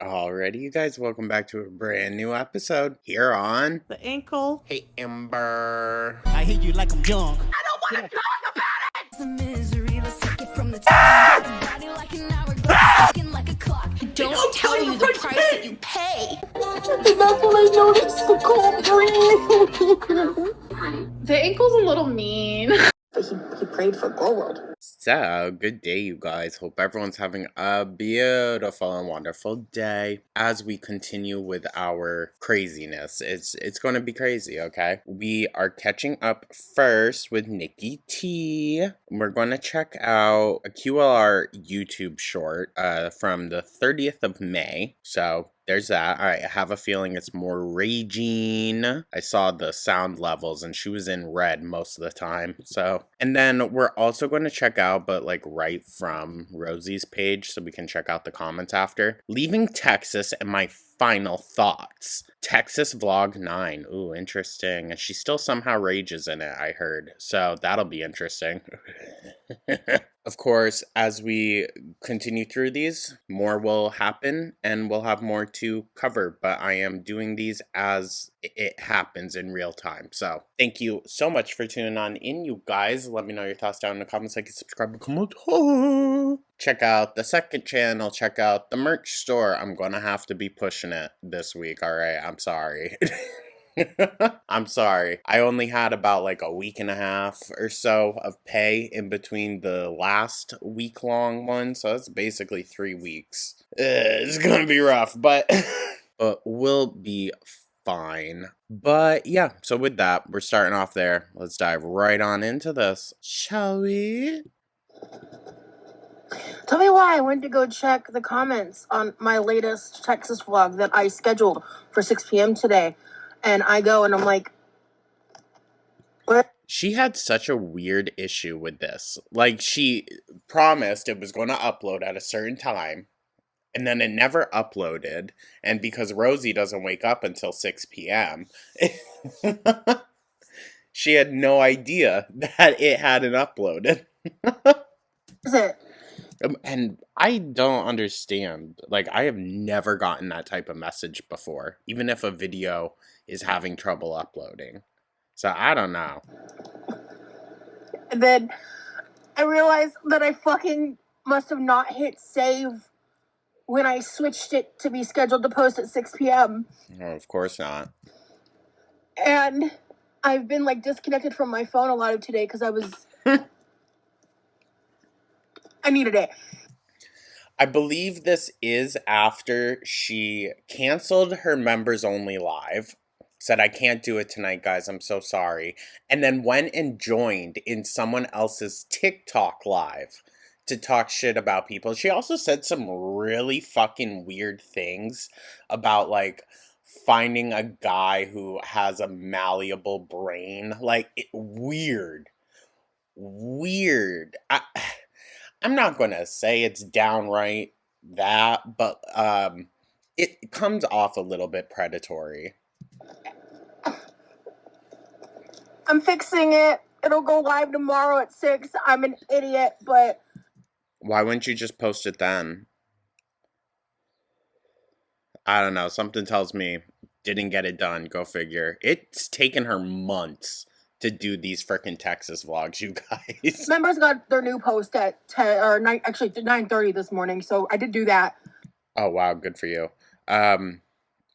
Alrighty, you guys, welcome back to a brand new episode here on The ankle. Hey Ember. I hate you like I'm young. I don't want to talk about it! The misery, let's take it from the top. Body like an hourglass, ticking like a clock. Don't tell you the price that you pay. And that's when I noticed the cold breeze. The ankle's a little mean. But he prayed for gold. So, good day, you guys. Hope everyone's having a beautiful and wonderful day as we continue with our craziness. It's going to be crazy, okay? We are catching up first with Nikki T. We're going to check out a QLR YouTube short from the 30th of May. So, there's that. Alright, I have a feeling it's more raging. I saw the sound levels and she was in red most of the time. So, and then we're also going to check out, but like right from Rosee's page, so we can check out the comments after. Leaving Texas and my final thoughts. Texas Vlog 9. Ooh, interesting. And she still somehow rages in it, I heard. So that'll be interesting. Of course, as we continue through these, more will happen and we'll have more to cover, but I am doing these as it happens in real time. So thank you so much for tuning on in, you guys. Let me know your thoughts down in the comments, like and subscribe and comment. Check out the second channel, check out the merch store. I'm gonna have to be pushing it this week, alright? I'm sorry. I'm sorry. I only had about like a week and a half or so of pay in between the last week-long one, so that's basically 3 weeks. It's gonna be rough, but we'll be fine. But yeah, so with that, we're starting off there. Let's dive right on into this, shall we? Tell me why I went to go check the comments on my latest Texas vlog that I scheduled for 6 p.m. today. And I go and I'm like, what? She had such a weird issue with this. Like, she promised it was going to upload at a certain time, and then it never uploaded. And because Rosee doesn't wake up until 6 p.m., she had no idea that it hadn't uploaded. Is it? And I don't understand. Like, I have never gotten that type of message before, even if a video is having trouble uploading. So I don't know. And then I realized that I fucking must have not hit save when I switched it to be scheduled to post at 6 p.m. Oh, of course not. And I've been like disconnected from my phone a lot of today because I was... I needed it. I believe this is after she canceled her members only live. Said, I can't do it tonight, guys. I'm so sorry. And then went and joined in someone else's TikTok live to talk shit about people. She also said some really fucking weird things about, like, finding a guy who has a malleable brain. Like, weird. Weird. I'm not going to say it's downright that, but it comes off a little bit predatory. I'm fixing it. It'll go live tomorrow at 6. I'm an idiot, but... Why wouldn't you just post it then? I don't know. Something tells me didn't get it done. Go figure. It's taken her months to do these frickin' Texas vlogs, you guys. Members got their new post at 10 or 9, actually 9:30 this morning, so I did do that. Oh, wow. Good for you.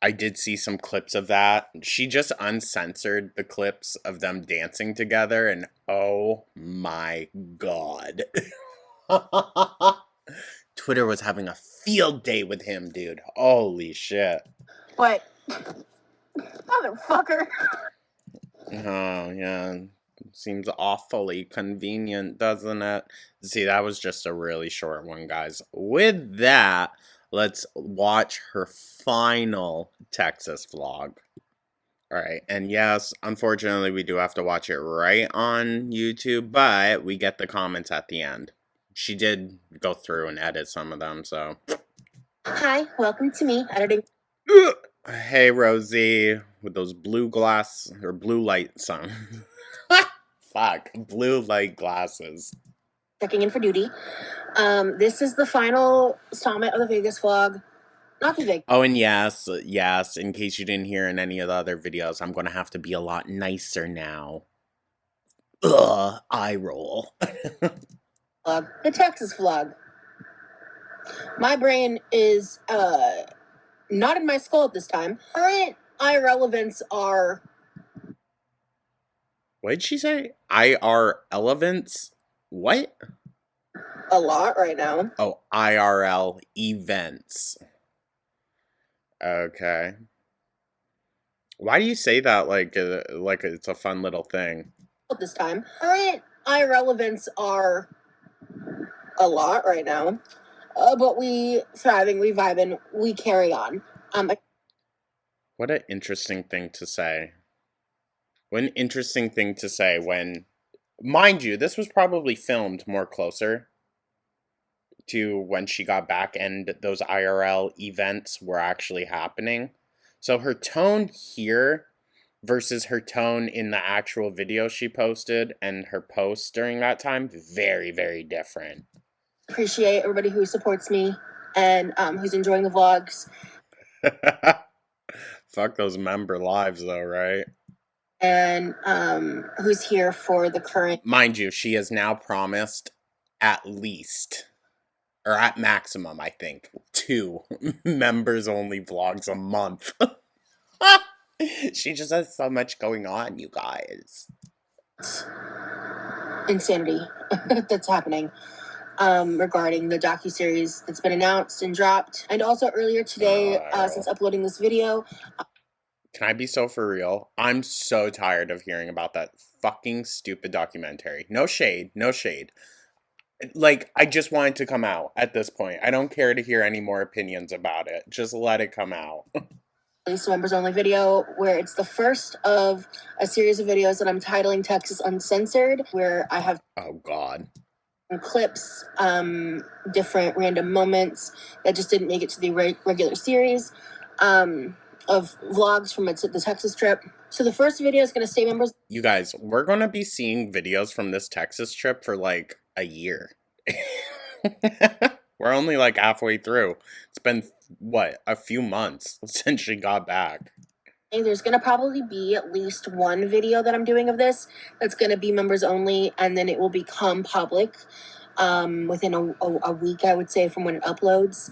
I did see some clips of that. She just uncensored the clips of them dancing together, and oh my god. Twitter was having a field day with him, dude. Holy shit. But, motherfucker. Oh, yeah. Seems awfully convenient, doesn't it? See, that was just a really short one, guys. With that, let's watch her final Texas vlog. Alright, and yes, unfortunately, we do have to watch it right on YouTube, but we get the comments at the end. She did go through and edit some of them, so... Hi, welcome to me editing. Hey, Rosee, with those blue glass, or blue light sun. Fuck, blue light glasses. Checking in for duty. This is the final installment of the Vegas vlog. not the victim. Oh, and yes, in case you didn't hear in any of the other videos, I'm gonna have to be a lot nicer now. Ugh, eye roll. The Texas vlog. My brain is not in my skull at this time. Current IRL events are What did she say? IR events? What? a lot right now. Oh, IRL events. Okay. Why do you say that like it's a fun little thing? At this time, current IRL events are a lot right now. But we thriving, we vibing, we carry on. What an interesting thing to say. What an interesting thing to say when, mind you, this was probably filmed more closer to when she got back and those IRL events were actually happening. So her tone here versus her tone in the actual video she posted and her posts during that time, very, very different. Appreciate everybody who supports me and who's enjoying the vlogs. Fuck those member lives though, right? And who's here for the current. Mind you, she has now promised at least, or at maximum, I think, 2 members only vlogs a month. She just has so much going on, you guys. Insanity that's happening regarding the docuseries that's been announced and dropped. And also earlier today, since uploading this video. Can I be so for real? I'm so tired of hearing about that fucking stupid documentary. No shade, no shade. Like, I just want it to come out at this point. I don't care to hear any more opinions about it. Just let it come out. Released a members only video where it's the first of a series of videos that I'm titling Texas Uncensored, where I have Oh, God. clips, different random moments that just didn't make it to the regular series of vlogs from the Texas trip. So the first video is going to stay members. You guys, we're going to be seeing videos from this Texas trip for like a year. We're only like halfway through. It's been, what, a few months since she got back. There's going to probably be at least one video that I'm doing of this that's going to be members only, and then it will become public within a week, I would say, from when it uploads,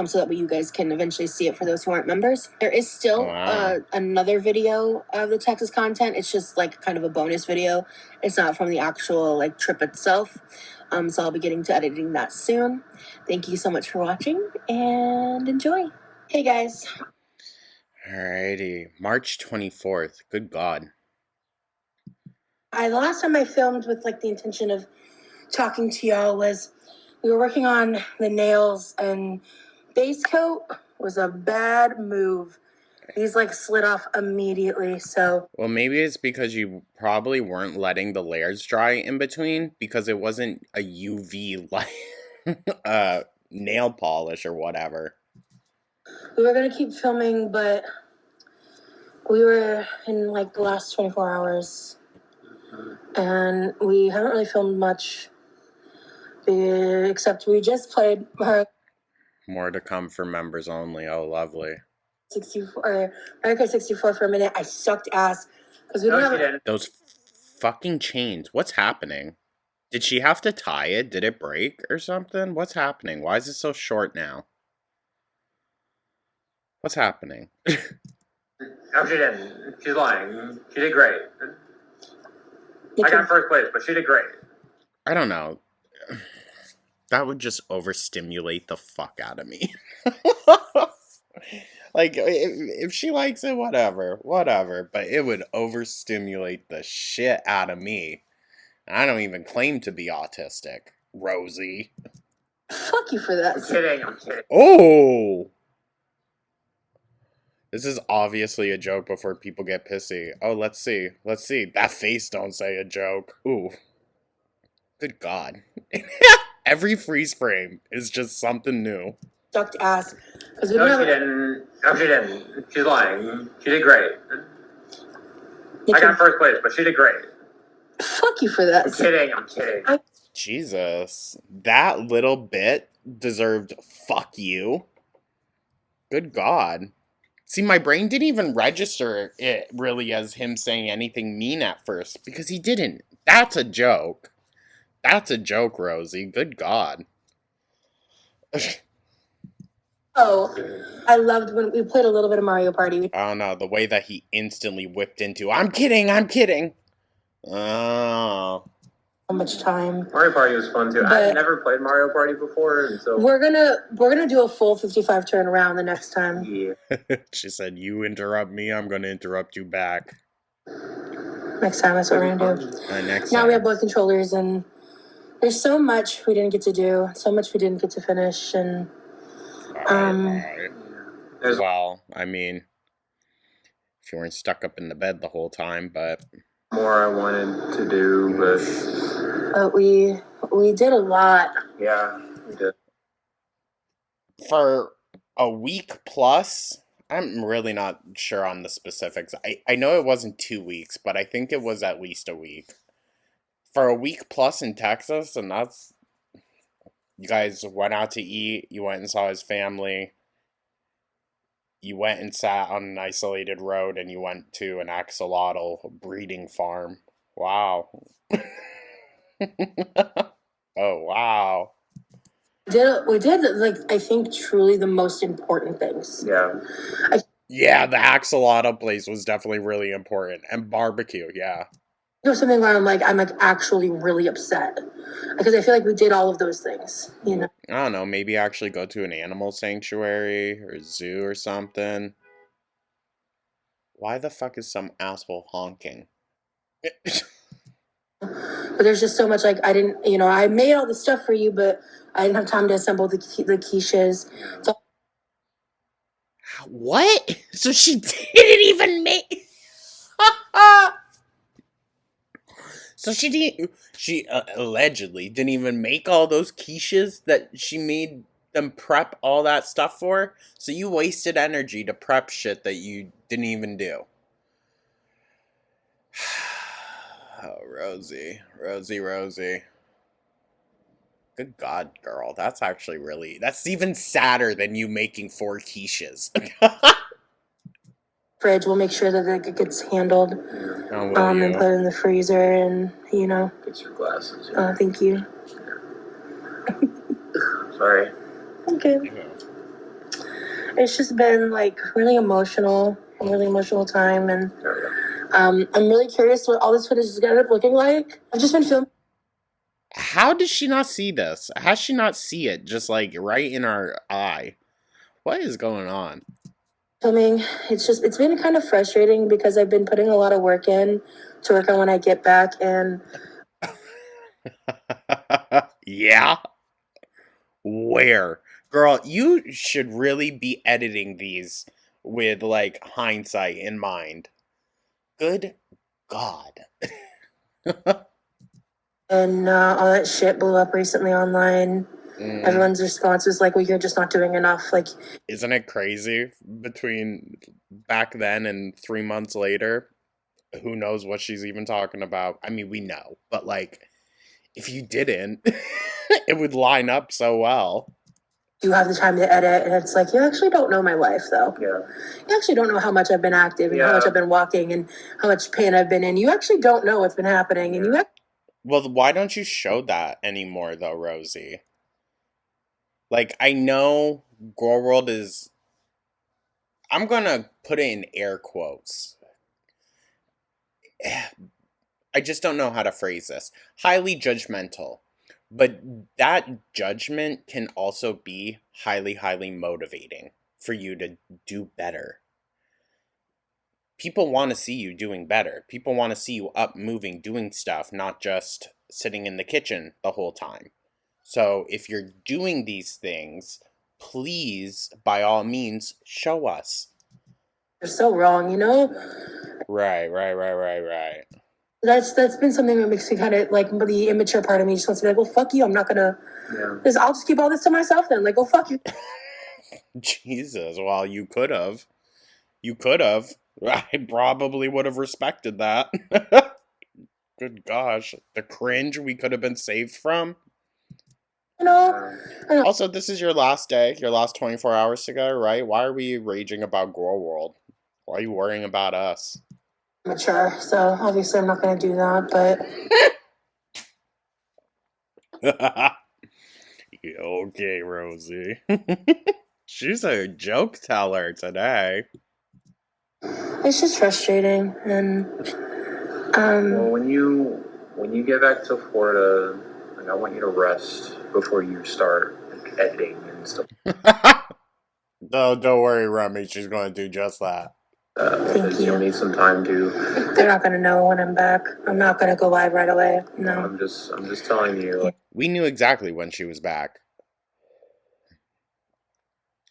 so that way you guys can eventually see it for those who aren't members. There is still another video of the Texas content. It's just like kind of a bonus video. It's not from the actual like trip itself. So I'll be getting to editing that soon. Thank you so much for watching and enjoy. Hey guys. Alrighty, March 24th. Good God. The last time I filmed with like the intention of talking to y'all was we were working on the nails, and base coat was a bad move. These like slid off immediately, so. Well, maybe it's because you probably weren't letting the layers dry in between, because it wasn't a UV like nail polish or whatever. We were gonna keep filming, but we were in like the last 24 hours and we haven't really filmed much, except we just played More to come for members only. Oh, lovely. 64 or Mario Kart 64 for a minute. I sucked ass because we don't have those fucking chains. What's happening? Did she have to tie it? Did it break or something? What's happening? Why is it so short now? What's happening? No, she didn't. She's lying. She did great. I got first place, but she did great. I don't know. That would just overstimulate the fuck out of me. Like, if she likes it, whatever. But it would overstimulate the shit out of me. I don't even claim to be autistic, Rosee. Fuck you for that. I'm kidding. Oh! This is obviously a joke before people get pissy. Oh, let's see. That face don't say a joke. Ooh. Good God. Every freeze frame is just something new. Sucked ass. No, she didn't. She's lying. She did great. I got first place, but she did great. Fuck you for that. I'm kidding. Jesus. That little bit deserved fuck you. Good God. See, my brain didn't even register it really as him saying anything mean at first because he didn't. That's a joke. That's a joke, Rosee. Good God. Oh, I loved when we played a little bit of Mario Party. I don't know, the way that he instantly whipped into, I'm kidding, I'm kidding. Oh. So much time. Mario Party was fun too. But I've never played Mario Party before, and so we're gonna do a full 55 turn around the next time. yeah. She said, you interrupt me, I'm gonna interrupt you back. Next time, that's what we're gonna do. Next Now time. we have both controllers, and there's so much we didn't get to do, so much we didn't get to finish, and Right. Well, I mean, if you weren't stuck up in the bed the whole time, but More I wanted to do, but we did a lot. yeah, we did. for a week plus, I'm really not sure on the specifics. I know it wasn't 2 weeks, but I think it was at least a week. For a week plus in Texas, and that's, you guys went out to eat, you went and saw his family, you went and sat on an isolated road, and you went to an axolotl breeding farm. Wow. Oh, wow. We did like, I think, truly the most important things. Yeah. Yeah, the axolotl place was definitely really important. And barbecue, yeah. There's something where I'm like actually really upset because I feel like we did all of those things, you know. I don't know, maybe actually go to an animal sanctuary or zoo or something. Why the fuck is some asshole honking? But there's just so much, like, I didn't, you know, I made all the stuff for you, but I didn't have time to assemble the quiches. So What? So she didn't even make. So she allegedly didn't even make all those quiches that she made them prep all that stuff for. So you wasted energy to prep shit that you didn't even do. Oh, Rosee. Good God, girl. That's actually that's even sadder than you making 4 quiches. fridge, we'll make sure that it gets handled, Oh, will and you? put it in the freezer, and you know. Get your glasses. Oh, thank you. Sorry. Okay. It's just been like a really emotional time, and I'm really curious what all this footage is gonna end up looking like. I've just been filming. How does she not see this? How does she not see it just like right in our eye? What is going on? It's been kind of frustrating because I've been putting a lot of work in to work on when I get back, and Yeah? Where? Girl, you should really be editing these with like hindsight in mind. Good God. and all that shit blew up recently online. Everyone's response was like, well, you're just not doing enough. Like, isn't it crazy between back then and 3 months later? Who knows what she's even talking about? I mean, we know, but like, if you didn't, it would line up so well. you have the time to edit, and it's like, you actually don't know my life, though. Yeah. You actually don't know how much I've been active, and how much I've been walking, and how much pain I've been in. You actually don't know what's been happening, and Well, why don't you show that anymore, though, Rosee? Like, I know Girl World is... I'm gonna put it in air quotes. I just don't know how to phrase this. Highly judgmental. But that judgment can also be highly, highly motivating for you to do better. People want to see you doing better. People want to see you up, moving, doing stuff, not just sitting in the kitchen the whole time. So if you're doing these things, please, by all means, show us. you're so wrong, you know? Right. That's been something that makes me kind of, like, the immature part of me just wants to be like, well, fuck you, I'm not gonna... Yeah. I'll just keep all this to myself then. Like, well, fuck you. Jesus, well, you could have. I probably would have respected that. Good gosh. The cringe we could have been saved from. You know? Also, this is your last day, your last 24 hours together, right? Why are we raging about Girl World? Why are you worrying about us? Mature, so obviously I'm not gonna do that, but Okay, Rosee. She's a joke teller today. it's just frustrating. And Well, when you get back to Florida, like, I want you to rest before you start like, editing and stuff. No, don't worry, Remy. She's going to do just that. Because you'll need some time to. They're not gonna know when I'm back. I'm not gonna go live right away. No. I'm just telling you. Like, We knew exactly when she was back.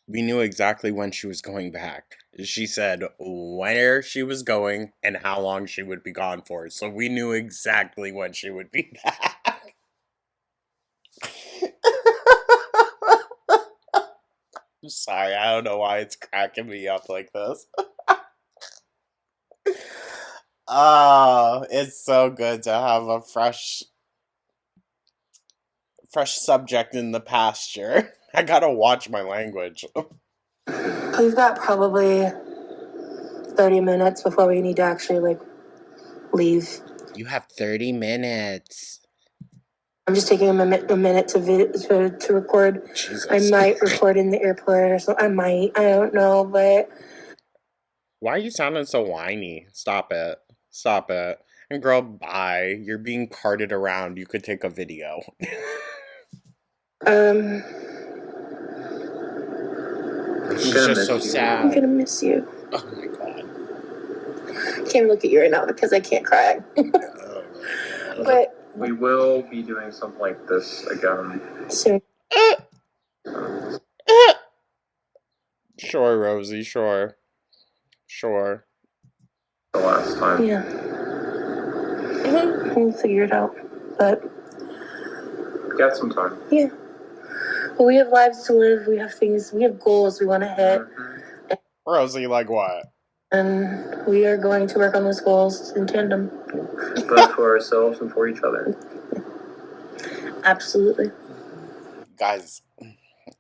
We knew exactly when she was going back. She said where she was going and how long she would be gone for. So we knew exactly when she would be back. I'm sorry, I don't know why it's cracking me up like this. It's so good to have a fresh subject in the pasture. I gotta watch my language. We've got probably 30 minutes before we need to actually like leave. You have 30 minutes. I'm just taking a minute to record. Jesus. I might record in the airport or so. I don't know, but Why are you sounding so whiny? Stop it. Stop it. And girl, bye. You're being carted around. You could take a video. She's just so sad. I'm gonna miss you. Oh my god. I can't look at you right now because I can't cry. But we will be doing something like this again soon. Sure, Rosee, sure. Sure. The last time. Yeah. We'll figure it out. But we got some time. Yeah. But we have lives to live, we have things, we have goals we want to hit. Rosee, like what? And we are going to work on those goals in tandem. Both for ourselves and for each other. Absolutely. Guys,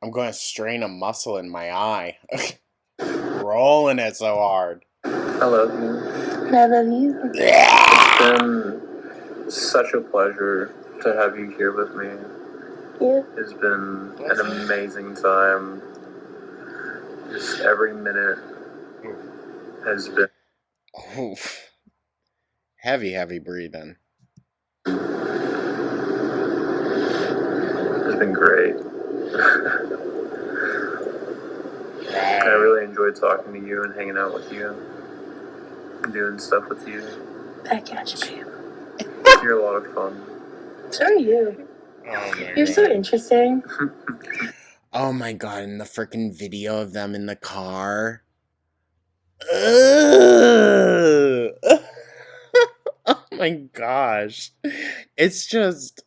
I'm going to strain a muscle in my eye. Rolling it so hard. I love you. I love you. It's been such a pleasure to have you here with me. Yeah. It's been an amazing time. Just every minute has been. Oof. Heavy breathing. It's been great. I really enjoyed talking to you and hanging out with you. Doing stuff with you. Back at you, babe. You're a lot of fun. So are you. Oh my You're so interesting. Oh my god, and the freaking video of them in the car. Oh my gosh. It's just...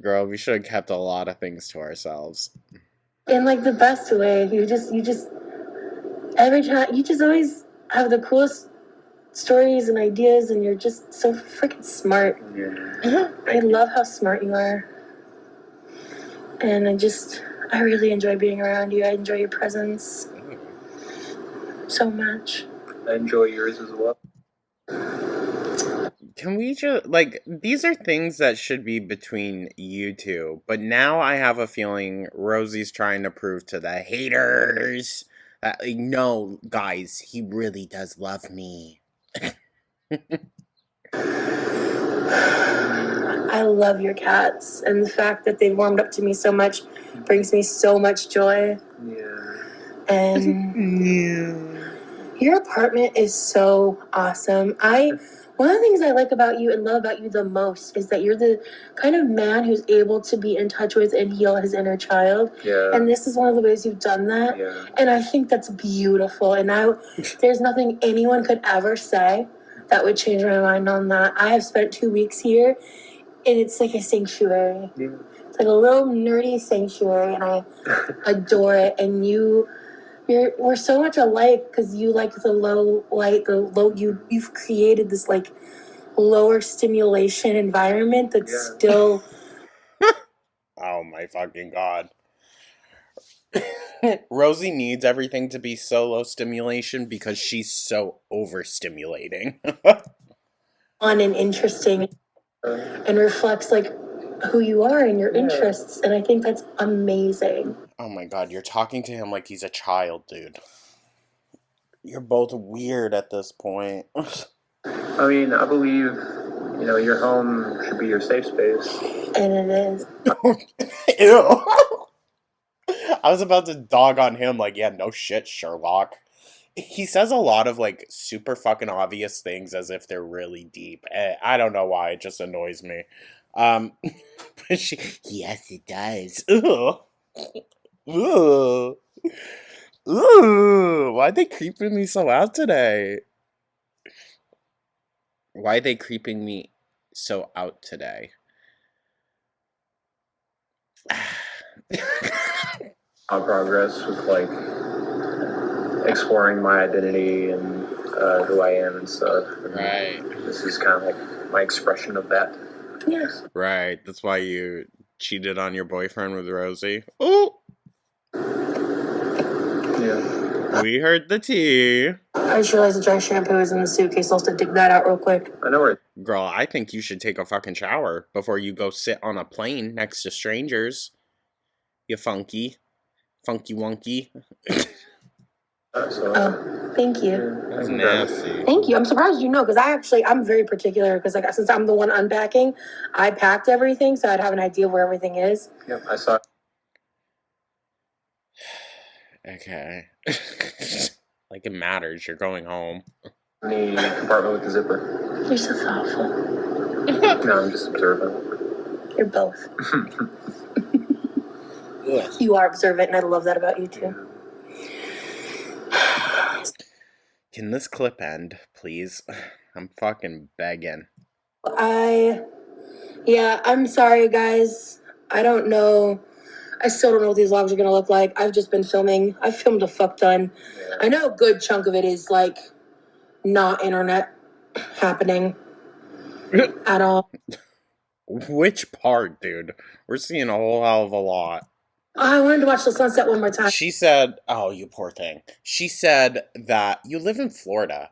Girl, we should have kept a lot of things to ourselves. In like the best way. You just every time you just always have the coolest stories and ideas, and you're just so freaking smart. Yeah. I love how smart you are. And I really enjoy being around you. I enjoy your presence so much. I enjoy yours as well. Can we just, like, these are things that should be between you two, but now I have a feeling Rosee's trying to prove to the haters that, like, no, guys, he really does love me. I love your cats, and the fact that they've warmed up to me so much brings me so much joy. Yeah. And your apartment is so awesome. One of the things I like about you and love about you the most is that you're the kind of man who's able to be in touch with and heal his inner child. Yeah. And this is one of the ways you've done that. Yeah. And I think that's beautiful. And there's nothing anyone could ever say that would change my mind on that. I have spent 2 weeks here, and it's like a sanctuary. Yeah. It's like a little nerdy sanctuary, and I adore it. And we're so much alike because you like the low light, you've created this like lower stimulation environment that's still Oh Oh my fucking god. Rosee needs everything to be solo stimulation because she's so overstimulating. Fun and interesting and reflects like who you are and your interests, and I think that's amazing. Oh my god, you're talking to him like he's a child, dude. You're both weird at this point. I mean, I believe, your home should be your safe space. And it is. Ew. I was about to dog on him like, yeah, no shit, Sherlock. He says a lot of like super fucking obvious things as if they're really deep. I don't know why, it just annoys me. But yes, it does. Ugh. Ugh. Ooh, why are they creeping me so out today? Why are they creeping me so out today? Progress with like exploring my identity and who I am and stuff. And Right. this is kind of like my expression of that. Yes. Right. That's why you cheated on your boyfriend with Rosee. Ooh. Yeah. We heard the tea. I just realized the dry shampoo is in the suitcase. I'll have to dig that out real quick. I know where. Girl, I think you should take a fucking shower before you go sit on a plane next to strangers. You funky wonky. Thank you. That's nasty. Thank you. I'm surprised you know, because I'm very particular, because like since I'm the one unpacking, I packed everything so I'd have an idea where everything is. Yep, I saw. Okay. Like it matters. You're going home. The compartment with the zipper. You're so thoughtful. No, I'm just observant. You're both. You are observant, and I love that about you too. Can this clip end, please? I'm fucking begging. I'm sorry, guys. I don't know. I still don't know what these vlogs are gonna look like. I've just been filming. I filmed a fuck ton. Yeah. I know a good chunk of it is like not internet happening at all. Which part, dude? We're seeing a whole hell of a lot. I wanted to watch the sunset one more time. She said, oh, you poor thing. She said that you live in Florida.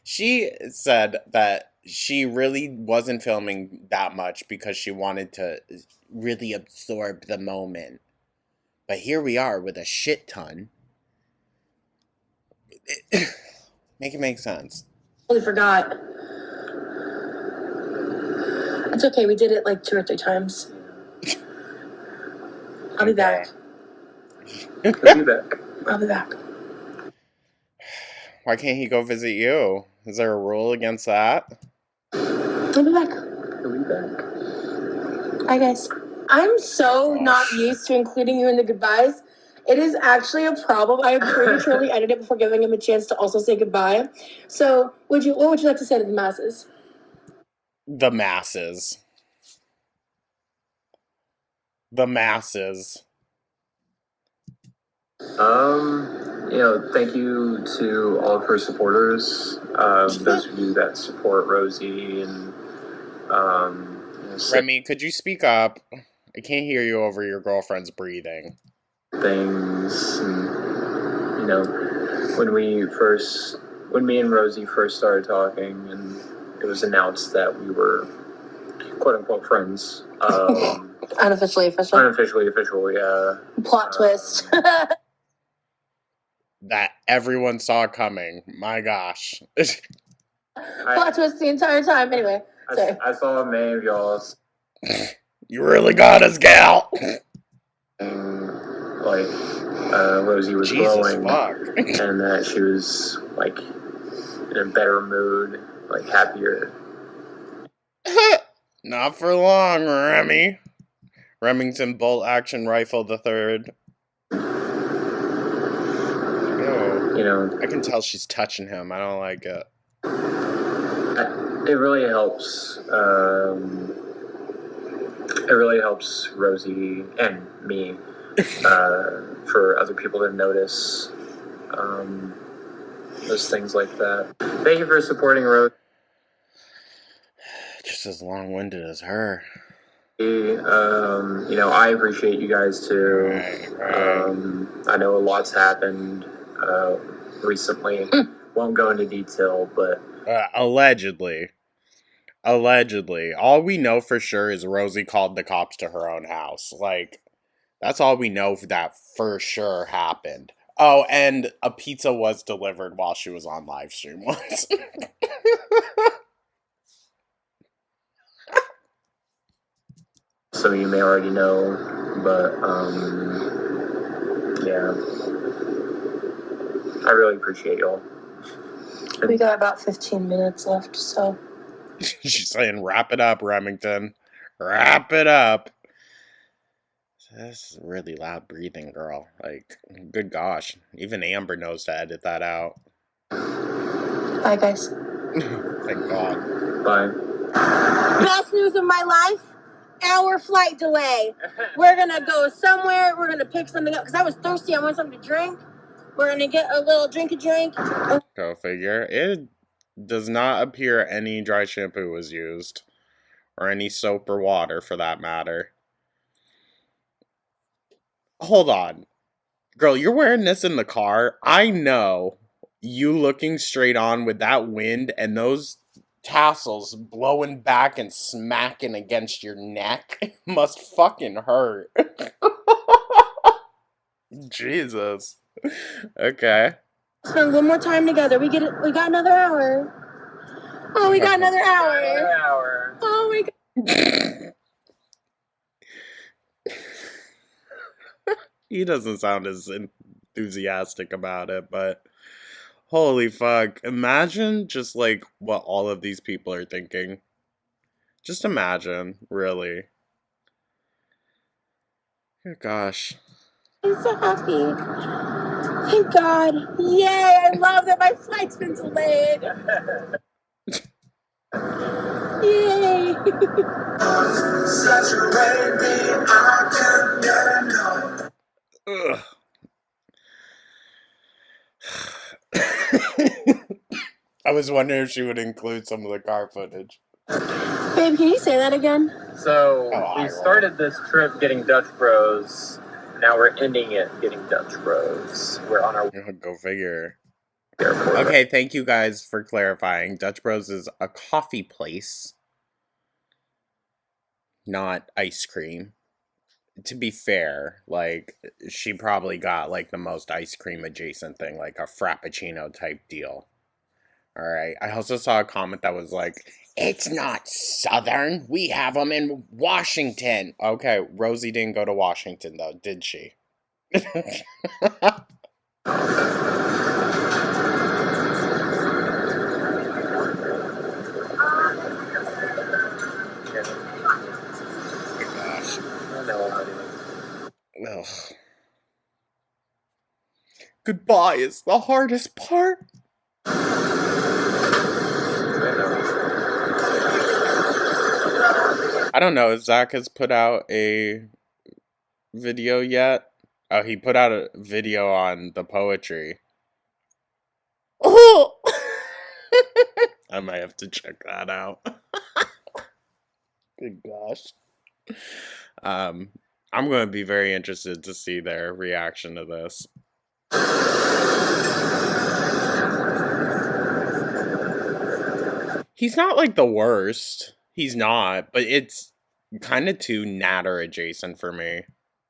She said that she really wasn't filming that much because she wanted to really absorb the moment. But here we are with a shit ton. Make it make sense. I totally forgot. It's okay. We did it like 2 or 3 times. I'll be back. I'll be back. I'll be back. Why can't he go visit you? Is there a rule against that? I'll be back. I'll be back. Hi, guys. I'm so not used to including you in the goodbyes. It is actually a problem. I prematurely edited it before giving him a chance to also say goodbye. So, what would you like to say to the masses? The masses. The masses. Thank you to all of her supporters. Those of you that support Rosee and Remy, could you speak up? I can't hear you over your girlfriend's breathing. Things, and when me and Rosee first started talking, and it was announced that we were quote unquote friends. Unofficially official. Unofficially official, yeah. Plot twist. That everyone saw coming. My gosh. Plot twist the entire time. Anyway, sorry. I saw many of y'all's. You really got us, gal. Rosee was Jesus glowing, fuck. and that she was like in a better mood, like happier. Not for long, Remy. Remington Bolt Action Rifle the Third. I can tell she's touching him. I don't like it. It really helps. It really helps Rosee and me for other people to notice those things like that. Thank you for supporting Rosee. Just as long-winded as her. I appreciate you guys too. Right. I know a lot's happened recently. Won't go into detail, but Allegedly. Allegedly. All we know for sure is Rosee called the cops to her own house. Like, that's all we know that for sure happened. Oh, and a pizza was delivered while she was on live stream once. some of you may already know, but yeah, I really appreciate y'all. We got about 15 minutes left, so. She's saying, wrap it up, Remington. Wrap it up. This is really loud breathing, girl. Like, good gosh. Even Amber knows to edit that out. Bye, guys. Thank God. Bye. Best news of my life, hour flight delay. We're gonna go somewhere, we're gonna pick something up, because I was thirsty, I want something to drink. We're gonna get a little drink. Go figure. It does not appear any dry shampoo was used. Or any soap or water, for that matter. Hold on. Girl, you're wearing this in the car. I know you looking straight on with that wind and those tassels blowing back and smacking against your neck must fucking hurt. Jesus. Okay. Spend one more time together. We got another hour. Oh, we got another hour. Oh my God. He doesn't sound as enthusiastic about it, but holy fuck. Imagine just like what all of these people are thinking. Just imagine, really. Oh, gosh. I'm so happy. Thank God. Yay, I love that my flight's been delayed. Yay. Such a baby, I could never know. Ugh. I was wondering if she would include some of the car footage. Babe, can you say that again? So we started this trip getting Dutch Bros. Now we're ending it getting Dutch Bros. We're on our Go figure. airport. Okay, thank you guys for clarifying. Dutch Bros is a coffee place, not ice cream. To be fair, like, she probably got, like, the most ice cream adjacent thing, like a Frappuccino type deal. Alright, I also saw a comment that was like, it's not Southern, we have them in Washington. Okay, Rosee didn't go to Washington, though, did she? Ugh. Goodbye is the hardest part. I don't know if Zach has put out a video yet. Oh, he put out a video on the poetry. Oh! I might have to check that out. Good gosh. I'm going to be very interested to see their reaction to this. He's not like the worst. He's not, but it's kind of too Natter adjacent for me.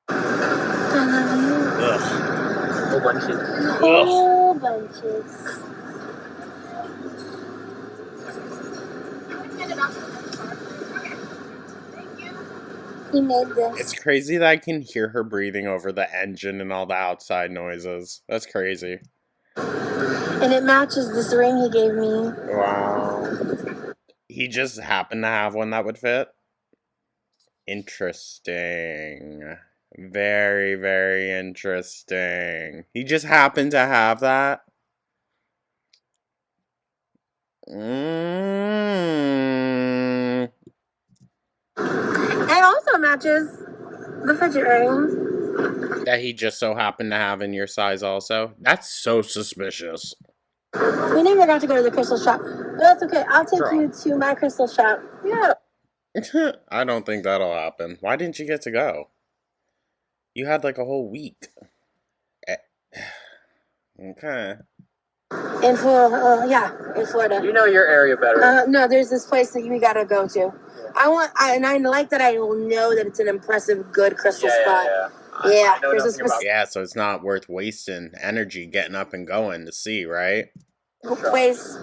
Ugh. Whole bunches. Whole bunches. He made this. It's crazy that I can hear her breathing over the engine and all the outside noises. That's crazy. And it matches this ring he gave me. Wow. He just happened to have one that would fit? Interesting. Very, very interesting. He just happened to have that? It also matches the fidget ring. That he just so happened to have in your size also? That's so suspicious. We never got to go to the crystal shop. But that's okay. I'll take you to my crystal shop. Yeah. I don't think that'll happen. Why didn't you get to go? You had like a whole week. Eh, Okay. In Florida, yeah, in Florida. You know your area better. No, there's this place that you gotta go to. And I like that I will know that it's an impressive, good crystal spot. Yeah, I know there's nothing this about Yeah, so it's not worth wasting energy getting up and going to see, right? place,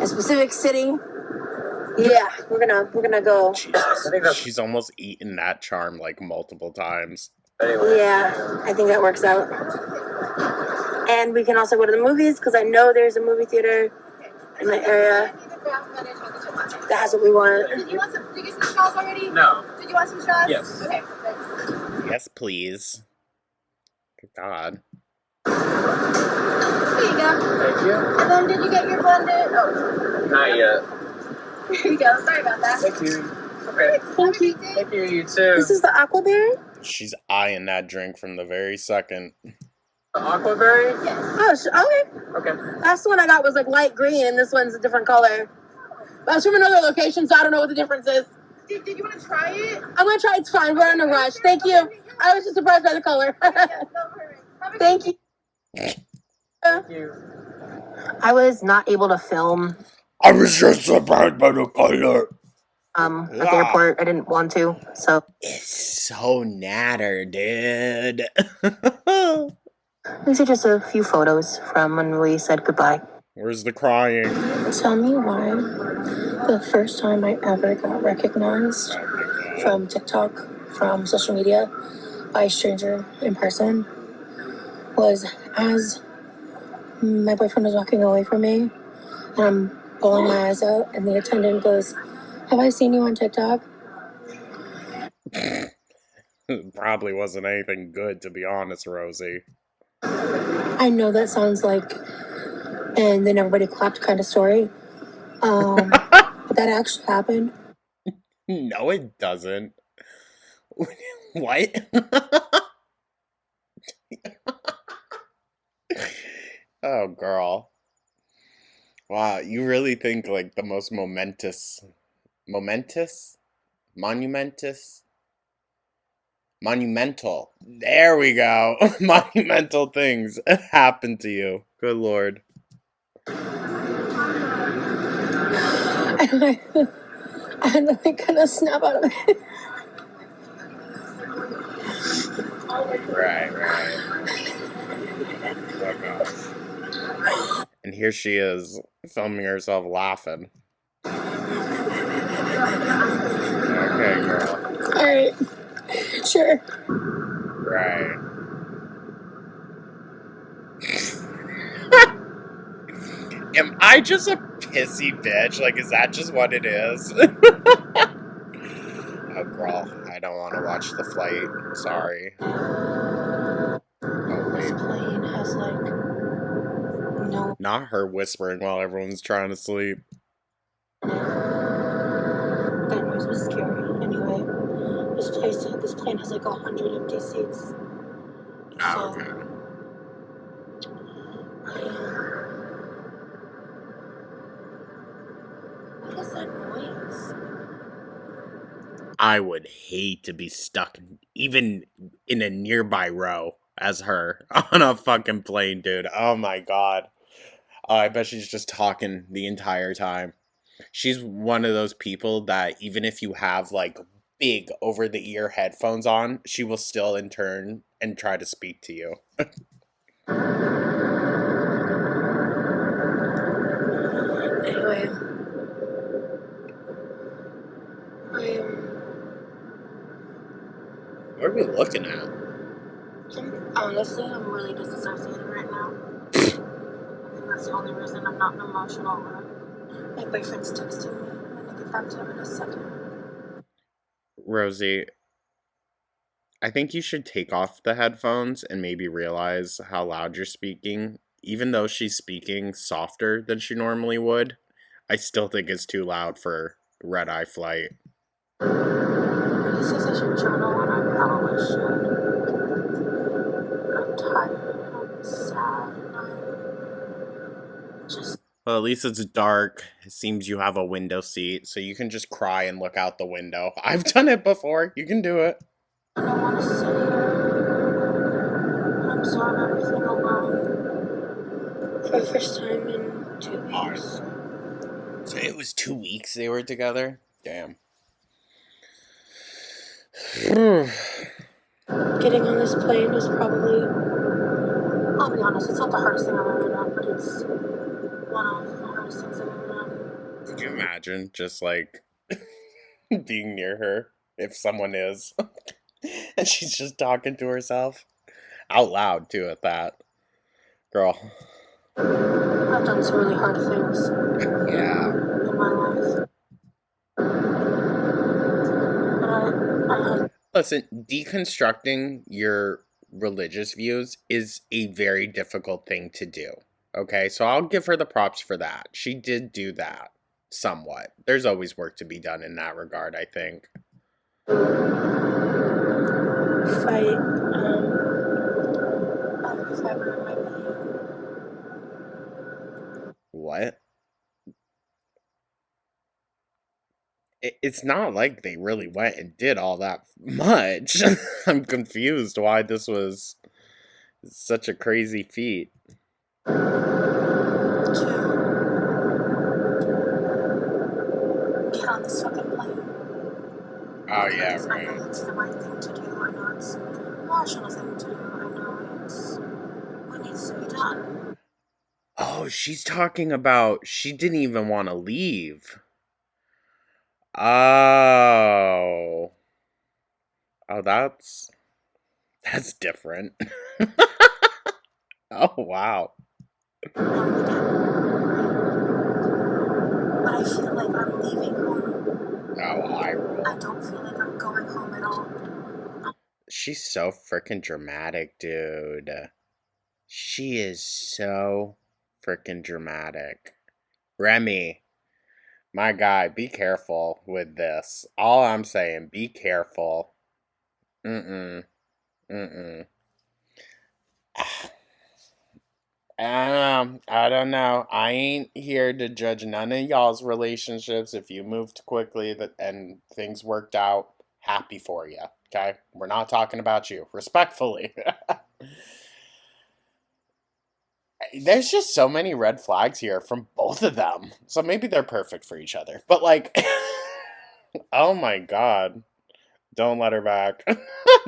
a specific city. Yeah, we're gonna go. Jesus. I think that's- She's almost eaten that charm like multiple times. Anyway. Yeah, I think that works out. And we can also go to the movies because I know there's a movie theater in my area that has what we want. Did you get some straws already? No. Did you want some straws? Yes. Okay, thanks. Yes, please. Good God. Here you go. Thank you. And then did you get your blended? Oh, Not yet. here you go. Sorry about that. Thank you. Okay. Thank you. Thank you, you too. This is the aquaberry. She's eyeing that drink from the very second. The aquaberry? Yes. Oh, okay. Okay. Last one I got was like light green, and this one's a different color. That's from another location, so I don't know what the difference is. Did you want to try it? I'm gonna try. It's fine. We're in a rush. Thank you. I was just surprised by the color. Yeah, no worries. Have a Thank you. Thank you. I was not able to film I was just surprised by the color. at the airport. I didn't want to, so It's so natter, dude. these are just a few photos from when we said goodbye. Where's the crying? Tell me why the first time I ever got recognized from TikTok, from social media, by a stranger in person was as my boyfriend was walking away from me, and I'm bawling my eyes out, and the attendant goes, "Have I seen you on TikTok?" Probably wasn't anything good, to be honest, Rosee. I know that sounds like, and then everybody clapped kind of story. But that actually happened. No, it doesn't. What? Oh, girl. Wow, you really think like the most momentous, monumental. There we go. Monumental things happen to you. Good Lord. I'm like gonna snap out of it. Right. Oh gosh. And here she is, filming herself laughing. Okay, girl. Alright, sure. Right. Am I just a pissy bitch? Like, is that just what it is? Oh, girl, I don't want to watch the flight. Sorry. Oh, This wait. plane has like no. Not her whispering while everyone's trying to sleep. That noise was scary. Anyway, this plane has like 100 empty seats. Oh, okay. What is that noise? I would hate to be stuck even in a nearby row as her on a fucking plane, dude. Oh my god. I bet she's just talking the entire time. She's one of those people that even if you have like big over the ear headphones on, she will still in turn and try to speak to you. Anyway, What are we looking at? honestly, I'm really disassociated right now. I think that's the only reason I'm not an emotional wreck. My boyfriend's texting me. I'm gonna get back to him in a second. Rosee, I think you should take off the headphones and maybe realize how loud you're speaking. Even though she's speaking softer than she normally would, I still think it's too loud for red eye flight. He says I should journal, and I probably should. I'm tired, and I'm sad, and I'm just Well, at least it's dark. It seems you have a window seat, so you can just cry and look out the window. I've done it before. You can do it. I don't want to sit here and absorb everything alone for the first time in 2 weeks. So it was 2 weeks they were together? Damn. Getting on this plane is probably, I'll be honest, it's not the hardest thing I've ever done, but it's one of the hardest things I've ever done. Could you imagine just like being near her if someone is and she's just talking to herself out loud too at that? Girl. I've done some really hard things Yeah. in my life. But Listen, deconstructing your religious views is a very difficult thing to do. Okay, so I'll give her the props for that. She did do that somewhat. There's always work to be done in that regard, I think. fight every fiber in my being. What? It's not like they really went and did all that much. I'm confused why this was such a crazy feat. To get on this fucking plane. Oh, yeah, Because I know right. it's the right thing to do. I know it's a rational thing to do. I know it's what needs to be done. Oh, she's talking about she didn't even want to leave. Oh. Oh, that's different. Oh, wow. No, we didn't. But I feel like I'm leaving home. Oh, I roll. I don't feel like I'm going home at all. She's so freaking dramatic, dude. She is so freaking dramatic. Remy, my guy, be careful with this. All I'm saying, be careful. Mm-mm. Mm-mm. I don't know. I ain't here to judge none of y'all's relationships. If you moved quickly and things worked out, happy for you. Okay? We're not talking about you. Respectfully. There's just so many red flags here from both of them. So maybe they're perfect for each other. But like, oh my god. Don't let her back.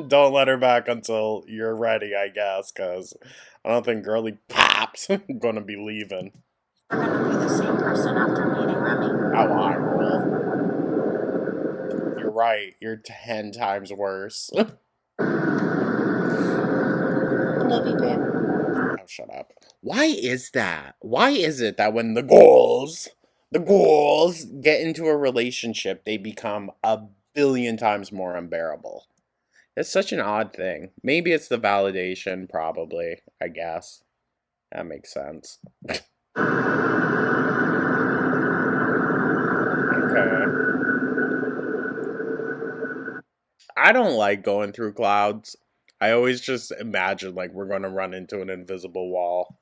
Don't let her back until you're ready, I guess, because I don't think girly Pop's gonna be leaving. We're gonna be the same person after meeting Remy. Oh, I roll. You're right. You're 10 times worse. Love you, babe. Oh, shut up. Why is that? Why is it that when the girls get into a relationship, they become a billion times more unbearable? It's such an odd thing. Maybe it's the validation, probably, I guess. That makes sense. Okay. I don't like going through clouds. I always just imagine like we're going to run into an invisible wall.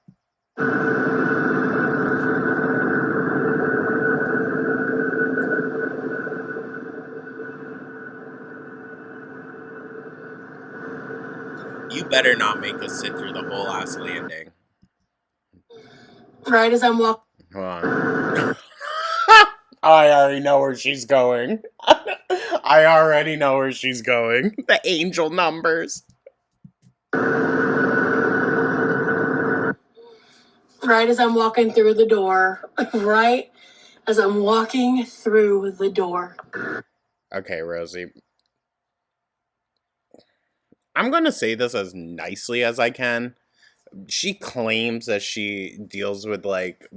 You better not make us sit through the whole ass landing. Right as I'm walking. Hold on. I already know where she's going. I already know where she's going. The angel numbers. Right as I'm walking through the door. Right as I'm walking through the door. Okay, Rosee. I'm going to say this as nicely as I can. She claims that she deals with like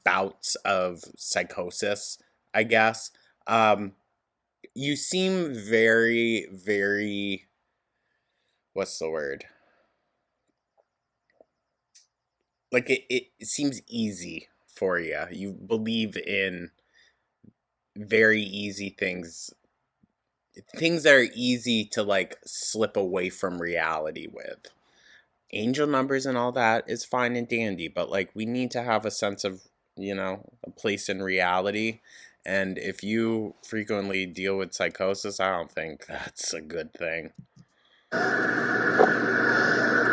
bouts of psychosis, I guess. You seem very, very, what's the word? Like it seems easy for you. You believe in very easy things that are easy to like slip away from reality with. Angel numbers and all that is fine and dandy, but like we need to have a sense of a place in reality. And if you frequently deal with psychosis, I don't think that's a good thing.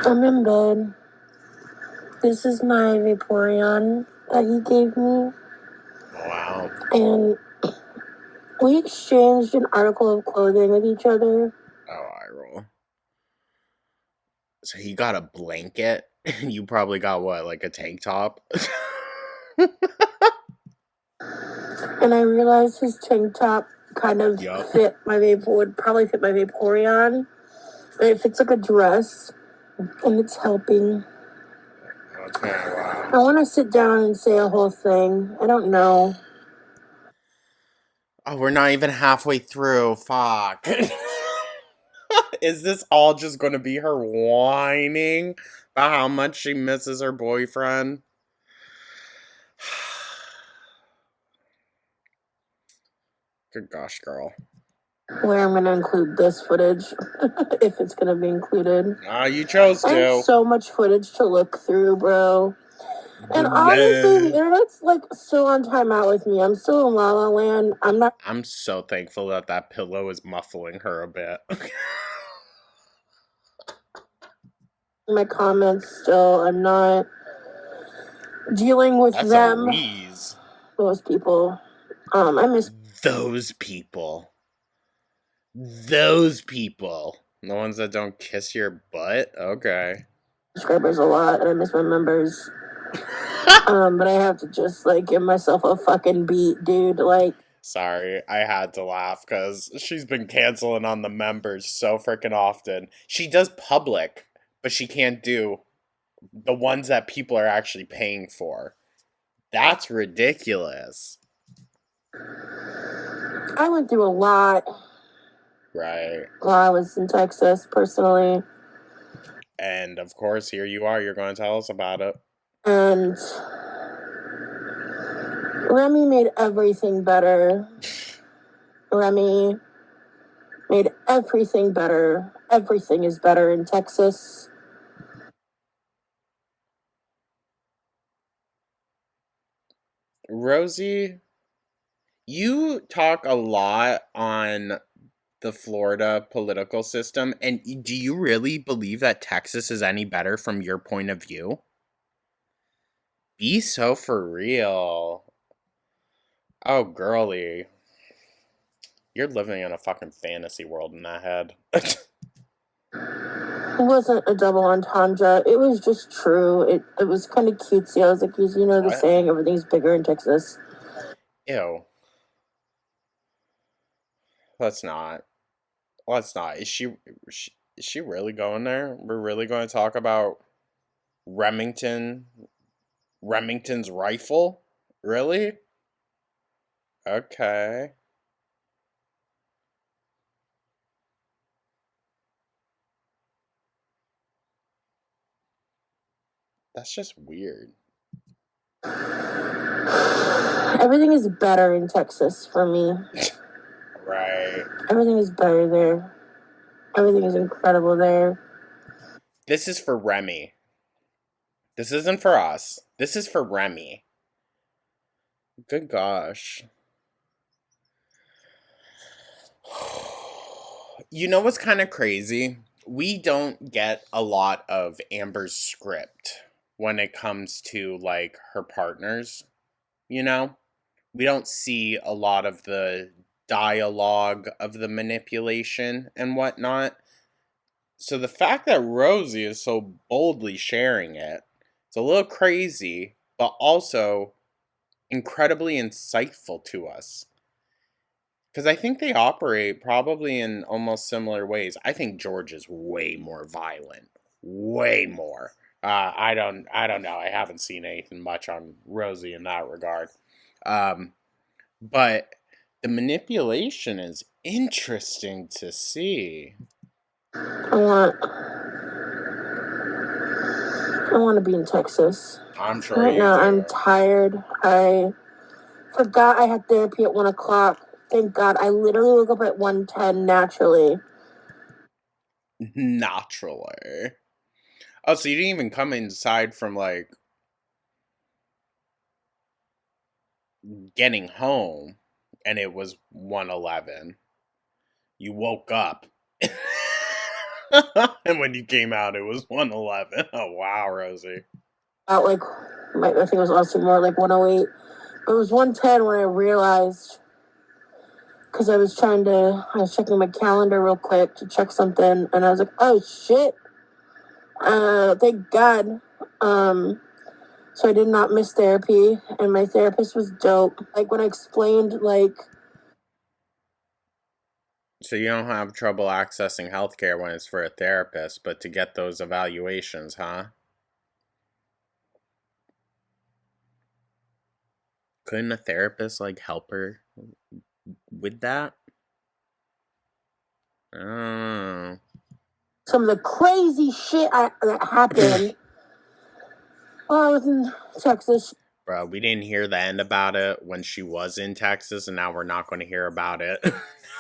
I'm in bed. This is my Vaporeon that he gave me. Wow. And we exchanged an article of clothing with each other. Oh, I roll. So he got a blanket, and you probably got what, like a tank top? And I realized his tank top kind of Yup. would probably fit my Vaporeon. But it fits like a dress, and it's helping. Okay, wow. I want to sit down and say a whole thing. I don't know. Oh, we're not even halfway through. Fuck. Is this all just gonna be her whining about how much she misses her boyfriend? Good gosh, girl. Where I'm going to include this footage, if it's going to be included. Ah, you chose I to. have so much footage to look through, bro. And honestly, the internet's like still on timeout with me. I'm still in La La Land. I'm so thankful that that pillow is muffling her a bit. My comments still. I'm not dealing with That's them. a wheeze. Those people. I miss Those people. Those people. The ones that don't kiss your butt? Okay. subscribers a lot, and I miss my members. But I have to just like give myself a fucking beat, dude. Like, sorry, I had to laugh because she's been canceling on the members so freaking often. She does public, but she can't do the ones that people are actually paying for. That's ridiculous. I went through a lot Right. while I was in Texas, personally. And of course, here you are. You're going to tell us about it. And Remy made everything better. Remy made everything better. Everything is better in Texas. Rosee, you talk a lot on the Florida political system, and do you really believe that Texas is any better from your point of view? Be so for real. Oh, girly. You're living in a fucking fantasy world in that head. It wasn't a double entendre. It was just true. It was kind of cutesy. I was like, you know the What? saying, everything's bigger in Texas. Ew. Let's not. Let's not. Is she really going there? We're really going to talk about Remington's rifle? Really? Okay. That's just weird. Everything is better in Texas for me. Right. Everything is better there. Everything is incredible there. This is for Remy. This isn't for us. This is for Remy. Good gosh. You know what's kind of crazy? We don't get a lot of Amber's script when it comes to like her partners, you know? We don't see a lot of the dialogue of the manipulation and whatnot. So the fact that Rosee is so boldly sharing it, it's a little crazy, but also incredibly insightful to us. Because I think they operate probably in almost similar ways. I think George is way more violent, way more. I don't know. I haven't seen anything much on Rosee in that regard. But the manipulation is interesting to see. I want to be in Texas. I'm sure Right you now, do. I'm tired. I forgot I had therapy at 1 o'clock. Thank God. I literally woke up at 1:10 naturally. Naturally. Oh, so you didn't even come inside from like. getting home and it was 1:11. You woke up. And when you came out, it was 1:11. Oh, wow, Rosee. About like, I think it was also more like 108. It was 110 when I realized, because I was checking my calendar real quick to check something, and I was like, oh shit. Thank God. So I did not miss therapy, and my therapist was dope. Like when I explained, like, So you don't have trouble accessing healthcare when it's for a therapist, but to get those evaluations, huh? Couldn't a therapist like help her with that? Oh. some of the crazy shit that happened while I was in Texas. Bro, we didn't hear the end about it when she was in Texas, and now we're not going to hear about it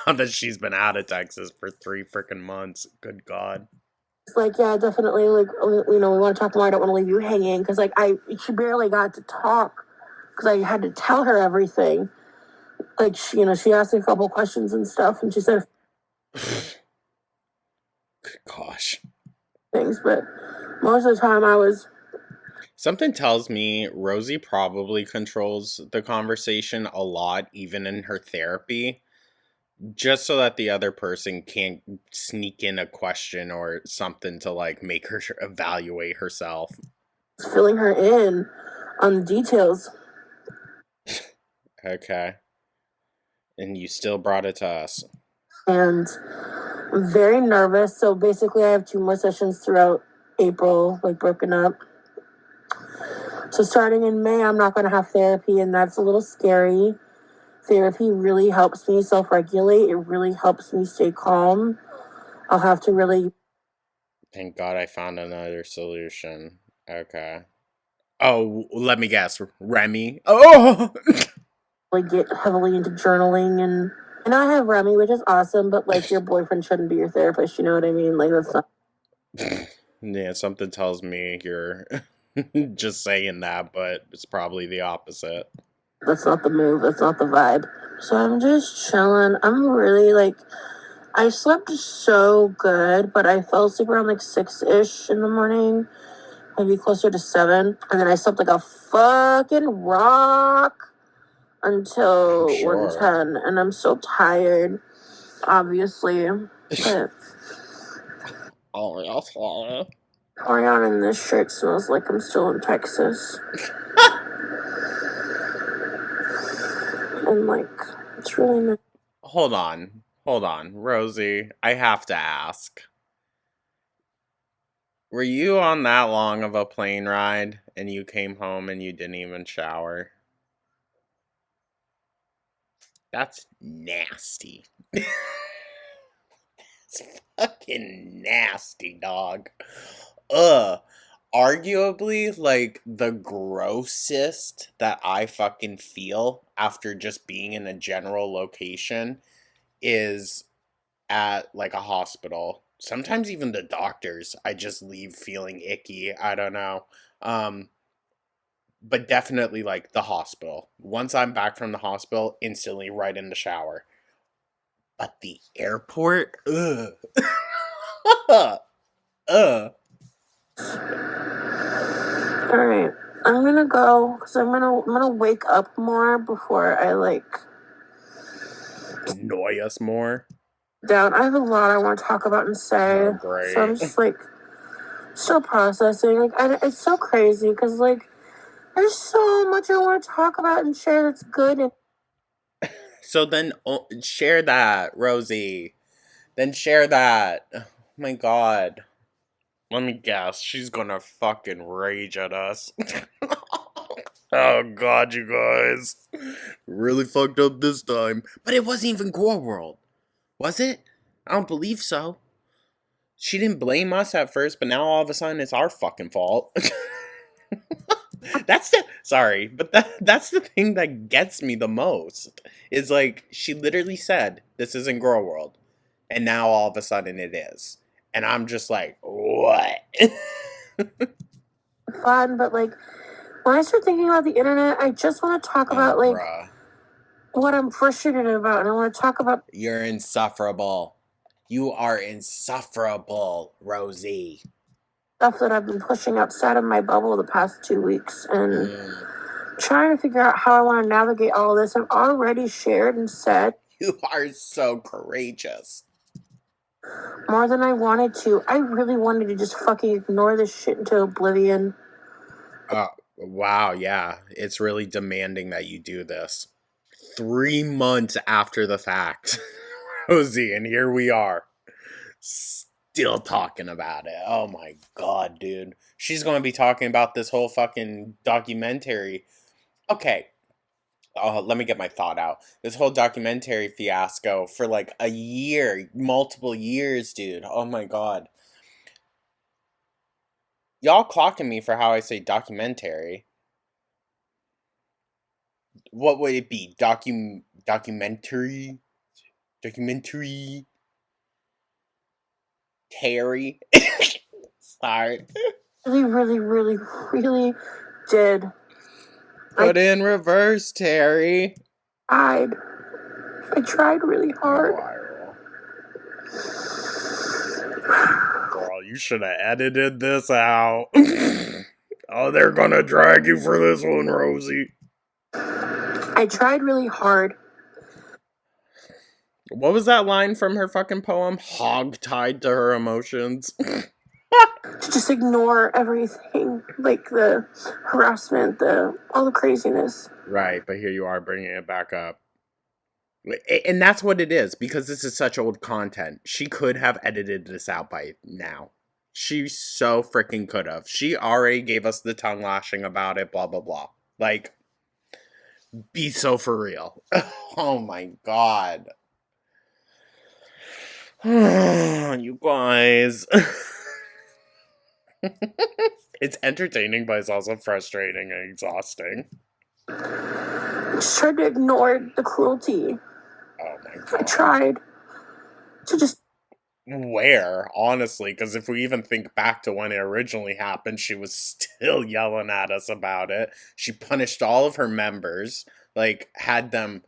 now that she's been out of Texas for 3 freaking months. Good God. It's like, yeah, definitely, like, we want to talk more. I don't want to leave you hanging, because, like, she barely got to talk, because I had to tell her everything. Like, she asked me a couple questions and stuff, and she said Gosh. things, but most of the time I was... Something tells me Rosee probably controls the conversation a lot, even in her therapy, just so that the other person can't sneak in a question or something to like make her evaluate herself. filling her in on the details. Okay. And you still brought it to us. And I'm very nervous. So basically I have 2 more sessions throughout April, like broken up. So starting in May, I'm not going to have therapy, and that's a little scary. Therapy really helps me self-regulate. It really helps me stay calm. I'll have to really... Thank God I found another solution. Okay. Oh, let me guess. Remy. Oh! like get heavily into journaling, and I have Remy, which is awesome, but like your boyfriend shouldn't be your therapist, you know what I mean? Like that's not... Yeah, something tells me you're just saying that, but it's probably the opposite. That's not the move. That's not the vibe. So I'm just chilling. I'm really like, I slept so good, but I fell asleep around like 6-ish in the morning, maybe closer to 7. And then I slept like a fucking rock until Sure. 1:10. And I'm so tired, obviously. But Orion in this shirt smells like I'm still in Texas. And like, it's really nice. Hold on, Rosee. I have to ask. Were you on that long of a plane ride and you came home and you didn't even shower? That's nasty. It's fucking nasty, dog. Ugh. Arguably, like, the grossest that I fucking feel after just being in a general location is at, like, a hospital. Sometimes even the doctors, I just leave feeling icky. I don't know. But definitely, like, the hospital. Once I'm back from the hospital, instantly right in the shower. But the airport? Ugh. Ugh. All right, I'm gonna go because I'm gonna wake up more before I like Annoy us more. down. I have a lot I want to talk about and say. Oh, great. So I'm just like still processing. Like it's so crazy because like there's so much I want to talk about and share that's good. And So then share that, Rosee. Then share that. Oh my God. Let me guess. She's gonna fucking rage at us. Oh God, you guys. Really fucked up this time. But it wasn't even Gore World. Was it? I don't believe so. She didn't blame us at first, but now all of a sudden it's our fucking fault. That's the thing that gets me the most. Is like she literally said this isn't Girl World, and now all of a sudden it is, and I'm just like, what? fun, but like when I start thinking about the internet, I just want to talk about, like, bruh. what I'm frustrated about. And I want to talk about... You're insufferable. You are insufferable, Rosee. stuff that I've been pushing outside of my bubble the past 2 weeks. And trying to figure out how I want to navigate all this. I've already shared and said... You are so courageous. more than I wanted to. I really wanted to just fucking ignore this shit into oblivion. Wow, yeah. It's really demanding that you do this. 3 months after the fact, Rosee, and here we are. Still talking about it. Oh my god, dude. She's going to be talking about this whole fucking documentary. Okay. Let me get my thought out. This whole documentary fiasco for like a year, multiple years, dude. Oh my god. Y'all clocking me for how I say documentary. What would it be? Documentary? Documentary? Terry? Sorry. Really did. Put in reverse, Terry. I tried really hard. Girl, you should have edited this out. Oh, they're gonna drag you for this one, Rosee. I tried really hard. What was that line from her fucking poem? Hog tied to her emotions. To just ignore everything, like the harassment, all the craziness. Right, but here you are bringing it back up. And that's what it is, because this is such old content. She could have edited this out by now. She so freaking could have. She already gave us the tongue lashing about it, blah, blah, blah. Like, be so for real. Oh my god. You guys. It's entertaining, but it's also frustrating and exhausting. I just tried to ignore the cruelty. Oh my god. I tried to just... Where, honestly, because if we even think back to when it originally happened, she was still yelling at us about it. She punished all of her members, like, had them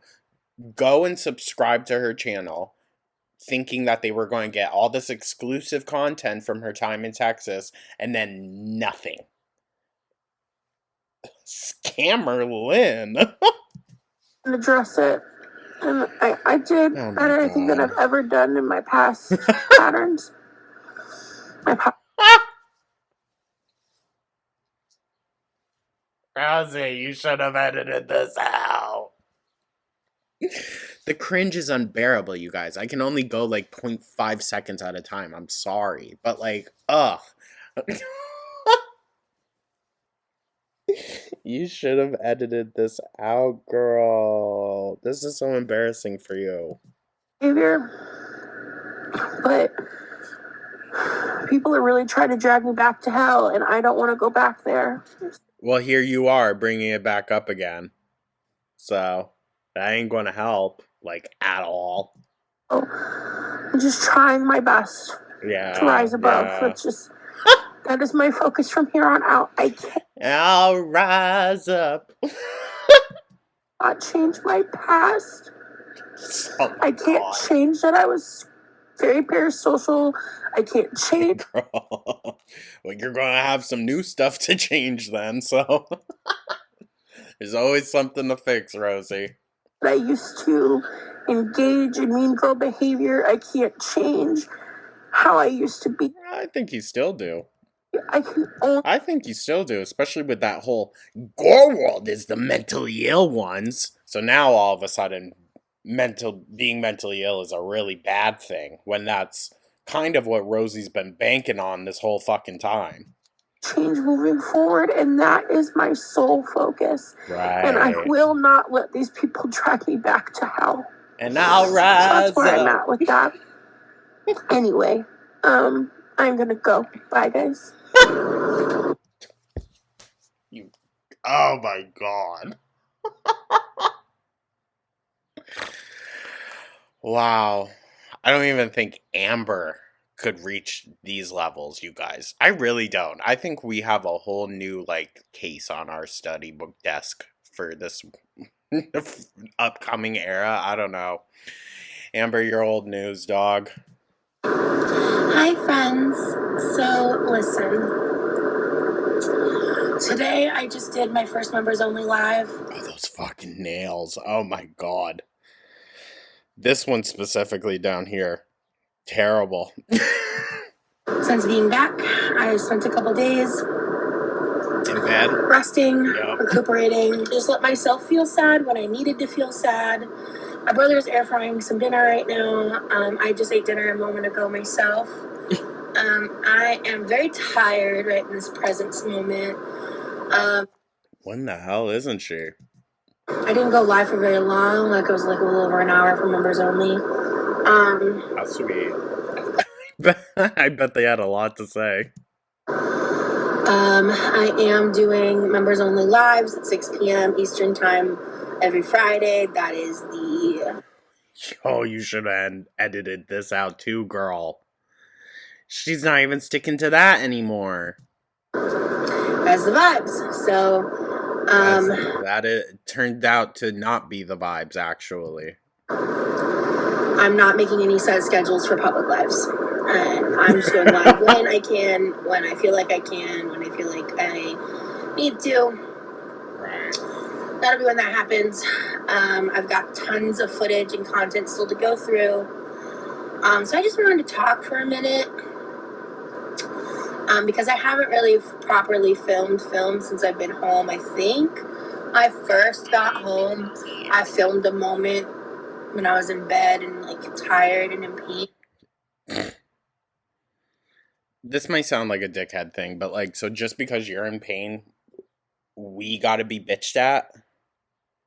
go and subscribe to her channel, thinking that they were going to get all this exclusive content from her time in Texas, and then nothing. Scammer Lynn. address it. And I did better, I think, than I've ever done in my past patterns. Rosee, you should have edited this out. The cringe is unbearable, you guys. I can only go like 0.5 seconds at a time. I'm sorry. But like, ugh. You should have edited this out, girl. This is so embarrassing for you. Behavior. But people are really trying to drag me back to hell, and I don't want to go back there. Well, here you are, bringing it back up again. So, that ain't gonna help, like, at all. Oh, I'm just trying my best to rise above. Yeah. It's just... that is my focus from here on out. I can't... I'll rise up. not change my past. Oh I can't change that I was very parasocial. I can't change. Girl. Well, you're gonna have some new stuff to change then, so there's always something to fix, Rosee. I used to engage in mean girl behavior. I can't change how I used to be. I think you still do. I think you still do, especially with that whole Gore World is the mentally ill ones. So now all of a sudden, being mentally ill is a really bad thing, when that's kind of what Rosee's been banking on this whole fucking time. Change moving forward, and that is my sole focus. Right. And I will not let these people drag me back to hell. And I'll rise so that's where up. I'm at with that. Anyway, I'm gonna go. Bye, guys. Oh my god. Wow. I don't even think Amber could reach these levels, you guys. I really don't. I think we have a whole new like case on our study book desk for this upcoming era. I don't know. Amber, your old news, dog. Hi, friends. So, listen. Today, I just did my first members only live. Oh, those fucking nails. Oh my god. This one specifically down here. Terrible. Since being back, I spent a couple days In bed? resting, Yep. recuperating, just let myself feel sad when I needed to feel sad. My brother's air frying some dinner right now. I just ate dinner a moment ago myself. I am very tired right in this present moment. When the hell isn't she? I didn't go live for very long. Like, it was like a little over an hour for members only. How sweet. I bet they had a lot to say. I am doing members only lives at 6 p.m. Eastern time every Friday. That is the... Oh, you should have edited this out too, girl. She's not even sticking to that anymore. That's the vibes. So, that it turned out to not be the vibes, actually. I'm not making any set schedules for public lives. And I'm just going live when I can, when I feel like I can, when I feel like I need to. Right. That'll be when that happens. I've got tons of footage and content still to go through. So I just wanted to talk for a minute. Because I haven't really properly filmed since I've been home. I think I first got home, I filmed a moment when I was in bed and like tired and in pain. This might sound like a dickhead thing, but like, so just because you're in pain, we gotta be bitched at?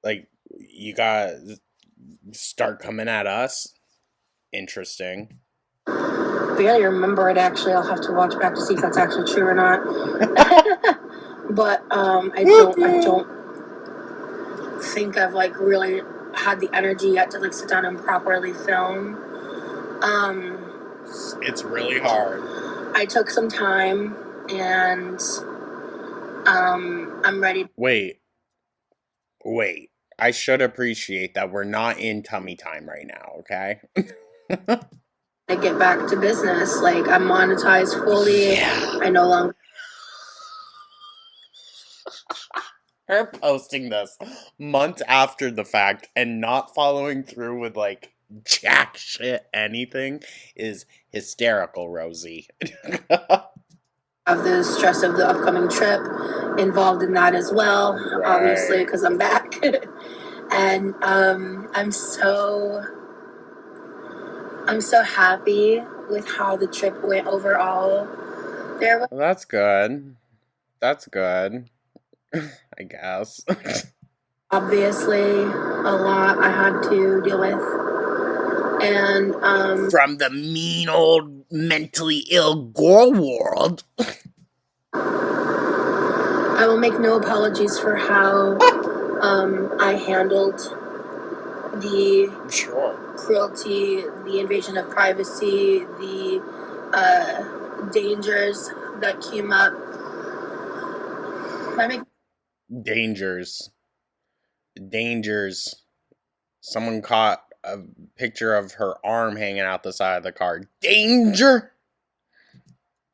Like, you gotta start coming at us? Interesting. Barely remember it, actually. I'll have to watch back to see if that's actually true or not. But I don't think I've like really had the energy yet to like sit down and properly film. It's really hard. I took some time and I'm ready. Wait. I should appreciate that we're not in tummy time right now, okay? I get back to business. Like, I'm monetized fully. Yeah. I no longer... Her posting this months after the fact and not following through with like jack shit anything is hysterical, Rosee. have the stress of the upcoming trip involved in that as well, Right. Obviously, because I'm back. And I'm so happy with how the trip went overall. There was That's good. I guess. obviously a lot I had to deal with. And From the mean old mentally ill girl world. I will make no apologies for how I handled the cruelty, the invasion of privacy, the dangers that came up. Dangers. Someone caught a picture of her arm hanging out the side of the car. Danger!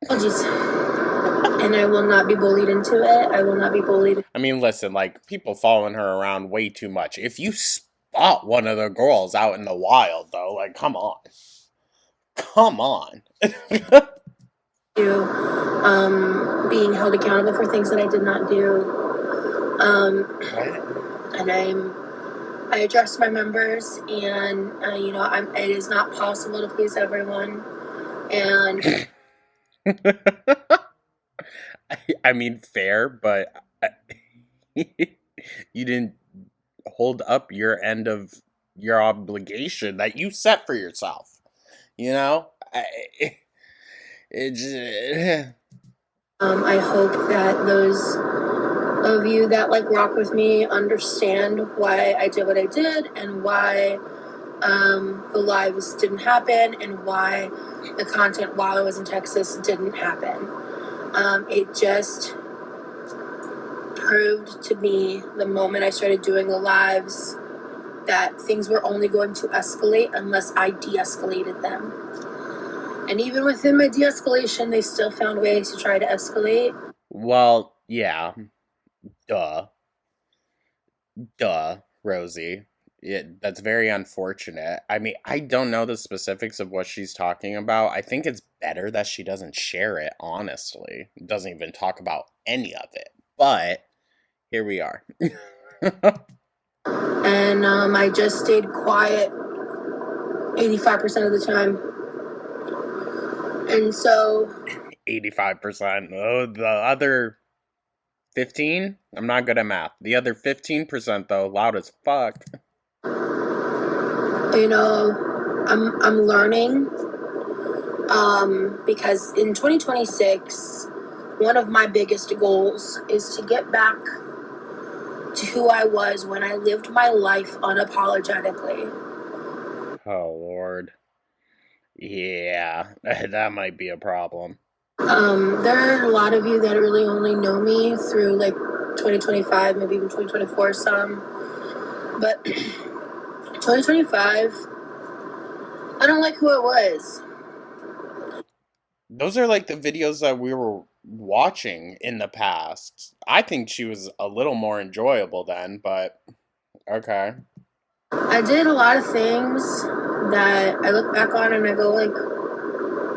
Apologies. And I will not be bullied into it. I will not be bullied. I mean, listen, like, people following her around way too much. If you spot one of the girls out in the wild, though, like, come on. Being held accountable for things that I did not do. And I address my members, and it is not possible to please everyone. And I mean, fair, but you didn't hold up your end of your obligation that you set for yourself. You know? I hope that those of you that like rock with me understand why I did what I did and why the lives didn't happen and why the content while I was in Texas didn't happen. It just proved to me the moment I started doing the lives that things were only going to escalate unless I de-escalated them. And even within my de-escalation, they still found ways to try to escalate. Well, yeah. Duh, Rosee. That's very unfortunate. I mean, I don't know the specifics of what she's talking about. I think it's better that she doesn't share it, honestly. Doesn't even talk about any of it. But here we are. And I just stayed quiet 85% of the time. And so 85%. Oh, the other 15? I'm not good at math. The other 15% though, loud as fuck. you know, I'm learning because in 2026, one of my biggest goals is to get back to who I was when I lived my life unapologetically. Oh Lord. Yeah, that might be a problem. There are a lot of you that really only know me through like 2025, maybe even 2024 some. But 2025, I don't like who I was. Those are like the videos that we were watching in the past. I think she was a little more enjoyable then, but okay. I did a lot of things that I look back on and I go like,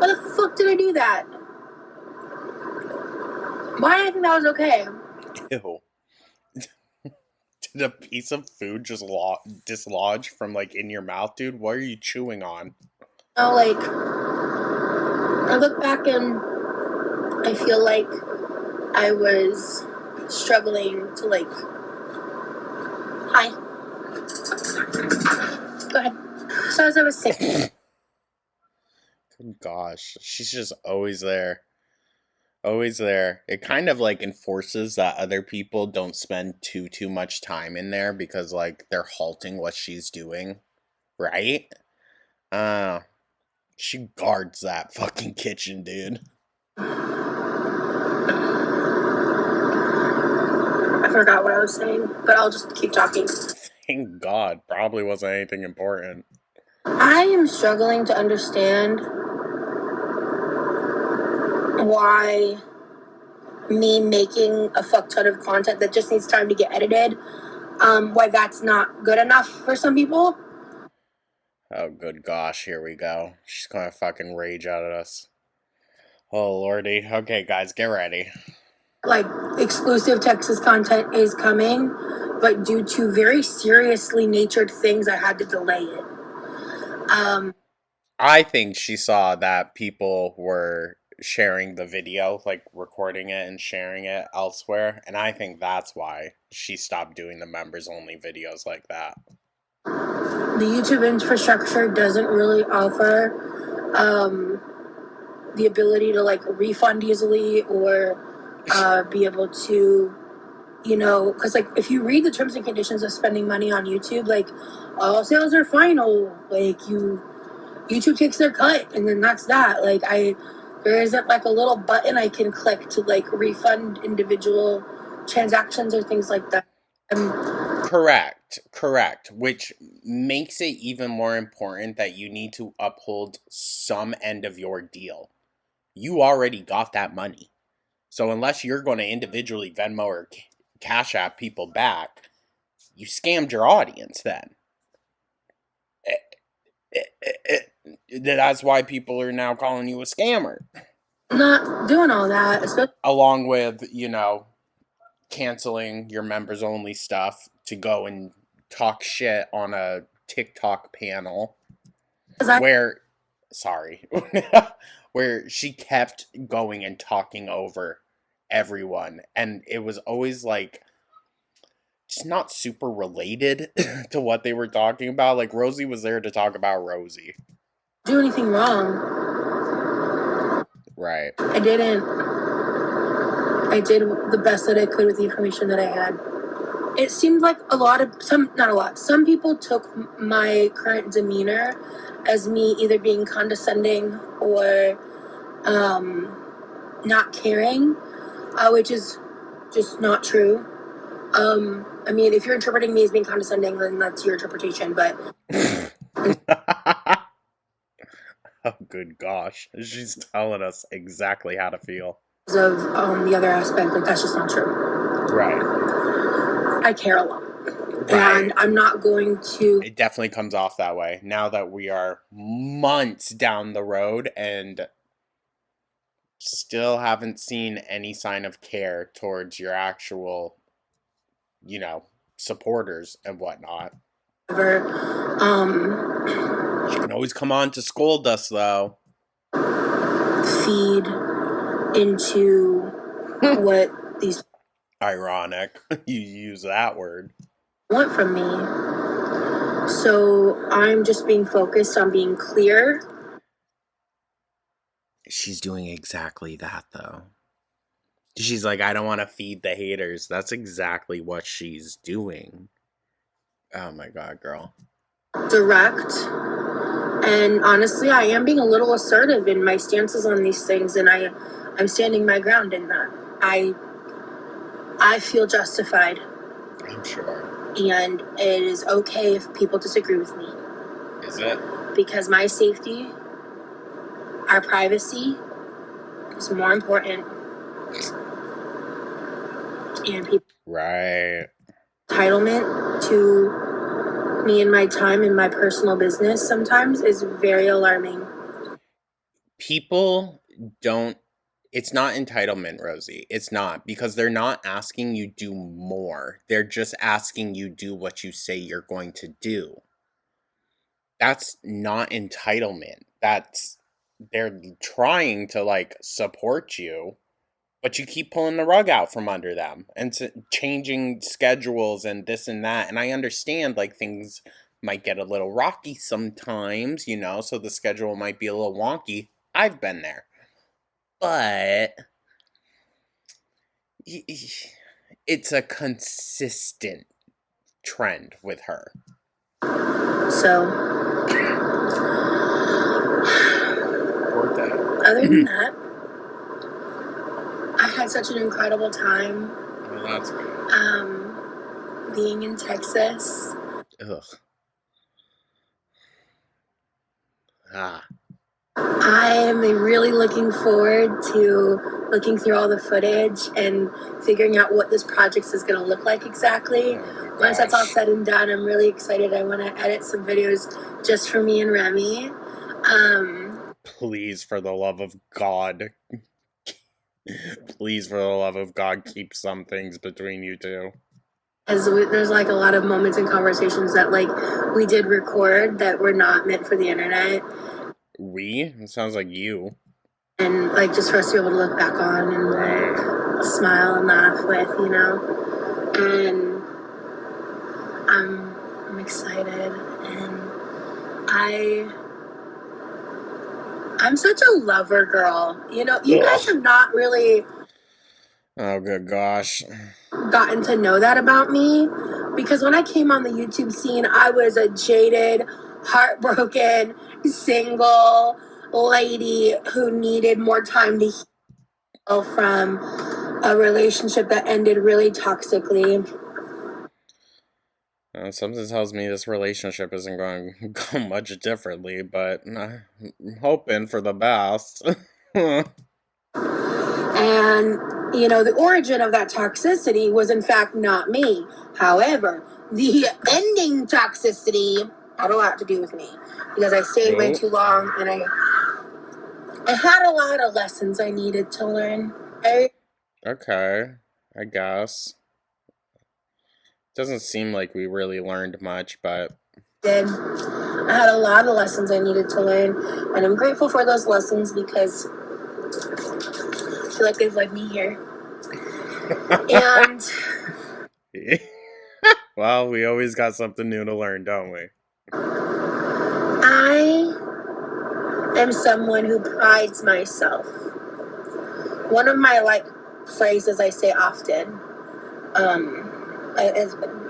why the fuck did I do that? Why did I think that was okay? Ew. Did a piece of food just dislodge from like in your mouth, dude? What are you chewing on? Like, I look back and I feel like I was struggling to like, hi. Go ahead. So as I was saying, Gosh, she's just always there. Always there. It kind of like enforces that other people don't spend too much time in there because like they're halting what she's doing, right? She guards that fucking kitchen, dude. I forgot what I was saying, but I'll just keep talking. Thank God, probably wasn't anything important. I am struggling to understand why me making a fuck ton of content that just needs time to get edited, why that's not good enough for some people. Oh, good gosh, here we go. She's gonna fucking rage at us. Oh, lordy. Okay, guys, get ready. Like, exclusive Texas content is coming, but due to very seriously natured things, I had to delay it. I think she saw that people were sharing the video, like recording it and sharing it elsewhere, and I think that's why she stopped doing the members only videos like that. The YouTube infrastructure doesn't really offer the ability to like refund easily or be able to, you know, because like if you read the terms and conditions of spending money on YouTube, like all sales are final, like YouTube takes their cut and then that's that. Like there isn't like a little button I can click to like refund individual transactions or things like that. Correct. Which makes it even more important that you need to uphold some end of your deal. You already got that money. So unless you're going to individually Venmo or Cash App people back, you scammed your audience then. That's why people are now calling you a scammer. Not doing all that, especially along with, you know, canceling your members only stuff to go and talk shit on a TikTok panel where where she kept going and talking over everyone, and it was always like just not super related to what they were talking about. Like Rosee was there to talk about Rosee. do anything wrong. Right. I didn't. I did the best that I could with the information that I had. it seemed like some people took my current demeanor as me either being condescending or not caring, which is just not true. I mean, if you're interpreting me as being condescending, then that's your interpretation, but Oh, good gosh. She's telling us exactly how to feel. of the other aspect, like, that's just not true. Right. I care a lot. Right. And I'm not going to. It definitely comes off that way now that we are months down the road and still haven't seen any sign of care towards your actual, supporters and whatnot. You can always come on to scold us, though. Feed into what these Ironic. You use that word. want from me. So I'm just being focused on being clear. She's doing exactly that, though. She's like, I don't want to feed the haters. That's exactly what she's doing. Oh my God, girl. Direct. And honestly, I am being a little assertive in my stances on these things, and I'm standing my ground in that. I feel justified. I'm sure. And it is okay if people disagree with me. Is it? Because my safety, our privacy, is more important. And people Right. entitlement to me and my time and my personal business sometimes is very alarming. People don't. It's not entitlement, Rosee. It's not, because they're not asking you do more. They're just asking you do what you say you're going to do. That's not entitlement. They're trying to support you, but you keep pulling the rug out from under them and changing schedules and this and that. And I understand things might get a little rocky sometimes, so the schedule might be a little wonky. I've been there. But it's a consistent trend with her. So, other than that, I had such an incredible time. Well, that's good. Being in Texas. Ugh. Ah. I am really looking forward to looking through all the footage and figuring out what this project is going to look like exactly. Once that's all said and done, I'm really excited. I want to edit some videos just for me and Remy. Please, for the love of God. Please, for the love of God, keep some things between you two. As there's a lot of moments and conversations that we did record that were not meant for the internet. It sounds like you. And just for us to be able to look back on and smile and laugh with, And I'm excited, and I'm such a lover girl. You guys have not really. Oh, good gosh. Gotten to know that about me, because when I came on the YouTube scene, I was a jaded, heartbroken, single lady who needed more time to heal from a relationship that ended really toxically. Something tells me this relationship isn't going to go much differently, but I'm hoping for the best. And, the origin of that toxicity was in fact not me. However, the ending toxicity had a lot to do with me, because I stayed way too long, and I had a lot of lessons I needed to learn. Okay, I guess. Doesn't seem like we really learned much, but I had a lot of lessons I needed to learn, and I'm grateful for those lessons, because I feel like they've led me here. And well, we always got something new to learn, don't we? I am someone who prides myself. One of my phrases I say often,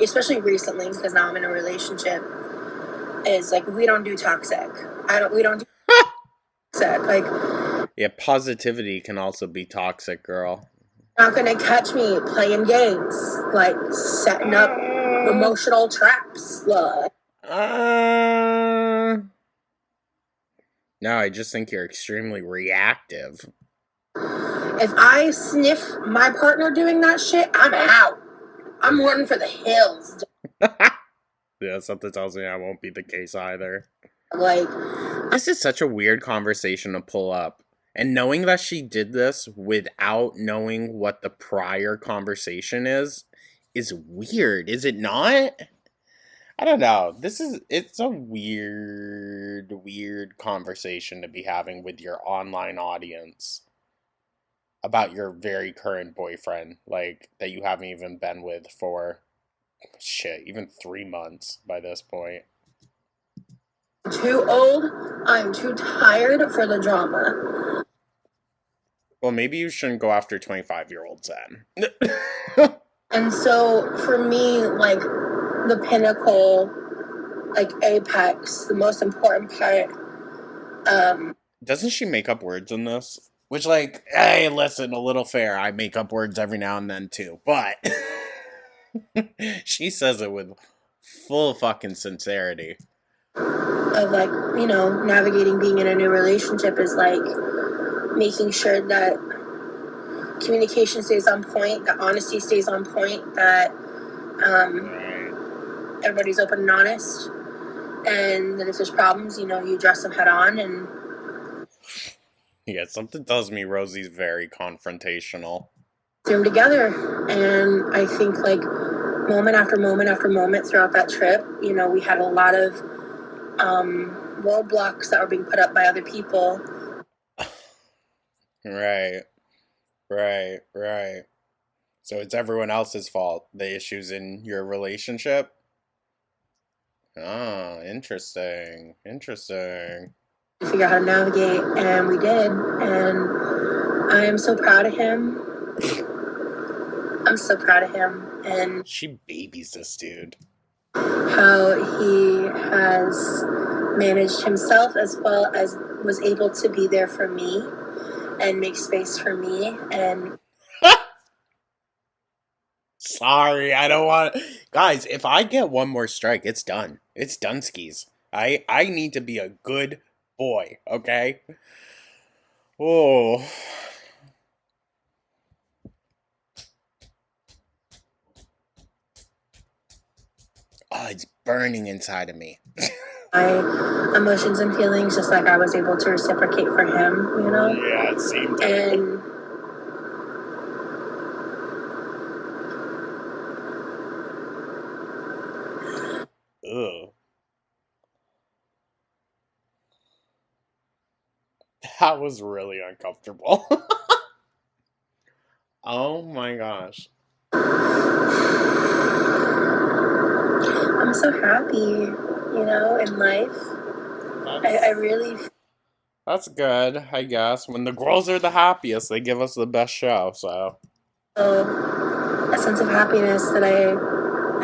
especially recently, because now I'm in a relationship, is like we don't do toxic. We don't do toxic. Like, Yeah, positivity can also be toxic, girl. not gonna catch me playing games, like setting up emotional traps. No, I just think you're extremely reactive. If I sniff my partner doing that shit, I'm out. I'm running for the hills. Yeah, something tells me that won't be the case either. Like, this is such a weird conversation to pull up. And knowing that she did this without knowing what the prior conversation is weird, is it not? I don't know. It's a weird conversation to be having with your online audience about your very current boyfriend, like, that you haven't even been with for, shit, even 3 months by this point. Too old. I'm too tired for the drama. Well, maybe you shouldn't go after 25-year-olds then. And so, for me, like, the pinnacle, like, apex, the most important part, Doesn't she make up words in this? Which, like, hey, listen, a little fair. I make up words every now and then, too. But she says it with full fucking sincerity. of, like, you know, navigating being in a new relationship is, like, making sure that communication stays on point, that honesty stays on point, that everybody's open and honest, and that if there's problems, you know, you address them head on. And yeah, something tells me Rosie's very confrontational. Through them together. And I think, like, moment after moment after moment throughout that trip, you know, we had a lot of roadblocks that were being put up by other people. Right. So it's everyone else's fault, the issues in your relationship? Oh, interesting. Figure out how to navigate, and we did. And I am so proud of him. I'm so proud of him. And she babies this dude. How he has managed himself as well as was able to be there for me and make space for me. And sorry, I don't want... Guys, if I get one more strike, it's done. It's done skis. I need to be a good boy, okay? Oh. Oh, it's burning inside of me. My emotions and feelings, just like I was able to reciprocate for him, you know? Yeah, it seemed and ugh. That was really uncomfortable. Oh my gosh. I'm so happy, you know, in life. I really... That's good, I guess. When the girls are the happiest, they give us the best show, so... a sense of happiness that I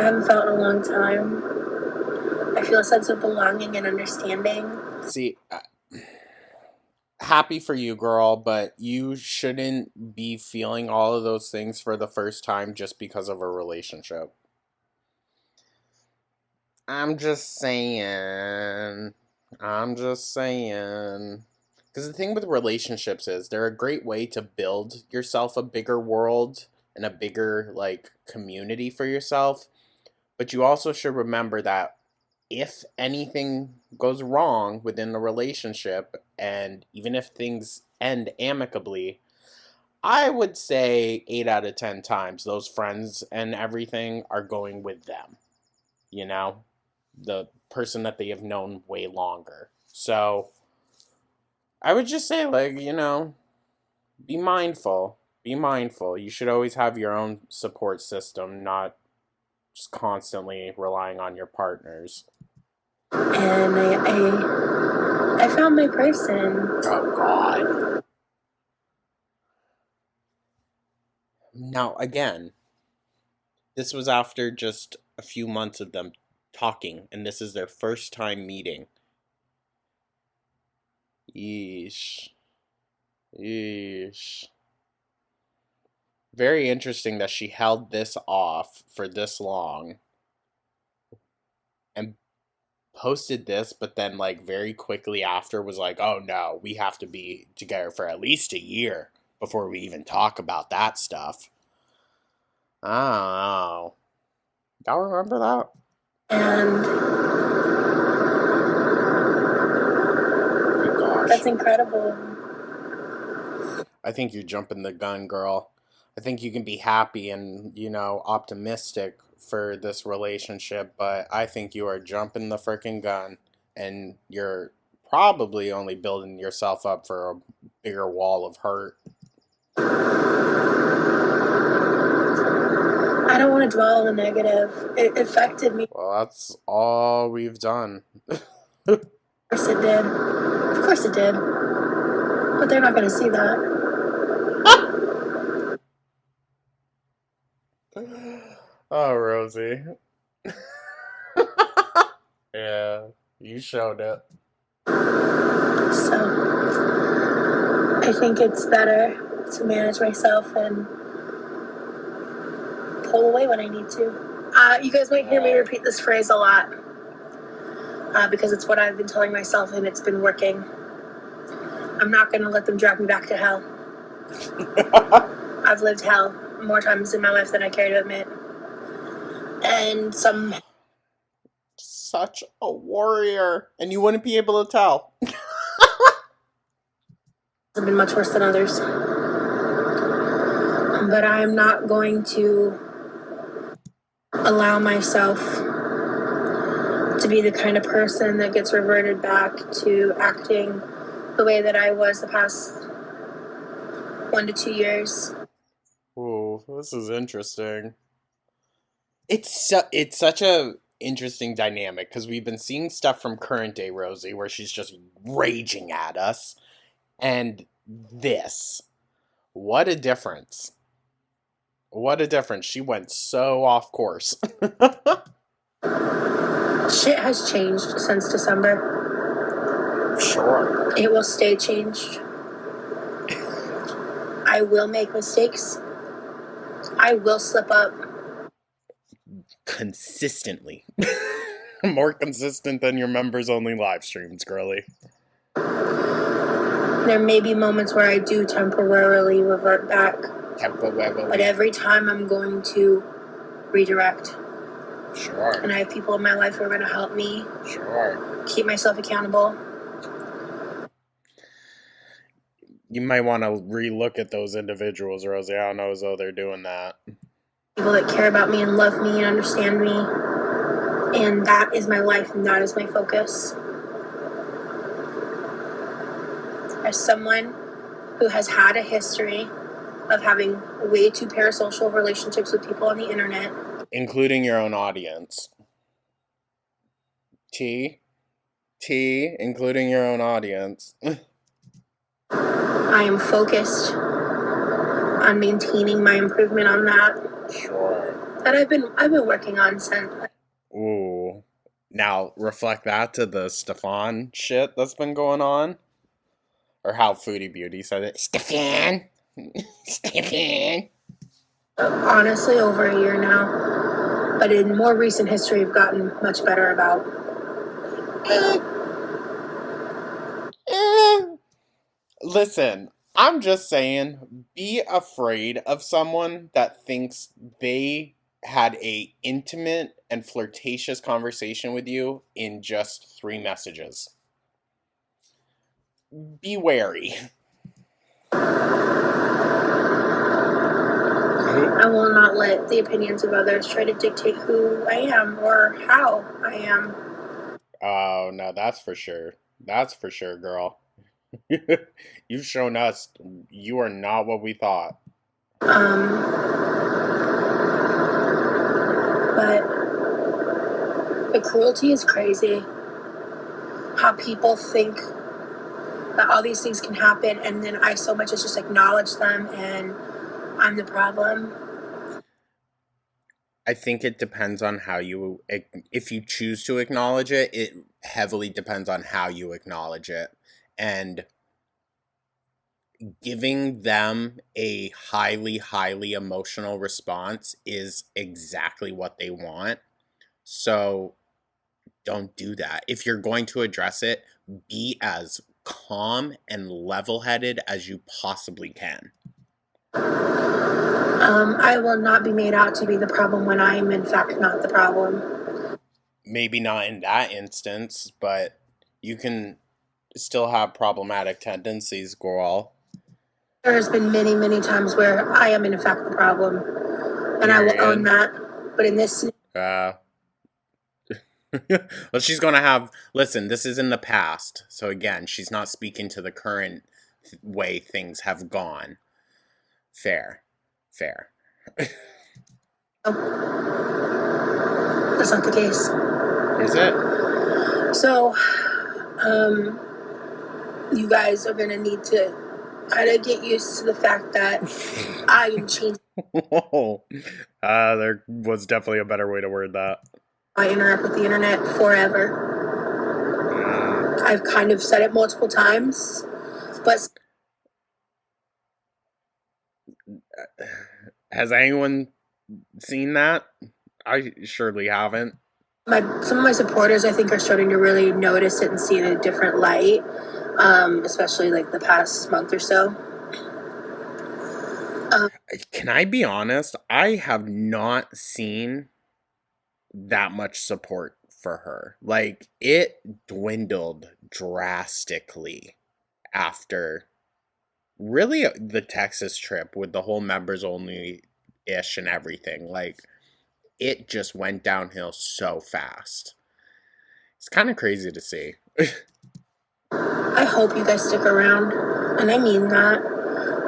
haven't felt in a long time. I feel a sense of belonging and understanding. See, happy for you, girl, but you shouldn't be feeling all of those things for the first time just because of a relationship. I'm just saying. Because the thing with relationships is they're a great way to build yourself a bigger world and a bigger, like, community for yourself. But you also should remember that if anything goes wrong within the relationship, and even if things end amicably, I would say 8 out of 10 times those friends and everything are going with them. You know? The person that they have known way longer. So, I would just say, like, you know, be mindful. Be mindful. You should always have your own support system, not just constantly relying on your partners. And I found my person. Oh, God. Now, again, This was after just a few months of them talking, and this is their first time meeting. Yeesh. Yeesh. Very interesting that she held this off for this long and posted this, but then, like, very quickly after was like, oh no, we have to be together for at least a year before we even talk about that stuff. I don't know. Y'all remember that? And Good gosh. that's incredible. I think you're jumping the gun, girl. I think you can be happy and, optimistic for this relationship, but I think you are jumping the freaking gun and you're probably only building yourself up for a bigger wall of hurt. I don't want to dwell on the negative. It affected me. Well, that's all we've done. Of course it did. Of course it did. But they're not going to see that. Oh, Rosee. Yeah, you showed it. So I think it's better to manage myself and pull away when I need to. You guys might hear me repeat this phrase a lot because it's what I've been telling myself and it's been working. I'm not going to let them drag me back to hell. I've lived hell more times in my life than I care to admit. And Such a warrior. And you wouldn't be able to tell. have been much worse than others. But I am not going to allow myself to be the kind of person that gets reverted back to acting the way that I was the past 1 to 2 years. Ooh, this is interesting. It's such a interesting dynamic because we've been seeing stuff from current day Rosee where she's just raging at us, and this, what a difference! What a difference! She went so off course. Shit has changed since December. Sure. It will stay changed. I will make mistakes. I will slip up. Consistently. More consistent than your members only live streams, girly. There may be moments where I do temporarily revert back. But every time I'm going to redirect. Sure. And I have people in my life who are going to help me. Sure. Keep myself accountable. You might want to relook at those individuals, Rosee. I don't know as though they're doing that. People that care about me and love me and understand me. And that is my life and that is my focus. As someone who has had a history of having way too parasocial relationships with people on the internet. Including your own audience. Including your own audience. I am focused on maintaining my improvement on that. Sure. That I've been working on since. Ooh. Now, reflect that to the Stefan shit that's been going on. Or how Foodie Beauty said it. Stefan! Stefan! Honestly, over a year now. But in more recent history, I've gotten much better about. Listen, I'm just saying, be afraid of someone that thinks they had a intimate and flirtatious conversation with you in just 3 messages. Be wary. I will not let the opinions of others try to dictate who I am or how I am. Oh, no, that's for sure. That's for sure, girl. You've shown us you are not what we thought. But the cruelty is crazy. How people think that all these things can happen and then I so much as just acknowledge them and I'm the problem. I think it depends on how you, if you choose to acknowledge it, it heavily depends on how you acknowledge it. And giving them a highly, highly emotional response is exactly what they want. So don't do that. If you're going to address it, be as calm and level headed as you possibly can. I will not be made out to be the problem when I am, in fact, not the problem. Maybe not in that instance, but you can still have problematic tendencies, girl. There has been many, many times where I am, in fact, the problem, and I will own that. But in this, well, she's gonna have. Listen, this is in the past, so again, she's not speaking to the current way things have gone. Fair. that's not the case. Is it? So, you guys are gonna need to kind of get used to the fact that I am changing. There was definitely a better way to word that. I interact with the internet forever. I've kind of said it multiple times, but has anyone seen that? I surely haven't. some of my supporters, I think, are starting to really notice it and see it in a different light, especially like the past month or so. Can I be honest? I have not seen that much support for her. Like, it dwindled drastically after really the Texas trip with the whole members only ish and everything. Like, it just went downhill so fast. It's kind of crazy to see. I hope you guys stick around, and I mean that.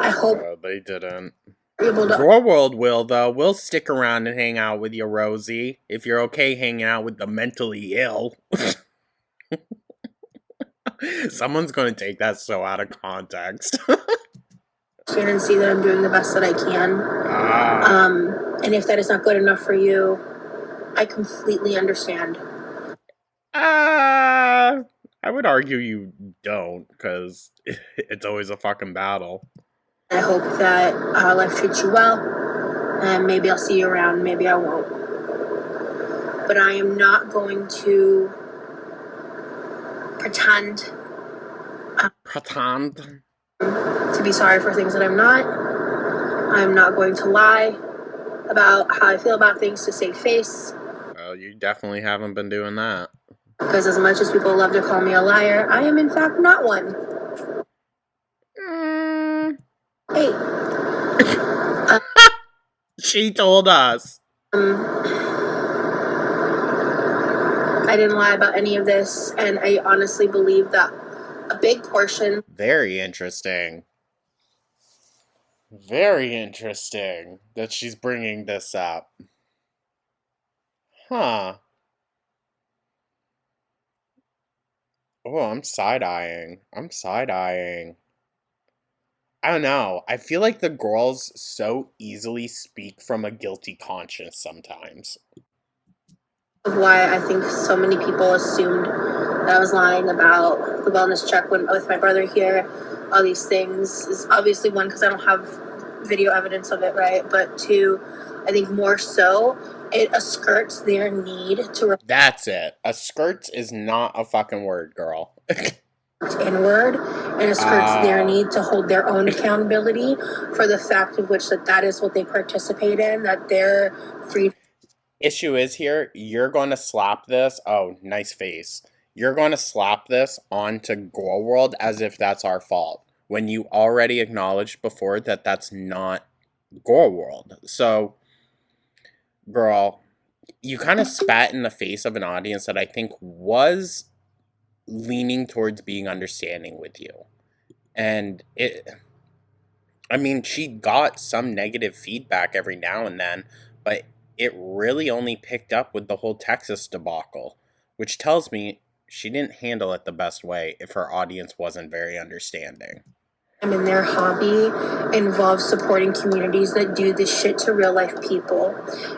I hope they didn't. able to. Your world will, though. We'll stick around and hang out with you, Rosee. If you're okay hanging out with the mentally ill. Someone's going to take that so out of context. And see that I'm doing the best that I can. And if that is not good enough for you, I completely understand. I would argue you don't, because it's always a fucking battle. I hope that life treats you well, and maybe I'll see you around, maybe I won't. But I am not going to pretend to be sorry for things that I'm not. I'm not going to lie about how I feel about things to save face. Well, you definitely haven't been doing that. Because as much as people love to call me a liar, I am in fact not one. Hey. She told us. I didn't lie about any of this, and I honestly believe that a big portion. Very interesting. Very interesting that she's bringing this up. Huh. Oh, I'm side-eyeing. I don't know. I feel like the girls so easily speak from a guilty conscience sometimes. Of why I think so many people assumed that I was lying about the wellness check with my brother here. All these things is obviously one, because I don't have video evidence of it, right? But two, I think more so, it asserts their need to. That's it. A skirt is not a fucking word, girl. Inward, and asserts their need to hold their own accountability for the fact of which that is what they participate in, that they're free. Issue is here, you're going to slap this. Oh, nice face. You're going to slap this onto Girl World as if that's our fault, when you already acknowledged before that that's not Girl World. So, girl, you kind of spat in the face of an audience that I think was leaning towards being understanding with you. And she got some negative feedback every now and then, but it really only picked up with the whole Texas debacle, which tells me she didn't handle it the best way if her audience wasn't very understanding. in their hobby involves supporting communities that do this shit to real life people.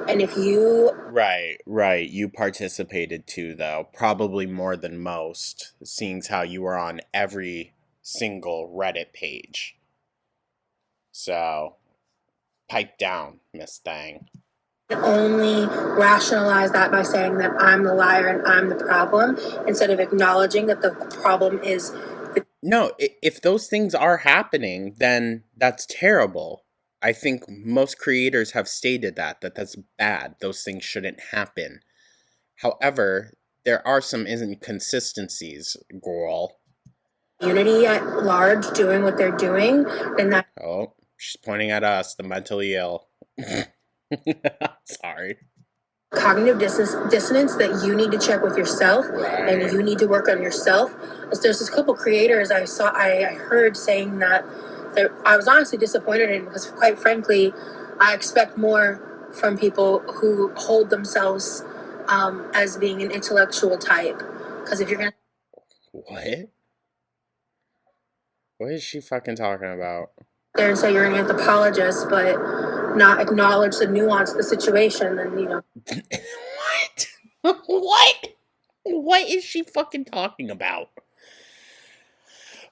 And if you Right. You participated too, though. Probably more than most, seeing how you were on every single Reddit page. So, pipe down, Miss Thang. only rationalize that by saying that I'm the liar and I'm the problem, instead of acknowledging that the problem is No, if those things are happening, then that's terrible. I think most creators have stated that that's bad. Those things shouldn't happen. However, there are some inconsistencies, girl. community at large doing what they're doing, then that Oh, she's pointing at us, the mentally ill. Sorry. cognitive dissonance that you need to check with yourself and Right. you need to work on yourself. There's this couple creators I heard saying that I was honestly disappointed in, because quite frankly, I expect more from people who hold themselves as being an intellectual type. Because if you're gonna What? What is she fucking talking about? there and say you're an anthropologist, but not acknowledge the nuance of the situation, then What? What? What is she fucking talking about?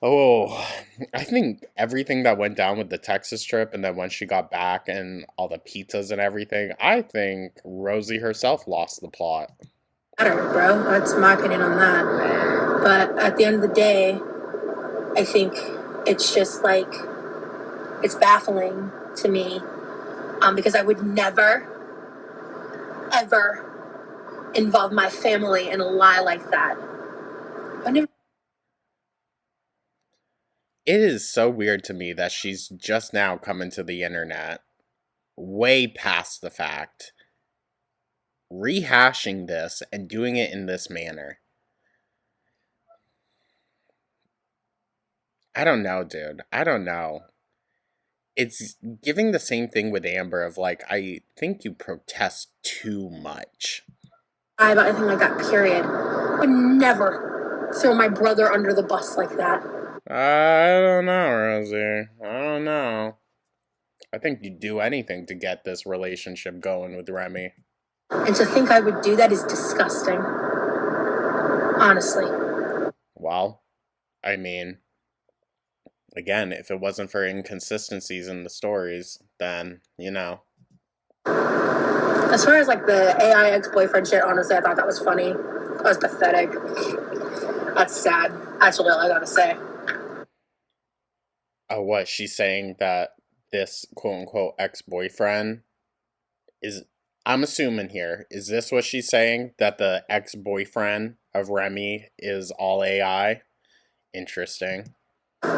Oh, I think everything that went down with the Texas trip, and then when she got back and all the pizzas and everything, I think Rosee herself lost the plot. matter, bro. That's my opinion on that. Right. But at the end of the day, I think it's just like, it's baffling to me, because I would never, ever involve my family in a lie like that. I never. It is so weird to me that she's just now coming to the internet, way past the fact, rehashing this and doing it in this manner. I don't know, dude. I don't know. It's giving the same thing with Amber of like, I think you protest too much. About anything like that, period. I would never throw my brother under the bus like that. I don't know, Rosee. I don't know. I think you'd do anything to get this relationship going with Remy. And to think I would do that is disgusting. Honestly. Well, I mean, again, if it wasn't for inconsistencies in the stories, then, you know. As far as like the AI ex-boyfriend shit, honestly, I thought that was funny. That was pathetic. That's sad. That's all I gotta say. Oh, what? She's saying that this quote-unquote ex-boyfriend is... I'm assuming here, is this what she's saying? That the ex-boyfriend of Remy is all AI? Interesting. And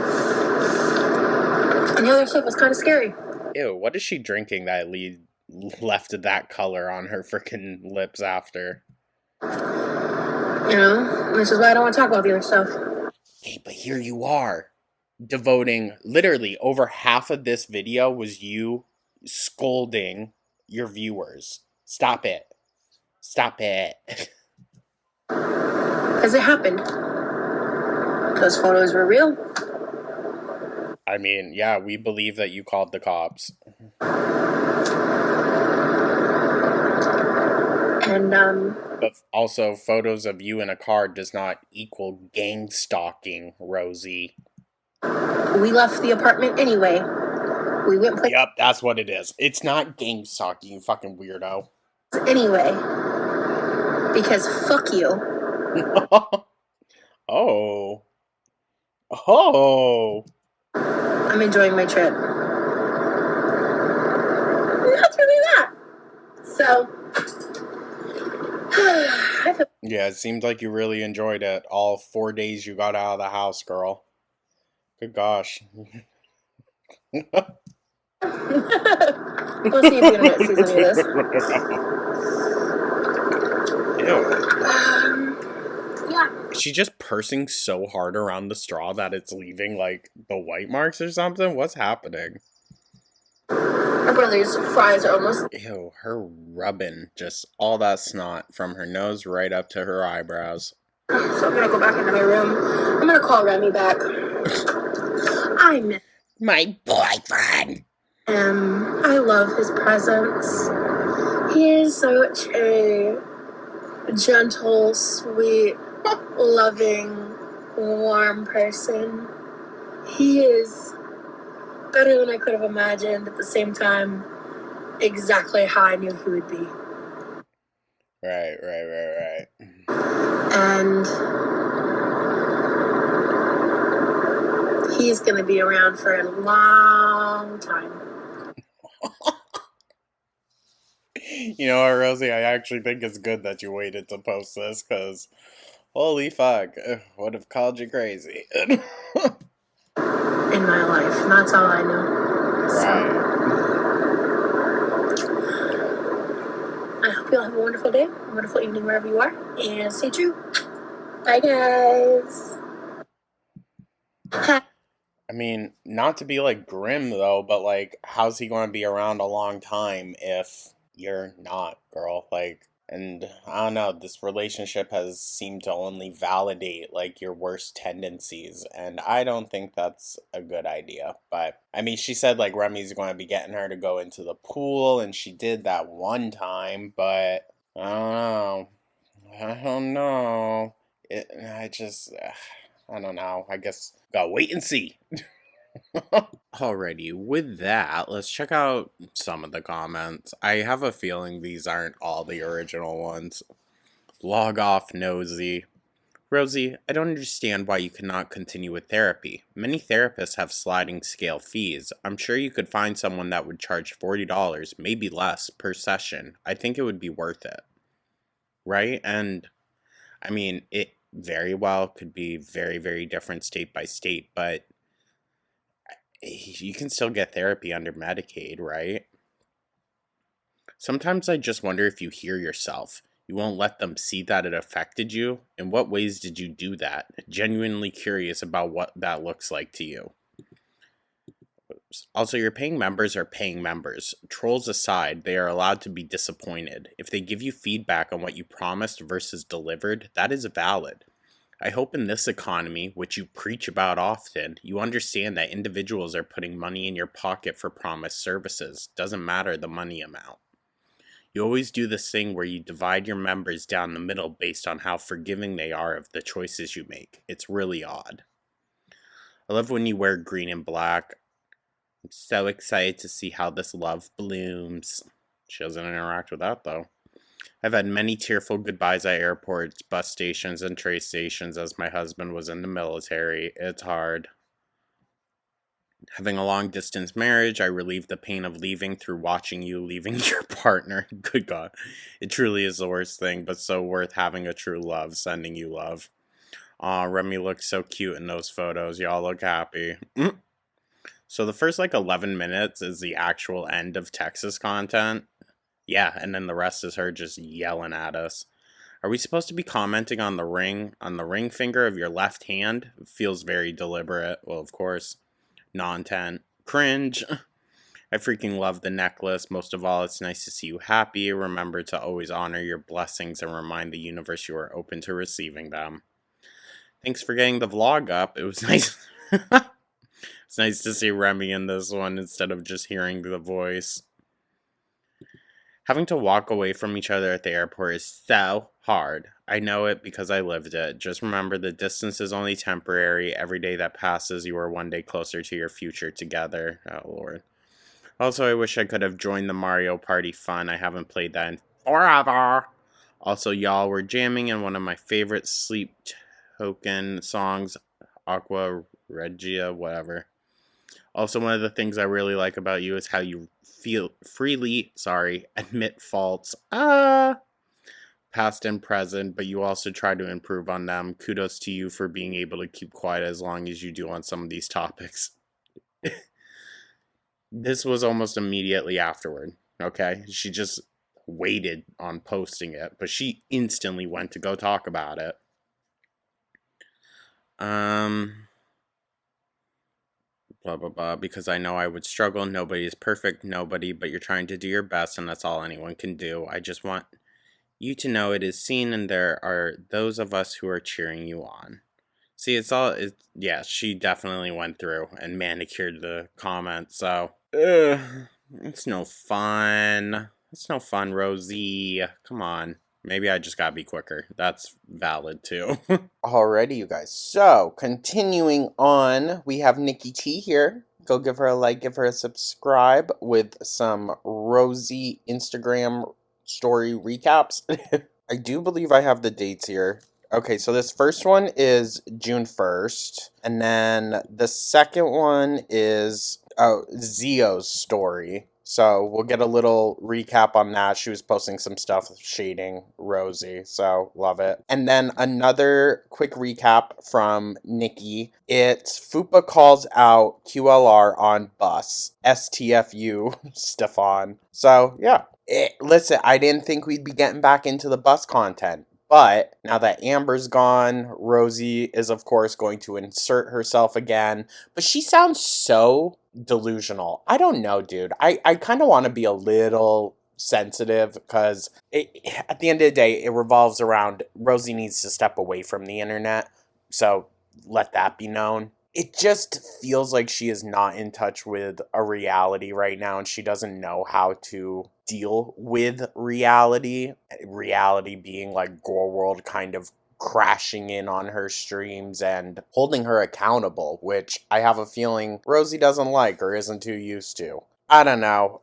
the other stuff was kind of scary. Ew, what is she drinking that left that color on her freaking lips after? You know, this is why I don't want to talk about the other stuff. Hey, but here you are, devoting literally over half of this video was you scolding your viewers. Stop it. Stop it. Because it happened. Those photos were real. I mean, yeah, we believe that you called the cops. And, But also, photos of you in a car does not equal gang stalking, Rosee. we left the apartment anyway. We went Yep, that's what it is. It's not gang stalking, you fucking weirdo. anyway. Because fuck you. Oh. Oh. I'm enjoying my trip. That's really that. So, I feel Yeah, it seemed like you really enjoyed it. All 4 days you got out of the house, girl. Good gosh. we'll see if the internet sees any of this. Ew. Yeah. Is she just pursing so hard around the straw that it's leaving, like, the white marks or something? What's happening? My brother's fries are almost. Ew, her rubbing just all that snot from her nose right up to her eyebrows. So I'm gonna go back into my room. I'm gonna call Remy back. I miss My boyfriend! him. I love his presence. He is such a gentle, sweet, loving, warm person. He is better than I could have imagined. At the same time, exactly how I knew he would be. Right. And he's gonna be around for a long time. You know what, Rosie? I actually think it's good that you waited to post this, because holy fuck, would have called you crazy. In my life, and that's all I know. Right. I hope you'll have a wonderful day, a wonderful evening wherever you are, and stay true. Bye, guys. I mean, not to be like grim though, but like, how's he going to be around a long time if you're not, girl? Like, and I don't know, this relationship has seemed to only validate like your worst tendencies, and I don't think that's a good idea. But I mean, she said like Remy's going to be getting her to go into the pool, and she did that one time, but I don't know. I don't know. I don't know. I guess gotta wait and see. Alrighty, with that, let's check out some of the comments. I have a feeling these aren't all the original ones. Log off, nosy. Rosie, I don't understand why you cannot continue with therapy. Many therapists have sliding scale fees. I'm sure you could find someone that would charge $40, maybe less, per session. I think it would be worth it. Right? And, I mean, it very well could be very, very different state by state, but you can still get therapy under Medicaid, right? Sometimes I just wonder if you hear yourself. You won't let them see that it affected you. In what ways did you do that? Genuinely curious about what that looks like to you. Oops. Also, your paying members are paying members. Trolls aside, they are allowed to be disappointed. If they give you feedback on what you promised versus delivered, that is valid. I hope in this economy, which you preach about often, you understand that individuals are putting money in your pocket for promised services. Doesn't matter the money amount. You always do this thing where you divide your members down the middle based on how forgiving they are of the choices you make. It's really odd. I love when you wear green and black. I'm so excited to see how this love blooms. She doesn't interact with that though. I've had many tearful goodbyes at airports, bus stations, and train stations as my husband was in the military. It's hard. Having a long distance marriage, I relieve the pain of leaving through watching you leaving your partner. Good God. It truly is the worst thing, but so worth having a true love, sending you love. Aw, Remy looks so cute in those photos. Y'all look happy. So the first 11 minutes is the actual end of Texas content. Yeah, and then the rest is her just yelling at us. Are we supposed to be commenting on the ring finger of your left hand? It feels very deliberate. Well, of course. Non-tent. Cringe. I freaking love the necklace. Most of all, it's nice to see you happy. Remember to always honor your blessings and remind the universe you are open to receiving them. Thanks for getting the vlog up. It was nice. It's nice to see Remy in this one instead of just hearing the voice. Having to walk away from each other at the airport is so hard. I know it because I lived it. Just remember the distance is only temporary. Every day that passes, you are one day closer to your future together. Oh, Lord. Also, I wish I could have joined the Mario Party fun. I haven't played that in forever. Also, y'all were jamming in one of my favorite sleep token songs, Aqua Regia, whatever. Also, one of the things I really like about you is how you freely admit faults. Past and present, but you also try to improve on them. Kudos to you for being able to keep quiet as long as you do on some of these topics. This was almost immediately afterward, okay? She just waited on posting it, but she instantly went to go talk about it. Blah, blah, blah, because I know I would struggle. Nobody is perfect, nobody, but you're trying to do your best, and that's all anyone can do. I just want you to know it is seen, and there are those of us who are cheering you on. See, yeah, she definitely went through and manicured the comments, so. It's no fun. It's no fun, Rosee. Come on. Maybe I just gotta be quicker. That's valid too. Alrighty, you guys. So, continuing on, we have Nikki T here. Go give her a like, give her a subscribe with some Rosee Instagram story recaps. I do believe I have the dates here. Okay, so this first one is June 1st, and then the second one is Zio's story. So we'll get a little recap on that. She was posting some stuff shading Rosee, so love it. And then another quick recap from Nikki. It's Fupa calls out QLR on bus. STFU, Stefan. So yeah. Listen, I didn't think we'd be getting back into the bus content. But now that Amber's gone, Rosee is, of course, going to insert herself again. But she sounds so delusional. I don't know, dude. I kind of want to be a little sensitive because at the end of the day, it revolves around Rosee needs to step away from the internet. So let that be known. It just feels like she is not in touch with a reality right now and she doesn't know how to deal with reality. Reality being like Gore World kind of crashing in on her streams and holding her accountable, which I have a feeling Rosee doesn't like or isn't too used to. I don't know,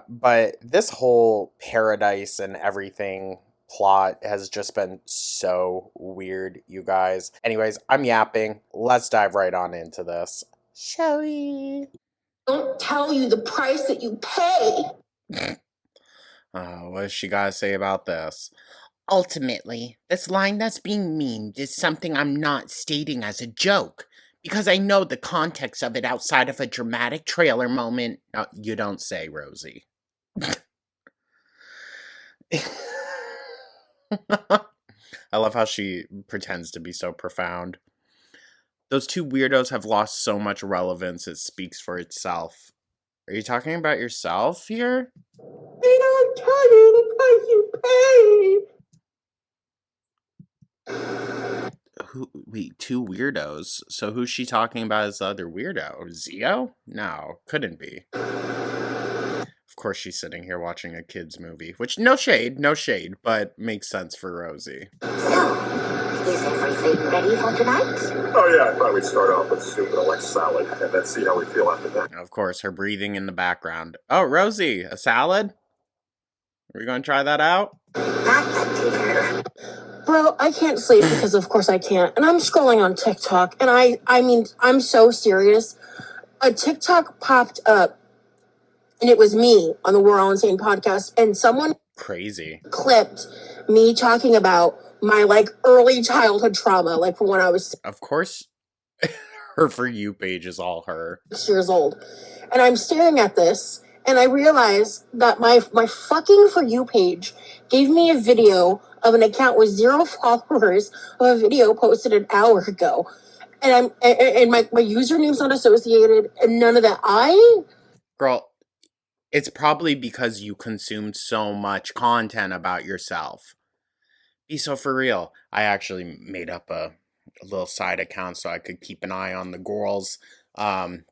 but this whole paradise and everything plot has just been so weird, you guys. Anyways, I'm yapping. Let's dive right on into this. Shall we? Don't tell you the price that you pay. What does she gotta say about this? Ultimately, this line that's being memed is something I'm not stating as a joke, because I know the context of it outside of a dramatic trailer moment. You don't say, Rosee. I love how she pretends to be so profound. Those two weirdos have lost so much relevance, it speaks for itself. Are you talking about yourself here? They don't tell you the price you pay. Wait, two weirdos? So who's she talking about as the other weirdo? Zio? No, couldn't be. Of course she's sitting here watching a kid's movie, which, no shade, but makes sense for Rosee. So, is everything ready for tonight? Oh yeah, I thought we'd start off with soup and a light salad, and then see how we feel after that. Of course, her breathing in the background. Oh, Rosee, a salad? Are we gonna try that out? Bro, I can't sleep because of course I can't. And I'm scrolling on TikTok and I mean, I'm so serious. A TikTok popped up and it was me on the We're All Insane podcast and someone crazy clipped me talking about my like early childhood trauma, like from when I was of course her For You page is all her. 6 years old. And I'm staring at this and I realize that my fucking For You page gave me a video of an account with 0 followers of a video posted an hour ago. And my username's not associated and none of that. Girl, it's probably because you consumed so much content about yourself. Be so for real. I actually made up a little side account so I could keep an eye on the girls. And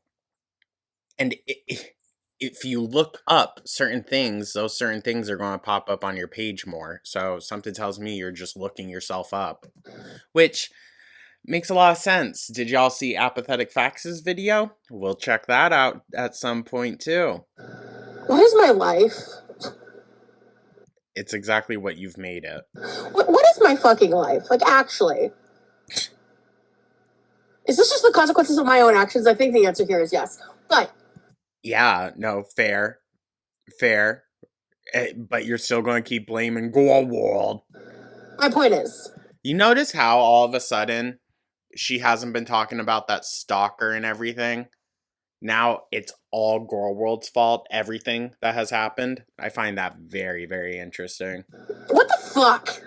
if you look up certain things, those certain things are going to pop up on your page more. So something tells me you're just looking yourself up, which makes a lot of sense. Did y'all see Apathetic Facts' video? We'll check that out at some point too. What is my life? It's exactly what you've made it. What is my fucking life? Like, actually. Is this just the consequences of my own actions? I think the answer here is yes. But yeah, no, fair. But you're still going to keep blaming Gore World. My point is, you notice how all of a sudden she hasn't been talking about that stalker and everything? Now it's all Gore World's fault, everything that has happened. I find that very, very interesting. What the fuck?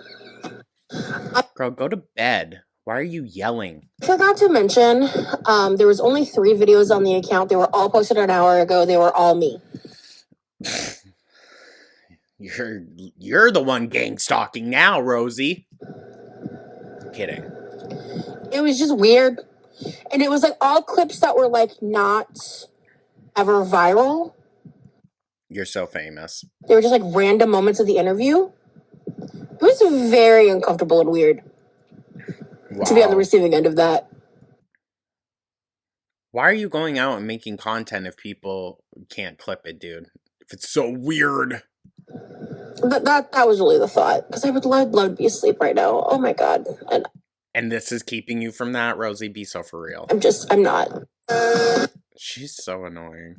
Girl, go to bed. Why are you yelling? Forgot to mention, there was only 3 videos on the account. They were all posted an hour ago. They were all me. You're the one gang stalking now, Rosee. Kidding. It was just weird. And it was like all clips that were like not ever viral. You're so famous. They were just like random moments of the interview. It was very uncomfortable and weird to be on the Wow. receiving end of that. Why are you going out and making content if people can't clip it, dude? If it's so weird. That was really the thought. Because I would love to be asleep right now. Oh my god. And this is keeping you from that? Rosee, be so for real. I'm not. She's so annoying.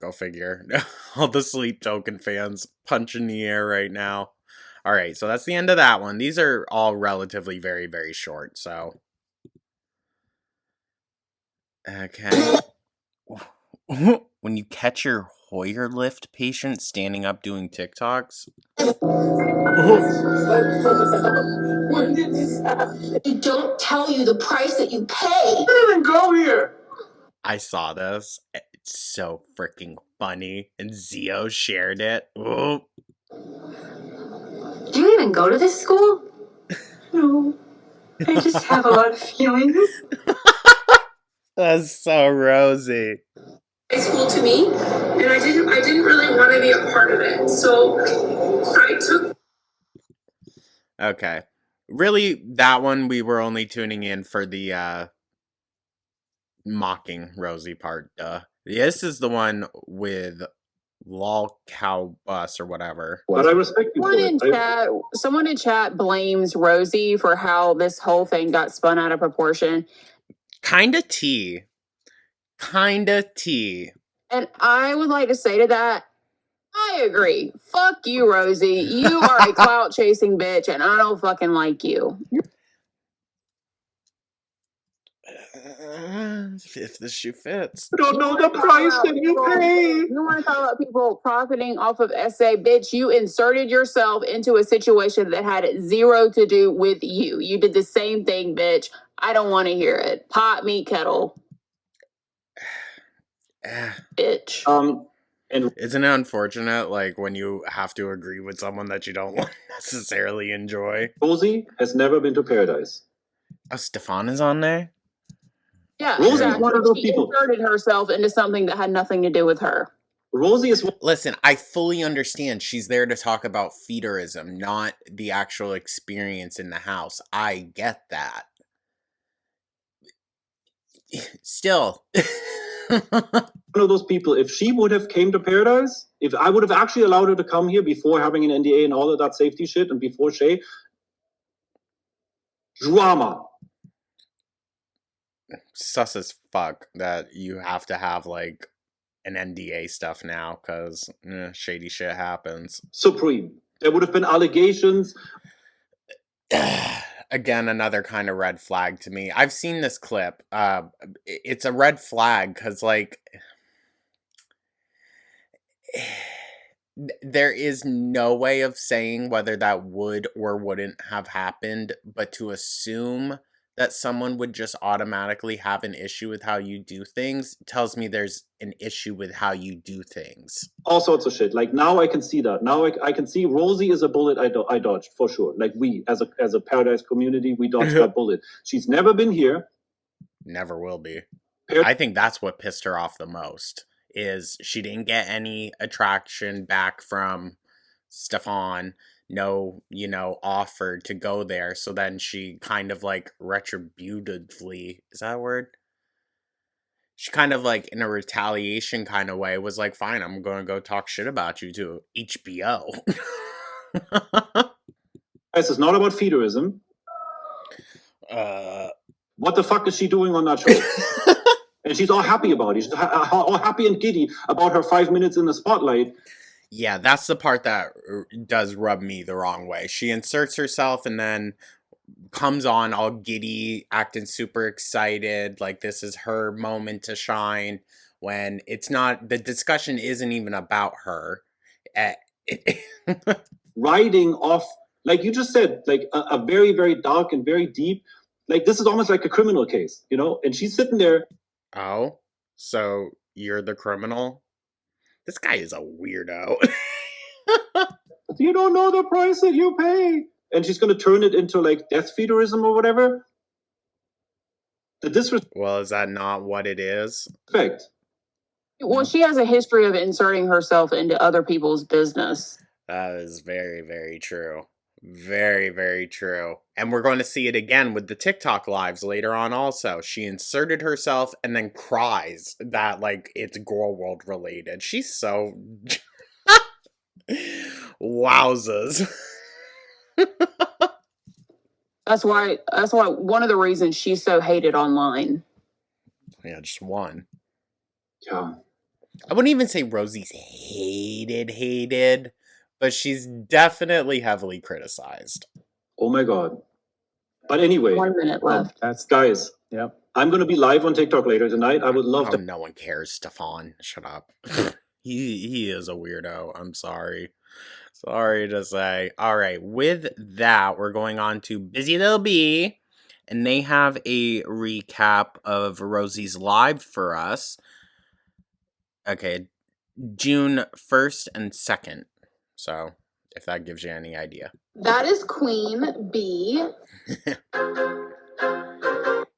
Go figure. All the Sleep Token fans punching the air right now. Alright, so that's the end of that one. These are all relatively very, very short, so. Okay. When you catch your Hoyer lift patient standing up doing TikToks. When did this happen? They don't tell you the price that you pay. I didn't even go here. I saw this. It's so freaking funny. And Zio shared it. Ooh. Do you even go to this school? No. I just have a lot of feelings. That's so Rosee. High school to me, and I didn't really want to be a part of it. So I took. Okay. Really, that one we were only tuning in for the mocking Rosee part. This is the one with lol cow bus or whatever. But I respect you for it. Someone in chat blames Rosee for how this whole thing got spun out of proportion. Kinda tea. Kinda tea. And I would like to say to that, I agree. Fuck you, Rosee. You are a clout chasing bitch, and I don't fucking like you. If the shoe fits. You don't know the price that you pay. You want to talk about people profiting off of SA, bitch? You inserted yourself into a situation that had zero to do with you. You did the same thing, bitch. I don't want to hear it. Pot meat kettle. Bitch. And Isn't it unfortunate, like, when you have to agree with someone that you don't necessarily enjoy? Rosee has never been to paradise. Oh, Stefan is on there? Yeah, Rosee's exactly. one of those She people. inserted herself into something that had nothing to do with her. Rosee is. Listen, I fully understand she's there to talk about feederism, not the actual experience in the house. I get that. Still. One of those people, if she would have came to paradise, if I would have actually allowed her to come here before having an NDA and all of that safety shit and before Shay, drama. Sus as fuck that you have to have, like, an NDA stuff now, because shady shit happens. Supreme. There would have been allegations. Again, another kind of red flag to me. I've seen this clip. It's a red flag because, like, there is no way of saying whether that would or wouldn't have happened, but to assume that someone would just automatically have an issue with how you do things tells me there's an issue with how you do things. All sorts of shit. Like, now I can see that. Now I can see Rosee is a bullet I dodged, for sure. Like, we, as a paradise community, we dodged that bullet. She's never been here. Never will be. I think that's what pissed her off the most, is she didn't get any attraction back from Stefan. No, offer to go there. So then she kind of, like, retributively, is that a word? She kind of, like, in a retaliation kind of way was like, fine, I'm going to go talk shit about you to HBO. This is not about feederism. What the fuck is she doing on that show? And she's all happy about it. She's all happy and giddy about her 5 minutes in the spotlight. Yeah, that's the part that does rub me the wrong way. She inserts herself and then comes on all giddy, acting super excited, like this is her moment to shine, when it's not. The discussion isn't even about her. Riding off, like you just said, like a very, very dark and very deep, like this is almost like a criminal case, and she's sitting there. Oh, so you're the criminal? This guy is a weirdo. You don't know the price that you pay. and she's going to turn it into like death feederism or whatever. The disrespect. Well, is that not what it is? Well, she has a history of inserting herself into other people's business. That is very, very true. Very, very true. And we're going to see it again with the TikTok lives later on also. She inserted herself and then cries that, like, it's Girl World related. She's so... Wowzers. That's why one of the reasons she's so hated online. Yeah, just one. Yeah. I wouldn't even say Rosie's hated, but she's definitely heavily criticized. Oh my God. But anyway. 1 minute left. That's guys. Yep. I'm going to be live on TikTok later tonight. I would love to. No one cares, Stefan. Shut up. He is a weirdo. I'm sorry. Sorry to say. All right. With that, we're going on to Busy Little Bee. And they have a recap of Rosie's live for us. Okay. June 1st and 2nd. So, if that gives you any idea. That is Queen Bee.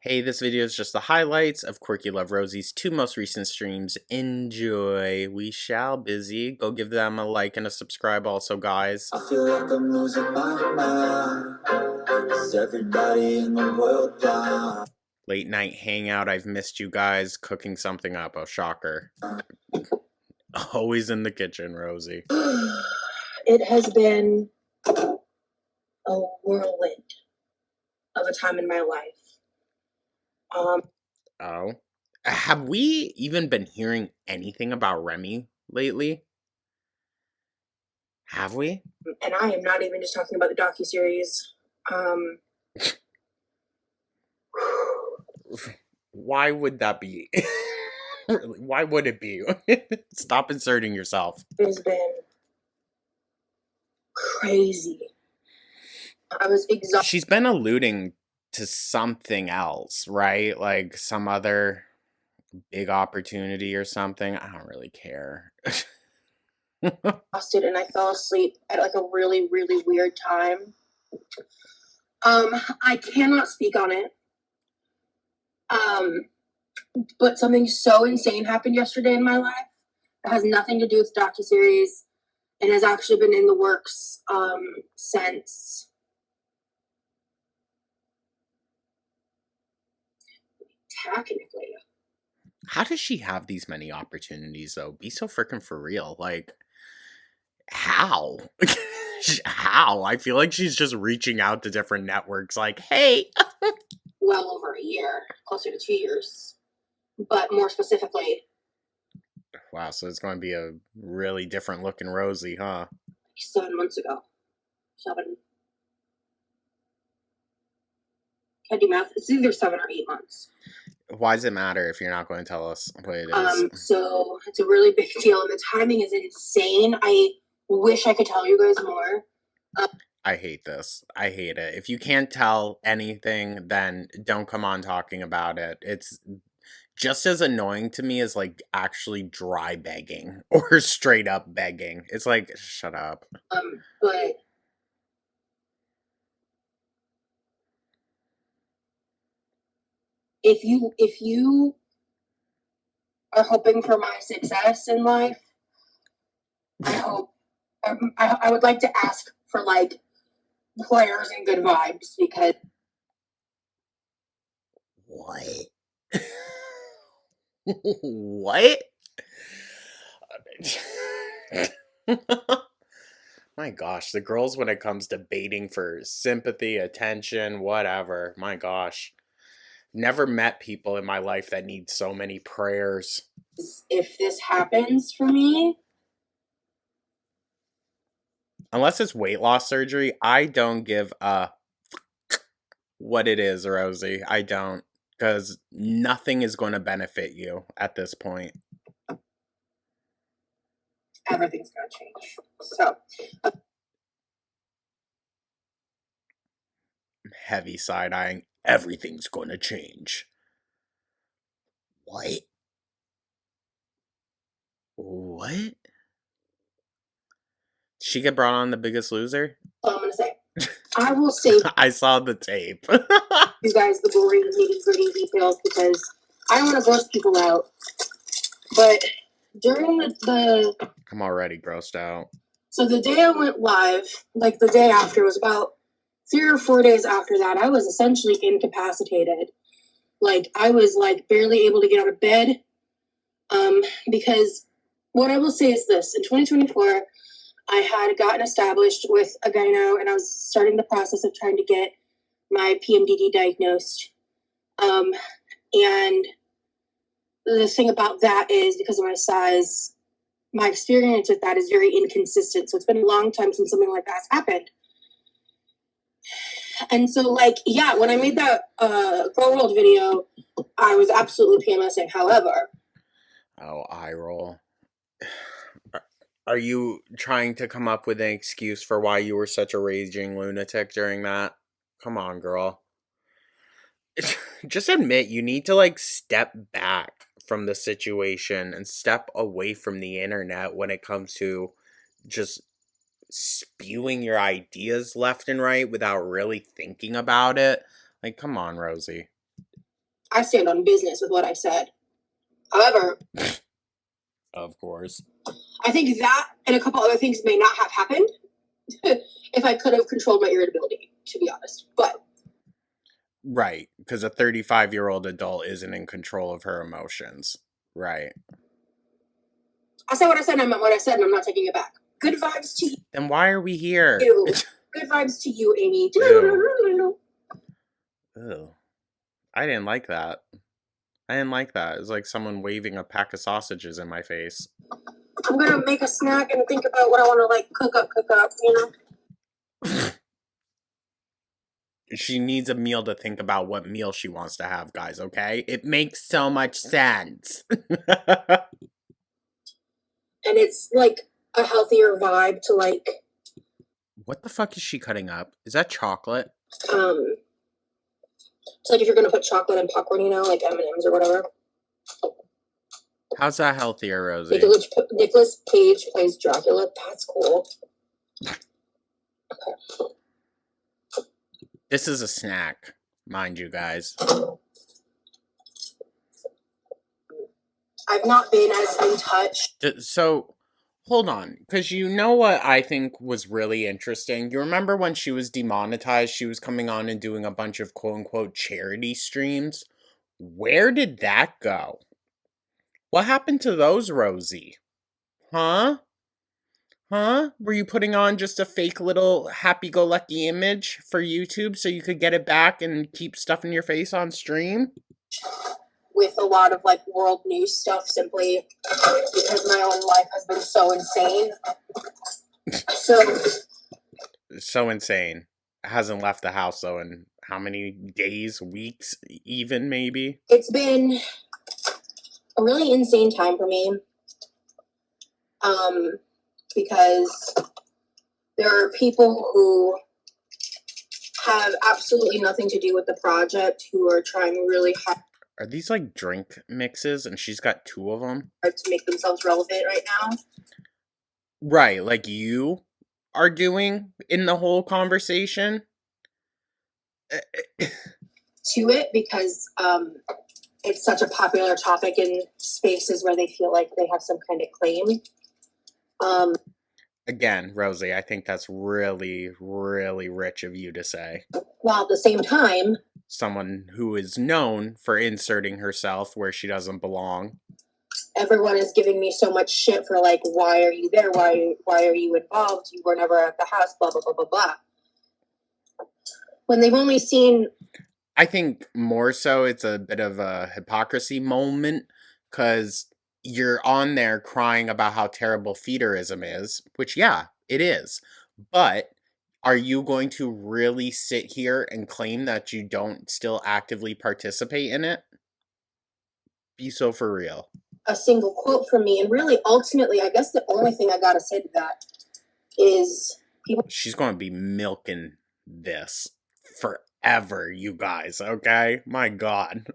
Hey, this video is just the highlights of Quirky Love Rosie's 2 most recent streams. Enjoy. We shall busy. Go give them a like and a subscribe also, guys. I feel like I'm losing my mind. Is everybody in the world blind? Late night hangout. I've missed you guys cooking something up. Oh, shocker. Always in the kitchen, Rosie. It has been a whirlwind of a time in my life. Oh. Have we even been hearing anything about Remy lately? Have we? And I am not even just talking about the docuseries. Why would that be? Why would it be? Stop inserting yourself. It has been crazy. I was exhausted. She's been alluding to something else, right? Like some other big opportunity or something. I don't really care. Exhausted, and I fell asleep at like a really, really weird time. I cannot speak on it. But something so insane happened yesterday in my life. It has nothing to do with the docuseries and has actually been in the works since technically. How does she have these many opportunities though? Be so freaking for real. Like, how? How? I feel like she's just reaching out to different networks like, hey. Well over a year, closer to 2 years. But more specifically. Wow, so it's going to be a really different looking Rosie, huh? 7 months ago. 7. Can I do math? It's either 7 or 8 months. Why does it matter if you're not going to tell us what it is? So it's a really big deal, and the timing is insane. I wish I could tell you guys more. I hate this. I hate it. If you can't tell anything, then don't come on talking about it. It's just as annoying to me as like actually dry begging or straight up begging. It's like, shut up. But if you are hoping for my success in life, I would like to ask for like prayers and good vibes because what? What? My gosh, the girls when it comes to baiting for sympathy, attention, whatever. My gosh. Never met people in my life that need so many prayers. if this happens for me, unless it's weight loss surgery, I don't give a what it is, Rosie. I don't. Because nothing is going to benefit you at this point. everything's going to change. So. Heavy side-eyeing. Everything's going to change. What? What? Did she get brought on The Biggest Loser? All I'm going to say. I will say I saw the tape. you guys the boring, nitty-gritty details because I don't want to gross people out. But during the I'm already grossed out. so the day I went live, like the day after, was about 3 or 4 days after that, I was essentially incapacitated. Like I was like barely able to get out of bed. Because what I will say is this: in 2024, I had gotten established with a gyno, and I was starting the process of trying to get my PMDD diagnosed. And the thing about that is because of my size, my experience with that is very inconsistent. So it's been a long time since something like that has happened. And so, like, yeah, when I made that Grow World video, I was absolutely PMSing. However, oh, eye roll. Are you trying to come up with an excuse for why you were such a raging lunatic during that? Come on, girl. Just admit you need to like step back from the situation and step away from the internet when it comes to just spewing your ideas left and right without really thinking about it. Like, come on, Rosee. I stand on business with what I said. However, Of course. I think that and a couple other things may not have happened if I could have controlled my irritability, to be honest. But Right, because a 35-year-old adult isn't in control of her emotions. Right. I said what I said, and I meant what I said, and I'm not taking it back. Good vibes to Then why are we here? you. Good vibes to you, Amy. Ew. I didn't like that. I didn't like that. It was like someone waving a pack of sausages in my face. I'm gonna make a snack and think about what I want to like cook up, you know? She needs a meal to think about what meal she wants to have, guys, okay? It makes so much sense. And it's like a healthier vibe to like What the fuck is she cutting up? Is that chocolate? it's like if you're gonna put chocolate in popcorn, you know, like M&Ms or whatever. How's that healthier, Rosee? Nicholas Cage plays Dracula. That's cool. Okay. This is a snack, mind you guys. I've not been as in touch. So, hold on, because you know what I think was really interesting? You remember when she was demonetized, she was coming on and doing a bunch of quote-unquote charity streams? Where did that go? What happened to those, Rosee? Huh? Huh? Were you putting on just a fake little happy-go-lucky image for YouTube so you could get it back and keep stuffing your face on stream? With a lot of like world news stuff simply because my own life has been so insane. So insane. Hasn't left the house though in how many days, weeks, even maybe? It's been a really insane time for me. Because there are people who have absolutely nothing to do with the project who are trying really hard. Are these like drink mixes and she's got 2 of them? To make themselves relevant right now. Right, like you are doing in the whole conversation? To it because it's such a popular topic in spaces where they feel like they have some kind of claim. Again, Rosee, I think that's really, really rich of you to say. While at the same time, someone who is known for inserting herself where she doesn't belong. Everyone is giving me so much shit for like, why are you there? Why are you involved? You were never at the house, blah, blah, blah, blah, blah. When they've only seen... I think more so it's a bit of a hypocrisy moment because you're on there crying about how terrible feederism is, which, yeah, it is. But are you going to really sit here and claim that you don't still actively participate in it? Be so for real. A single quote from me, and really, ultimately, I guess the only thing I gotta say to that is people... She's going to be milking this forever, you guys, okay? My God.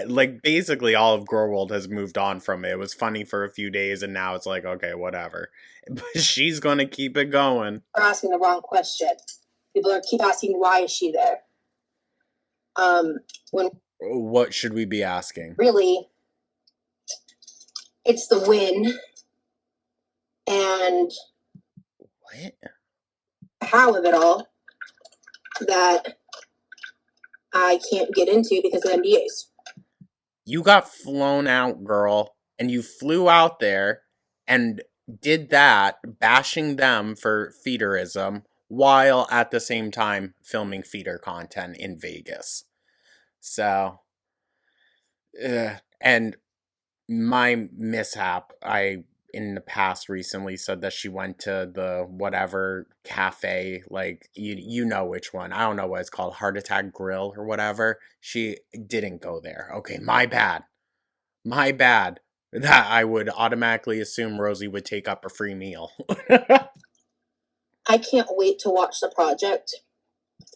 Like, basically, all of Girl World has moved on from it. It was funny for a few days, and now it's like, okay, whatever. But she's gonna keep it going. Are asking the wrong question. People keep asking, why is she there? When What should we be asking? really, it's the win and What? how of it all that I can't get into because of NDAs. You got flown out, girl, and you flew out there and did that, bashing them for feederism, while at the same time filming feeder content in Vegas. So, and my mishap, I in the past recently said that she went to the whatever cafe, like you know which one. I don't know what it's called, Heart Attack Grill or whatever. She didn't go there. Okay, my bad. My bad. That I would automatically assume Rosee would take up a free meal. I can't wait to watch the project.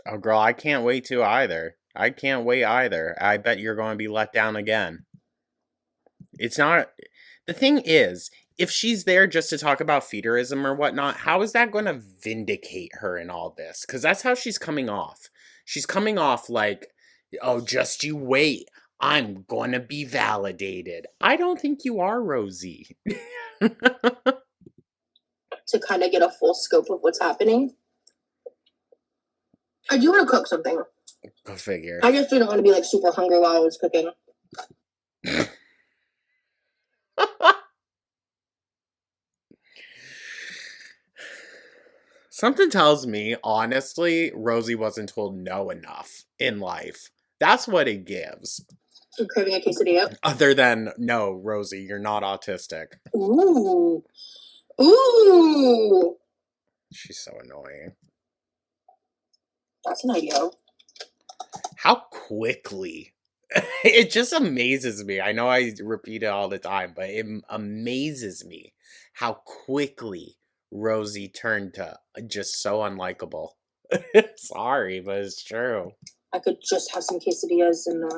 Oh, girl, I can't wait to either. I can't wait either. I bet you're going to be let down again. It's not. The thing is, if she's there just to talk about feederism or whatnot, how is that going to vindicate her in all this? Because that's how she's coming off. She's coming off like, oh, just you wait. I'm going to be validated. I don't think you are, Rosee. To kind of get a full scope of what's happening. I do want to cook something. Go figure. I just didn't want to be like super hungry while I was cooking. Something tells me, honestly, Rosee wasn't told no enough in life. That's what it gives. I'm craving a quesadilla. Other than, no, Rosee, you're not autistic. Ooh. Ooh. She's so annoying. That's an idea. How quickly. It just amazes me. I know I repeat it all the time, but it amazes me how quickly Rosee turned to just so unlikable. Sorry, but it's true. I could just have some quesadillas and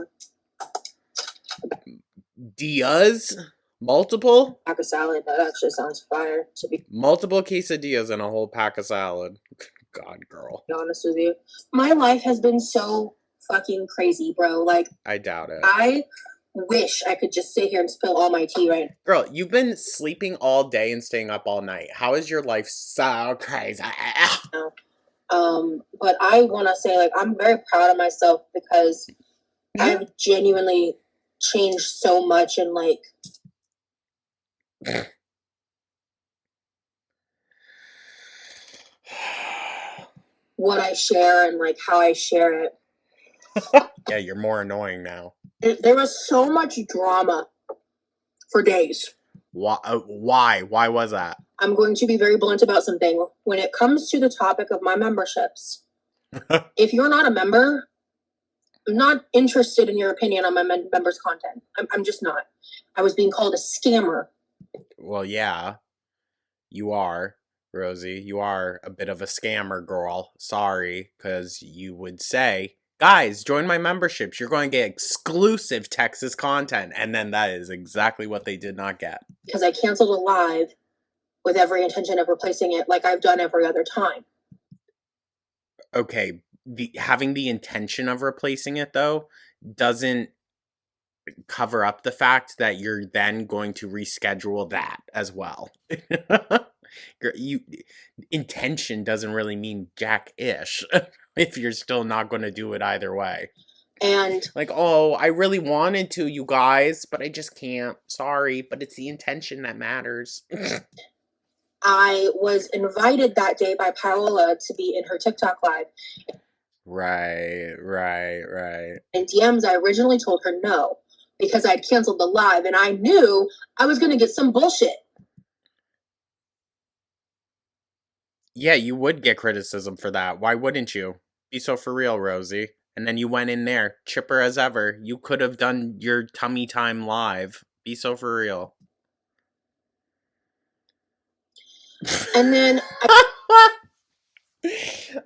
Diaz? Multiple? pack of salad. That actually sounds fire, to be Multiple quesadillas and a whole pack of salad. God, girl. honest with you. My life has been so fucking crazy, bro. Like, I doubt it. I wish I could just sit here and spill all my tea right now. Girl, you've been sleeping all day and staying up all night. How is your life so crazy? But I want to say, like, I'm very proud of myself because I've genuinely changed so much in, like, what I share and, like, how I share it. Yeah, you're more annoying now. There was so much drama for days. Why? Why was that? I'm going to be very blunt about something. When it comes to the topic of my memberships, if you're not a member, I'm not interested in your opinion on my members' content. I'm just not. I was being called a scammer. Well, yeah, you are, Rosee. You are a bit of a scammer, girl. Sorry, because you would say, guys, join my memberships. You're going to get exclusive Texas content. And then that is exactly what they did not get. Because I canceled a live with every intention of replacing it like I've done every other time. Okay, having the intention of replacing it, though, doesn't cover up the fact that you're then going to reschedule that as well. Intention doesn't really mean jack-ish if you're still not going to do it either way. And like, oh, I really wanted to, you guys, but I just can't. Sorry, but it's the intention that matters. I was invited that day by Paola to be in her TikTok live. Right. In DMs, I originally told her no because I'd canceled the live and I knew I was going to get some bullshit. Yeah, you would get criticism for that. Why wouldn't you? Be so for real, Rosee. And then you went in there, chipper as ever. You could have done your tummy time live. Be so for real. And then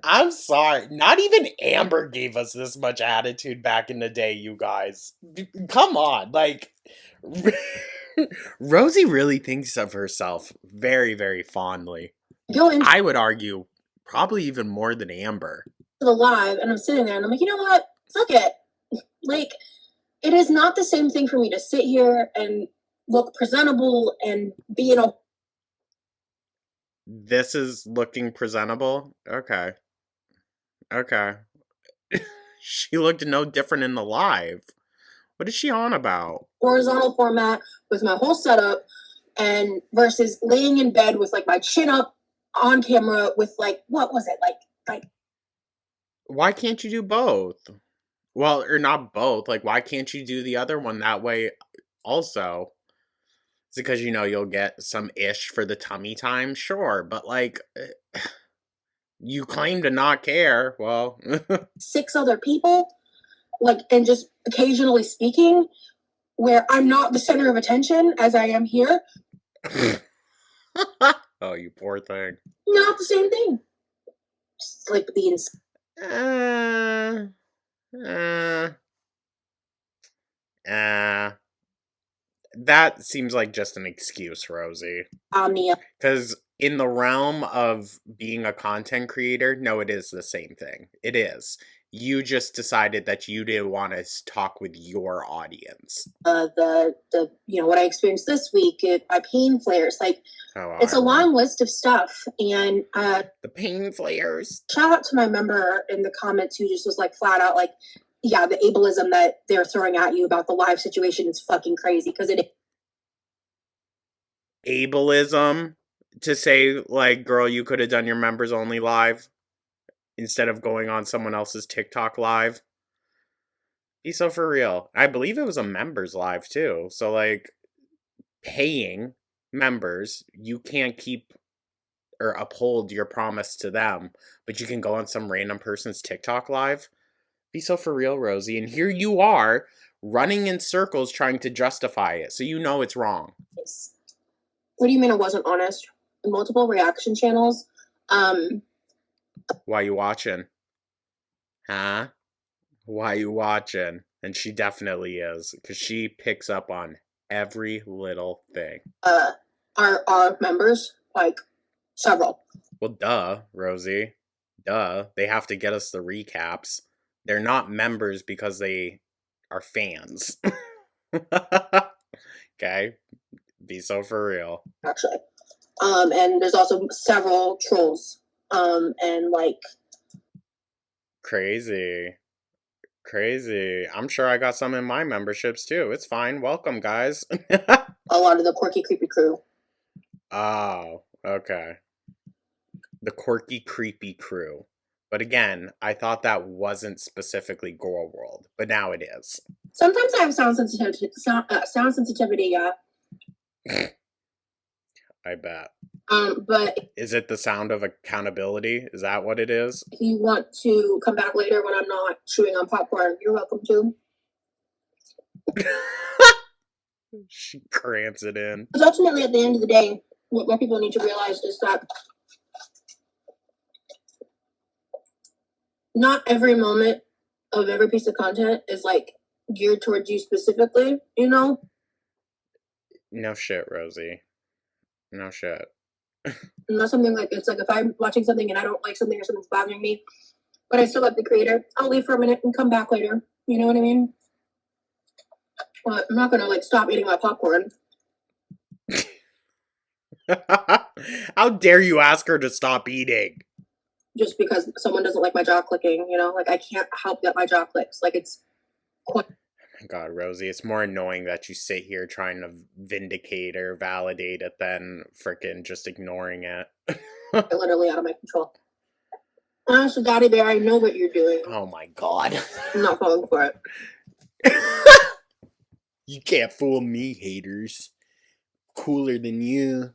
I'm sorry. Not even Amber gave us this much attitude back in the day, you guys. Come on. Like, Rosee really thinks of herself very, very fondly. Go into I would argue probably even more than Amber. the live, and I'm sitting there, and I'm like, you know what? Fuck it. Like, it is not the same thing for me to sit here and look presentable and be in a. This is looking presentable? Okay. Okay. She looked no different in the live. What is she on about? Horizontal format with my whole setup, and versus laying in bed with like my chin up on camera with like, what was it like Why can't you do both? Well, or not both. Like, why can't you do the other one that way also? Is it because, you'll get some ish for the tummy time? Sure, but like, you claim to not care. Well, 6 other people, like, and just occasionally speaking, where I'm not the center of attention as I am here. Oh, you poor thing. Not the same thing. Just like being Uh, that seems like just an excuse, Rosee. omnia. Because in the realm of being a content creator, no, it is the same thing. It is. You just decided that you didn't want to talk with your audience. The what I experienced this week, my pain flares, like it's a long list of stuff, and the pain flares. Shout out to my member in the comments who just was like flat out like, yeah, the ableism that they're throwing at you about the live situation is fucking crazy because it. Ableism to say like, girl, you could have done your members only live instead of going on someone else's TikTok live. Be so for real. I believe it was a members live too. So like, paying members, you can't keep or uphold your promise to them, but you can go on some random person's TikTok live. Be so for real, Rosee. And here you are running in circles trying to justify it. So you know it's wrong. What do you mean it wasn't honest? Multiple reaction channels. Why you watching? Huh? Why you watching? And she definitely is, because she picks up on every little thing. Our members, like several. Well, duh, Rosee. Duh. They have to get us the recaps. They're not members because they are fans. Okay? Be so for real. Actually. And there's also several trolls. And like. Crazy. I'm sure I got some in my memberships too. It's fine. Welcome, guys. A lot of the quirky, creepy crew. Oh, okay. The quirky, creepy crew. But again, I thought that wasn't specifically Girl World, but now it is. Sometimes I have sound sensitivity, yeah. I bet. But is it the sound of accountability? Is that what it is? If you want to come back later when I'm not chewing on popcorn, you're welcome to. She cramps it in. Because ultimately, at the end of the day, what people need to realize is that not every moment of every piece of content is like geared towards you specifically, you know? No shit, Rosee. No shit. Not something like it's like if I'm watching something and I don't like something or something's bothering me, but I still like the creator, I'll leave for a minute and come back later. You know what I mean? But I'm not gonna like stop eating my popcorn. How dare you ask her to stop eating? Just because someone doesn't like my jaw clicking, you know? Like I can't help that my jaw clicks. Like it's quite. God, Rosee, it's more annoying that you sit here trying to vindicate or validate it than freaking just ignoring it. Literally out of my control. Honestly, Daddy Bear, I know what you're doing. Oh my God. I'm not falling for it. You can't fool me, haters. Cooler than you.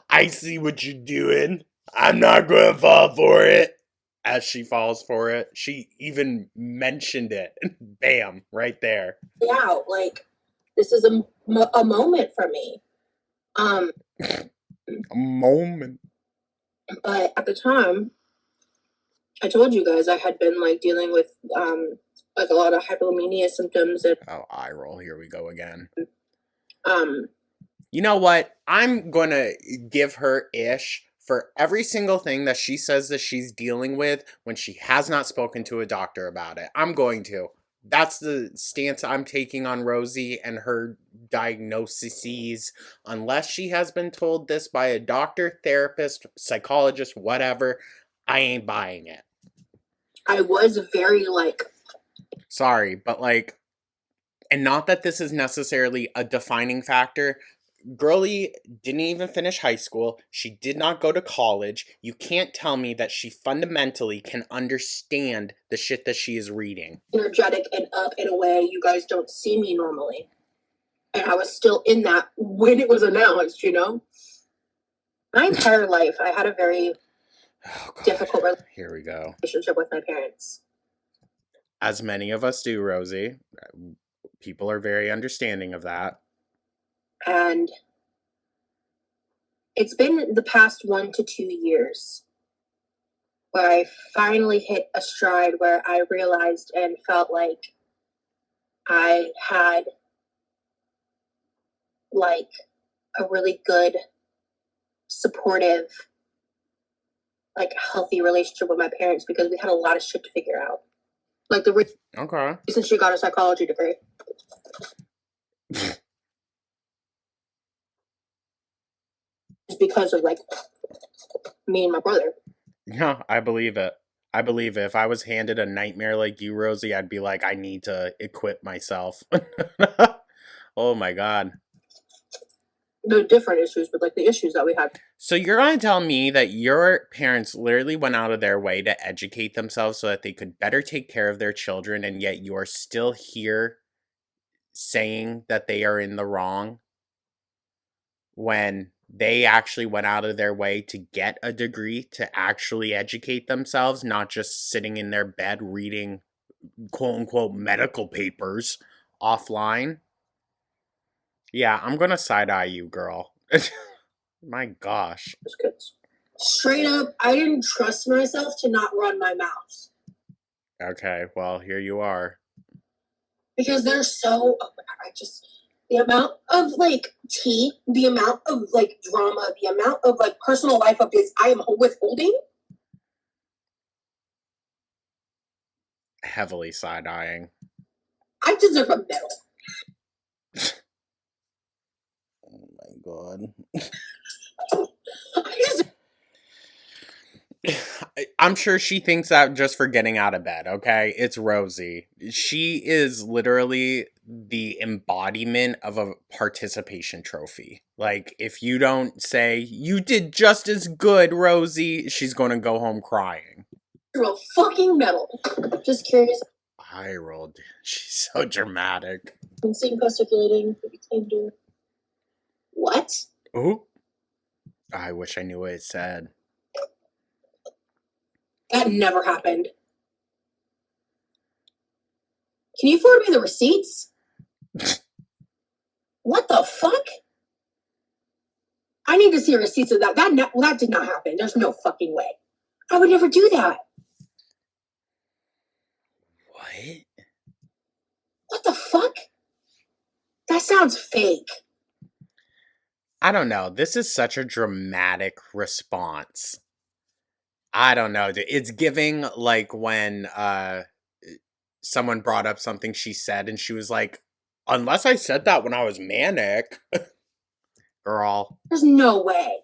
I see what you're doing. I'm not gonna fall for it. As she falls for it, she even mentioned it. Bam, right there. Yeah, like this is a moment for me. A moment. But at the time, I told you guys I had been like dealing with like a lot of hypomania symptoms and Oh, eye roll. Here we go again. um You know what? I'm gonna give her ish for every single thing that she says that she's dealing with when she has not spoken to a doctor about it. I'm going to. That's the stance I'm taking on Rosee and her diagnoses. Unless she has been told this by a doctor, therapist, psychologist, whatever, I ain't buying it. I was very like, Sorry, but like, and not that this is necessarily a defining factor. Girlie didn't even finish high school. She did not go to college. You can't tell me that she fundamentally can understand the shit that she is reading. energetic and up in a way you guys don't see me normally. And I was still in that when it was announced, you know? My entire life, I had a very difficult Here we go. relationship with my parents. As many of us do, Rosee. People are very understanding of that. And it's been the past 1 to 2 years where I finally hit a stride where I realized and felt like I had like a really good, supportive, like healthy relationship with my parents because we had a lot of shit to figure out. Like the reason she got a psychology degree. Is because of like me and my brother. Yeah, I believe it. I believe it. If I was handed a nightmare like you, Rosee, I'd be like, I need to equip myself. Oh my god. The different issues, but like the issues that we had. So you're going to tell me that your parents literally went out of their way to educate themselves so that they could better take care of their children, and yet you're still here saying that they are in the wrong when they actually went out of their way to get a degree to actually educate themselves, not just sitting in their bed reading quote-unquote medical papers offline. Yeah, I'm gonna side-eye you, girl. My gosh. Straight up, I didn't trust myself to not run my mouth. Okay, well, here you are. Because they're so, oh my god, I just, the amount of like tea, the amount of like drama, the amount of like personal life updates I am withholding. Heavily side-eyeing. I deserve a medal. Oh my god. I'm sure she thinks that just for getting out of bed, okay? It's Rosee. She is literally the embodiment of a participation trophy. Like, if you don't say, you did just as good, Rosee, she's gonna go home crying. A fucking medal. Just curious. I rolled. She's so dramatic. Been seeing post-circulating. What? Ooh. I wish I knew what it said. That never happened. Can you forward me the receipts? What the fuck? I need to see receipts of that. That did not happen. There's no fucking way. I would never do that. What? What the fuck? That sounds fake. I don't know. This is such a dramatic response. I don't know. It's giving like when someone brought up something she said and she was like, unless I said that when I was manic. Girl. There's no way.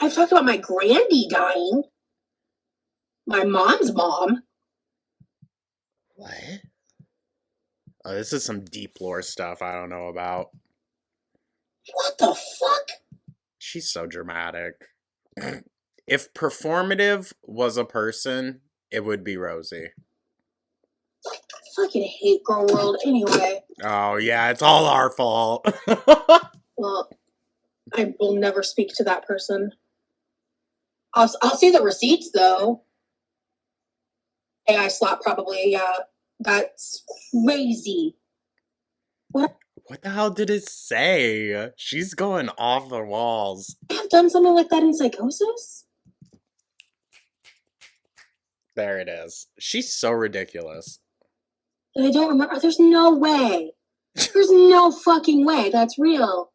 I've talked about my grandy dying. My mom's mom. What? Oh, this is some deep lore stuff I don't know about. What the fuck? She's so dramatic. If performative was a person, it would be Rosee. I fucking hate girl world anyway. Oh, yeah, it's all our fault. Well, I will never speak to that person. I'll see the receipts, though. AI slap probably, yeah. That's crazy. What? What the hell did it say? She's going off the walls. I have done something like that in psychosis? There it is. She's so ridiculous. I don't remember. There's no way. There's no fucking way that's real.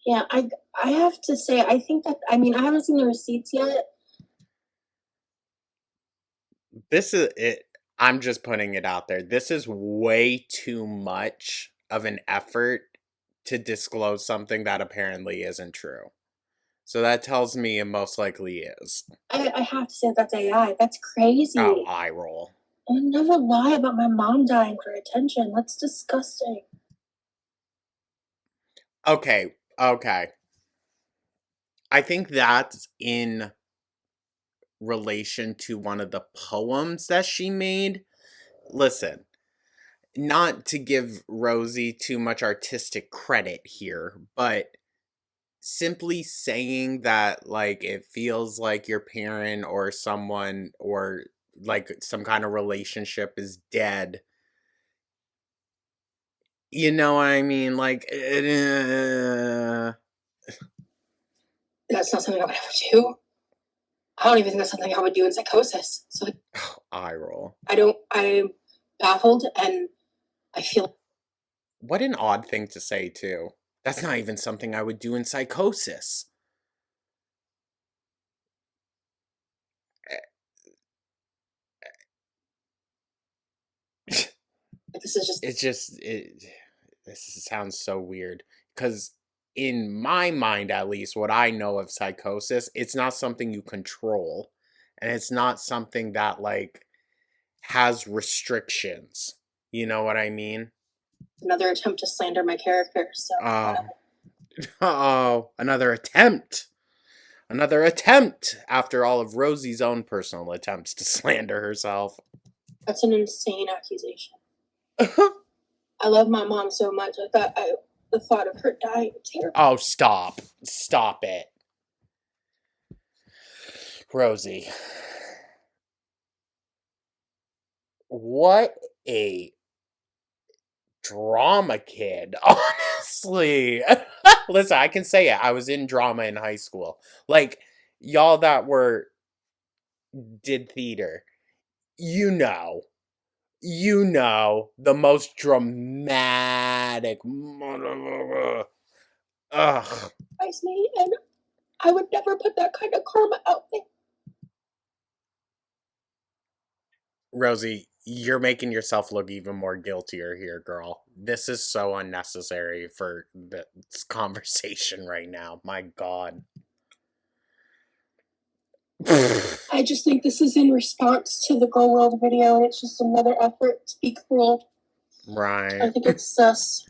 Yeah, I have to say, I think that, I mean, I haven't seen the receipts yet. This is it. I'm just putting it out there. This is way too much of an effort to disclose something that apparently isn't true. So that tells me it most likely is. I have to say that's AI. That's crazy. Oh, eye roll. I would never lie about my mom dying for attention. That's disgusting. Okay. I think that's in relation to one of the poems that she made. Listen, not to give Rosee too much artistic credit here, but simply saying that, like, it feels like your parent or someone or like some kind of relationship is dead. You know what I mean? Like, That's not something I would ever do. I don't even think that's something I would do in psychosis. So eye roll. I'm baffled, and I feel. What an odd thing to say, too. That's not even something I would do in psychosis. This is just. This sounds so weird. Because in my mind, at least, what I know of psychosis, it's not something you control. And it's not something that, like, has restrictions. You know what I mean? Another attempt to slander my character. So. Uh-oh. Another attempt. Another attempt after all of Rosee's own personal attempts to slander herself. That's an insane accusation. I love my mom so much. The thought of her dying terrified. Oh, stop. Stop it. Rosee. What a drama kid, honestly. Listen, I can say it. I was in drama in high school. Like, y'all that did theater, you know, the most dramatic. Ugh. Me, and I would never put that kind of karma out there. Rosee, you're making yourself look even more guiltier here, girl. This is so unnecessary for this conversation right now. My God. I just think this is in response to the Girl World video, and it's just another effort to be cruel. Right. I think it's sus.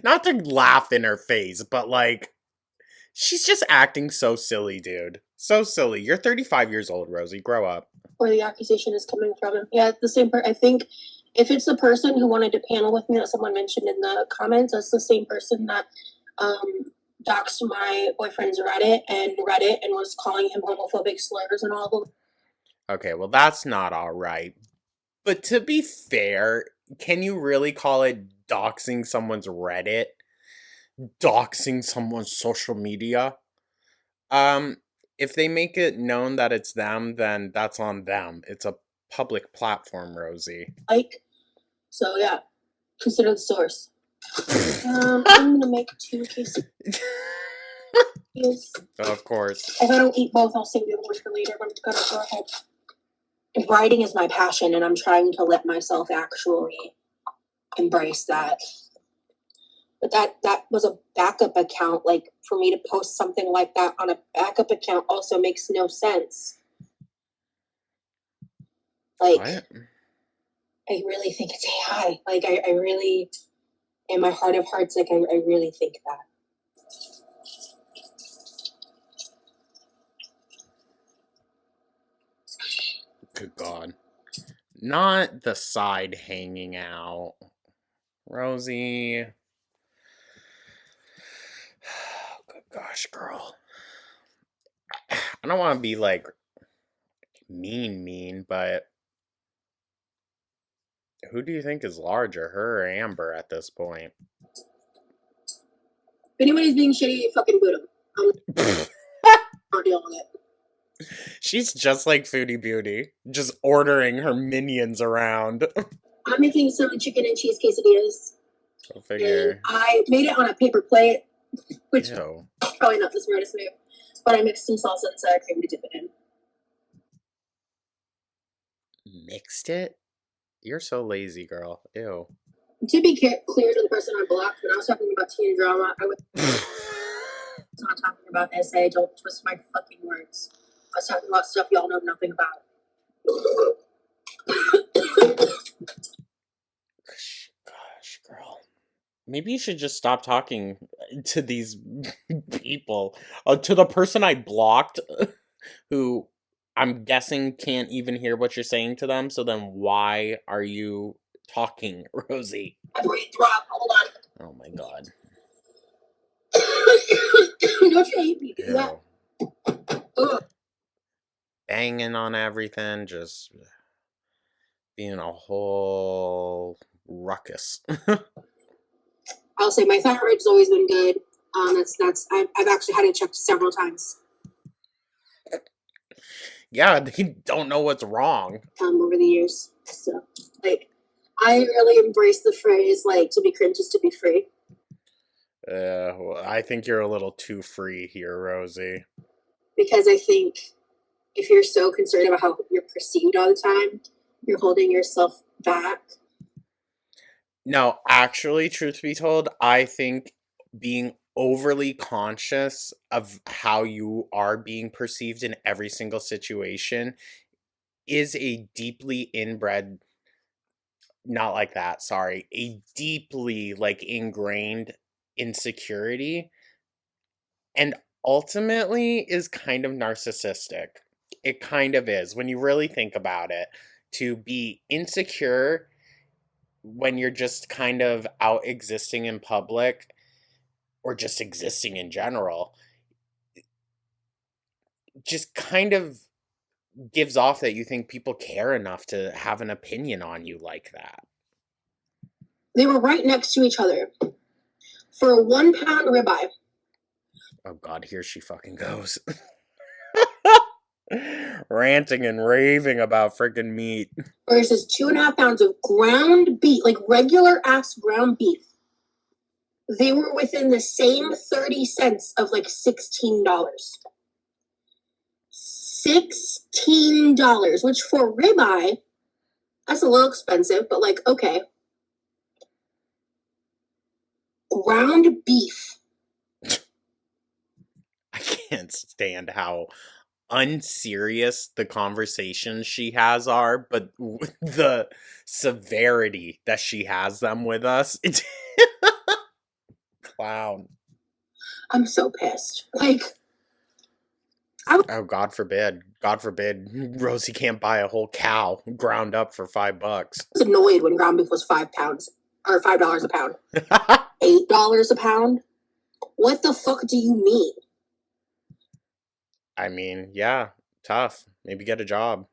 Not to laugh in her face, but like, she's just acting so silly, dude. So silly. You're 35 years old, Rosee. Grow up. Where the accusation is coming from. Yeah, the same person. I think if it's the person who wanted to panel with me that someone mentioned in the comments, that's the same person that doxed my boyfriend's Reddit and was calling him homophobic slurs and all of them. Okay, well, that's not all right. But to be fair, can you really call it doxing someone's Reddit? Doxing someone's social media? If they make it known that it's them, then that's on them. It's a public platform, Rosee. So yeah, consider the source. I'm gonna make 2 cases. Yes. Of course. If I don't eat both, I'll save the other one for later. I'm gonna go ahead. Writing is my passion, and I'm trying to let myself actually embrace that. But that was a backup account. Like, for me to post something like that on a backup account also makes no sense. Like, what? I really think it's AI. Like, I really, in my heart of hearts, like, I really think that. Good God. Not the side hanging out. Rosee. Good gosh, girl. I don't want to be like mean, but who do you think is larger, her or Amber at this point? If anybody's being shitty, fucking boot them. I'm not dealing with it. She's just like Foodie Beauty, just ordering her minions around. I'm making some chicken and cheese quesadillas. Go And figure. I made it on a paper plate, which Ew. is probably not the smartest move. But I mixed some salsa and sour cream to dip it in. Mixed it? You're so lazy, girl. Ew. To be clear to the person I blocked, when I was talking about teen drama, I was not talking about SA. Don't twist my fucking words. I was talking about stuff y'all know nothing about. Gosh, girl. Maybe you should just stop talking to these people. To the person I blocked, who I'm guessing can't even hear what you're saying to them, so then why are you talking, Rosee? Hold on. Oh my god. Don't you hate me? Do that. Ew. Banging on everything, just being a whole ruckus. I'll say my thyroid's always been good. I've actually had it checked several times. Yeah, they don't know what's wrong. Over the years, so like, I really embrace the phrase like to be cringe is to be free. Well, I think you're a little too free here, Rosee. Because I think if you're so concerned about how you're perceived all the time, you're holding yourself back. No, actually, truth be told, I think being overly conscious of how you are being perceived in every single situation is a deeply inbred, not like that, sorry, a deeply like ingrained insecurity, and ultimately is kind of narcissistic. It kind of is when you really think about it. To be insecure when you're just kind of out existing in public or just existing in general just kind of gives off that you think people care enough to have an opinion on you like that. They were right next to each other for a 1 pound ribeye. Oh god, here she fucking goes. Ranting and raving about freaking meat. Versus 2.5 pounds of ground beef, like regular ass ground beef. They were within the same 30 cents of like $16. $16, which for ribeye, that's a little expensive, but like, okay. Ground beef. I can't stand how unserious the conversations she has are, but the severity that she has them with us, it's clown. I'm so pissed. Like, oh, God forbid, Rosee can't buy a whole cow ground up for $5. I was annoyed when ground beef was 5 pounds or $5 a pound. $8 a pound. What the fuck do you mean? I mean, yeah, tough. Maybe get a job.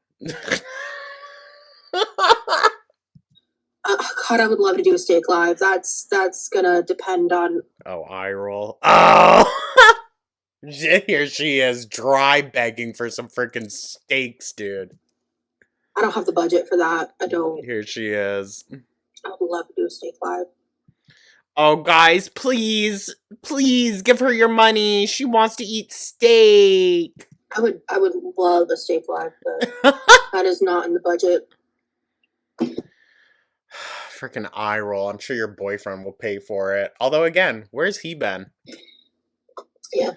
God, I would love to do a steak live. That's gonna depend on. Oh, eye roll. Oh, here she is, dry begging for some freaking steaks, dude. I don't have the budget for that. I don't. Here she is. I would love to do a steak live. Oh, guys, please give her your money. She wants to eat steak. I would love a steak live, but that is not in the budget. Freaking eye roll. I'm sure your boyfriend will pay for it. Although, again, where's he been? Yeah.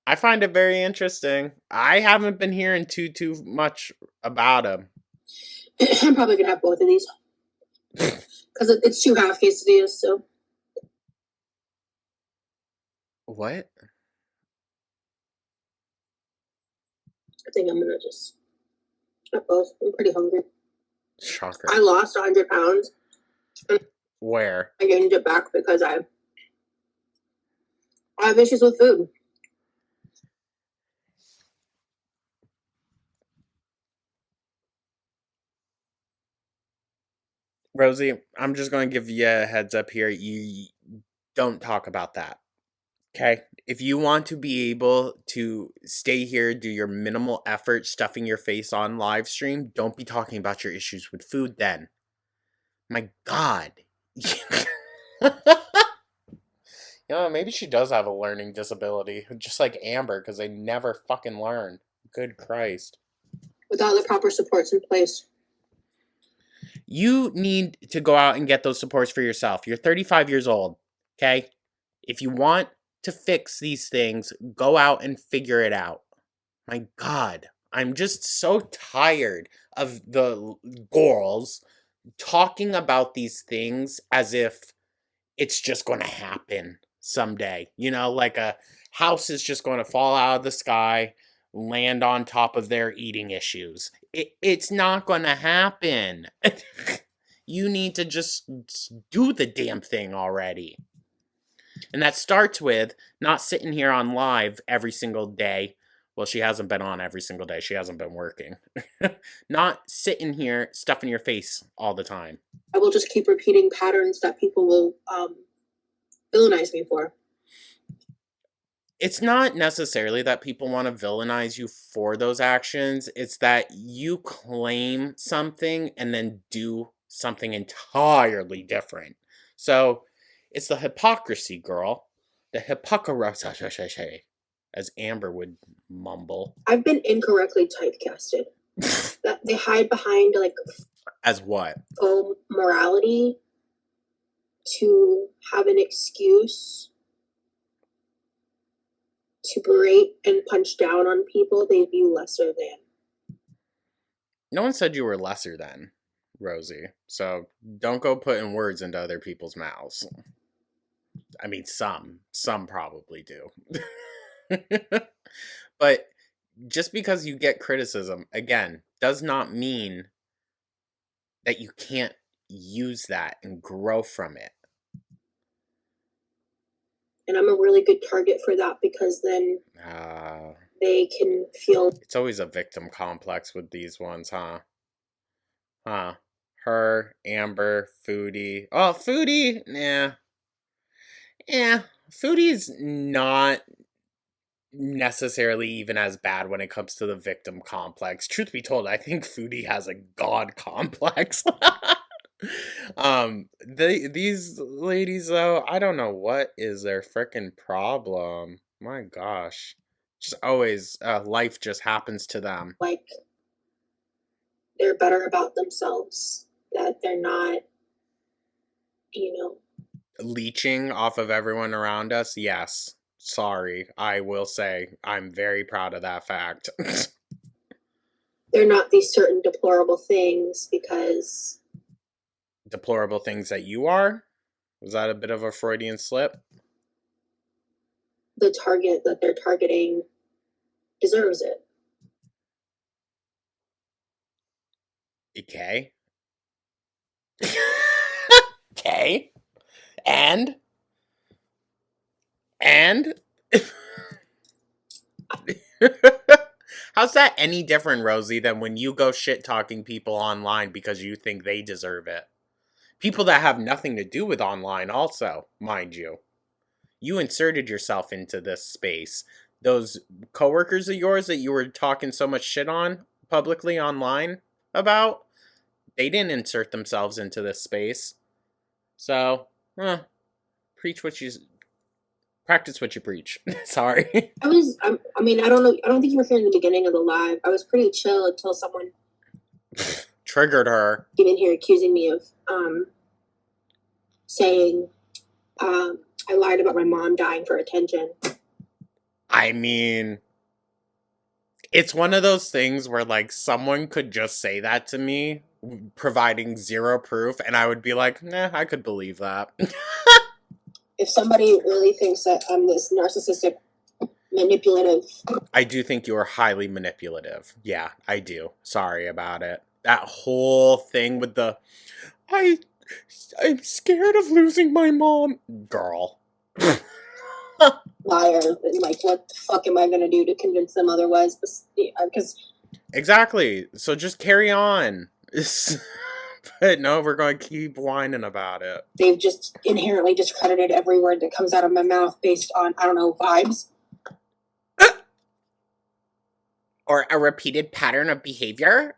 I find it very interesting. I haven't been hearing too much about him. I'm probably gonna have both of these because it's 2 half quesadillas. So what? I think I'm gonna just have both. I'm pretty hungry. Shocker. I lost 100 pounds. Where? I gained it back because I have issues with food. Rosee, I'm just going to give you a heads up here. You don't talk about that. Okay? If you want to be able to stay here, do your minimal effort stuffing your face on live stream, don't be talking about your issues with food then. My God. Maybe she does have a learning disability, just like Amber, because they never fucking learn. Good Christ. Without the proper supports in place. You need to go out and get those supports for yourself. You're 35 years old, okay? If you want to fix these things, go out and figure it out. My God, I'm just so tired of the girls talking about these things as if it's just going to happen someday. Like a house is just going to fall out of the sky, land on top of their eating issues. It's not going to happen. You need to just do the damn thing already. And that starts with not sitting here on live every single day. Well, she hasn't been on every single day. She hasn't been working. Not sitting here stuffing your face all the time. I will just keep repeating patterns that people will villainize me for. It's not necessarily that people want to villainize you for those actions. It's that you claim something and then do something entirely different. So it's the hypocrisy, girl. The hypocrisy, as Amber would mumble. I've been incorrectly typecasted. That they hide behind like As what? faux morality to have an excuse to berate and punch down on people they view lesser than. No one said you were lesser than, Rosee. So don't go putting words into other people's mouths. I mean, some probably do. But just because you get criticism, again, does not mean that you can't use that and grow from it. And I'm a really good target for that because then they can feel... It's always a victim complex with these ones, huh? Her, Amber, Foodie. Oh, Foodie? Yeah. Yeah. Foodie's not necessarily even as bad when it comes to the victim complex. Truth be told, I think Foodie has a god complex. These ladies though, I don't know what is their freaking problem. My gosh. Just always life just happens to them. Like they're better about themselves, that they're not, leeching off of everyone around us. Yes. Sorry, I will say I'm very proud of that fact. They're not these certain deplorable things because... Deplorable things that you are? Was that a bit of a Freudian slip? The target that they're targeting deserves it. Okay. Okay. And how's that any different, Rosee, than when you go shit talking people online because you think they deserve it? People that have nothing to do with online also, mind you. You inserted yourself into this space. Those coworkers of yours that you were talking so much shit on publicly online about, they didn't insert themselves into this space. So, practice what you preach. Sorry. I don't know. I don't think you were here in the beginning of the live. I was pretty chill until someone triggered her. Came in here accusing me of saying I lied about my mom dying for attention. I mean, it's one of those things where like someone could just say that to me, providing zero proof, and I would be like, nah, I could believe that. If somebody really thinks that I'm this narcissistic, manipulative... I do think you are highly manipulative. Yeah, I do. Sorry about it. That whole thing with the, I'm scared of losing my mom. Girl. Liar. Like, what the fuck am I going to do to convince them otherwise? Because... Exactly. So just carry on. No, we're going to keep whining about it. They've just inherently discredited every word that comes out of my mouth based on, I don't know, vibes. Or a repeated pattern of behavior.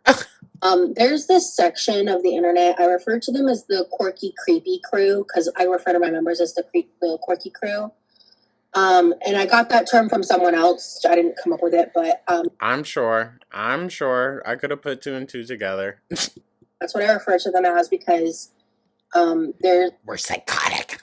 There's this section of the internet, I refer to them as the quirky, creepy crew, because I refer to my members as the quirky crew. And I got that term from someone else. I didn't come up with it, but I'm sure I could have put two and two together. That's what I refer to them as, because we're psychotic.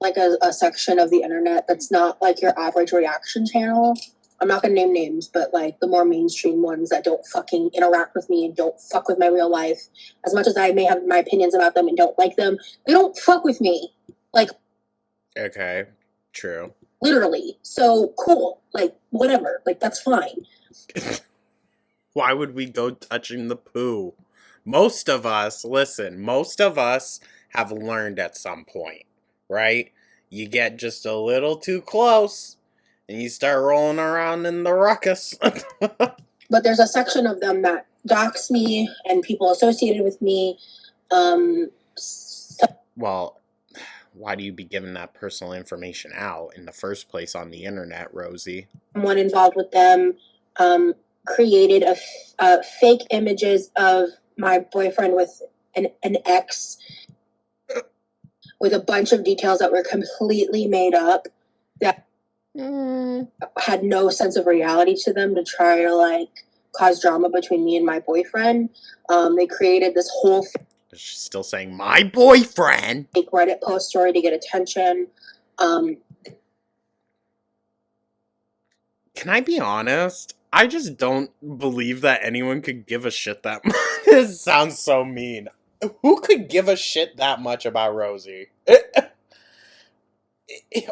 Like a section of the internet that's not like your average reaction channel. I'm not gonna name names, but like the more mainstream ones that don't fucking interact with me and don't fuck with my real life. As much as I may have my opinions about them and don't like them, they don't fuck with me. Like, okay, true. Literally. So cool. Like, whatever. Like, that's fine. Why would we go touching the poo? Most of us have learned at some point, right? You get just a little too close and you start rolling around in the ruckus. But there's a section of them that dox me and people associated with me. Well, why do you be giving that personal information out in the first place on the internet, Rosee? Someone involved with them created fake images of my boyfriend with an ex with a bunch of details that were completely made up, that had no sense of reality to them, to try to like cause drama between me and my boyfriend. They created this whole She's still saying my boyfriend fake Reddit post story to get attention. Can I be honest? I just don't believe that anyone could give a shit that much. This sounds so mean. Who could give a shit that much about Rosee?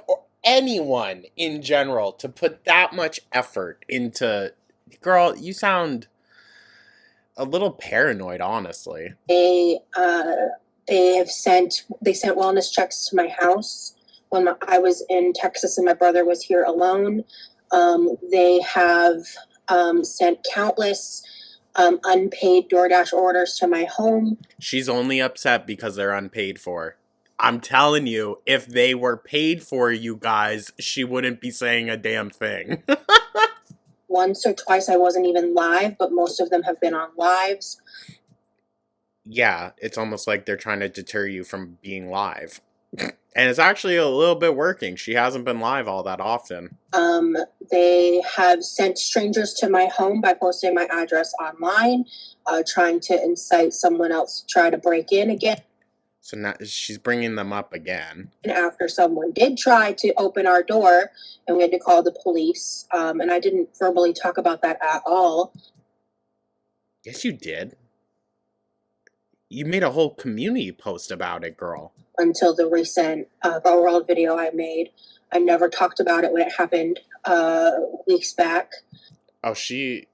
Or anyone in general to put that much effort into... Girl, you sound a little paranoid, honestly. They sent wellness checks to my house when I was in Texas and my brother was here alone. They have sent countless unpaid DoorDash orders to my home. She's only upset because they're unpaid for. I'm telling you, if they were paid for, you guys, she wouldn't be saying a damn thing. Once or twice I wasn't even live, but most of them have been on lives. Yeah, it's almost like they're trying to deter you from being live. And it's actually a little bit working. She hasn't been live all that often. They have sent strangers to my home by posting my address online, trying to incite someone else to try to break in again. So now she's bringing them up again. And after someone did try to open our door, and we had to call the police, and I didn't verbally talk about that at all. Yes, you did. You made a whole community post about it, girl. Until the recent Go World video I made. I never talked about it when it happened weeks back. Oh, she...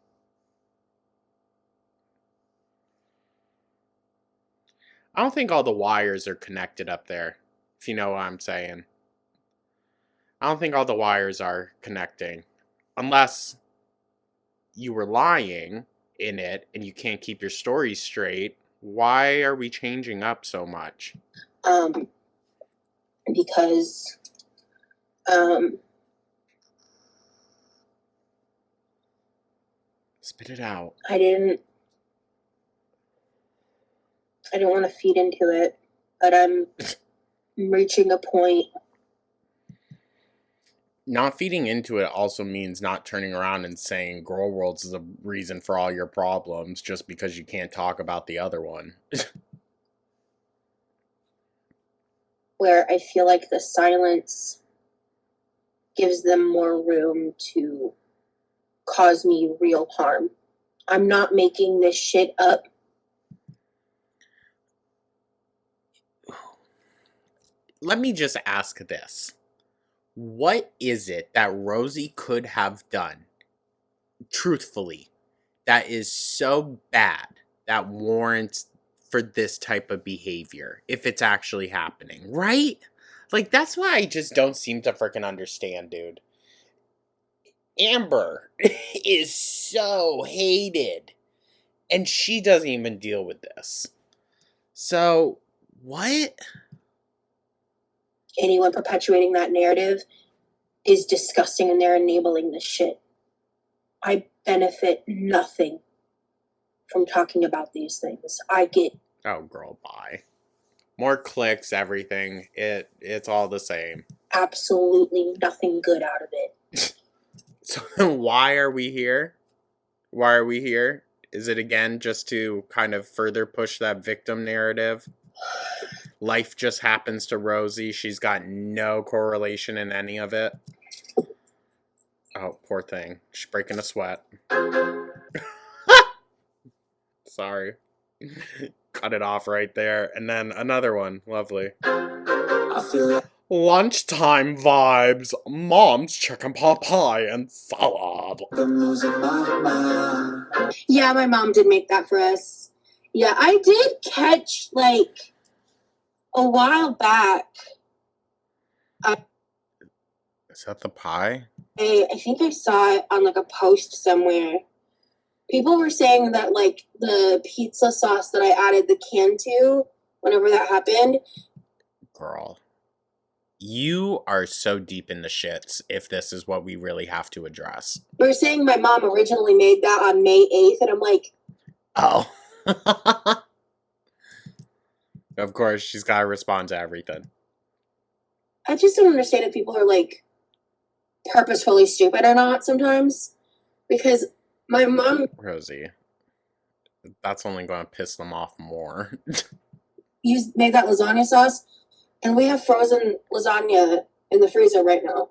I don't think all the wires are connected up there, if you know what I'm saying. I don't think all the wires are connecting. Unless you were lying in it and you can't keep your story straight. Why are we changing up so much? Because spit it out. I didn't want to feed into it, but I'm reaching a point. Not feeding into it also means not turning around and saying Girl Worlds is the reason for all your problems just because you can't talk about the other one. Where I feel like the silence gives them more room to cause me real harm. I'm not making this shit up. Let me just ask this. What is it that Rosee could have done, truthfully, that is so bad that warrants for this type of behavior, if it's actually happening, right? Like, that's why I just don't seem to freaking understand, dude. Amber is so hated. And she doesn't even deal with this. So, what? Anyone perpetuating that narrative is disgusting, and they're enabling this shit. I benefit nothing from talking about these things. I get... Oh, girl, bye. More clicks, everything. It's all the same. absolutely nothing good out of it. So why are we here? Why are we here? Is it again just to kind of further push that victim narrative? Life just happens to Rosee. She's got no correlation in any of it. Oh, poor thing. She's breaking a sweat. Sorry. Cut it off right there. And then another one. Lovely. I feel like Lunchtime vibes. Mom's chicken pot pie and salad. I'm losing my mind. Yeah, my mom did make that for us. Yeah, I did catch, like, a while back. Is that the pie? I think I saw it on, like, a post somewhere. People were saying that, like, the pizza sauce that I added the can to, whenever that happened. Girl. You are so deep in the shits if this is what we really have to address. They were saying my mom originally made that on May 8th, and I'm like... Oh. Of course, she's got to respond to everything. I just don't understand if people are, like, purposefully stupid or not sometimes. Because my mom... Rosee, that's only going to piss them off more. You made that lasagna sauce, and we have frozen lasagna in the freezer right now.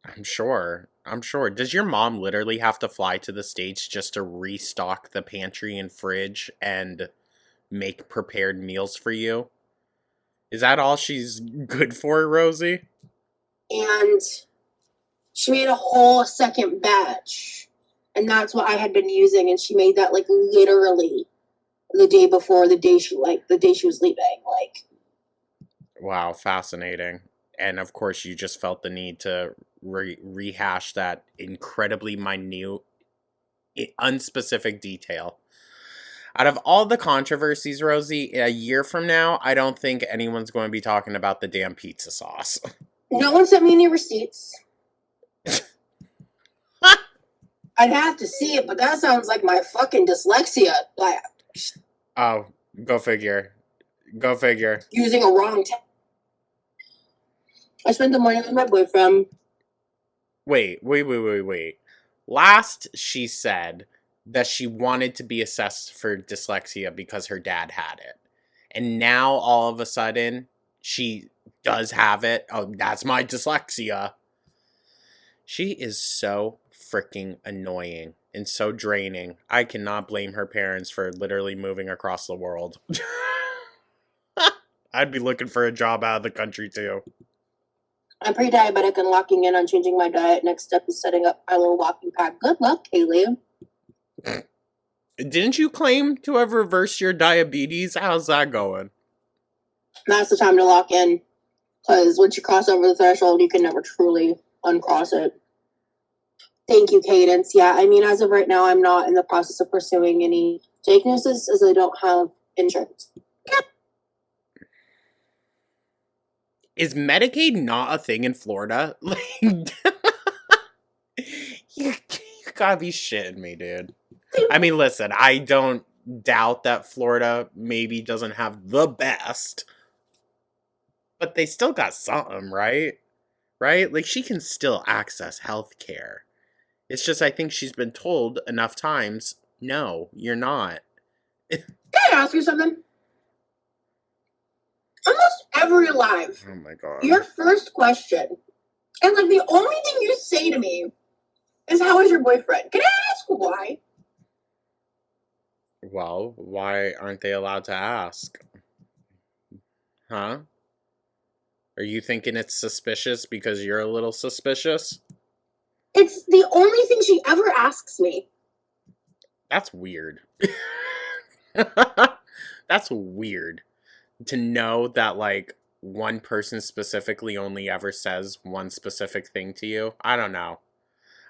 I'm sure. Does your mom literally have to fly to the States just to restock the pantry and fridge and make prepared meals for you? Is that all she's good for, Rosee? And she made a whole second batch, and that's what I had been using, and she made that, like, literally the day before, the day she was leaving, like. Wow, fascinating. And of course, you just felt the need to rehash that incredibly minute, unspecific detail. Out of all the controversies, Rosee, a year from now, I don't think anyone's going to be talking about the damn pizza sauce. No one sent me any receipts. I'd have to see it, but that sounds like my fucking dyslexia. Like, oh, go figure. Using a wrong I spent the morning with my boyfriend. Wait. Last, she said that she wanted to be assessed for dyslexia because her dad had it. And now, all of a sudden, she does have it. Oh, that's my dyslexia. She is so freaking annoying and so draining. I cannot blame her parents for literally moving across the world. I'd be looking for a job out of the country, too. I'm pre-diabetic and locking in on changing my diet. Next step is setting up my little walking pad. Good luck, Kaylee. Didn't you claim to have reversed your diabetes? How's that going? That's the time to lock in. Because once you cross over the threshold, you can never truly uncross it. Thank you, Cadence. Yeah, I mean, as of right now, I'm not in the process of pursuing any diagnosis as I don't have insurance. Is Medicaid not a thing in Florida? Like, you gotta be shitting me, dude. I mean, listen, I don't doubt that Florida maybe doesn't have the best, but they still got something, right? Right? Like, she can still access health care. It's just, I think she's been told enough times, no, you're not. Can I ask you something? Almost every live, Oh my god. your first question, and like the only thing you say to me is, how is your boyfriend? Can I ask why? Well, why aren't they allowed to ask? Huh? Are you thinking it's suspicious because you're a little suspicious? It's the only thing she ever asks me. That's weird. That's weird. To know that, like, one person specifically only ever says one specific thing to you. I don't know.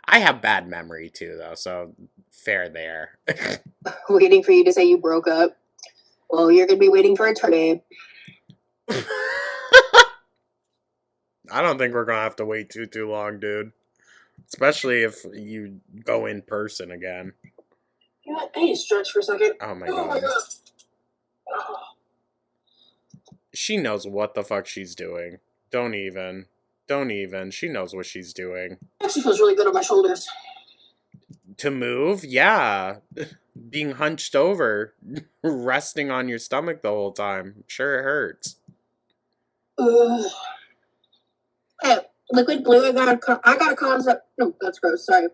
I have bad memory too, though, so fair there. Waiting for you to say you broke up. Well, you're gonna be waiting for eternity. I don't think we're gonna have to wait too long, dude. Especially if you go in person again. You know what? I need to stretch for a second. Oh my Oh my god. god. She knows what the fuck she's doing. Don't even. Don't even. She knows what she's doing. Actually feels really good on my shoulders. To move? Yeah. Being hunched over, resting on your stomach the whole time. Sure, it hurts. Hey, liquid glue. I got a concept. No, that's gross. Sorry.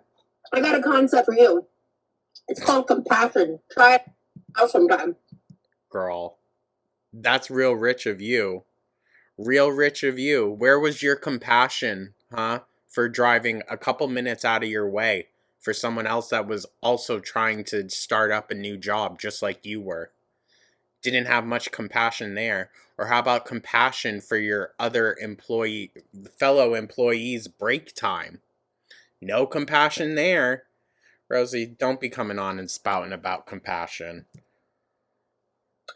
I got a concept for you. It's called compassion. Try it out sometime. Girl. That's real rich of you. Real rich of you. Where was your compassion, huh? For driving a couple minutes out of your way for someone else that was also trying to start up a new job just like you were. Didn't have much compassion there. Or how about compassion for your other fellow employees' break time? No compassion there. Rosee, don't be coming on and spouting about compassion.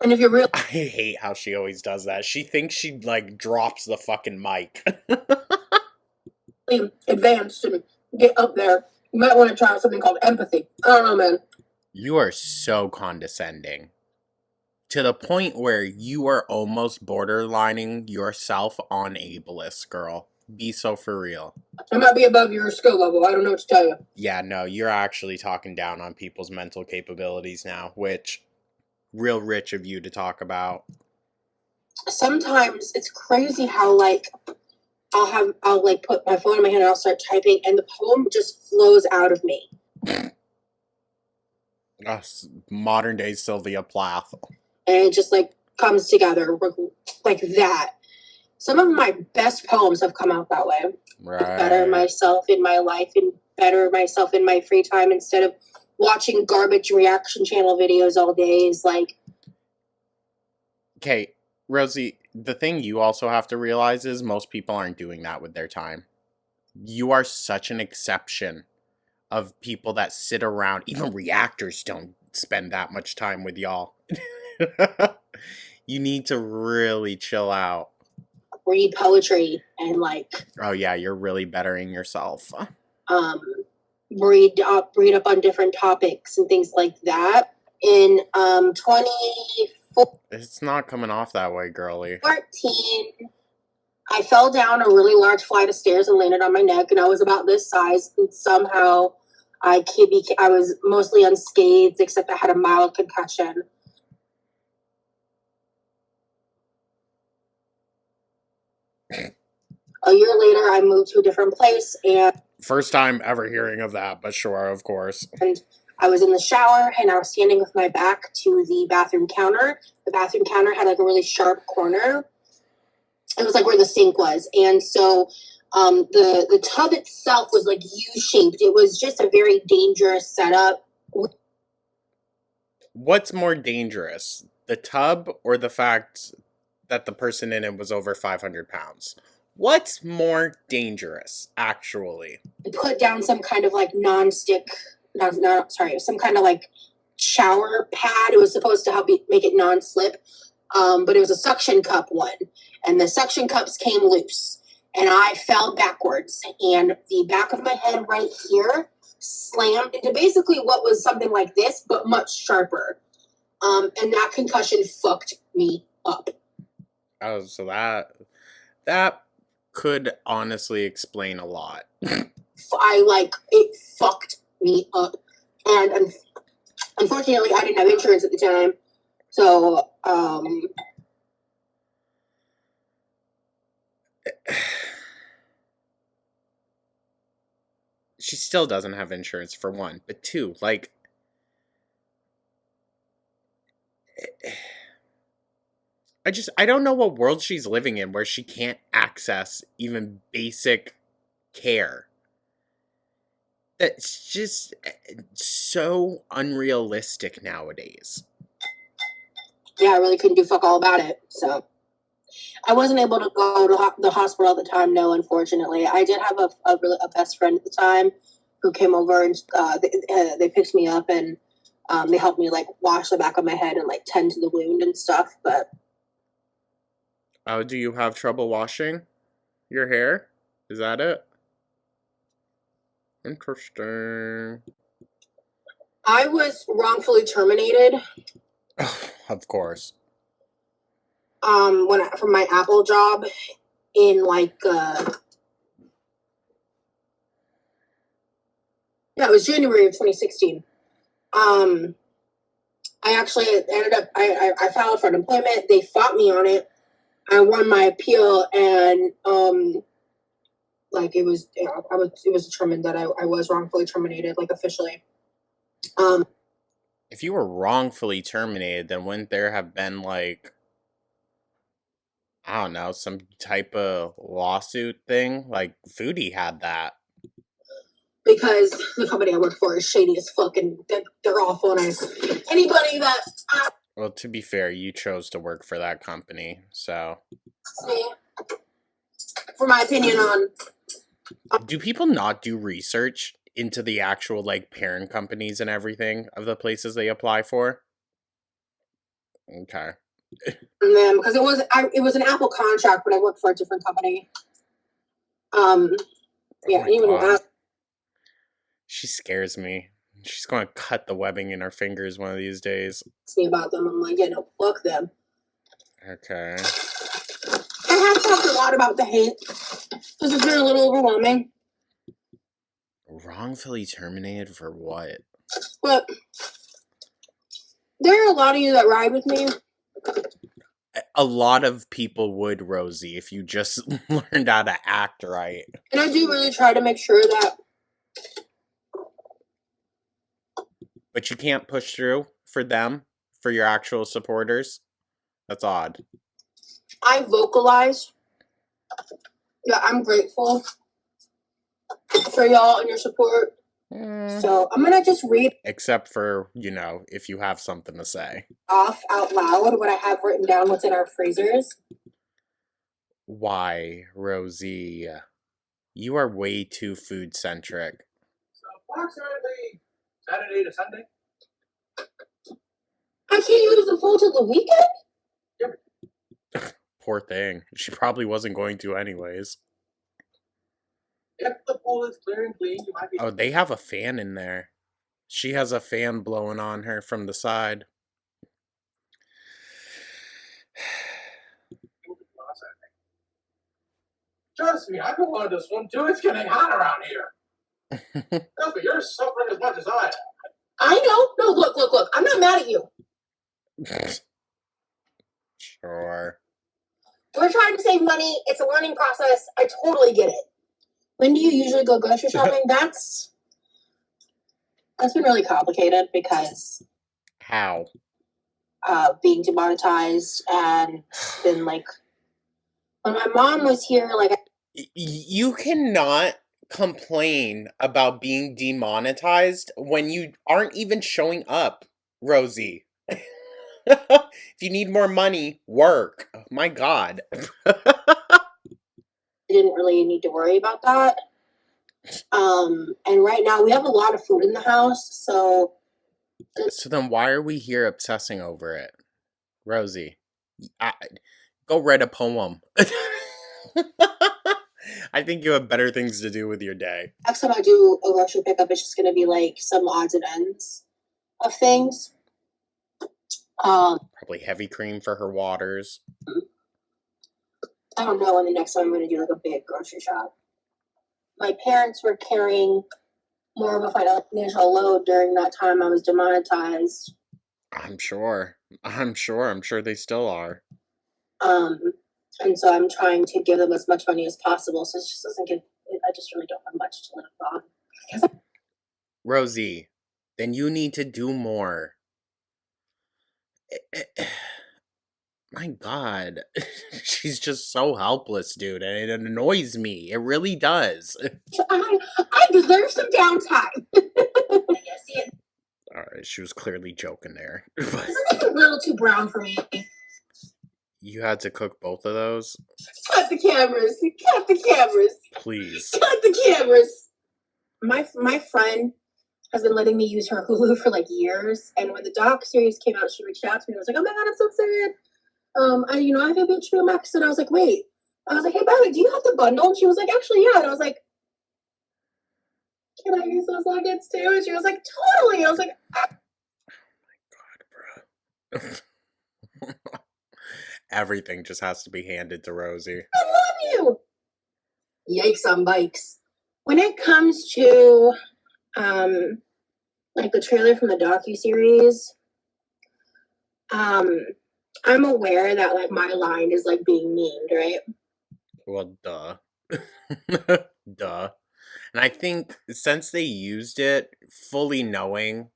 And if you're real, I hate how she always does that. She thinks she, like, drops the fucking mic. advanced and get up there, you might want to try something called empathy. I don't know, man. You are so condescending. To the point where you are almost borderlining yourself on ableist, girl. Be so for real. I might be above your skill level. I don't know what to tell you. Yeah, no, you're actually talking down on people's mental capabilities now, which, real rich of you to talk about. Sometimes it's crazy how, like, I'll like put my phone in my hand and I'll start typing and the poem just flows out of me. Modern day Sylvia Plath. And it just like comes together like that. Some of my best poems have come out that way. Right. Better myself in my life and better myself in my free time instead of watching garbage reaction channel videos all day is like. Okay, Rosee, the thing you also have to realize is most people aren't doing that with their time. You are such an exception of people that sit around. Even reactors don't spend that much time with y'all. You need to really chill out. Read poetry and like. Oh yeah, you're really bettering yourself. Read up on different topics and things like that. In 2014, It's not coming off that way, girly. I fell down a really large flight of stairs and landed on my neck, and I was about this size, and somehow I was mostly unscathed, except I had a mild concussion. A year later, I moved to a different place, and first time ever hearing of that, but sure, of course. And I was in the shower, and I was standing with my back to the bathroom counter. The bathroom counter had like a really sharp corner. It was like where the sink was, and so the tub itself was like U-shaped. It was just a very dangerous setup. What's more dangerous, the tub or the fact that the person in it was over 500 pounds? What's more dangerous, actually? Put down some kind of like non-stick, some kind of like shower pad. It was supposed to make it non-slip, but it was a suction cup one, and the suction cups came loose, and I fell backwards, and the back of my head right here slammed into basically what was something like this, but much sharper, and that concussion fucked me up. Oh, so that could honestly explain a lot. It fucked me up, and unfortunately, I didn't have insurance at the time, so she still doesn't have insurance, for one, but two, like, I don't know what world she's living in where she can't access even basic care. That's just so unrealistic nowadays. Yeah, I really couldn't do fuck all about it, so. I wasn't able to go to the hospital at the time, no, unfortunately. I did have a best friend at the time who came over and they picked me up and they helped me like wash the back of my head and like tend to the wound and stuff. But oh, do you have trouble washing your hair? Is that it? Interesting. I was wrongfully terminated. Of course. From my Apple job in like it was January of 2016. I actually ended up I filed for unemployment. They fought me on it. I won my appeal, and like it was determined that I was wrongfully terminated, like officially. If you were wrongfully terminated, then wouldn't there have been like, I don't know, some type of lawsuit thing? Like Foodie had that. Because the company I work for is shady as fuck, and they're awful, and anybody that Well, to be fair, you chose to work for that company, so. For my opinion on. Do people not do research into the actual like parent companies and everything of the places they apply for? Okay. And then because it was an Apple contract, but I worked for a different company. Yeah, even that. She scares me. She's going to cut the webbing in her fingers one of these days. Me about them. I'm like, yeah, no, fuck them. Okay. I have talked a lot about the hate because it's been a little overwhelming. Wrongfully terminated for what? But there are a lot of you that ride with me. A lot of people would, Rosee, if you just learned how to act right. And I do really try to make sure that. But you can't push through for them, for your actual supporters? That's odd. I vocalize that I'm grateful for y'all and your support. So I'm going to just read. Except for, you know, if you have something to say. Off out loud what I have written down, what's in our freezers. Why, Rosee? You are way too food-centric. So approximately Saturday to Sunday. I can't use the phone till the weekend? Poor thing. She probably wasn't going to anyways. If the pool is clear and clean, you might be. Oh, they have a fan in there. She has a fan blowing on her from the side. Trust me, I've been wanting to swim too. It's getting hot around here. Trust me, you're suffering as much as I am. I know. No, look. I'm not mad at you. Sure. We're trying to save money. It's a learning process. I totally get it. When do you usually go grocery shopping? That's been really complicated because How? being demonetized and been like when my mom was here, like You cannot complain about being demonetized when you aren't even showing up, Rosee. If you need more money, work. Oh, my God. didn't really need to worry about that. And right now we have a lot of food in the house, so then why are we here obsessing over it? Rosee, go write a poem. I think you have better things to do with your day. Next time I do a grocery pickup, it's just gonna be like some odds and ends of things. Probably heavy cream for her waters. I don't know when the next time I'm gonna do like a big grocery shop. My parents were carrying more of a financial load during that time I was demonetized. I'm sure they still are. And so I'm trying to give them as much money as possible, so it just doesn't get. I just really don't have much to live on. Rosee, then you need to do more. My God, she's just so helpless, dude, and it annoys me. It really does. I deserve some downtime. Alright, she was clearly joking there. Isn't it a little too brown for me? You had to cook both of those? Cut the cameras. Cut the cameras. Please. Cut the cameras. my friend has been letting me use her Hulu for like years, and when the doc series came out, she reached out to me and was like, "Oh my god, I'm so sad. I have HBO Max," and I was like, "Wait." I was like, "Hey, by the way, do you have the bundle?" And she was like, "Actually, yeah." And I was like, "Can I use those logins too?" And she was like, "Totally." I was like, God, bro. Everything just has to be handed to Rosee. "I love you." Yikes on bikes. When it comes to like the trailer from the docuseries, I'm aware that like my line is like being memed, right? Well, duh. Duh. And I think since they used it fully knowing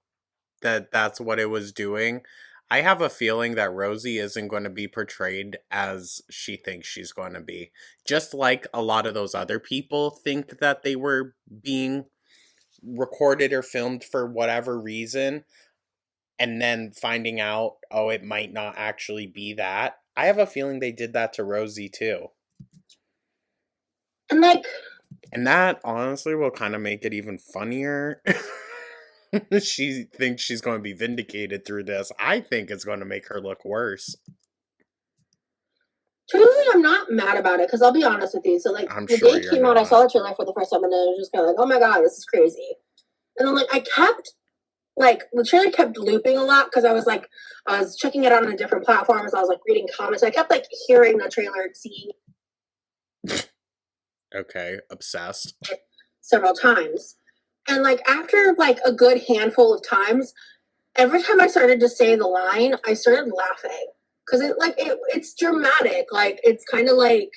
that that's what it was doing, I have a feeling that Rosee isn't going to be portrayed as she thinks she's going to be. Just like a lot of those other people think that they were being recorded or filmed for whatever reason, and then finding out, oh, it might not actually be that. I have a feeling they did that to Rosee too. And like, And that honestly will kind of make it even funnier. She thinks she's going to be vindicated through this. I think it's going to make her look worse. truly, I'm not mad about it because I'll be honest with you. So like I'm the sure day it you're came out, I not. saw the trailer for the first time, and then I was just kind of like, "Oh my god, this is crazy." And then like I kept like the trailer kept looping a lot because I was checking it out on a different platform as I was like reading comments. I kept like hearing the trailer and seeing Okay, obsessed. it several times. And like after like a good handful of times, every time I started to say the line, I started laughing because it's dramatic. Like it's kind of like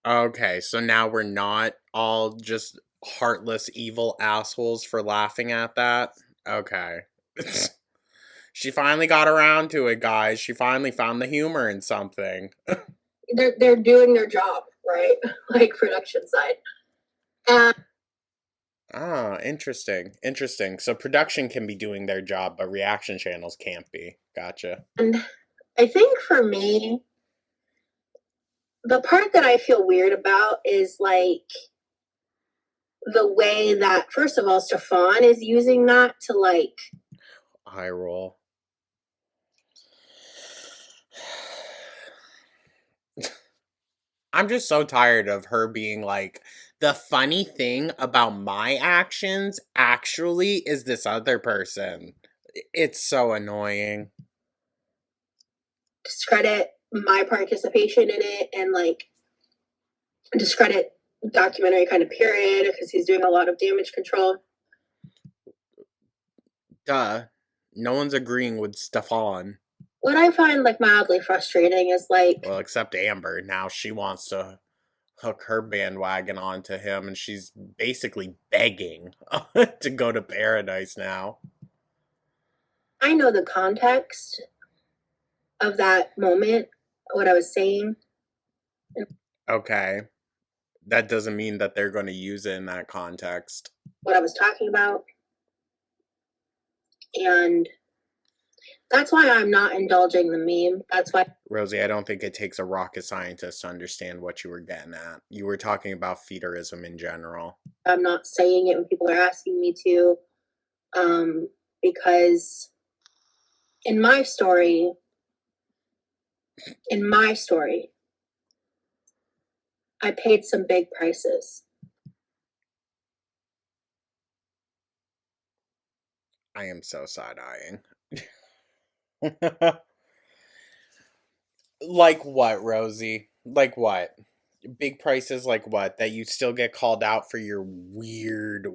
Okay, so now we're not all just heartless, evil assholes for laughing at that? Okay. She finally got around to it, guys. She finally found the humor in something. they're doing their job, right? Like production side. And Ah, interesting. Interesting. So production can be doing their job, but reaction channels can't be. Gotcha. I think for me, the part that I feel weird about is like the way that first of all Stefan is using that to like High roll. I'm just so tired of her being like, the funny thing about my actions actually is this other person. It's so annoying. discredit my participation in it and like discredit documentary kind of period because he's doing a lot of damage control. Duh. No one's agreeing with Stefan. What I find like mildly frustrating is like Well, except Amber. Now she wants to hook her bandwagon onto him, and she's basically begging to go to paradise now. I know the context of that moment, what I was saying. Okay. That doesn't mean that they're going to use it in that context. What I was talking about. And that's why I'm not indulging the meme. That's why Rosee, I don't think it takes a rocket scientist to understand what you were getting at. You were talking about feederism in general. I'm not saying it when people are asking me to. Because in my story, I paid some big prices. I am so side-eyeing. Like what, Rosee? Like what? Big prices like what? That you still get called out for your weird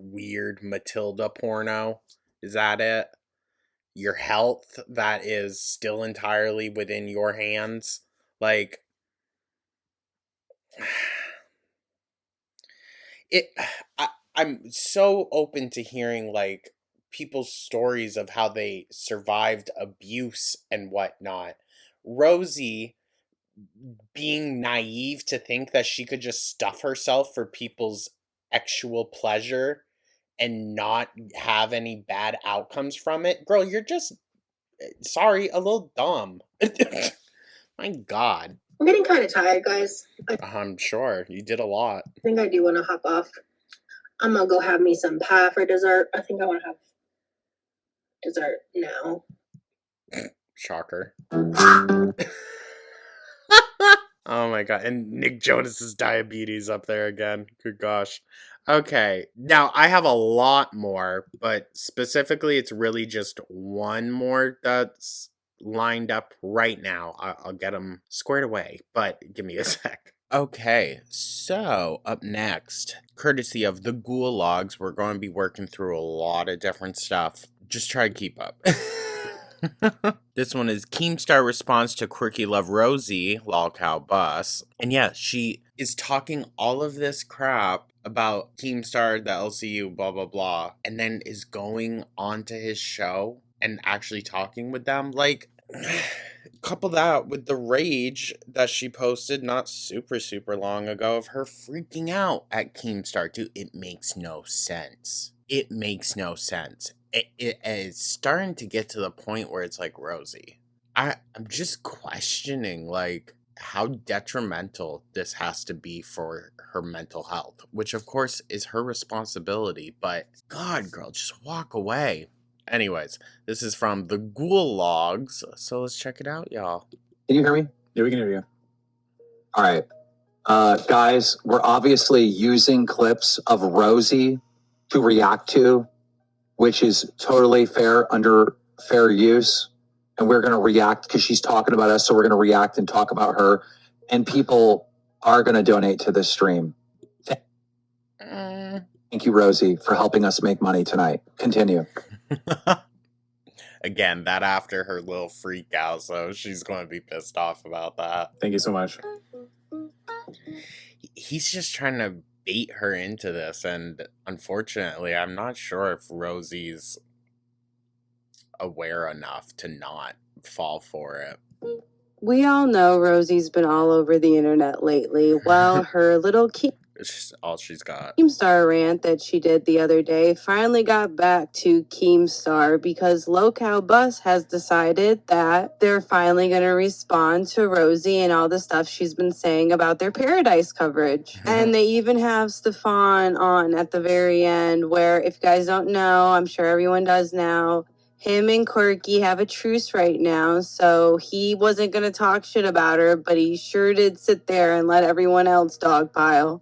Matilda porno? Is that it? Your health that is still entirely within your hands? Like, it I'm so open to hearing like people's stories of how they survived abuse and whatnot. Rosee being naive to think that she could just stuff herself for people's actual pleasure and not have any bad outcomes from it. Girl, you're just sorry, a little dumb. My god. I'm getting kind of tired, guys. I'm sure you did a lot. I think I do want to hop off. I'm gonna go have me some pie for dessert. I think I want to have dessert now. Shocker. Oh my god. And Nick Jonas's diabetes up there again. Good gosh. Okay. Now, I have a lot more, but specifically, it's really just one more that's lined up right now. I'll get them squared away, but give me a sec. Okay, so up next, courtesy of the Gulags, we're going to be working through a lot of different stuff. Just try to keep up. This one is Keemstar responds to Quirky Love Rosee, lol cow bus. And yeah, she is talking all of this crap about Keemstar, the LCU, blah, blah, blah, and then is going onto his show and actually talking with them. Like, couple that with the rage that she posted not super long ago of her freaking out at Keemstar. Dude, it makes no sense. It makes no sense. It is starting to get to the point where it's like, Rosee, I'm just questioning, like, how detrimental this has to be for her mental health, which of course is her responsibility, but God, girl, just walk away. Anyways, this is from the Gulags, so let's check it out, y'all. Can you hear me? Yeah, we can hear you. All right. Guys, we're obviously using clips of Rosee to react to, which is totally fair under fair use. And we're going to react because she's talking about us. So we're going to react and talk about her. And people are going to donate to this stream. Thank you, Rosee, for helping us make money tonight. Continue. Again, that after her little freak out, so she's going to be pissed off about that. Thank you so much. He's just trying to bait her into this, and unfortunately, I'm not sure if Rosee's aware enough to not fall for it. We all know Rosie's been all over the internet lately. Well, her little It's just all she's got. Keemstar rant that she did the other day finally got back to Keemstar because Locale Bus has decided that they're finally going to respond to Rosee and all the stuff she's been saying about their Paradise coverage. And they even have Stefan on at the very end, where, if you guys don't know, I'm sure everyone does now, him and Quirky have a truce right now, so he wasn't going to talk shit about her, but he sure did sit there and let everyone else dogpile.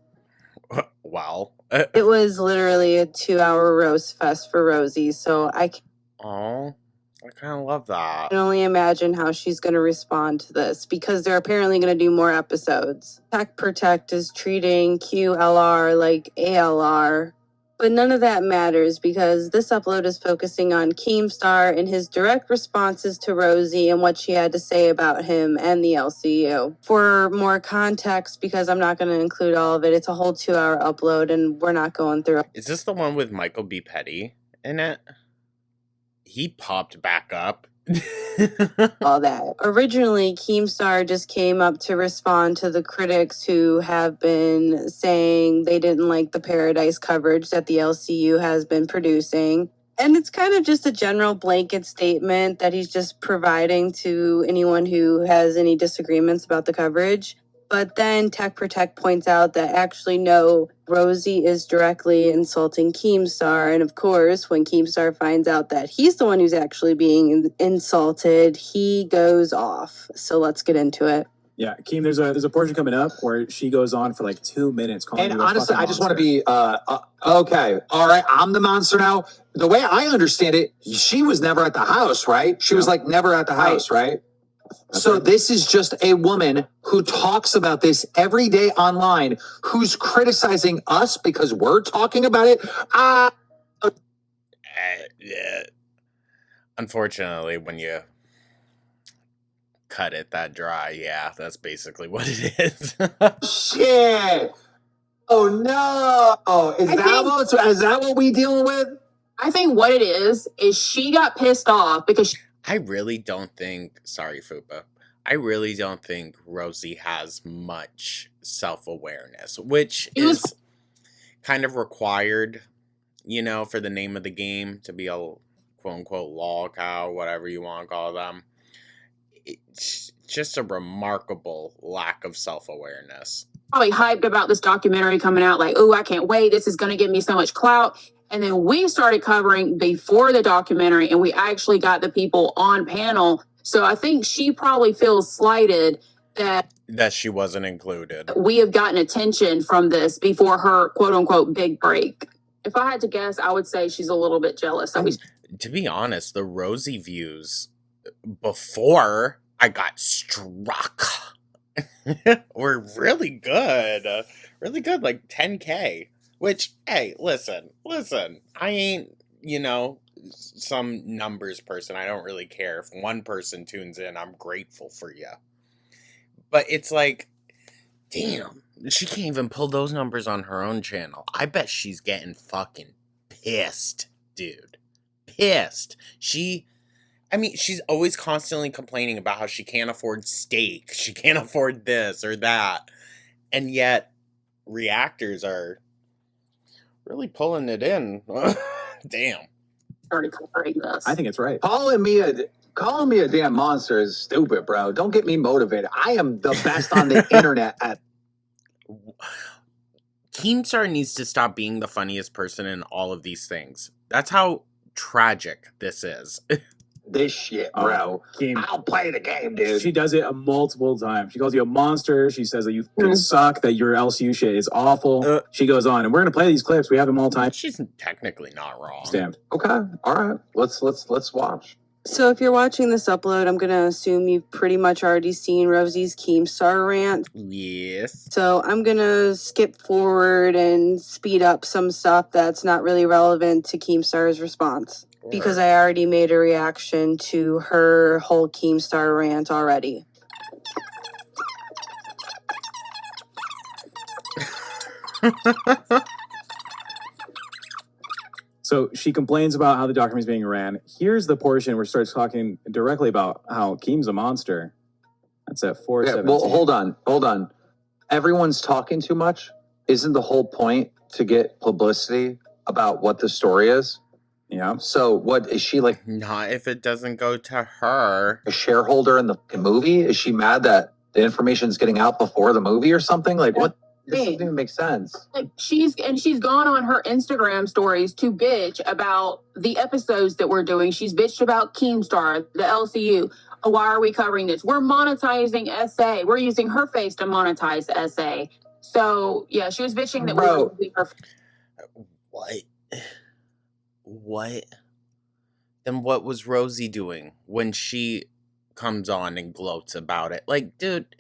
Wow. It was literally a 2-hour roast fest for Rosee, so I kind of love that. can only imagine how she's going to respond to this, because they're apparently going to do more episodes. Tech Protect is treating QLR like ALR, but none of that matters because this upload is focusing on Keemstar and his direct responses to Rosee and what she had to say about him and the LCU. For more context, because I'm not going to include all of it, it's a whole 2-hour upload and we're not going through. Is this the one with Michael B. Petty in it? He popped back up. All that. Originally, Keemstar just came up to respond to the critics who have been saying they didn't like the Paradise coverage that the LCU has been producing. And it's kind of just a general blanket statement that he's just providing to anyone who has any disagreements about the coverage. But then Tech Protect points out that actually, no, Rosee is directly insulting Keemstar. And of course, when Keemstar finds out that he's the one who's actually being insulted, he goes off. So let's get into it. Yeah, Keem, there's a portion coming up where she goes on for like 2 minutes. And honestly, I just want to be, okay, all right, I'm the monster now. The way I understand it, she was never at the house, right? She was like never at the house, right? So this is just a woman who talks about this every day online, who's criticizing us because we're talking about it. Yeah. Unfortunately, when you cut it that dry, yeah, that's basically what it is. Shit! Oh no! Is that what we dealing with? I think what it is she got pissed off because I really don't think, sorry, Fupa, I really don't think Rosee has much self-awareness, which is kind of required, you know, for the name of the game to be a quote-unquote lol cow, whatever you want to call them. just a remarkable lack of self-awareness. Probably hyped about this documentary coming out, like, oh, I can't wait. This is going to give me so much clout. And then we started covering before the documentary, and we actually got the people on panel. So I think she probably feels slighted that she wasn't included. We have gotten attention from this before her quote unquote big break. If I had to guess, I would say she's a little bit jealous. To be honest, the Rosee views before I got struck were really good. Really good, like 10K. Which, hey, listen. I ain't, some numbers person. I don't really care. If one person tunes in, I'm grateful for you. But it's like, damn, she can't even pull those numbers on her own channel. I bet she's getting fucking pissed, dude. Pissed. She's always constantly complaining about how she can't afford steak. She can't afford this or that. And yet, reactors are really pulling it in. Damn. I think it's right. Calling me a damn monster is stupid, bro. Don't get me motivated. I am the best on the internet at. Keemstar needs to stop being the funniest person in all of these things. That's how tragic this is. This shit, bro. I'll play the game, dude. She does it multiple times. She calls you a monster. She says that you suck, that your LCU shit is awful. She goes on, and we're gonna play these clips. We have them all the time. She's technically not wrong. Stamped. Okay, all right. Let's watch. So if you're watching this upload, I'm gonna assume you've pretty much already seen Rosee's Keemstar rant. Yes. So I'm gonna skip forward and speed up some stuff that's not really relevant to Keemstar's response. Because I already made a reaction to her whole Keemstar rant already. So she complains about how the documentary is being ran. Here's the portion where she starts talking directly about how Keem's a monster. That's at 4:17. Well, hold on. Everyone's talking too much. Isn't the whole point to get publicity about what the story is? Yeah. So what is she like? Not if it doesn't go to her. A shareholder in the movie? Is she mad that the information is getting out before the movie or something? Like what? This doesn't even make sense. Like she's gone on her Instagram stories to bitch about the episodes that we're doing. She's bitched about Keemstar, the LCU. Why are we covering this? We're monetizing SA. We're using her face to monetize SA. So yeah, she was bitching that we were using her. What? Then what was Rosee doing when she comes on and gloats about it? Like, dude,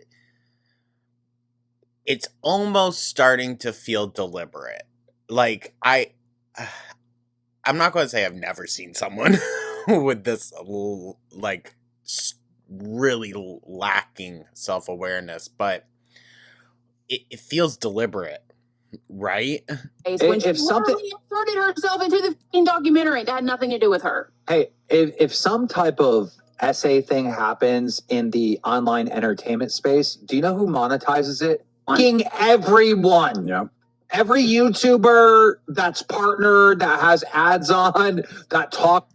it's almost starting to feel deliberate. Like, I'm not going to say I've never seen someone with this, like, really lacking self-awareness, but it feels deliberate. Right? When she inserted herself into the fucking documentary, that had nothing to do with her. Hey, if some type of SA thing happens in the online entertainment space, do you know who monetizes it? Fucking everyone. Yeah. Every YouTuber that's partnered, that has ads on, that talk.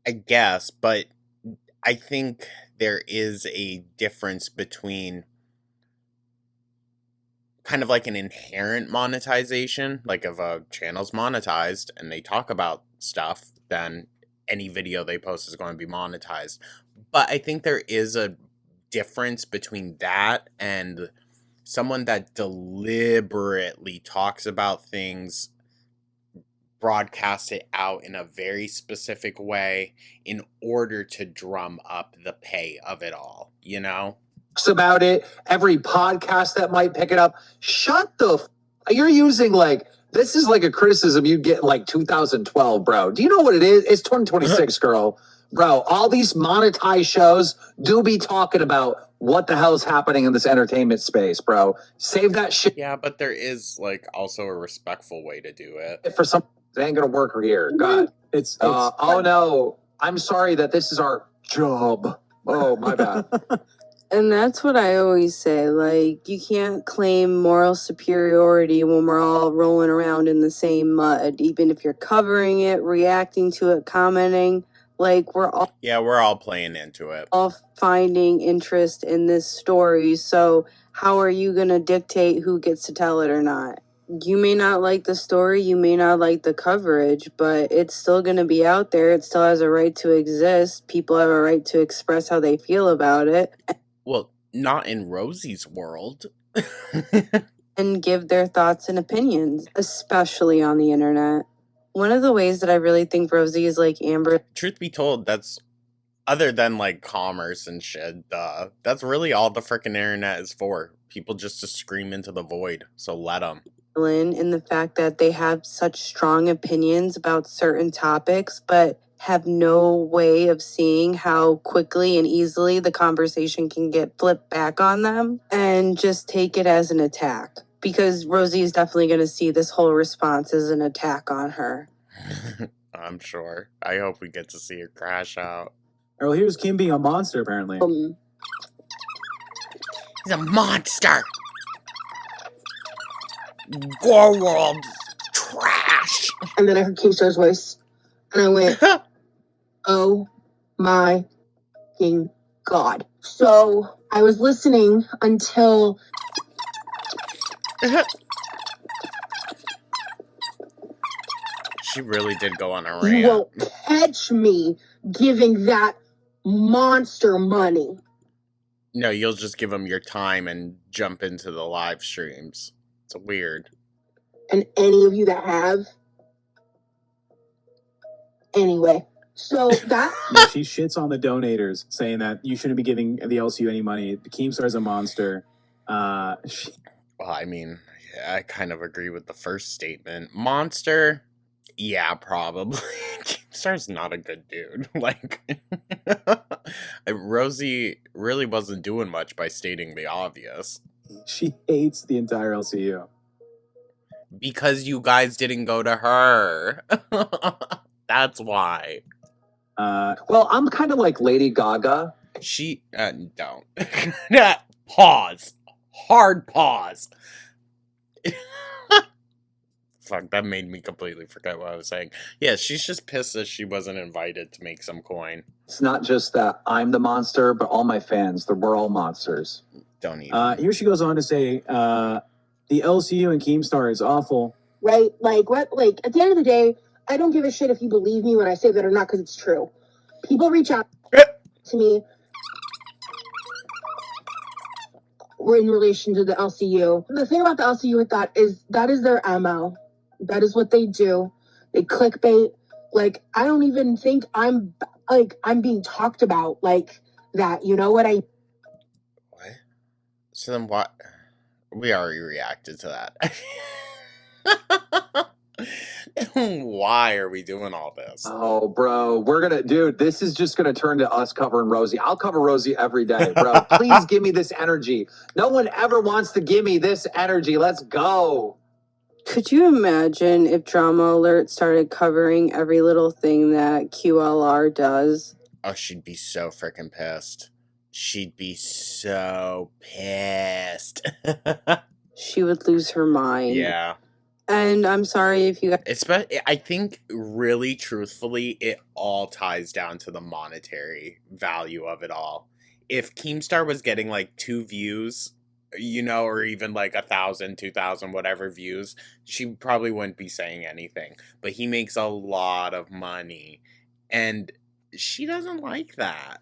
I guess, but I think there is a difference between kind of like an inherent monetization, like if a channel's monetized and they talk about stuff, then any video they post is going to be monetized. But I think there is a difference between that and someone that deliberately talks about things, broadcasts it out in a very specific way in order to drum up the pay of it all, About it, every podcast that might pick it up. You're using this is like a criticism you get in 2012, bro. Do you know what it is? It's 2026, girl. Bro, all these monetized shows do be talking about what the hell is happening in this entertainment space, bro. Save that shit. Yeah, but there is also a respectful way to do it. For some, it ain't gonna work here. God. It's oh no. I'm sorry that this is our job. Oh, my bad. And that's what I always say. Like, you can't claim moral superiority when we're all rolling around in the same mud, even if you're covering it, reacting to it, commenting. Like, we're all playing into it. all finding interest in this story. So how are you going to dictate who gets to tell it or not? You may not like the story, you may not like the coverage, but it's still going to be out there. It still has a right to exist. People have a right to express how they feel about it. Well, not in Rosee's world. And give their thoughts and opinions, especially on the internet. One of the ways that I really think Rosee is like Amber. Truth be told, that's other than like commerce and shit, that's really all the freaking internet is for. People just to scream into the void. So let them. In the fact that they have such strong opinions about certain topics, but have no way of seeing how quickly and easily the conversation can get flipped back on them and just take it as an attack. Because Rosee is definitely going to see this whole response as an attack on her. I'm sure. I hope we get to see her crash out. Well, here's Kim being a monster, apparently. He's a monster! Gore World trash! And then I heard Keemstar's voice, and I went, oh my fucking God. So I was listening until She really did go on a you rant. won't catch me giving that monster money. No, you'll just give them your time and jump into the live streams. It's weird. And any of you that have. Anyway, so that. Yeah, she shits on the donators, saying that you shouldn't be giving the LCU any money. The Keemstar's a monster. Well, I mean, yeah, I kind of agree with the first statement. Monster? Yeah, probably. Keemstar's not a good dude. Like, Rosee really wasn't doing much by stating the obvious. She hates the entire LCU. Because you guys didn't go to her. That's why. Well, I'm kind of like Lady Gaga. She, don't. Pause. Hard pause. Fuck, that made me completely forget what I was saying. Yeah, she's just pissed that she wasn't invited to make some coin. It's not just that I'm the monster, but all my fans, we're all monsters. Don't even. Here she goes on to say, the LCU and Keemstar is awful. Right? Like, what? Like, at the end of the day, I don't give a shit if you believe me when I say that or not, because it's true. People reach out to me in relation to the LCU. The thing about the LCU with that is their MO. That is what they do. They clickbait. Like, I don't even think I'm being talked about like that. You know what I? What? So then what? We already reacted to that. Why are we doing all this? Oh, bro, dude, this is just gonna turn to us covering Rosee. I'll cover Rosee every day, bro. Please give me this energy. No one ever wants to give me this energy. Let's go. Could you imagine if Drama Alert started covering every little thing that QLR does? Oh, she'd be so freaking pissed. She'd be so pissed. She would lose her mind. Yeah. And I'm sorry if you guys... I think, really, truthfully, it all ties down to the monetary value of it all. If Keemstar was getting, like, 2 views, you know, or even, like, 1,000, 2,000, whatever views, she probably wouldn't be saying anything. But he makes a lot of money. And she doesn't like that.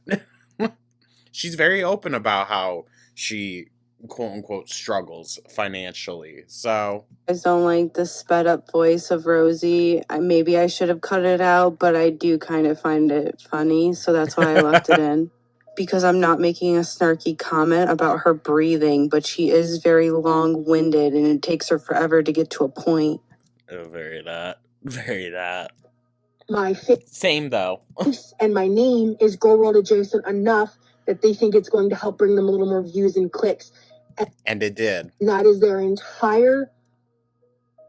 She's very open about how she, quote-unquote, struggles financially, so... I don't like the sped-up voice of Rosee. Maybe I should have cut it out, but I do kind of find it funny, so that's why I left it in. Because I'm not making a snarky comment about her breathing, but she is very long-winded, and it takes her forever to get to a point. Oh, very that. Very that. My face Same, though. and my name is Go World adjacent enough that they think it's going to help bring them a little more views and clicks. And it did. And that is their entire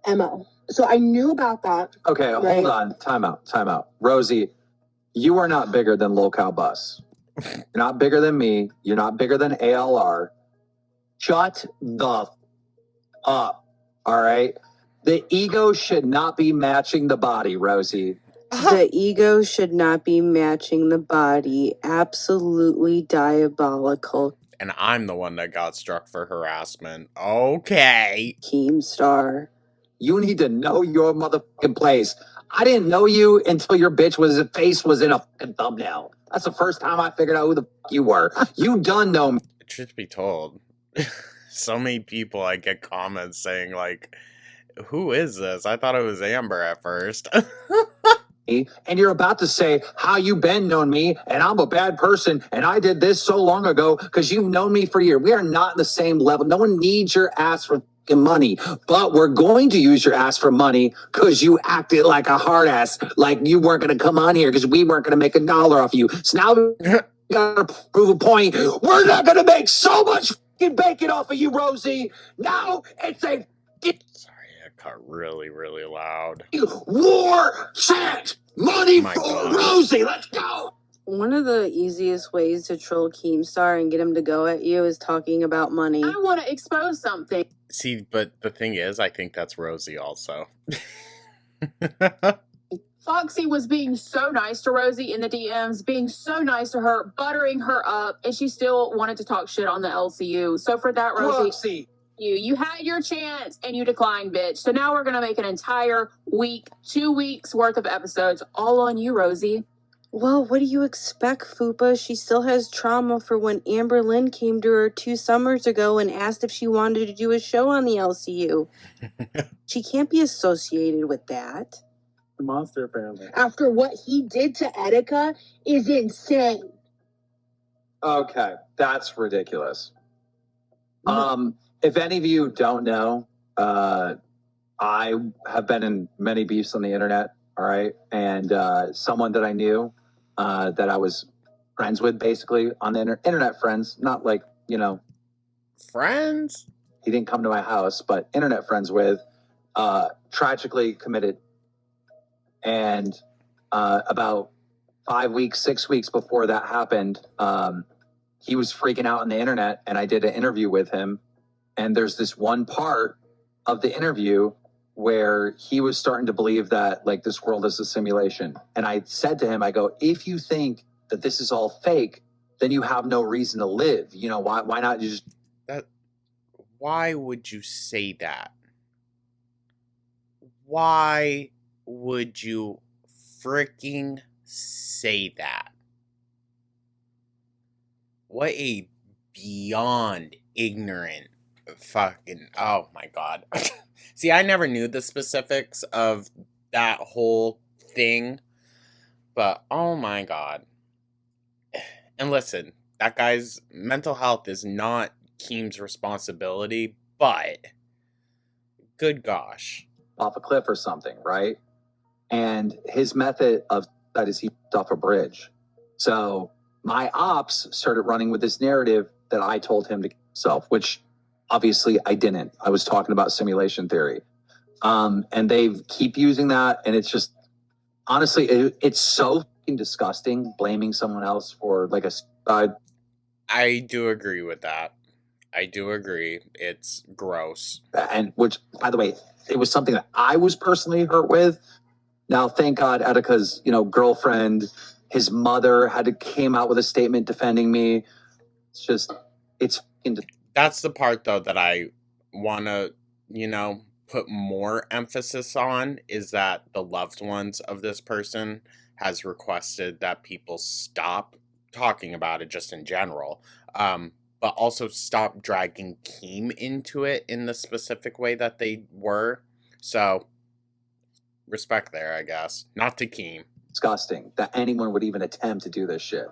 MO. So I knew about that. Okay, right? hold on. Time out. Rosee, you are not bigger than Locale Bus. You're not bigger than me. You're not bigger than ALR. Shut the up. All right? The ego should not be matching the body, Rosee. The ego should not be matching the body. Absolutely diabolical. And I'm the one that got struck for harassment. Okay. Keemstar. You need to know your motherfucking place. I didn't know you until your face was in a fucking thumbnail. That's the first time I figured out who the fuck you were. You done know me. Truth be told, so many people I get comments saying like, who is this? I thought it was Amber at first. And you're about to say how you been known me and I'm a bad person and I did this so long ago because you've known me for years. We are not in the same level. No one needs your ass for fucking money, but we're going to use your ass for money because you acted like a hard ass, like you weren't going to come on here because we weren't going to make $1 off you. So now we gotta prove a point. We're not going to make so much fucking bacon off of you, Rosee. Now it's a Sorry, it got really, really loud. war chant. Money My for God. Rosee. Let's go. One of the easiest ways to troll Keemstar and get him to go at you is talking about money. I want to expose something. See, but the thing is, I think that's Rosee also. Foxy was being so nice to Rosee in the DMs, being so nice to her, buttering her up, and she still wanted to talk shit on the LCU. So for that, Rosee, you had your chance and you declined, bitch. So now we're gonna make an entire week, 2 weeks worth of episodes all on you, Rosee. Well, what do you expect, Fupa? She still has trauma for when Amber Lynn came to her 2 summers ago and asked if she wanted to do a show on the LCU. She can't be associated with that. The monster family. After what he did to Etika is insane. Okay, that's ridiculous. If any of you don't know, I have been in many beefs on the internet, all right? And someone that I knew, that I was friends with, basically, on the internet friends, not like, Friends? he didn't come to my house, but internet friends with, tragically committed. And about 5 weeks, 6 weeks before that happened, he was freaking out on the internet, and I did an interview with him. And there's this one part of the interview where he was starting to believe that like this world is a simulation. And I said to him, I go, if you think that this is all fake, then you have no reason to live. Why not just Why would you say that? Why would you freaking say that? What a beyond ignorant fucking, oh my God. See, I never knew the specifics of that whole thing, but oh my God. And listen, that guy's mental health is not Keem's responsibility, but good gosh. off a cliff or something, right? And his method of that is he off a bridge. So my ops started running with this narrative that I told him to kill himself, which obviously I didn't. I was talking about simulation theory. And they keep using that, and it's just honestly, it's so fucking disgusting blaming someone else for like a suicide. I do agree with that. I do agree. It's gross. And which, by the way, it was something that I was personally hurt with. Now, thank God, Etika's, girlfriend, his mother came out with a statement defending me. It's just, it's fucking. That's the part though that I want to, put more emphasis on, is that the loved ones of this person has requested that people stop talking about it just in general, but also stop dragging Keem into it in the specific way that they were. So respect there, I guess. Not to Keem. Disgusting that anyone would even attempt to do this shit.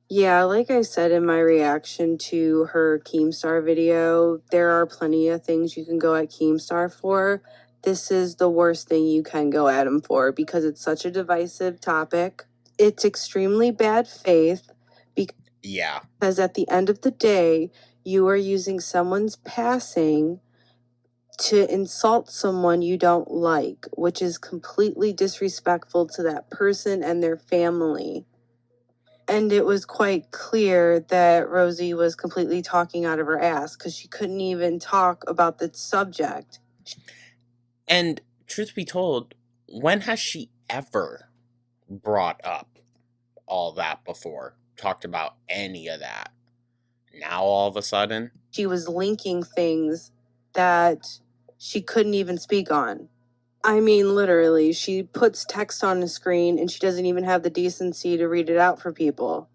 Yeah, like I said in my reaction to her Keemstar video, there are plenty of things you can go at Keemstar for. This is the worst thing you can go at him for because it's such a divisive topic. It's extremely bad faith because at the end of the day, you are using someone's passing to insult someone you don't like, which is completely disrespectful to that person and their family. And it was quite clear that Rosee was completely talking out of her ass because she couldn't even talk about the subject. And truth be told, when has she ever brought up all that before, talked about any of that. Now all of a sudden, she was linking things that she couldn't even speak on. I mean, literally, she puts text on the screen and she doesn't even have the decency to read it out for people.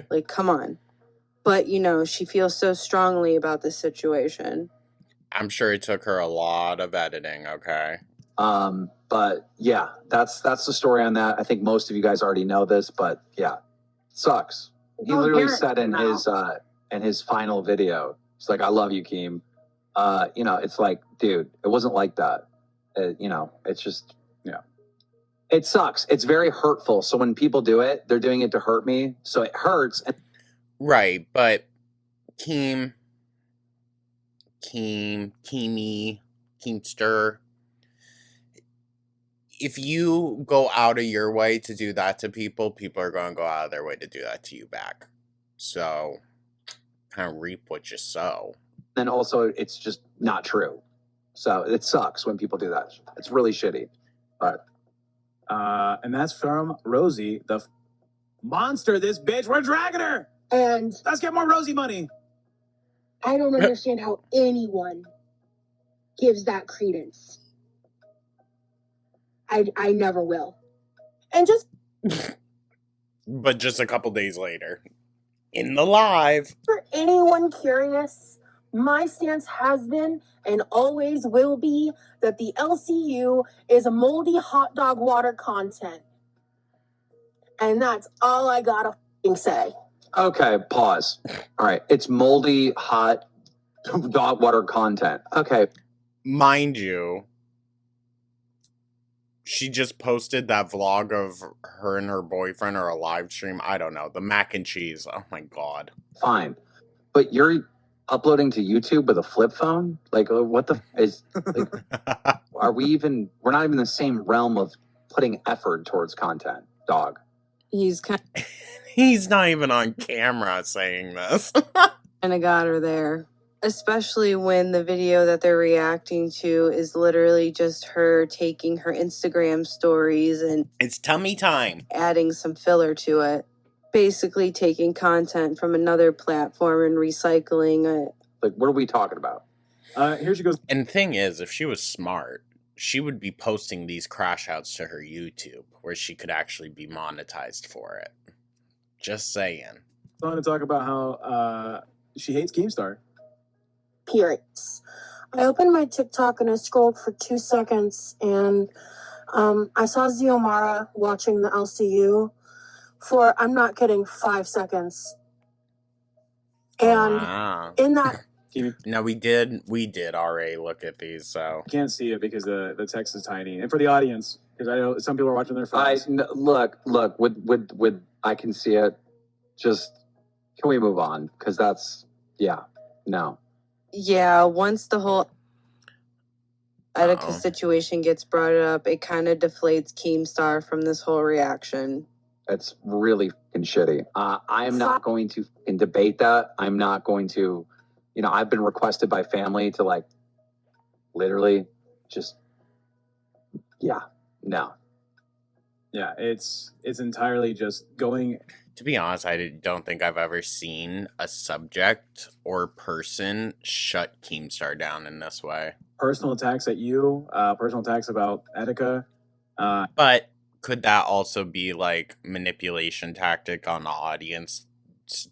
Like, come on. But, you know, she feels so strongly about this situation. I'm sure it took her a lot of editing, okay? But yeah, that's the story on that. I think most of you guys already know this, but yeah, sucks. He literally said in his final video, it's like, "I love you, Keem." You know, it's like, dude, it wasn't like that. You know, it's just, yeah, it sucks. It's very hurtful. So when people do it, they're doing it to hurt me. So it hurts. Right, but Keemster, if you go out of your way to do that to people, people are going to go out of their way to do that to you back. So, kind of reap what you sow. And also, it's just not true. So it sucks when people do that. It's really shitty. But and that's from Rosee, the monster. This bitch, we're dragging her. And Let's get more Rosee money. I don't understand how anyone gives that credence. I never will. And just But just a couple days later, in the live. for anyone curious, my stance has been and always will be that the LCU is a moldy hot dog water content. And that's all I gotta say. okay, pause. All right, it's moldy, hot dog water content. Okay. Mind you, she just posted that vlog of her and her boyfriend or a live stream. I don't know. The mac and cheese. Oh my God. Fine. But you're uploading to YouTube with a flip phone? Like, what the is, like, are we even, we're not even in the same realm of putting effort towards content, dog. He's kind He's not even on camera saying this. of got her there. Especially when the video that they're reacting to is literally just her taking her Instagram stories and It's tummy time. adding some filler to it. Basically taking content from another platform and recycling it. Like, what are we talking about? Here she goes. And the thing is, if she was smart, she would be posting these crash outs to her YouTube where she could actually be monetized for it. Just saying. I want to talk about how she hates Keemstar. Periods. I opened my TikTok and I scrolled for 2 seconds and I saw Xiomara watching the LCU for, I'm not kidding, 5 seconds. And Wow. in that No, we did already look at these, so. You can't see it because the text is tiny. And for the audience, because I know some people are watching their phones. Look, with I can see it. Just, can we move on? Because that's, yeah, no. Yeah, once the whole Etika Uh-oh. situation gets brought up, it kind of deflates Keemstar from this whole reaction. That's really fucking shitty. I am not going to fucking debate that. I'm not going to, you know, I've been requested by family to, like, literally just, yeah, no. Yeah, it's entirely just going. To be honest, I don't think I've ever seen a subject or person shut Keemstar down in this way. Personal attacks at you, personal attacks about Etika. But could that also be like manipulation tactic on the audience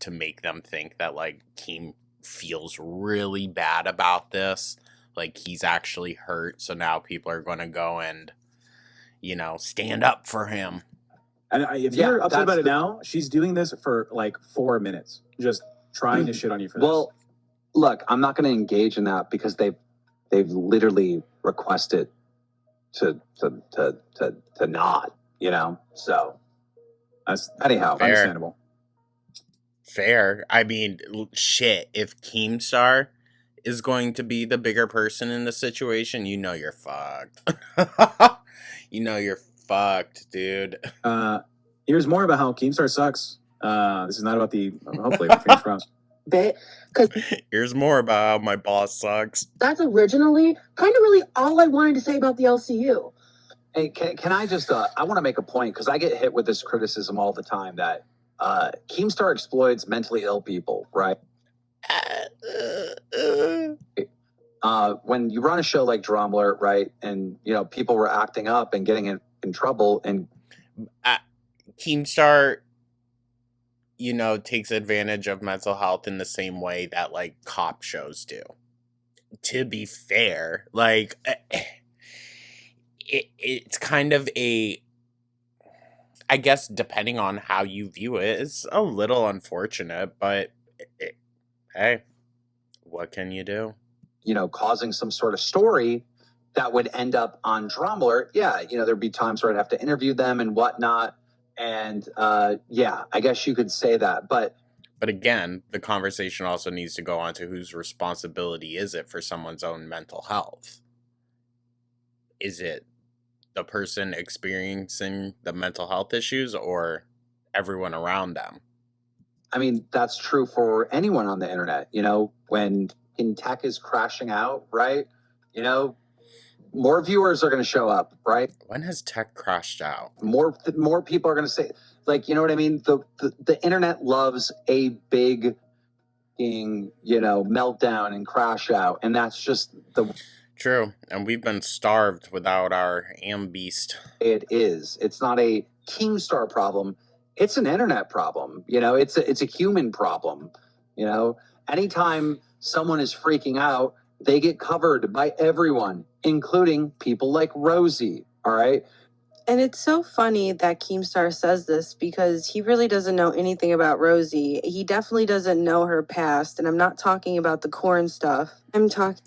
to make them think that like Keem feels really bad about this? Like he's actually hurt, so now people are going to go and, you know, stand up for him. And if you're upset about it now, she's doing this for like 4 minutes, just trying to shit on you for this. Well, look, I'm not going to engage in that because they've literally requested to not, you know. So that's anyhow Fair. Understandable. Fair. I mean, shit. If Keemstar is going to be the bigger person in the situation, you know you're fucked. You know you're fucked, dude. Here's more about how Keemstar sucks. This is not about the hopefully fingers crossed. bit, because Here's more about how my boss sucks. that's originally kind of really all I wanted to say about the LCU. Hey, can I just, I want to make a point because I get hit with this criticism all the time that Keemstar exploits mentally ill people, right? When you run a show like Drumler, right, and, you know, people were acting up and getting in trouble and... Keemstar, you know, takes advantage of mental health in the same way that, like, cop shows do. To be fair, like, it's kind of a, I guess, depending on how you view it, it's a little unfortunate, but hey, what can you do? You know, causing some sort of story that would end up on Drumler. Yeah, you know, there'd be times where I'd have to interview them and whatnot. And yeah, I guess you could say that. But again, the conversation also needs to go on to whose responsibility is it for someone's own mental health? Is it the person experiencing the mental health issues or everyone around them? I mean, that's true for anyone on the internet. You know, when tech is crashing out, right? You know, more viewers are going to show up, right? When has tech crashed out? More people are going to say, like, you know what I mean? The internet loves a big, you know, meltdown and crash out, and that's just the... True, and we've been starved without our Beast. It is. It's not a Keemstar problem. It's an internet problem. You know, it's a human problem. You know, anytime someone is freaking out, they get covered by everyone, including people like Rosee. All right. And it's so funny that Keemstar says this because he really doesn't know anything about Rosee. He definitely doesn't know her past, and I'm not talking about the corn stuff. I'm talking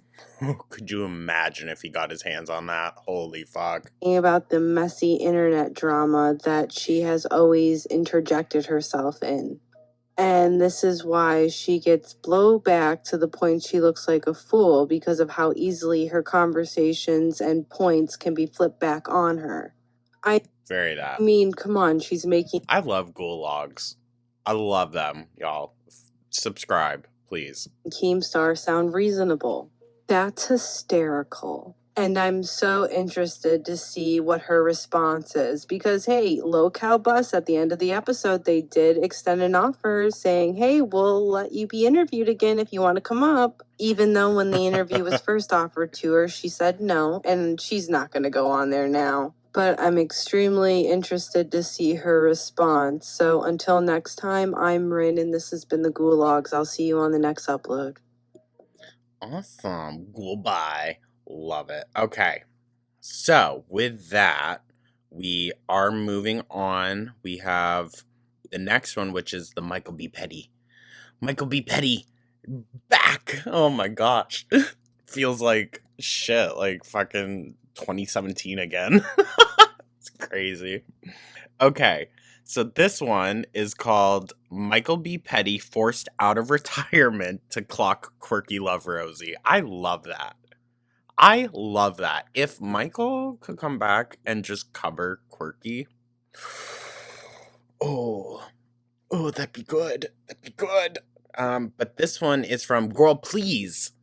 Could you imagine if he got his hands on that? Holy fuck. About the messy internet drama that she has always interjected herself in. And this is why she gets blowback to the point she looks like a fool because of how easily her conversations and points can be flipped back on her. Very that. I mean, come on, she's making... I love gulags. I love them, y'all. Subscribe, please. Keemstar sound reasonable. That's hysterical. And I'm so interested to see what her response is because, hey, Low Cow Bus at the end of the episode, they did extend an offer saying, hey, we'll let you be interviewed again if you want to come up. Even though when the interview was first offered to her, she said no, and she's not going to go on there now. But I'm extremely interested to see her response. So until next time, I'm Rin, and this has been the Gulags. I'll see you on the next upload. Awesome. Goodbye. Love it. Okay. So, with that, we are moving on. We have the next one, which is the Michael B. Petty. Michael B. Petty back. Oh my gosh. Feels like shit, like fucking 2017 again. It's crazy. Okay. So this one is called Michael B. Petty Forced Out of Retirement to Clock Quirky Love Rosee. I love that. I love that. If Michael could come back and just cover Quirky, oh, that'd be good. That'd be good. But this one is from Girl Please.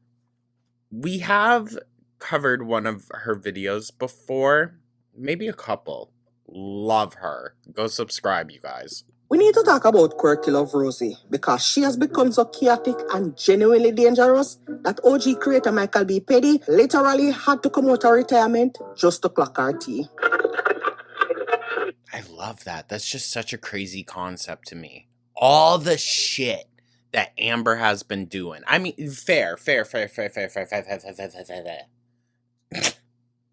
We have covered one of her videos before, maybe a couple. Love her. Go subscribe, you guys. We need to talk about Quirky Love Rosee because she has become so chaotic and genuinely dangerous that OG creator Michael B. Petty literally had to come out of retirement just to clock her tea. I love that. That's just such a crazy concept to me. All the shit that Amber has been doing. I mean, fair.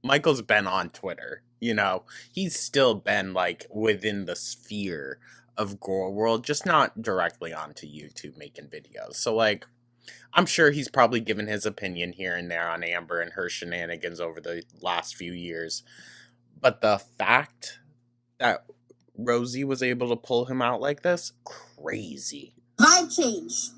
Michael's been on Twitter, you know. He's still been, like, within the sphere of Girl World, just not directly onto YouTube making videos. So, like, I'm sure he's probably given his opinion here and there on Amber and her shenanigans over the last few years. But the fact that Rosee was able to pull him out like this, crazy. Vibe change.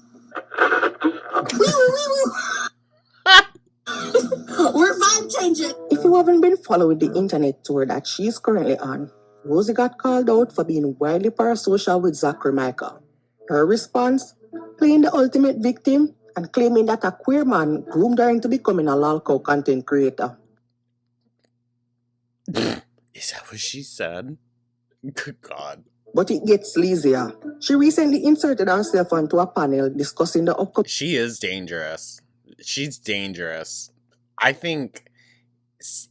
We're vibe changing. If you haven't been following the internet tour that she's currently on, Rosee got called out for being wildly parasocial with Zachary Michael. Her response? Playing the ultimate victim and claiming that a queer man groomed her into becoming a lolcow content creator. Is that what she said? Good God. But it gets sleazier. She recently inserted herself onto a panel discussing the upcoming. She is dangerous. She's dangerous. I think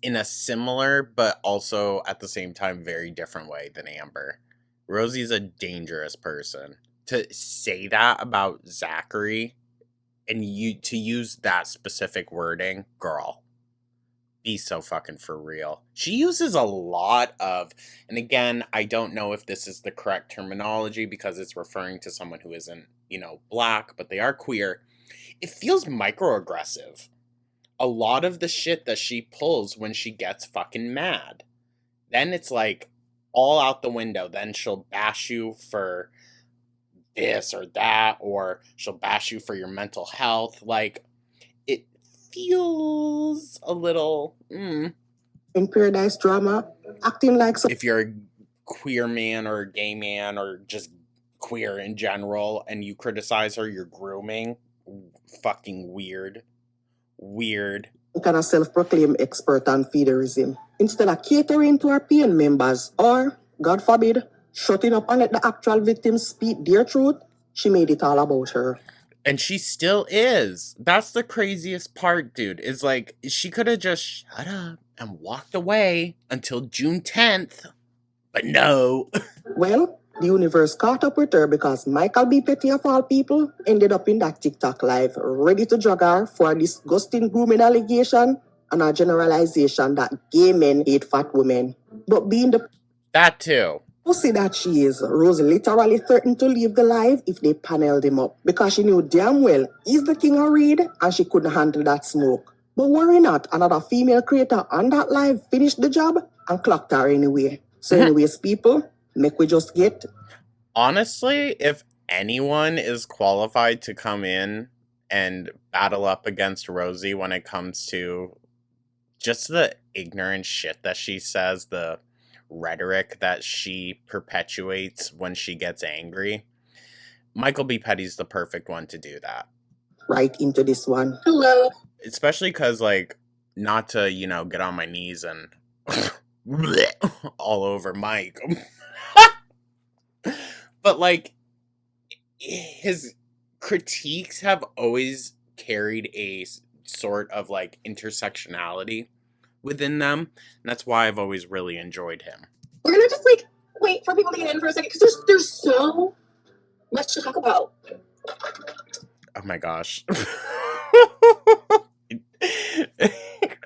in a similar, but also at the same time, very different way than Amber. Rosie's a dangerous person. To say that about Zachary and to use that specific wording, girl, be so fucking for real. She uses a lot of, and again, I don't know if this is the correct terminology because it's referring to someone who isn't, black, but they are queer. It feels microaggressive. A lot of the shit that she pulls when she gets fucking mad. Then it's like all out the window. Then she'll bash you for this or that, or she'll bash you for your mental health. Like, it feels a little in Paradise drama, acting like if you're a queer man or a gay man or just queer in general and you criticize her, you're grooming. Fucking weird. kind of self-proclaimed expert on feederism. Instead of catering to her PN members or, God forbid, shutting up and let the actual victims speak their truth, she made it all about her. And she still is. That's the craziest part, dude. Is like, she could have just shut up and walked away until June 10th. But no. Well, the universe caught up with her because Michael B. Petty, of all people, ended up in that TikTok live, ready to drag her for a disgusting grooming allegation and a generalization that gay men hate fat women. But being the that too. pussy that she is, Rose literally threatened to leave the live if they paneled him up because she knew damn well he's the king of read and she couldn't handle that smoke. But worry not, another female creator on that live finished the job and clocked her anyway. So anyways, people, make we just get... Honestly, if anyone is qualified to come in and battle up against Rosee when it comes to just the ignorant shit that she says, the rhetoric that she perpetuates when she gets angry, Michael B. Petty's the perfect one to do that. Right into this one. Hello. Especially because, like, not to, get on my knees and all over Mike. But, like, his critiques have always carried a sort of, like, intersectionality within them. And that's why I've always really enjoyed him. We're gonna just, like, wait for people to get in for a second, because there's so much to talk about. Oh my gosh.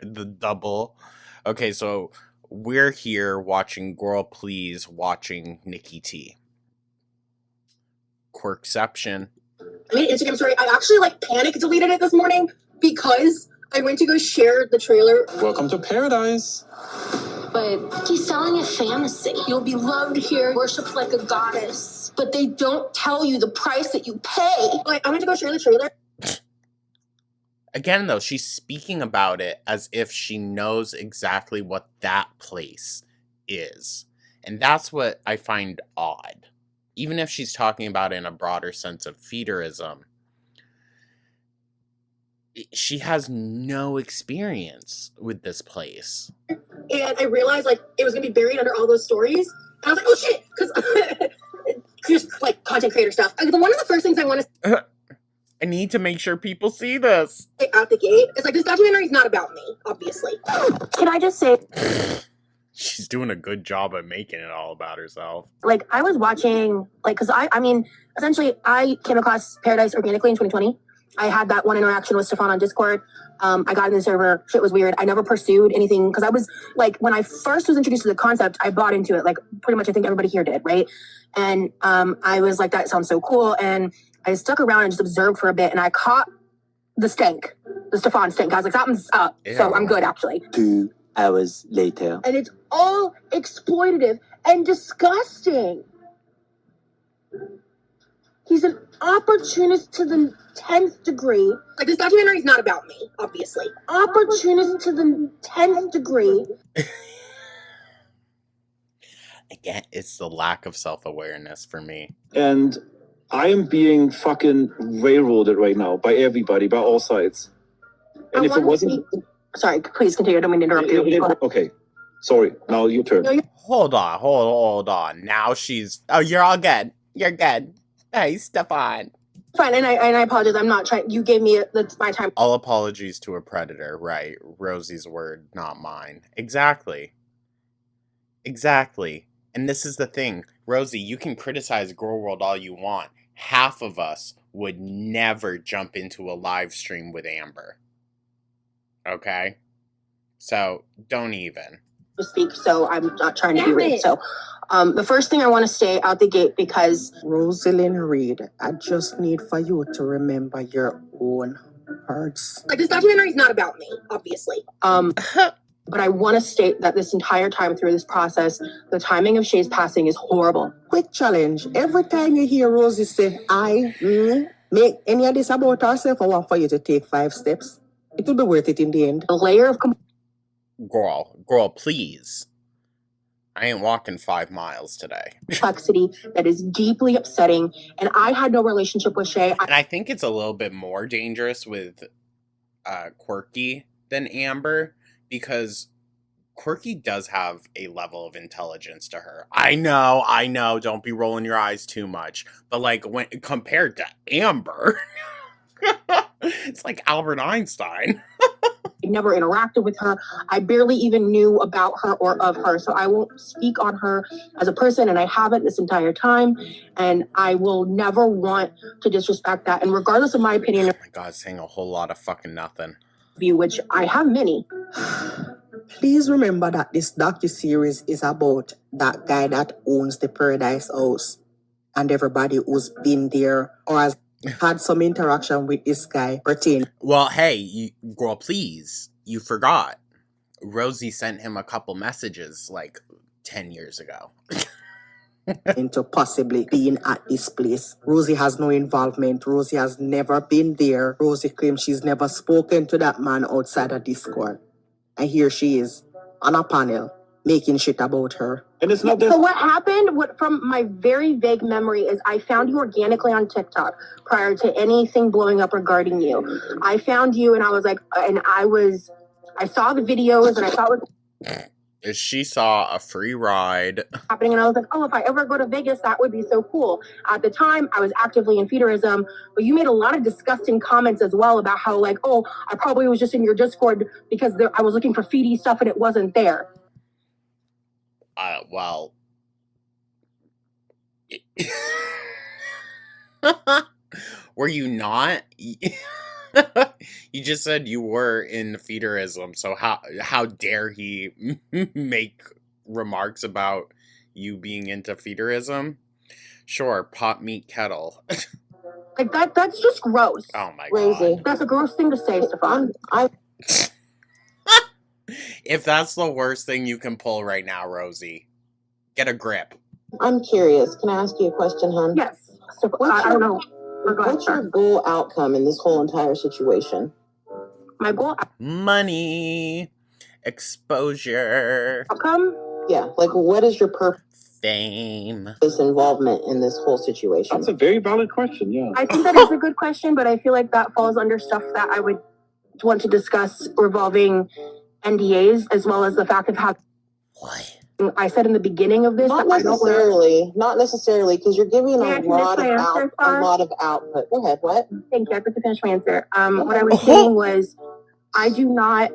The double. Okay, so we're here watching Girl Please, watching Nikki T. Quirkception. I made an Instagram story. I actually panic deleted it this morning because I went to go share the trailer. Welcome to paradise. But he's selling a fantasy. You'll be loved here, worshipped like a goddess. But they don't tell you the price that you pay. I went to go share the trailer. Again, though, she's speaking about it as if she knows exactly what that place is. And that's what I find odd. Even if she's talking about it in a broader sense of feederism, she has no experience with this place. And I realized, it was going to be buried under all those stories. And I was like, oh, shit! Because just, content creator stuff. One of the first things I want to... I need to make sure people see this. Out the gate. It's this documentary is not about me, obviously. Can I just say... She's doing a good job of making it all about herself. I was watching, because essentially, I came across Paradise organically in 2020. I had that one interaction with Stefan on Discord. I got in the server. Shit was weird. I never pursued anything because I was, when I first was introduced to the concept, I bought into it. Pretty much I think everybody here did, right? And I was like, that sounds so cool. And I stuck around and just observed for a bit, and I caught the stank, the Stefan stank. I was like, something's up. Ew. So I'm good, actually. 2 hours later. And it's all exploitative and disgusting. He's an opportunist to the 10th degree. This documentary is not about me, obviously. Opportunist to the 10th degree. Again, it's the lack of self-awareness for me. And I am being fucking railroaded right now by everybody, by all sides. And if it wasn't... Sorry, please continue. I don't mean to interrupt you. Okay. Sorry, now your turn. Hold on. Now she's... Oh, you're all good. You're good. Hey, Stefan. Fine, and I apologize. I'm not trying. You gave me that's my time. All apologies to a predator, right? Rosie's word, not mine. Exactly. And this is the thing. Rosee, you can criticize Girl World all you want. Half of us would never jump into a live stream with Amber. Okay? So, don't even. To speak, so I'm not trying to be rude. So, the first thing I want to say out the gate, because Rosalind Reed, I just need for you to remember your own words. like this documentary is not about me, obviously. But I want to state that this entire time through this process, the timing of Shay's passing is horrible. Quick challenge. Every time you hear Rosee say, make any of this about herself, I want for you to take 5 steps. It will be worth it in the end. A layer of Girl, please. I ain't walking 5 miles today. complexity that is deeply upsetting, and I had no relationship with Shay. And I think it's a little bit more dangerous with Quirky than Amber, because Quirky does have a level of intelligence to her. I know, don't be rolling your eyes too much. But like when compared to Amber, it's like Albert Einstein. I never interacted with her. I barely even knew about her or of her. So I won't speak on her as a person, and I haven't this entire time. And I will never want to disrespect that. And regardless of my opinion, Oh my God, saying a whole lot of fucking nothing. View, which I have many. Please remember that this docuseries is about that guy that owns the Paradise House, and everybody who's been there or has had some interaction with this guy pertain. Well, hey, girl, please. You forgot. Rosee sent him a couple messages like 10 years ago. Into possibly being at this place. Rosee has no involvement. Rosee has never been there. Rosee claims she's never spoken to that man outside of Discord. And here she is on a panel making shit about her. And it's not this. So what happened, from my very vague memory, is I found you organically on TikTok prior to anything blowing up regarding you. I found you and I was like, I saw the videos and I saw what She saw a free ride. happening, and I was like, oh, if I ever go to Vegas, that would be so cool. At the time, I was actively in feederism, but you made a lot of disgusting comments as well about how, like, oh, I probably was just in your Discord because I was looking for feedy stuff and it wasn't there. Well... Were you not? You just said you were in feederism, so how dare he make remarks about you being into feederism? Sure, pot meat kettle. Like that's just gross. Oh my Rosee. God. That's a gross thing to say, Stefan. If that's the worst thing you can pull right now, Rosee, get a grip. I'm curious. Can I ask you a question, hon? Yes. I don't know. What's your goal outcome in this whole entire situation? My goal Money. Exposure. outcome? Yeah, like what is your purpose? Fame. This involvement in this whole situation? That's a very valid question, yeah. I think that is a good question, but I feel like that falls under stuff that I would want to discuss revolving NDAs, as well as the fact of how... What? I said in the beginning of this... Not necessarily, because you're giving a lot of output. Go ahead, what? Thank you, I get to finish my answer. What I was saying was, I do not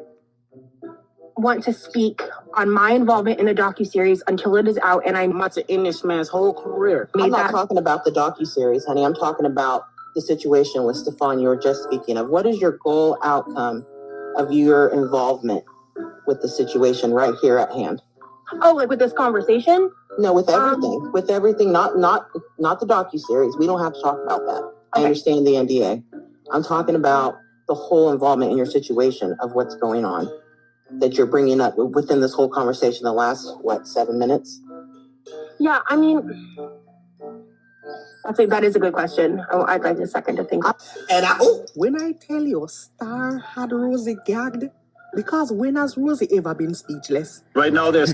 want to speak on my involvement in the docuseries until it is out, and I'm about to end this man's whole career. I'm not talking about the docuseries, honey. I'm talking about the situation with Stefan you were just speaking of. What is your goal outcome of your involvement with the situation right here at hand? Oh, like with this conversation? No, with everything. With everything, not the docuseries. We don't have to talk about that. Okay. I understand the NDA. I'm talking about the whole involvement in your situation of what's going on that you're bringing up within this whole conversation the last, 7 minutes? Yeah, I mean, I think that is a good question. I'd like a second to think. When I tell you Star had Rosee gagged, because when has Rosee ever been speechless? Right now, there's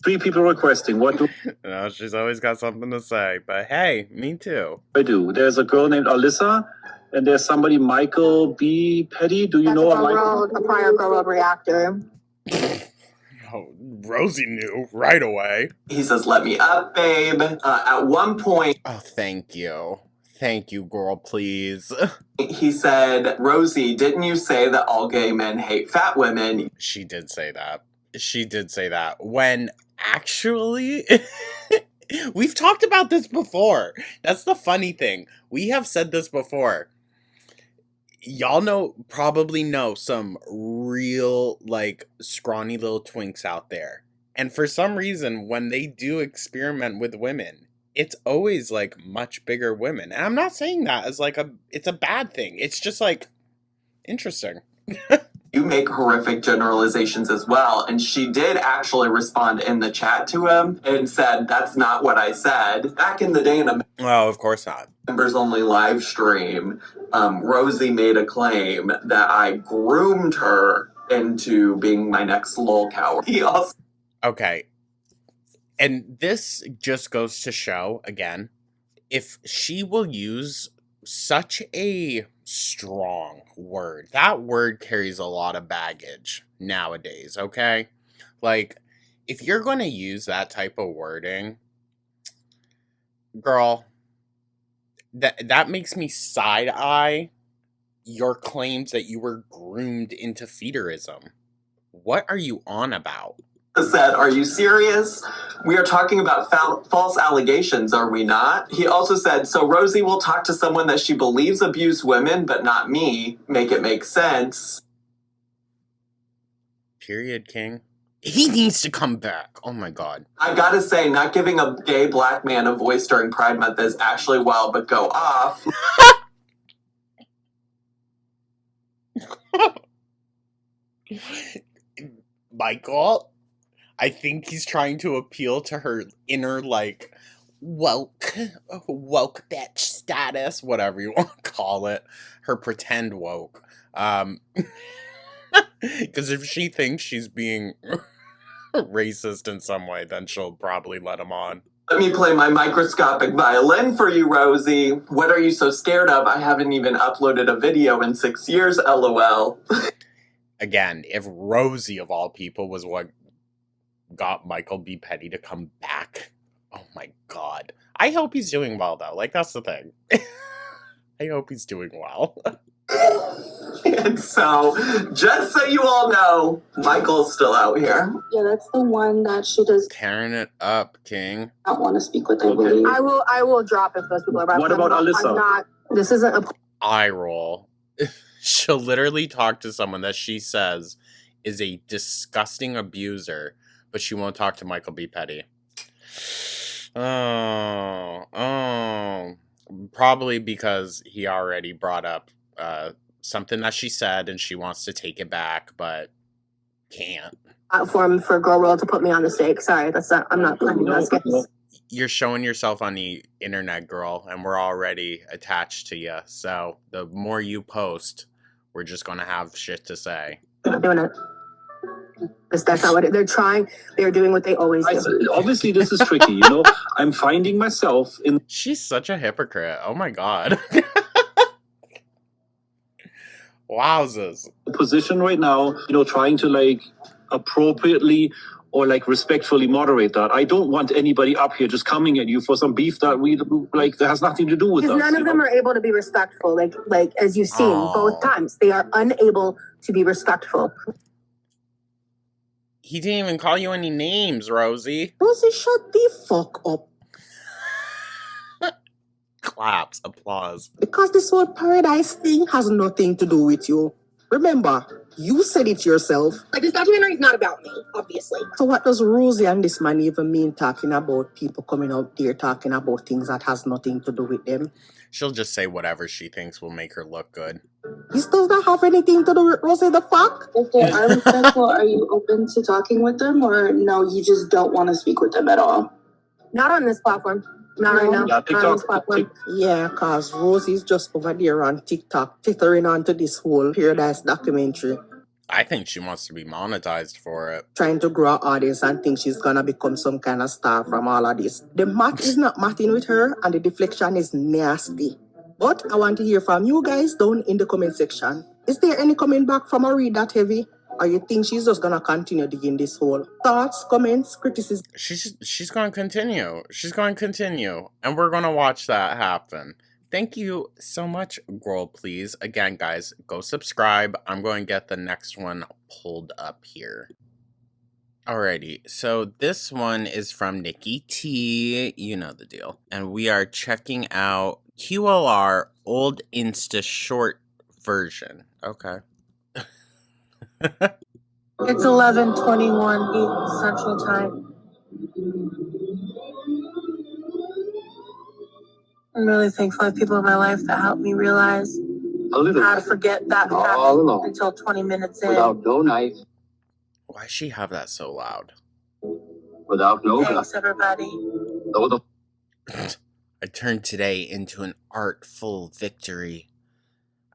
3 people requesting. What do No, she's always got something to say. But hey, me too. I do? There's a girl named Alyssa, and there's somebody, Michael B. Petty. Do you know a prior Girl World reactor. Oh, Rosee knew right away. He says, "Let me up, babe." At one point, oh, thank you. Thank you, girl, please. He said, "Rosee, didn't you say that all gay men hate fat women?" She did say that. She did say that. When actually, we've talked about this before. That's the funny thing. We have said this before. Y'all probably know some real, like, scrawny little twinks out there. And for some reason, when they do experiment with women, it's always, like, much bigger women. And I'm not saying that as, like, it's a bad thing. It's just, like, interesting. You make horrific generalizations as well. And she did actually respond in the chat to him and said, "That's not what I said." Back in the day in a Oh, of course not. members only live stream, Rosee made a claim that I groomed her into being my next lol cow. He also Okay. And this just goes to show, again, if she will use such a strong word, that word carries a lot of baggage nowadays, okay? Like, if you're going to use that type of wording, girl, that makes me side-eye your claims that you were groomed into feederism. What are you on about? said, "Are you serious? We are talking about false allegations, are we not?" He also said, "So Rosee will talk to someone that she believes abused women, but not me. Make it make sense." Period, King. He needs to come back. Oh my god. I gotta say, not giving a gay black man a voice during Pride Month is actually wild, but go off. Michael, I think he's trying to appeal to her inner, like, woke bitch status, whatever you want to call it. Her pretend woke. Because if she thinks she's being racist in some way, then she'll probably let him on. "Let me play my microscopic violin for you, Rosee. What are you so scared of? I haven't even uploaded a video in 6 years, lol." Again, if Rosee, of all people, was what got Michael B. Petty to come back, oh my god. I hope he's doing well, though. Like, that's the thing. I hope he's doing well. And so, just so you all know, Michael's still out here. Yeah, that's the one that she does Tearing it up, King. not want to speak with, I believe. I will drop if those people are. What about Alyssa? I'm not. This isn't a. Eye roll. She'll literally talk to someone that she says is a disgusting abuser, but she won't talk to Michael B. Petty. Oh. Probably because he already brought up something that she said and she wants to take it back, but can't. Platform for Girl World to put me on the stake. Sorry, that's not. I'm not playing those games. You're showing yourself on the internet, girl, and we're already attached to you. So the more you post, we're just gonna have shit to say. I'm not doing it. That's not what they're trying. They're doing what they always do. Obviously, this is tricky. You know, I'm finding myself in. She's such a hypocrite. Oh my god. Wowzers. Position right now, you know, trying to like appropriately or like respectfully moderate that. I don't want anybody up here just coming at you for some beef that we like that has nothing to do with us. Because none of them are able to be respectful. Like as you've seen both times, they are unable to be respectful. He didn't even call you any names, Rosee. Rosee, shut the fuck up. Claps, applause. Because this whole paradise thing has nothing to do with you. Remember, you said it yourself. Like, this documentary is not about me, obviously. So what does Rosee and this man even mean talking about people coming out there talking about things that has nothing to do with them? She'll just say whatever she thinks will make her look good. This does not have anything to do with Rosee the fuck. If they are respectful, are you open to talking with them, or no, you just don't want to speak with them at all? Not on this platform. Not right now. Yeah, Not on this platform. Yeah, because Rosie's just over there on TikTok, tittering onto this whole Paradise documentary. I think she wants to be monetized for it. Trying to grow an audience and think she's gonna become some kind of star from all of this. The math is not mathing with her and the deflection is nasty. But I want to hear from you guys down in the comment section. Is there any coming back from a read that heavy? Or you think she's just gonna continue digging this hole? Thoughts, comments, criticism? She's gonna continue. She's gonna continue. And we're gonna watch that happen. Thank you so much, Girl Please. Again, guys, go subscribe. I'm going to get the next one pulled up here. Alrighty, so this one is from Nikki T. You know the deal. And we are checking out QLR old Insta short version. Okay. It's 11:21 Central Time. I'm really thankful I have people in my life that helped me realize how to forget that fact until 20 minutes in. Without no knife. Why does she have that so loud? Without no gun. Thanks, everybody. No, the I turned today into an artful victory.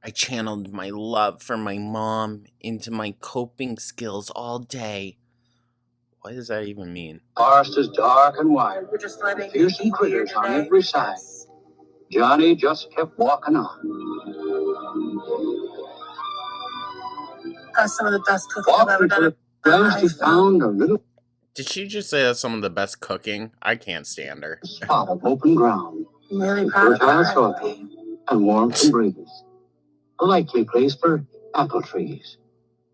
I channeled my love for my mom into my coping skills all day. What does that even mean? forest is dark and wide. We're just letting Fearsome critters on every side. Johnny just kept walking on. That's some of the best cooking I've ever Walking to done. the grass, he found a little Did she just say that's some of the best cooking? I can't stand her. spot of open ground. I'm really proud of Fertile her. soil and warmth and breeze. A likely place for apple trees.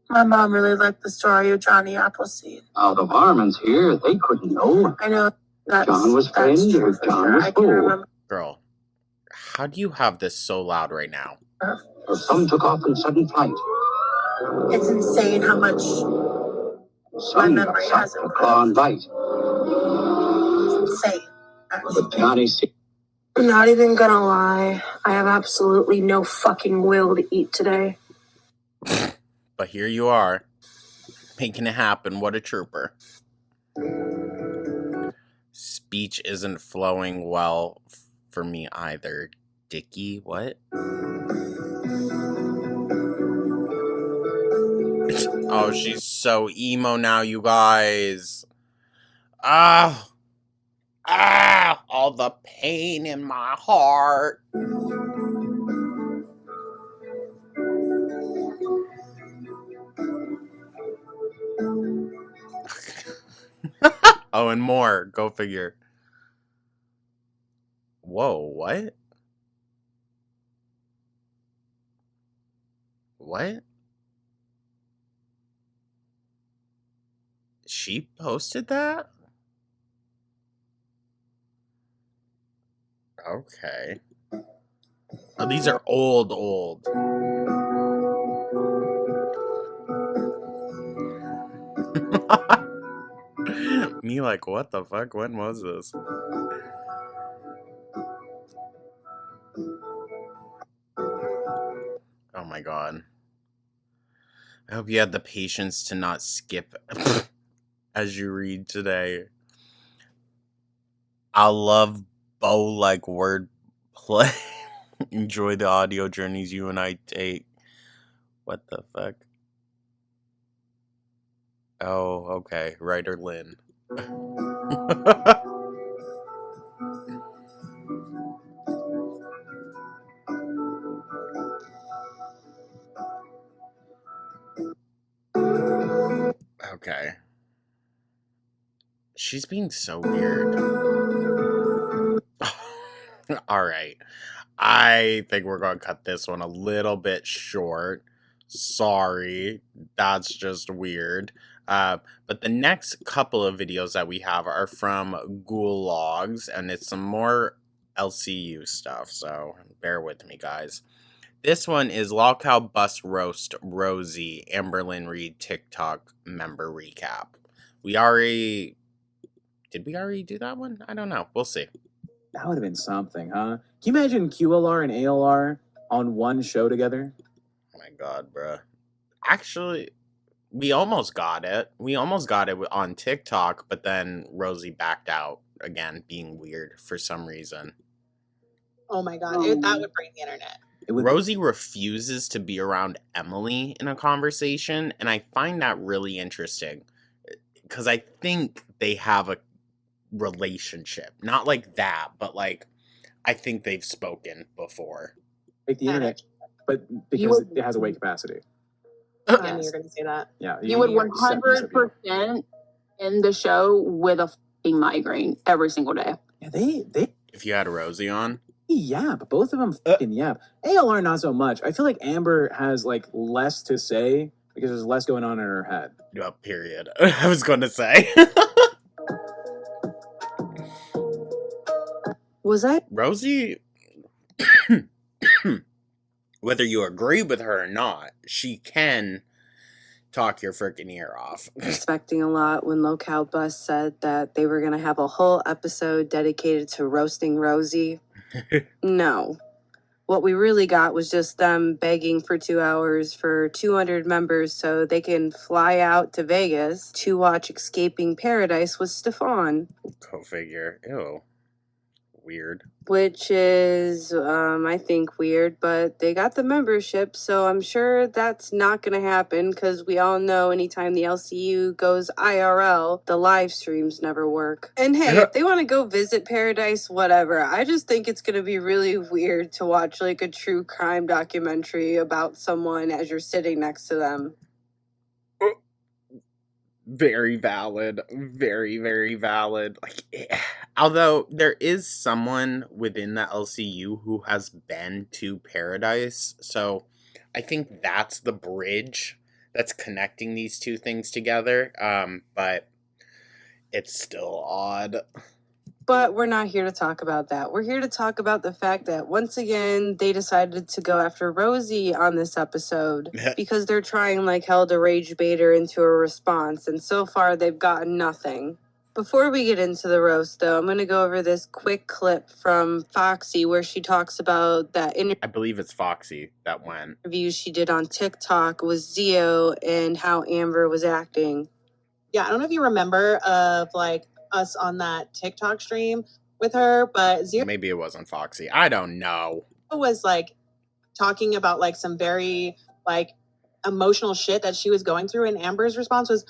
My mom really liked the story of Johnny Appleseed. Now the varmints here, they couldn't know. I know that's John was friend true or for John sure. was I can foe. remember. Girl, how do you have this so loud right now? Or some took off in sudden flight. It's insane how much Some got memory sucked has to claw and bite. it's insane. But Johnny I'm not even gonna lie. I have absolutely no fucking will to eat today. But here you are, making it happen. What a trooper. Speech isn't flowing well for me either. Dickie, what? Oh, she's so emo now, you guys. Ah, all the pain in my heart. Oh, and more. Go figure. Whoa, what? What? She posted that? Okay. Oh, these are old. Me like, what the fuck? When was this? Oh my god. I hope you had the patience to not skip as you read today. I love bow-like word play. Enjoy the audio journeys you and I take. What the fuck? Oh, okay. Writer Lynn. Okay. She's being so weird. Alright. I think we're going to cut this one a little bit short. Sorry. That's just weird. But the next couple of videos that we have are from Gulags, and it's some more LCU stuff, so bear with me, guys. This one is Lolcow Bus Roast Rosee Amberlyn Reed TikTok member recap. Did we already do that one? I don't know. We'll see. That would have been something, huh? Can you imagine QLR and ALR on one show together? Oh my god, bruh. Actually, we almost got it. We almost got it on TikTok, but then Rosee backed out again, being weird for some reason. Oh my god, that would break the internet. Rosee refuses to be around Emily in a conversation, and I find that really interesting because I think they have a relationship. Not like that, but like I think they've spoken before. Like the internet, but because it has a weight capacity. I knew you were going to say that. Yeah, You would you said you- 100% end the show with a fucking migraine every single day. Yeah, they. If you had Rosee on, But both of them fucking yap. ALR not so much. I feel like Amber has like less to say because there's less going on in her head. yeah, period. I was going to say. Was that Rosee, whether you agree with her or not, she can talk your freaking ear off. expecting a lot when Locale Bus said that they were going to have a whole episode dedicated to roasting Rosee? No. What we really got was just them begging for 2 hours for 200 members so they can fly out to Vegas to watch Escaping Paradise with Stefan. Go figure. Ew. Weird. Which is, I think, weird, but they got the membership, so I'm sure that's not going to happen because we all know anytime the LCU goes IRL, the live streams never work. And hey, if they want to go visit Paradise, whatever. I just think it's going to be really weird to watch like a true crime documentary about someone as you're sitting next to them. Very valid. Very, very valid. Although there is someone within the LCU who has been to Paradise, so I think that's the bridge that's connecting these two things together. But it's still odd. But we're not here to talk about that. We're here to talk about the fact that once again, they decided to go after Rosee on this episode because they're trying like hell to rage bait her into a response. And so far, they've gotten nothing. Before we get into the roast, though, I'm going to go over this quick clip from Foxy where she talks about that I believe it's Foxy that went. interview she did on TikTok with Zio and how Amber was acting. Yeah, I don't know if you remember of like us on that TikTok stream with her, but Zero Maybe it wasn't Foxy. I don't know. was like talking about like some very like emotional shit that she was going through, and Amber's response was,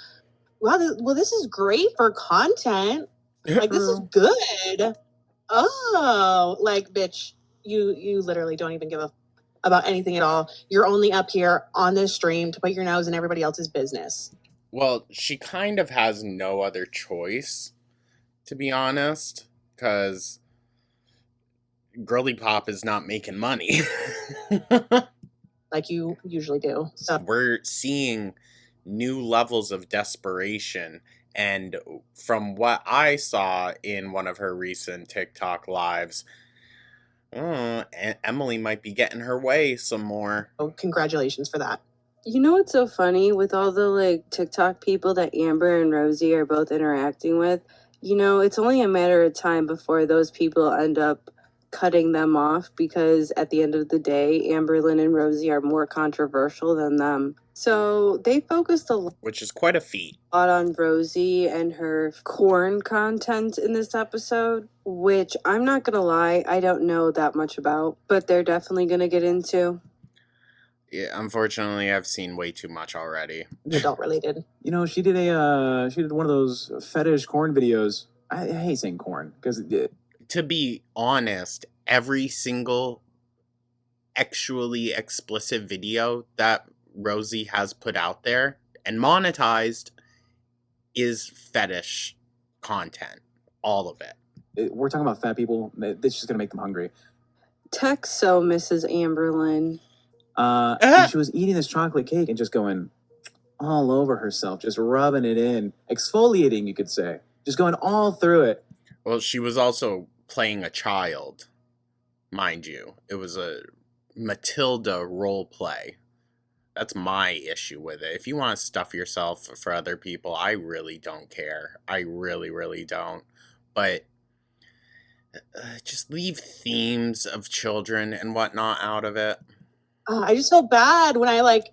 "Wow, this is great for content. Like this is good." Oh, like bitch, you literally don't even give a about anything at all. You're only up here on this stream to put your nose in everybody else's business. Well, she kind of has no other choice, to be honest, because Girly Pop is not making money. Like you usually do. So we're seeing new levels of desperation. And from what I saw in one of her recent TikTok lives, Emily might be getting her way some more. Oh, congratulations for that. You know what's so funny with all the like TikTok people that Amber and Rosee are both interacting with? You know, it's only a matter of time before those people end up cutting them off because at the end of the day, Amberlynn and Rosee are more controversial than them. So they focused a lot, which is quite a feat, on Rosee and her corn content in this episode, which I'm not gonna lie, I don't know that much about, but they're definitely gonna get into. Yeah, unfortunately, I've seen way too much already. Adult related. You know, she did one of those fetish corn videos. I hate saying corn because to be honest, every single actually explicit video that Rosee has put out there and monetized is fetish content. All of it. We're talking about fat people. It's just gonna make them hungry. Tex so Mrs. Amberlynn. She was eating this chocolate cake and just going all over herself, just rubbing it in, exfoliating, you could say, just going all through it. Well, she was also playing a child, mind you. It was a Matilda role play. That's my issue with it. If you want to stuff yourself for other people, I really don't care. I really, really don't. But just leave themes of children and whatnot out of it. I just feel bad when I like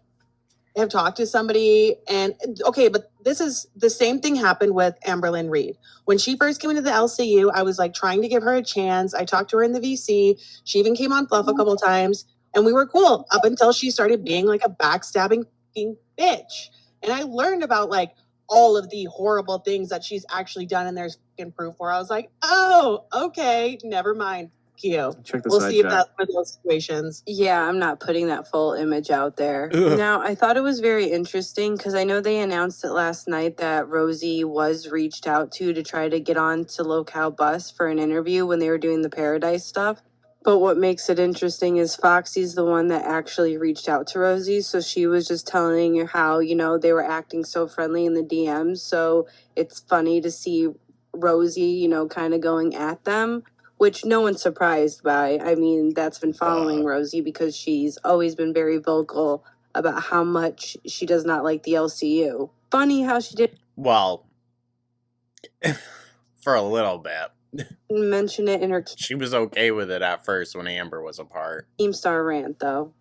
have talked to somebody and okay, but this is the same thing happened with Amberlynn Reed. When she first came into the LCU, I was like trying to give her a chance. I talked to her in the VC. She even came on Fluff a couple times and we were cool up until she started being like a backstabbing bitch. And I learned about like all of the horrible things that she's actually done and there's fucking proof for. I was like, oh, okay, never mind. you. Check the We'll side see if shot. that's one of those situations. Yeah, I'm not putting that full image out there. Ugh. Now, I thought it was very interesting because I know they announced it last night that Rosee was reached out to try to get on to Locale Bus for an interview when they were doing the Paradise stuff. But what makes it interesting is Foxy's the one that actually reached out to Rosee. So she was just telling her how, they were acting so friendly in the DMs. So it's funny to see Rosee, kind of going at them, which no one's surprised by. I mean, that's been following Rosee because she's always been very vocal about how much she does not like the LCU. Funny how she did Well, for a little bit. mention it in her She was okay with it at first when Amber was apart. Keemstar rant, though.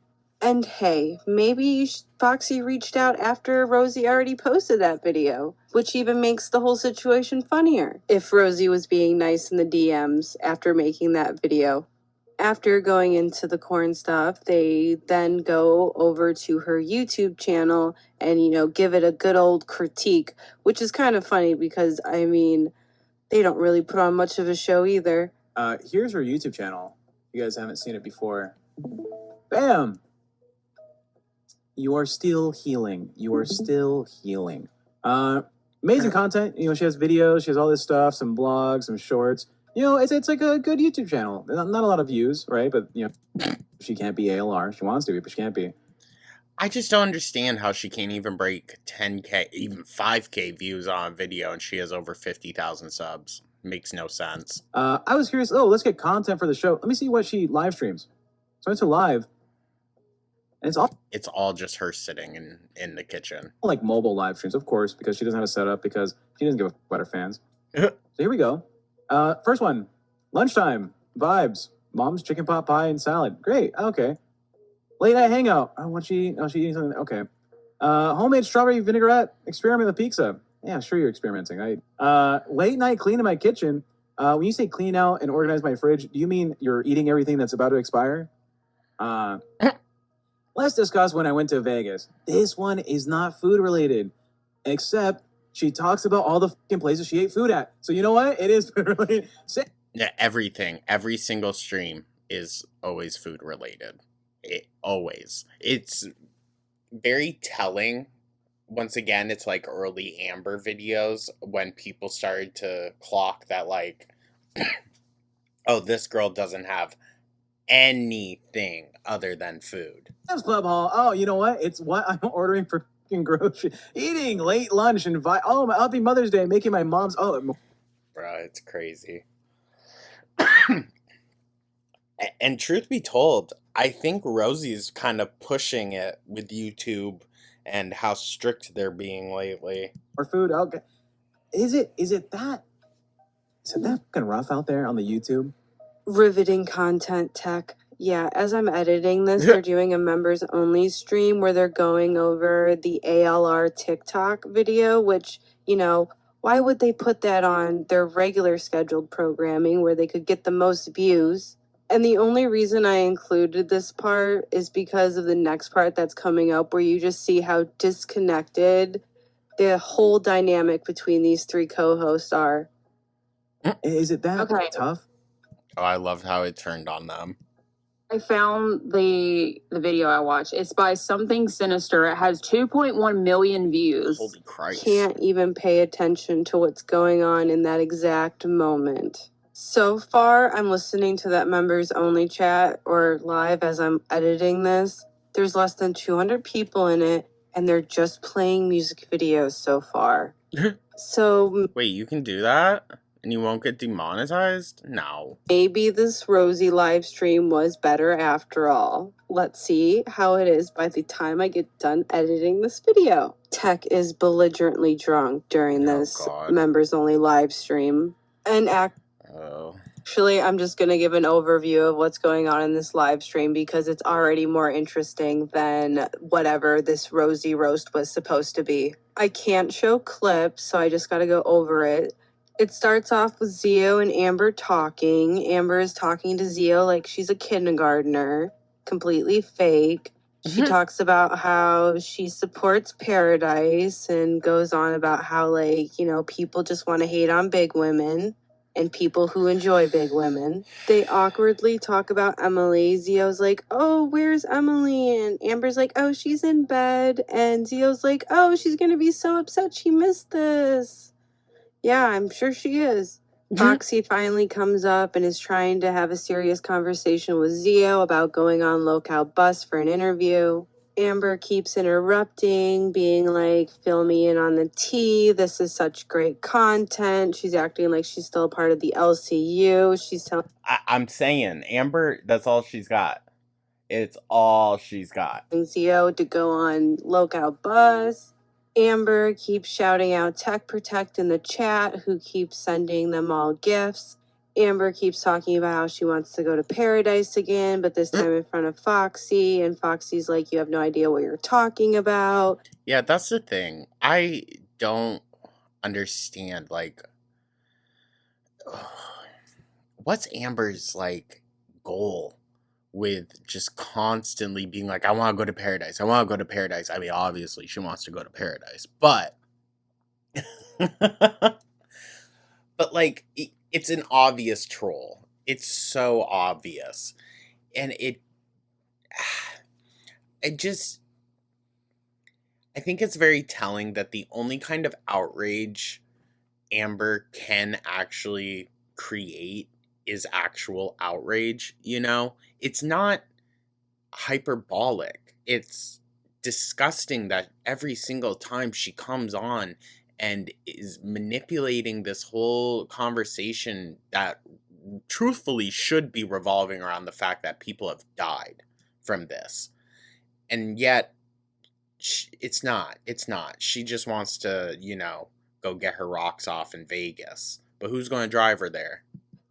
And hey, maybe Foxy reached out after Rosee already posted that video, which even makes the whole situation funnier. If Rosee was being nice in the DMs after making that video. After going into the corn stuff, they then go over to her YouTube channel and, give it a good old critique, which is kind of funny because, I mean, they don't really put on much of a show either. Here's her YouTube channel. You guys haven't seen it before. Bam! You are still healing. You are still healing. Amazing content. She has videos. She has all this stuff, some blogs, some shorts. It's like a good YouTube channel. Not a lot of views, right? But, she can't be ALR. She wants to be, but she can't be. I just don't understand how she can't even break 10K, even 5K views on a video, and she has over 50,000 subs. Makes no sense. I was curious. Oh, let's get content for the show. Let me see what she live streams. So I went to live. And it's all just her sitting in the kitchen. Like mobile live streams, of course, because she doesn't have a setup, because she doesn't give a fuck about her fans. So here we go. First one, lunchtime, vibes, mom's chicken pot pie and salad. Great, okay. Late night hangout. Oh, she eating something? Okay. Homemade strawberry vinaigrette, experiment with pizza. Yeah, sure you're experimenting, right? Late night cleaning my kitchen. When you say clean out and organize my fridge, do you mean you're eating everything that's about to expire? Let's discuss when I went to Vegas. This one is not food related, except she talks about all the fucking places she ate food at. So you know what? It is food related. Yeah, everything, every single stream is always food related. Always. It's very telling. Once again, it's like early Amber videos when people started to clock that, like, oh, this girl doesn't have anything other than food. Sam's Club haul. Oh, you know what? It's what I'm ordering for fucking grocery. Eating late lunch and oh, my happy Mother's Day, making my mom's. Oh, bro, it's crazy. And truth be told, I think Rosie's kind of pushing it with YouTube and how strict they're being lately. Or food. Okay. Is it that fucking rough out there on the YouTube? Riveting content, Tech. Yeah, as I'm editing this, they're doing a members only stream where they're going over the ALR TikTok video, which, why would they put that on their regular scheduled programming where they could get the most views? And the only reason I included this part is because of the next part that's coming up where you just see how disconnected the whole dynamic between these three co-hosts are. Is it that tough? Oh, I loved how it turned on them. I found the video I watched. It's by Something Sinister. It has 2.1 million views. Holy Christ. Can't even pay attention to what's going on in that exact moment. So far, I'm listening to that members only chat or live as I'm editing this. There's less than 200 people in it, and they're just playing music videos so far. So wait, you can do that? And you won't get demonetized? No. Maybe this Rosee live stream was better after all. Let's see how it is by the time I get done editing this video. Tech is belligerently drunk during this members only live stream. And actually, I'm just going to give an overview of what's going on in this live stream because it's already more interesting than whatever this Rosee roast was supposed to be. I can't show clips, so I just got to go over it. It starts off with Zio and Amber talking. Amber is talking to Zio like she's a kindergartner, completely fake. She talks about how she supports Paradise and goes on about how, people just want to hate on big women. and people who enjoy big women. They awkwardly talk about Emily. Zio's like, oh, where's Emily? And Amber's like, oh, she's in bed. And Zio's like, oh, she's gonna be so upset she missed this. Yeah, I'm sure she is. Foxy finally comes up and is trying to have a serious conversation with Zio about going on Locale Bus for an interview. Amber keeps interrupting, being like, fill me in on the tea. This is such great content. She's acting like she's still a part of the LCU. She's telling I'm saying, Amber, that's all she's got. It's all she's got. Zio to go on Locale Bus. Amber keeps shouting out Tech Protect in the chat, who keeps sending them all gifts. Amber keeps talking about how she wants to go to paradise again, but this time in front of Foxy. And Foxy's like, you have no idea what you're talking about. Yeah, that's the thing. I don't understand, like, what's Amber's, like, goal with just constantly being like, I want to go to paradise. I want to go to paradise. I mean, obviously, she wants to go to paradise, but... but, like, it's an obvious troll. It's so obvious. And it just... I think it's very telling that the only kind of outrage Amber can actually create is actual outrage, you know? It's not hyperbolic. It's disgusting that every single time she comes on and is manipulating this whole conversation that truthfully should be revolving around the fact that people have died from this. And yet, it's not. She just wants to, you know, go get her rocks off in Vegas. But who's going to drive her there?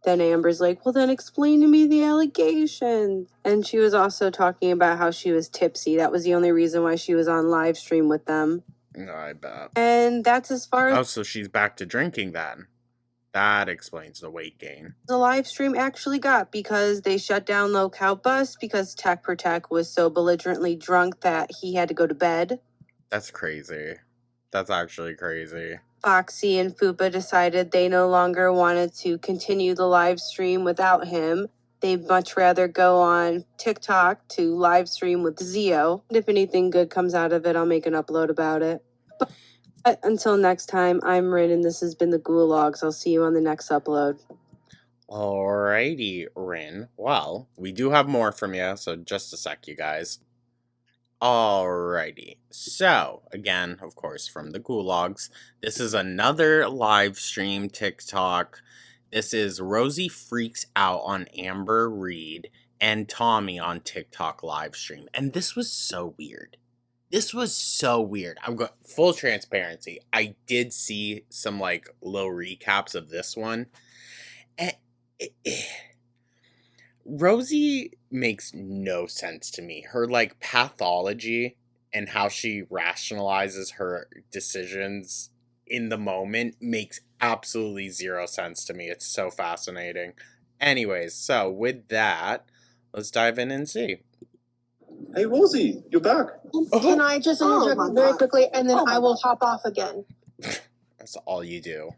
Then Amber's like, well, then explain to me the allegations. And she was also talking about how she was tipsy. That was the only reason why she was on live stream with them. No, I bet. And that's as far as... Oh, so she's back to drinking then. That explains the weight gain. The live stream actually got, because they shut down Locale Bus because Tech Protect was so belligerently drunk that he had to go to bed. That's crazy. That's actually crazy. Foxy and Fupa decided they no longer wanted to continue the live stream without him. They'd much rather go on TikTok to live stream with Zio. If anything good comes out of it, I'll make an upload about it. But until next time, I'm Rin, and this has been the Gulags. I'll see you on the next upload. Alrighty, Rin. Well, we do have more from you, so just a sec, you guys. Alrighty. So, again, of course, from the Gulags, this is another live stream TikTok. This is Rosee freaks out on Amber Reed and Tommy on TikTok live stream. And this was so weird. I'm going full transparency. I did see some like little recaps of this one. And Rosee makes no sense to me. Her like pathology and how she rationalizes her decisions in the moment makes absolutely zero sense to me. It's so fascinating. Anyways, so with that, let's dive in and see. Hey, Rosee, you're back. Can I just interject very quickly, and then I will hop off again? That's all you do.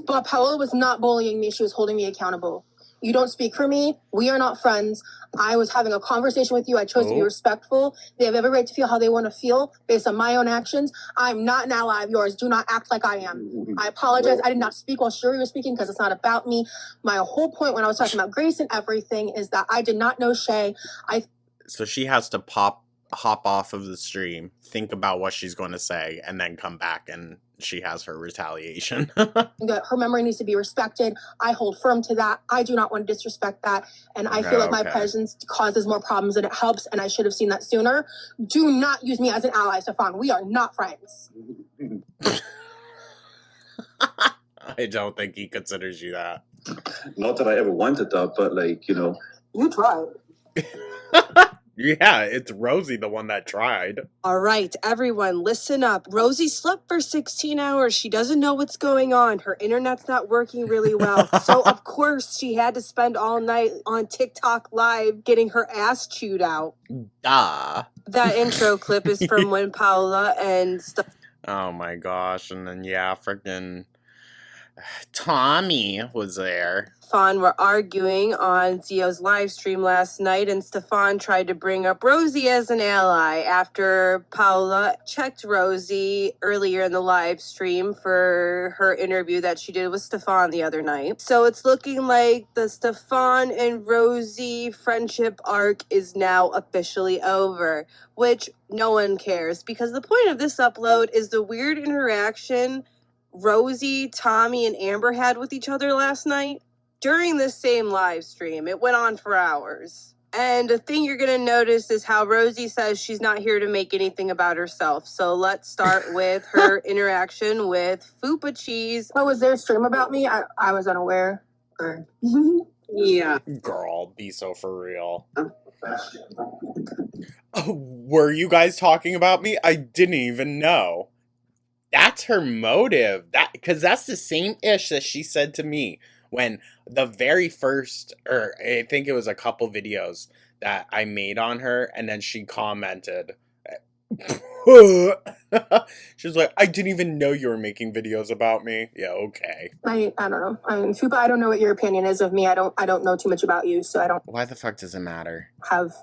But Paola was not bullying me. She was holding me accountable. You don't speak for me. We are not friends. I was having a conversation with you. I chose to be respectful. They have every right to feel how they want to feel based on my own actions. I'm not an ally of yours. Do not act like I am. I apologize. I did not speak while Shuri was speaking because it's not about me. My whole point when I was talking about Grace and everything is that I did not know Shay. So she has to hop off of the stream, think about what she's going to say, and then come back and she has her retaliation. Her memory needs to be respected. I hold firm to that. I do not want to disrespect that. And I feel like my presence causes more problems than it helps, and I should have seen that sooner. Do not use me as an ally, Stefan. We are not friends. I don't think he considers you that. Not that I ever wanted that, but like, you know. You tried. Yeah, it's Rosee, the one that tried. All right, everyone, listen up. Rosee slept for 16 hours. She doesn't know what's going on. Her internet's not working really well. So, of course, she had to spend all night on TikTok Live getting her ass chewed out. Duh. That intro clip is from when Paola and... Oh my gosh, and then, yeah, freaking... Tommy was there. Stefan were arguing on Zio's live stream last night, and Stefan tried to bring up Rosee as an ally after Paula checked Rosee earlier in the live stream for her interview that she did with Stefan the other night. So it's looking like the Stefan and Rosee friendship arc is now officially over, which no one cares because the point of this upload is the weird interaction Rosee, Tommy, and Amber had with each other last night. During this same live stream, it went on for hours. And the thing you're going to notice is how Rosee says she's not here to make anything about herself. So let's start with her interaction with Fupa Cheese. Oh, was there a stream about me? I was unaware. Yeah. Girl, be so for real. Oh, were you guys talking about me? I didn't even know. That's her motive. Because that's the same ish that she said to me when the very first, or I think it was a couple videos that I made on her, and then she commented. She was like, I didn't even know you were making videos about me. Yeah, okay. I don't know. Fupa, I don't know what your opinion is of me. I don't know too much about you, so I don't Why the fuck does it matter? have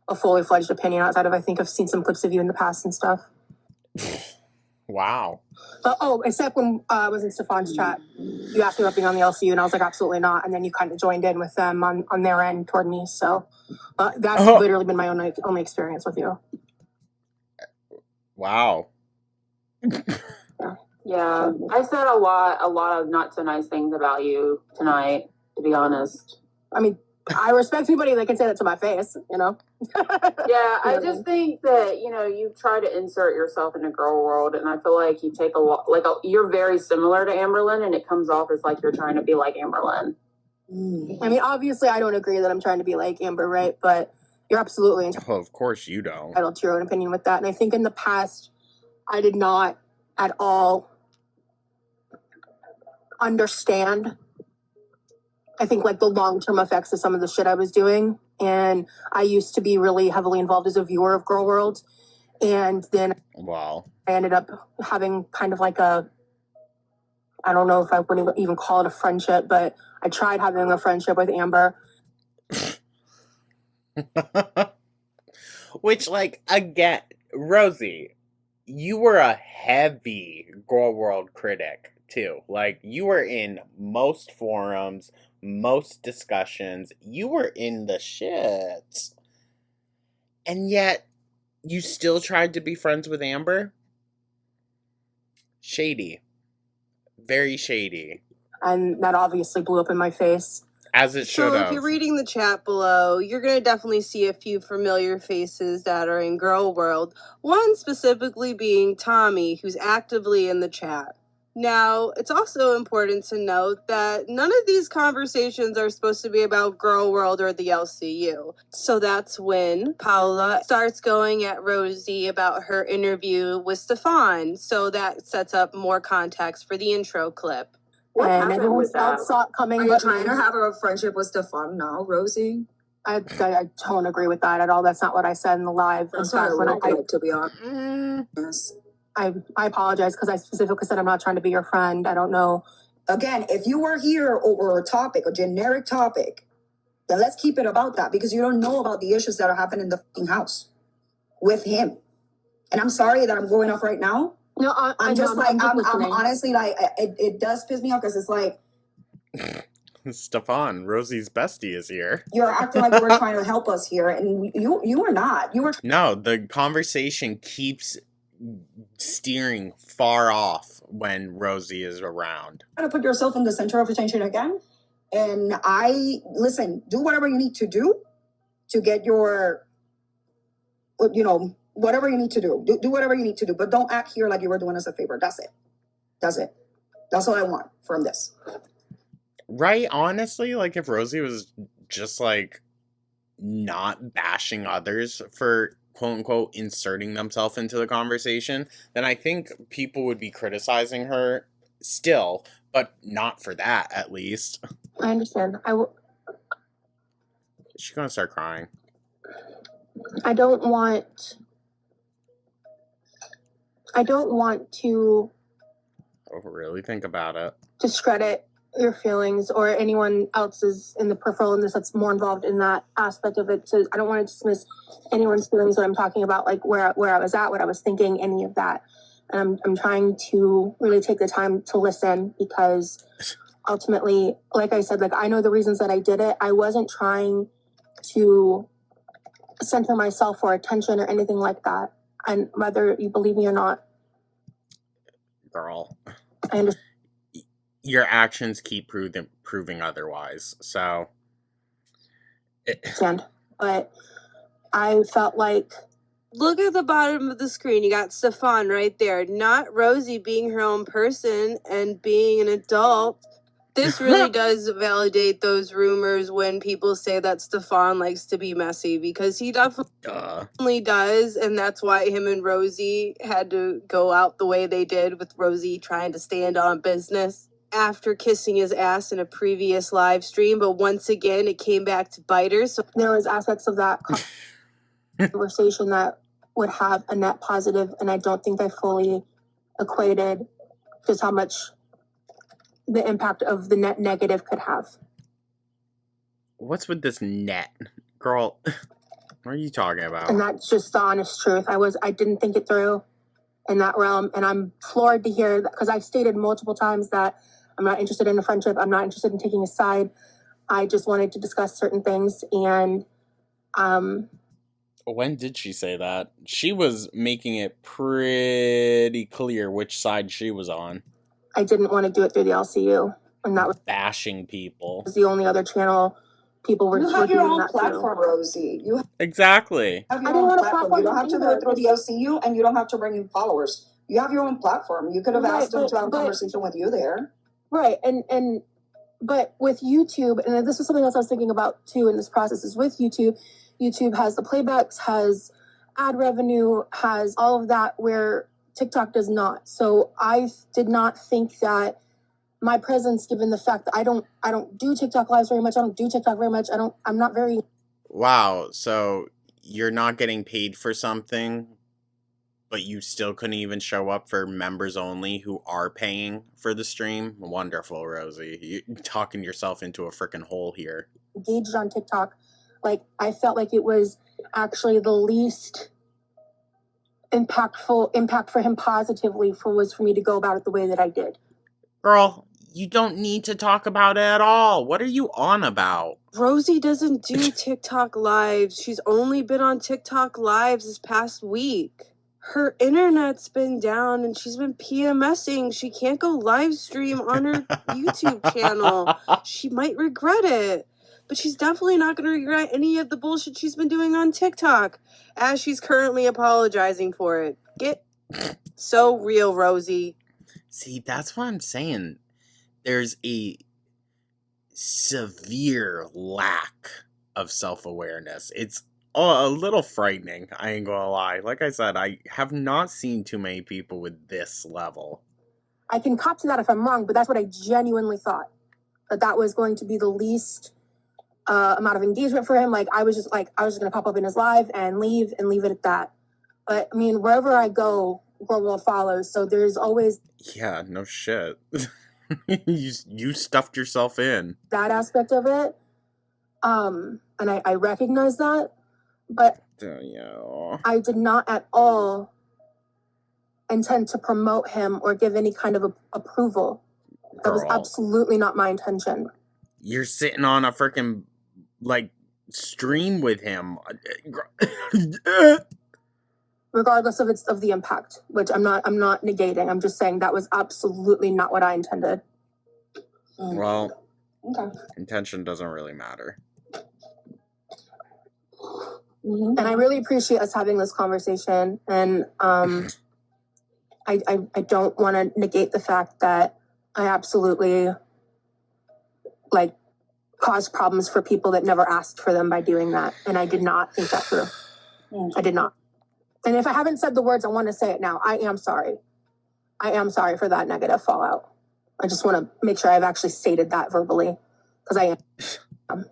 a fully fledged opinion outside of I think I've seen some clips of you in the past and stuff. Wow. Except when I was in Stefan's chat, you asked me about being on the LCU, and I was like, absolutely not. And then you kind of joined in with them on their end toward me. So that's literally been my only experience with you. Wow. Yeah, I said a lot of not so nice things about you tonight, to be honest. I mean, I respect anybody that can say that to my face, you know? Yeah, I just think that, you try to insert yourself in a girl world, and I feel like you take a lot, you're very similar to Amberlynn, and it comes off as like you're trying to be like Amberlynn. I mean, obviously, I don't agree that I'm trying to be like Amber, right? But you're absolutely Oh, of course you don't. entitled to your own opinion with that. And I think in the past, I did not at all understand, I think, like the long-term effects of some of the shit I was doing. And I used to be really heavily involved as a viewer of Girl World. And then wow. I ended up having kind of like I don't know if I would even call it a friendship, but I tried having a friendship with Amber. Which, again, Rosee, you were a heavy Girl World critic, too. You were in most forums, most discussions. You were in the shits. And yet, you still tried to be friends with Amber? Shady. Very shady. And that obviously blew up in my face. As it should have. So if you're reading the chat below, you're going to definitely see a few familiar faces that are in Girl World. One specifically being Tommy, who's actively in the chat. Now, it's also important to note that none of these conversations are supposed to be about Girl World or the LCU. So that's when Paula starts going at Rosee about her interview with Stefan. So that sets up more context for the intro clip. And everyone else saw it coming. Are you trying to have a friendship with Stefan now, Rosee? I don't agree with that at all. That's not what I said in the live. That's not to be honest. I apologize because I specifically said I'm not trying to be your friend. I don't know. Again, if you were here over a topic, a generic topic, then let's keep it about that because you don't know about the issues that are happening in the house with him. And I'm sorry that I'm going off right now. No, I'm just I'm honestly it does piss me off because it's like Stefan, Rosie's bestie, is here. You're acting like you were trying to help us here, and you were not. You were. No, the conversation keeps steering far off when Rosee is around. Trying to put yourself in the center of attention again, and listen. Do whatever you need to do to get your, whatever you need to do. Do whatever you need to do, but don't act here like you were doing us a favor. That's it. That's all I want from this. Right? Honestly, if Rosee was just, not bashing others for, quote-unquote, inserting themselves into the conversation, then I think people would be criticizing her still, but not for that, at least. I understand. She's gonna start crying. I don't want to Oh, really? Think about it. discredit your feelings or anyone else's in the peripheral in this that's more involved in that aspect of it. So I don't want to dismiss anyone's feelings when I'm talking about like where I was at, what I was thinking, any of that. And I'm trying to really take the time to listen because ultimately, like I said, like I know the reasons that I did it. I wasn't trying to center myself for attention or anything like that. And whether you believe me or not, girl, I understand. Your actions keep proving otherwise. So, But I felt like, look at the bottom of the screen. You got Stefan right there. Not Rosee being her own person and being an adult. This really does validate those rumors when people say that Stefan likes to be messy, because he definitely does, and that's why him and Rosee had to go out the way they did, with Rosee trying to stand on business after kissing his ass in a previous live stream. But once again, it came back to bite her. So there was aspects of that conversation that would have a net positive, and I don't think I fully equated just how much the impact of the net negative could have. What's with this net? Girl, what are you talking about? And that's just the honest truth. I didn't think it through in that realm, and I'm floored to hear that, because I stated multiple times that I'm not interested in a friendship. I'm not interested in taking a side. I just wanted to discuss certain things, and when did she say that? She was making it pretty clear which side she was on. I didn't want to do it through the LCU, and that was bashing people. The only other channel people were. You have your own platform, Rosee. You exactly. have your own platform. You don't have to do it through the LCU, and you don't have to bring in followers. You have your own platform. You could have asked them to have a conversation with you there. Right, and but with YouTube, and this is something else I was thinking about too in this process, is with YouTube. YouTube has the playbacks, has ad revenue, has all of that, where TikTok does not. So I did not think that my presence, given the fact that I don't do TikTok lives very much, I'm not very. Wow, so you're not getting paid for something, but you still couldn't even show up for members only who are paying for the stream? Wonderful, Rosee. You're talking yourself into a freaking hole here. Engaged on TikTok. Like, I felt like it was actually the least impact for him positively was for me to go about it the way that I did. Girl, you don't need to talk about it at all. What are you on about? Rosee doesn't do TikTok lives. She's only been on TikTok lives this past week. Her internet's been down and she's been PMSing. She can't go live stream on her YouTube channel. She might regret it, but she's definitely not going to regret any of the bullshit she's been doing on TikTok, as she's currently apologizing for it. Get so real, Rosee. See, that's what I'm saying. There's a severe lack of self-awareness. It's a little frightening, I ain't gonna lie. Like I said, I have not seen too many people with this level. I can cop to that if I'm wrong, but that's what I genuinely thought. That was going to be the least amount of engagement for him. Like, I was just gonna pop up in his live and leave it at that. But I mean, wherever I go, world follows. So there's always. Yeah, no shit. you stuffed yourself in. That aspect of it. And I recognize that. But I did not at all intend to promote him or give any kind of approval. That was absolutely not my intention. You're sitting on a freaking, like, stream with him. Regardless of the impact, which I'm not negating. I'm just saying that was absolutely not what I intended. Well, intention doesn't really matter. And I really appreciate us having this conversation. And I don't want to negate the fact that I absolutely caused problems for people that never asked for them by doing that. And I did not think that through. I did not. And if I haven't said the words, I want to say it now. I am sorry. I am sorry for that negative fallout. I just want to make sure I've actually stated that verbally, because I am.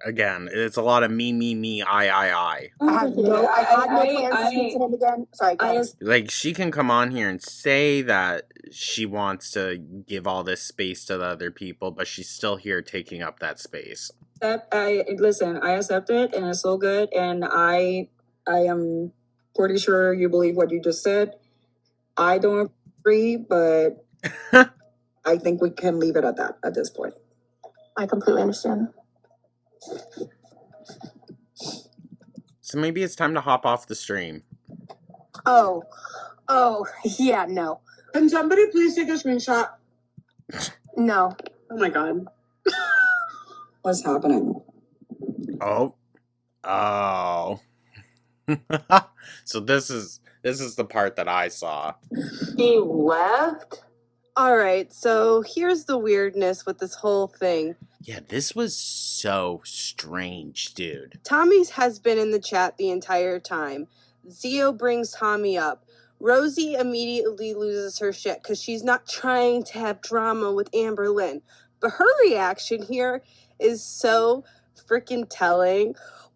Again, it's a lot of me, I. I had no plans to speak to him again. Sorry, guys. Like, she can come on here and say that she wants to give all this space to the other people, but she's still here taking up that space. I accept it, and it's so good, and I am pretty sure you believe what you just said. I don't agree, but I think we can leave it at that at this point. I completely understand. So maybe it's time to hop off the stream. Oh, yeah, no. Can somebody please take a screenshot? No. Oh my god. What's happening? Oh. So this is the part that I saw. He left? All right, so here's the weirdness with this whole thing. Yeah, this was so strange, dude. Tommy has been in the chat the entire time. Zio brings Tommy up. Rosee immediately loses her shit because she's not trying to have drama with Amber Lynn. But her reaction here is so freaking telling.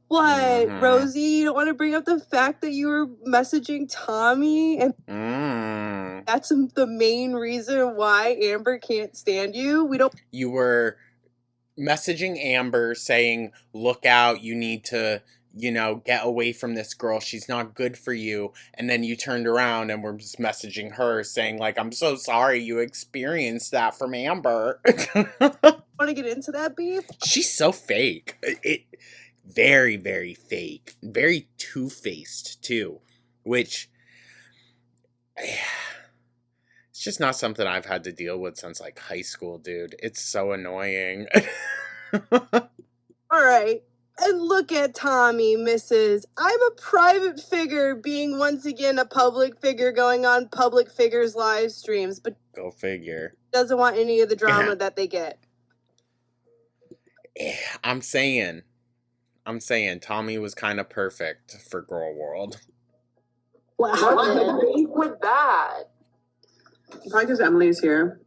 What, Rosee, you don't want to bring up the fact that you were messaging Tommy? And that's the main reason why Amber can't stand you? You were messaging Amber saying, look out, you need to, get away from this girl. She's not good for you. And then you turned around and were just messaging her saying, like, I'm so sorry you experienced that from Amber. Want to get into that beef? She's so fake. Very, very fake. Very two-faced, too. Which, it's just not something I've had to deal with since, like, high school, dude. It's so annoying. All right. And look at Tommy, Mrs. I'm a private figure being once again a public figure going on public figures live streams, but Go figure. doesn't want any of the drama that they get. I'm saying Tommy was kind of perfect for Girl World. What's the beef with that? Probably because Emily's here.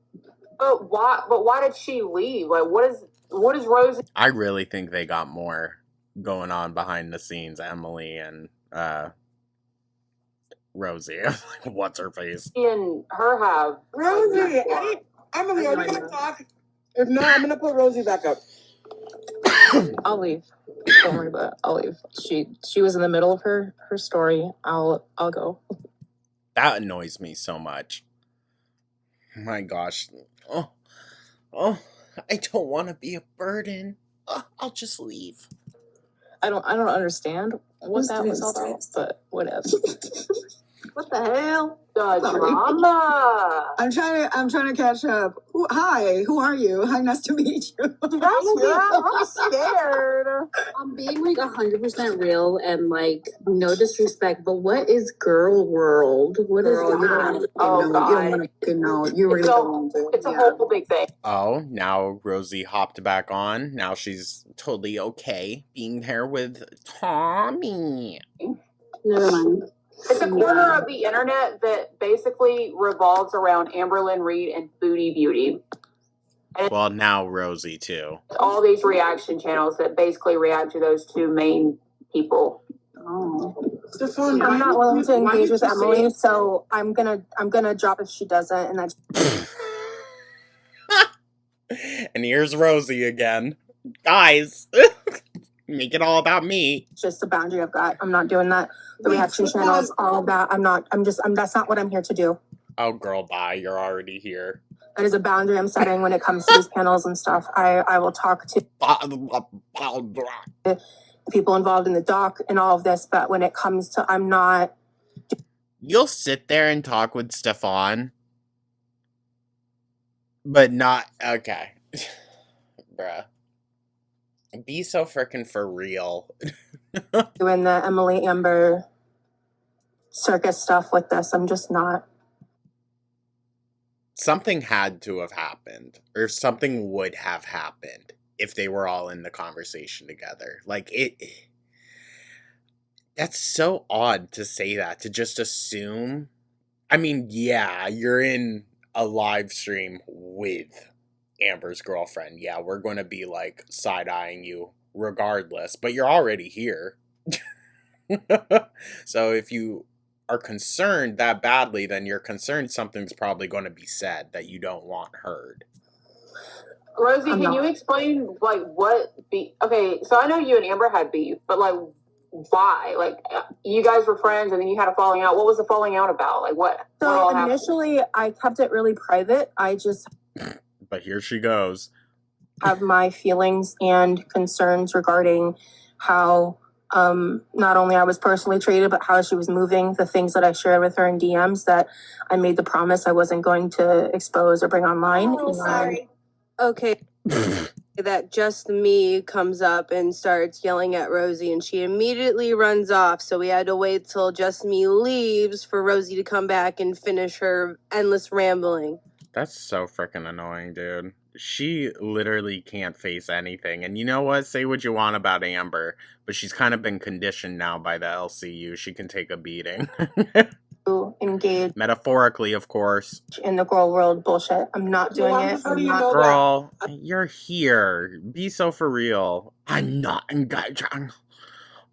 But why did she leave? Like, what is Rosee? I really think they got more going on behind the scenes, Emily and Rosee. What's her face? And her have Rosee, Emily, are you gonna talk? If not, I'm gonna put Rosee back up. I'll leave. Don't worry about it. I'll leave. She was in the middle of her story. I'll go. That annoys me so much. My gosh. Oh, I don't want to be a burden. I'll just leave. I don't understand what that was all about, but whatever. What the hell? The drama. I'm trying to catch up. Hi, who are you? Hi, nice to meet you. I'm scared. I'm being like 100% real and like no disrespect, but what is Girl World? What is that? Oh god. You don't want to know. You really don't want to. It's a whole big thing. Oh, now Rosee hopped back on. Now she's totally okay being there with Tommy. Never mind. It's a corner of the internet that basically revolves around Amberlynn Reed and Booty Beauty. And Well, now Rosee too. all these reaction channels that basically react to those two main people. Oh. I'm not willing to engage with Emily, so I'm gonna drop if she doesn't, and that's And here's Rosee again. Guys, make it all about me. just a boundary I've got. I'm not doing that. The reaction channel is all about. That's not what I'm here to do. Oh, girl, bye. You're already here. That is a boundary I'm setting when it comes to these panels and stuff. I will talk to the people involved in the doc and all of this, but when it comes to, I'm not. You'll sit there and talk with Stefan, but not okay. Bruh. Be so frickin' for real. Doing the Emily Amber circus stuff with this. I'm just not. Something had to have happened, or something would have happened if they were all in the conversation together. Like, that's so odd to say that, to just assume. I mean, yeah, you're in a live stream with Amber's girlfriend. Yeah, we're going to be, like, side-eyeing you regardless, but you're already here. So if you are concerned that badly, then you're concerned something's probably going to be said that you don't want heard. Rosee, can you explain like what beef? Okay, so I know you and Amber had beef, but like why? Like you guys were friends and then you had a falling out. What was the falling out about? Like what? So initially, I kept it really private. I just But here she goes. have my feelings and concerns regarding how not only I was personally treated, but how she was moving, the things that I shared with her in DMs that I made the promise I wasn't going to expose or bring online. Oh, sorry. Okay. That Just Me comes up and starts yelling at Rosee, and she immediately runs off. So we had to wait till Just Me leaves for Rosee to come back and finish her endless rambling. That's so freaking annoying, dude. She literally can't face anything. And you know what? Say what you want about Amber, but she's kind of been conditioned now by the LCU. She can take a beating. Engage Metaphorically, of course. in the girl world bullshit. I'm not doing it. I'm not. Girl, you're here. Be so for real. I'm not engaging.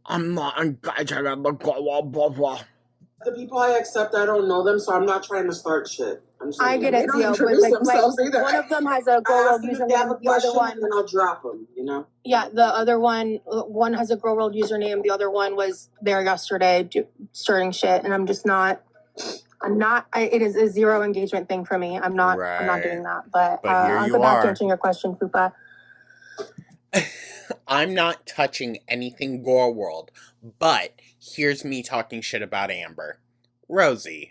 I'm not engaging in the girl world bullshit. The people I accept, I don't know them, so I'm not trying to start shit. I get it, Theo, but one of them has a girl world username, the other one, then I'll drop them, you know? Yeah, the other one has a girl world username, the other one was there yesterday starting shit, and I'm not, it is a zero engagement thing for me. I'm not doing that, but I'll go back to answering your question, Fupa. I'm not touching anything Gore World, but here's me talking shit about Amber. Rosee.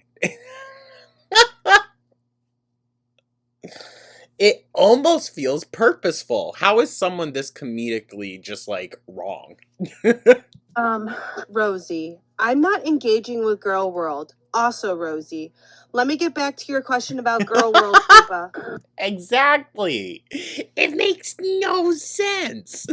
It almost feels purposeful. How is someone this comedically just like wrong? Rosee, I'm not engaging with Girl World. Also, Rosee, let me get back to your question about Girl World, Fupa. Exactly. It makes no sense.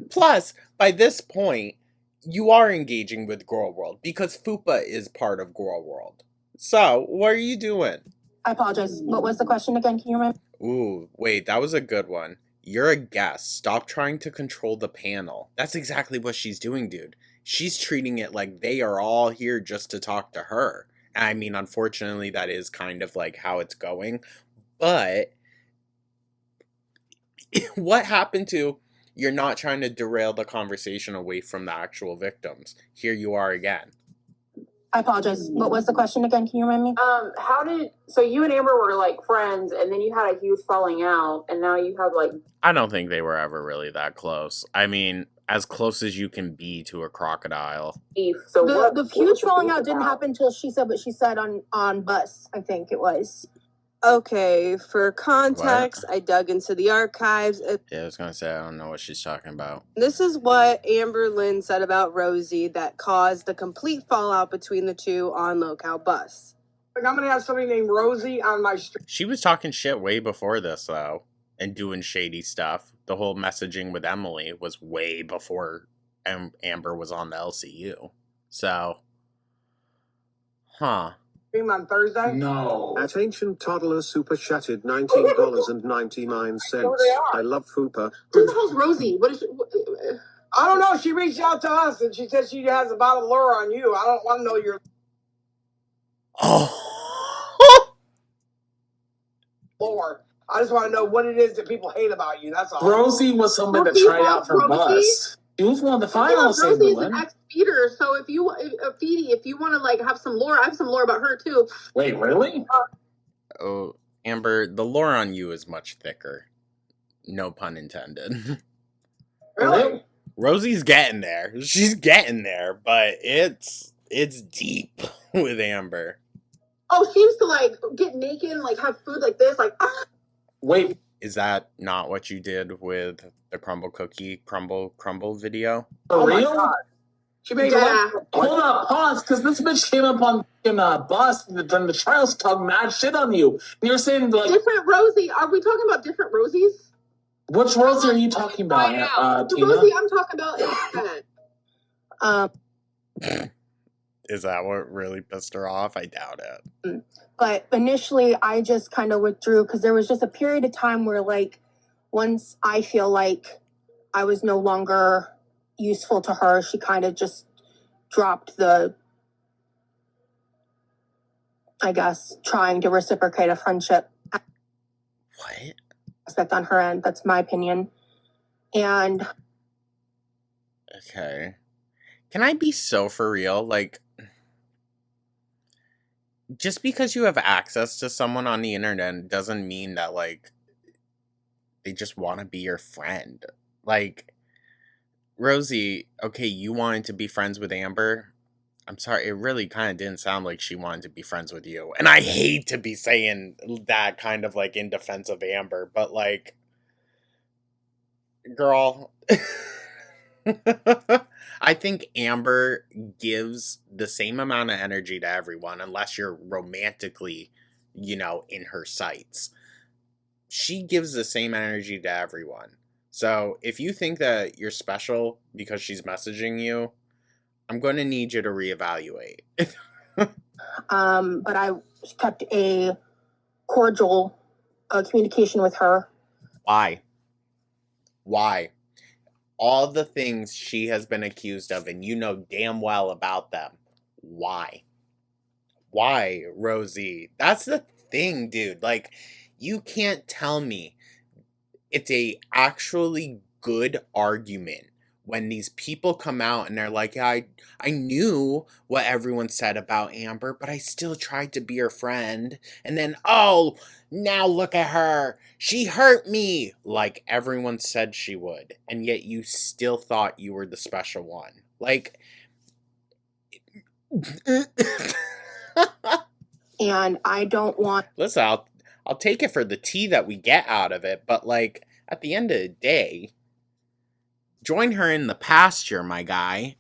Plus, by this point, you are engaging with Girl World because Fupa is part of Girl World. So, what are you doing? I apologize. What was the question again? Can you remember? Ooh, wait, that was a good one. You're a guest. Stop trying to control the panel. That's exactly what she's doing, dude. She's treating it like they are all here just to talk to her. I mean, unfortunately, that is kind of like how it's going. But what happened to you're not trying to derail the conversation away from the actual victims? Here you are again. I apologize. What was the question again? Can you remind me? So you and Amber were like friends, and then you had a huge falling out, and now you have like. I don't think they were ever really that close. I mean, as close as you can be to a crocodile. So the huge falling out didn't happen until she said what she said on Bus, I think it was. Okay, for context, I dug into the archives. Yeah, I was gonna say, I don't know what she's talking about. This is what Amber Lynn said about Rosee that caused the complete fallout between the two on Locale Bus. Like, I'm gonna have somebody named Rosee on my street. She was talking shit way before this, though, and doing shady stuff. The whole messaging with Emily was way before Amber was on the LCU. So, On Thursday? No. At Ancient Toddler Super Chatted $19.99. I love Fupa. Who the hell's Rosee? What is she? I don't know. She reached out to us and she said she has a bottle of lure on you. I don't want to know your. Lore. I just want to know what it is that people hate about you. That's all. Rosee was somebody that tried out for Bus. She was one of the finals. Rosie's an ex-feeder, so if you want to like have some lore, I have some lore about her too. Wait, really? Oh, Amber, the lore on you is much thicker. No pun intended. Really? Rosie's getting there. She's getting there, but it's deep with Amber. Oh, she used to like get naked and like have food like this, like. Wait. Is that not what you did with the crumble video? For real? My God. She made Hold up, pause, because this bitch came up on Bus during the trials talking mad shit on you. And you're saying like different Rosee. Are we talking about different Rosies? Which Rosee are you talking about? The Tina? Rosee I'm talking about is Is that what really pissed her off? I doubt it. But initially, I just kind of withdrew because there was just a period of time where, like, once I feel like I was no longer useful to her. She kind of just dropped the, I guess, trying to reciprocate a friendship. What? Aspect on her end. That's my opinion. And okay. Can I be so for real? Like, just because you have access to someone on the internet doesn't mean that, like, they just want to be your friend. Like, Rosee, okay, you wanted to be friends with Amber. I'm sorry, it really kind of didn't sound like she wanted to be friends with you. And I hate to be saying that kind of like in defense of Amber, but like, girl, I think Amber gives the same amount of energy to everyone unless you're romantically, in her sights. She gives the same energy to everyone. So if you think that you're special because she's messaging you, I'm going to need you to reevaluate. but I kept a cordial communication with her. Why? All the things she has been accused of, and you know damn well about them. Why, Rosee? That's the thing, dude. Like, you can't tell me it's a actually good argument when these people come out and they're like, yeah, I knew what everyone said about Amber, but I still tried to be her friend. And then, oh, now look at her. She hurt me. Like everyone said she would. And yet you still thought you were the special one. Like, and I don't want. Listen, I'll take it for the tea that we get out of it, but like at the end of the day, join her in the pasture, my guy.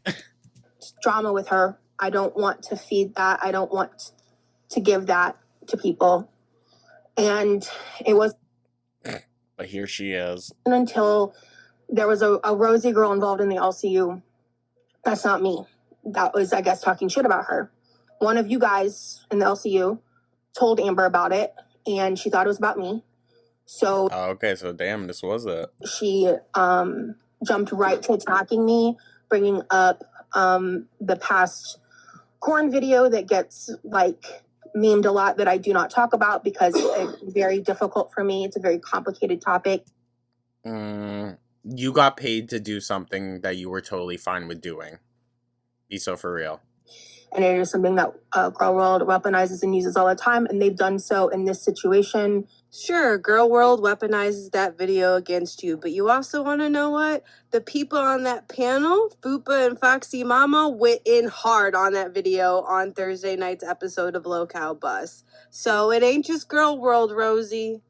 Drama with her. I don't want to feed that. I don't want to give that to people. And it was. But here she is. Until there was a Rosee girl involved in the LCU. That's not me. That was, I guess, talking shit about her. One of you guys in the LCU told Amber about it, and she thought it was about me. So okay, so damn, this was it. She jumped right to attacking me, bringing up the past corn video that gets like memed a lot that I do not talk about because it's very difficult for me. It's a very complicated topic. You got paid to do something that you were totally fine with doing. Be so for real. And it is something that Girl World weaponizes and uses all the time, and they've done so in this situation. Sure, Girl World weaponizes that video against you, but you also want to know what? The people on that panel, Fupa and Foxy Mama, went in hard on that video on Thursday night's episode of Low Cow Bus. So it ain't just Girl World, Rosee.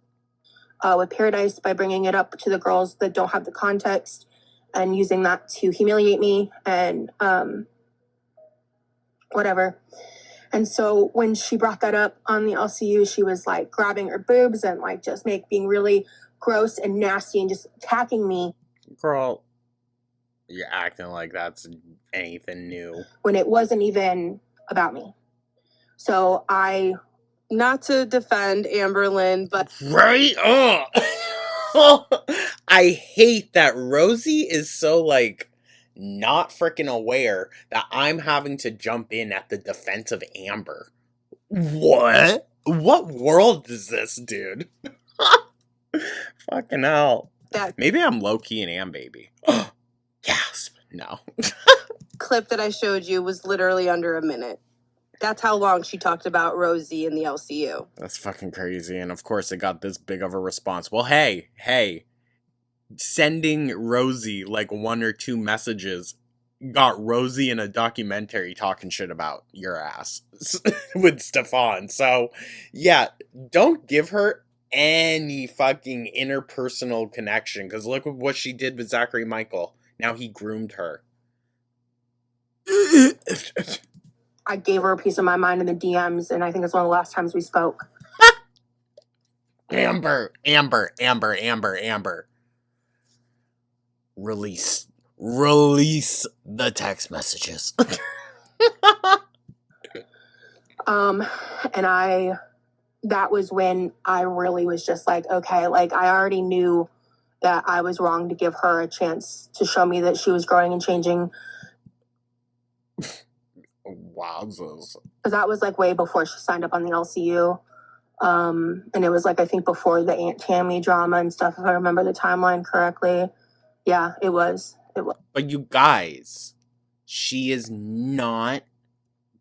With Paradise, by bringing it up to the girls that don't have the context and using that to humiliate me and whatever. And so when she brought that up on the LCU, she was like grabbing her boobs and like just being really gross and nasty and just attacking me. Girl, you're acting like that's anything new. When it wasn't even about me. So not to defend Amberlynn, but right? I hate that Rosee is so like not freaking aware that I'm having to jump in at the defense of Amber. What world is this, dude? Fucking hell. Maybe I'm low-key an Am baby. Gasp. No. Clip that I showed you was literally under a minute. That's how long she talked about Rosee in the LCU. That's fucking crazy. And of course it got this big of a response. Well, hey. Sending Rosee like 1 or 2 messages got Rosee in a documentary talking shit about your ass with Stefan. So, yeah, don't give her any fucking interpersonal connection, because look at what she did with Zachary Michael. Now he groomed her. I gave her a piece of my mind in the DMs, and I think it's one of the last times we spoke. Amber. Release the text messages. And that was when I really was just like, okay, like I already knew that I was wrong to give her a chance to show me that she was growing and changing. Wowzers. Because that was like way before she signed up on the LCU. And it was like, I think before the Aunt Tammy drama and stuff, if I remember the timeline correctly. Yeah, it was. But you guys, she is not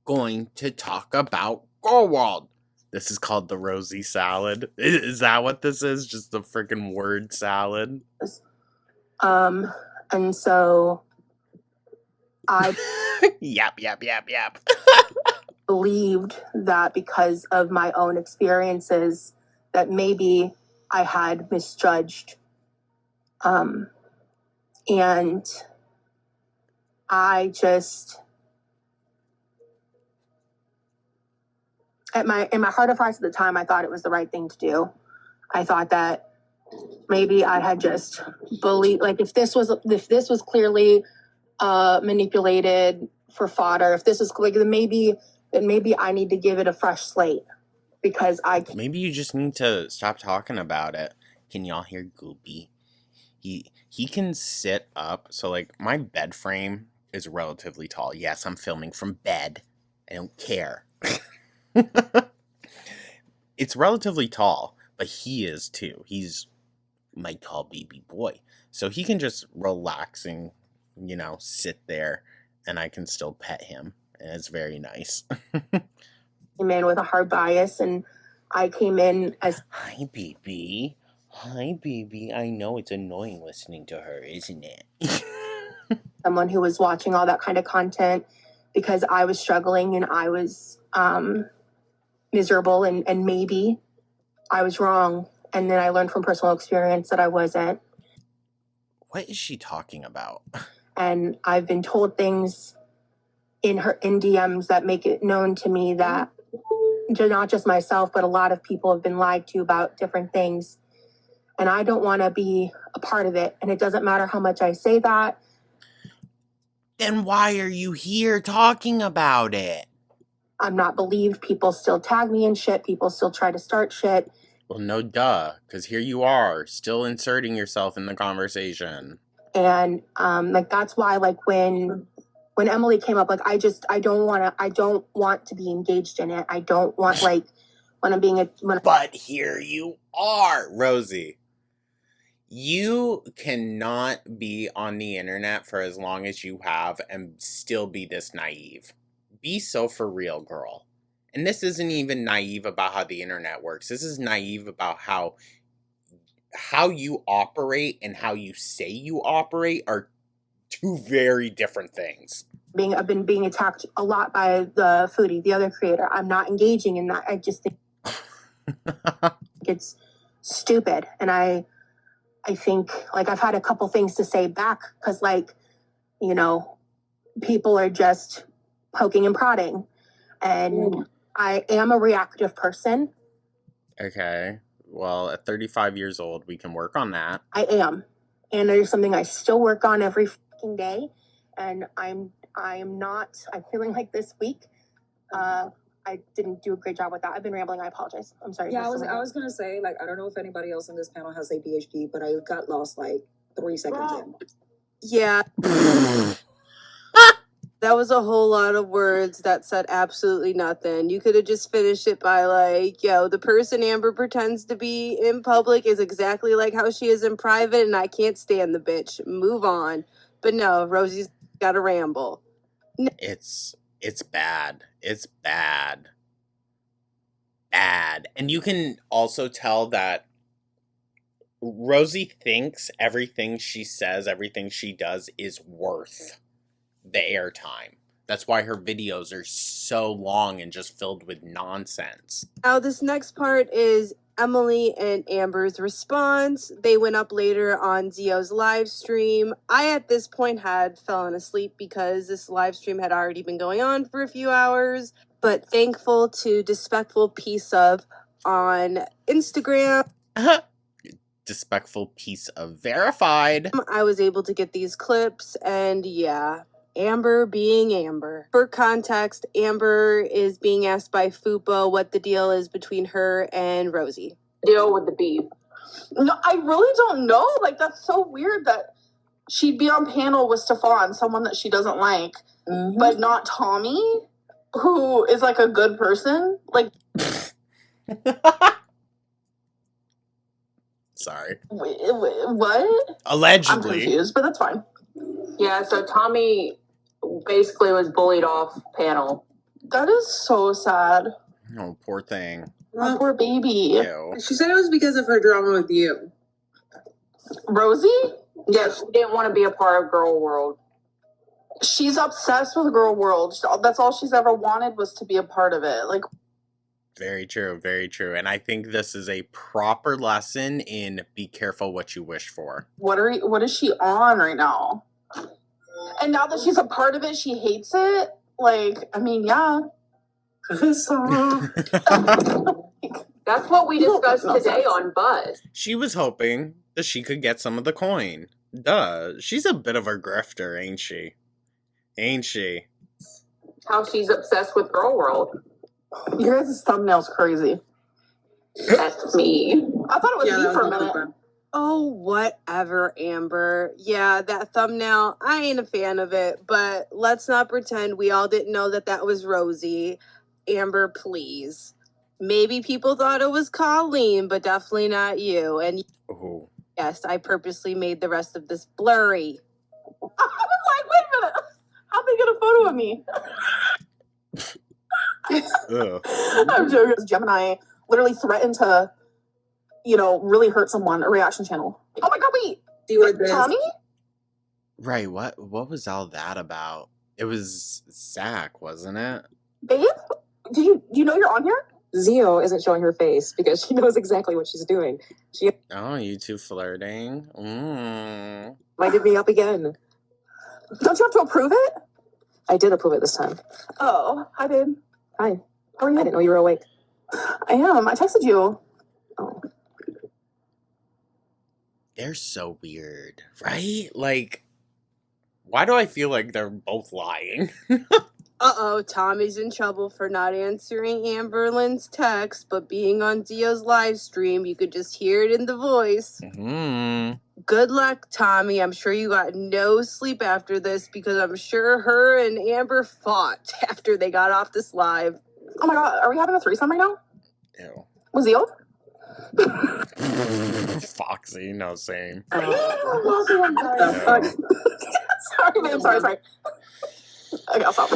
going to talk about Girl World. This is called the Rosee salad. Is that what this is? Just the freaking word salad? And so I yep. believed that because of my own experiences that maybe I had misjudged. And I just, in my heart of hearts at the time, I thought it was the right thing to do. I thought that maybe I had just believed, like if this was clearly manipulated for fodder, if this was like, then maybe I need to give it a fresh slate because maybe you just need to stop talking about it. Can y'all hear Goopy? He can sit up. So like my bed frame is relatively tall. Yes, I'm filming from bed. I don't care. It's relatively tall, but he is too. He's my tall baby boy. So he can just relaxing, sit there and I can still pet him. And it's very nice. Came in with a hard bias and I came in as Hi baby. I know it's annoying listening to her, isn't it? someone who was watching all that kind of content because I was struggling and I was miserable and maybe I was wrong. And then I learned from personal experience that I wasn't. What is she talking about? And I've been told things in DMs that make it known to me that not just myself, but a lot of people have been lied to about different things. And I don't want to be a part of it. And it doesn't matter how much I say that. Then why are you here talking about it? I'm not believed. People still tag me in shit. People still try to start shit. Well, no duh, because here you are, still inserting yourself in the conversation. And like that's why like when Emily came up, like I don't want to be engaged in it. I don't want like But here you are, Rosee. You cannot be on the internet for as long as you have and still be this naive. Be so for real, girl. And this isn't even naive about how the internet works. This is naive about how you operate and how you say you operate are two very different things. I've been being attacked a lot by the foodie, the other creator. I'm not engaging in that. I just think it's stupid. And I think like I've had a couple things to say back because like, people are just poking and prodding. And I am a reactive person. Okay. Well, at 35 years old, we can work on that. I am. And there's something I still work on every fucking day. And I'm feeling like this week, I didn't do a great job with that. I've been rambling. I apologize. I'm sorry. Yeah, I was gonna say, like, I don't know if anybody else in this panel has ADHD, but I got lost like 3 seconds in. Yeah. That was a whole lot of words that said absolutely nothing. You could have just finished it by like, yo, the person Amber pretends to be in public is exactly like how she is in private, and I can't stand the bitch. Move on. But no, Rosie's got to ramble. It's bad. It's bad. Bad. And you can also tell that Rosee thinks everything she says, everything she does is worth the airtime. That's why her videos are so long and just filled with nonsense. Now, this next part is Emily and Amber's response. They went up later on Zio's live stream. I, at this point, had fallen asleep because this live stream had already been going on for a few hours. But thankful to Despectful Piece of on Instagram. Despectful Piece of verified. I was able to get these clips, and yeah. Amber being Amber. For context, Amber is being asked by Fupo what the deal is between her and Rosee. Deal with the beef. No, I really don't know. Like, that's so weird that she'd be on panel with Stefan, someone that she doesn't like, but not Tommy, who is like a good person. Like, sorry. What? Allegedly. I'm confused, but that's fine. Yeah, so Tommy basically was bullied off panel. That is so sad. Oh, poor thing. Oh, poor baby. Ew. She said it was because of her drama with you. Rosie? Yeah, she didn't want to be a part of Girl World. She's obsessed with Girl World. That's all she's ever wanted was to be a part of it. Like, very true, very true. And I think this is a proper lesson in be careful what you wish for. What is she on right now? And now that she's a part of it, she hates it. Like, I mean, yeah. That's what we discussed today on Buzz. She was hoping that she could get some of the coin. Duh. She's a bit of a grifter, ain't she? Ain't she? How she's obsessed with Girl World. Your guys' thumbnail's crazy. That's me. I thought it was me for a minute. Oh, whatever, Amber. Yeah, that thumbnail, I ain't a fan of it, but let's not pretend we all didn't know that that was Rosee. Amber, please. Maybe people thought it was Colleen, but definitely not you. And yes, I purposely made the rest of this blurry. I was like, wait a minute. How'd they get a photo of me? I'm joking. Gemini literally threatened to, really hurt someone, a reaction channel. Oh my god, wait. Do you like this? Tommy? Right, what was all that about? It was Zach, wasn't it? Babe? Do you know you're on here? Zio isn't showing her face because she knows exactly what she's doing. She Oh, you two flirting? invited me up again. Don't you have to approve it? I did approve it this time. Oh, hi, babe. Hi. How are you? I didn't know you were awake. I am. I texted you. Oh. They're so weird, right? Like, why do I feel like they're both lying? Uh-oh, Tommy's in trouble for not answering Amberlynn's text, but being on Zio's live stream, you could just hear it in the voice. Good luck, Tommy. I'm sure you got no sleep after this because I'm sure her and Amber fought after they got off this live. Oh my god, are we having a threesome right now? Ew. Was Zio? Foxy, no, same. Sorry, babe. Sorry. Okay, I'll stop.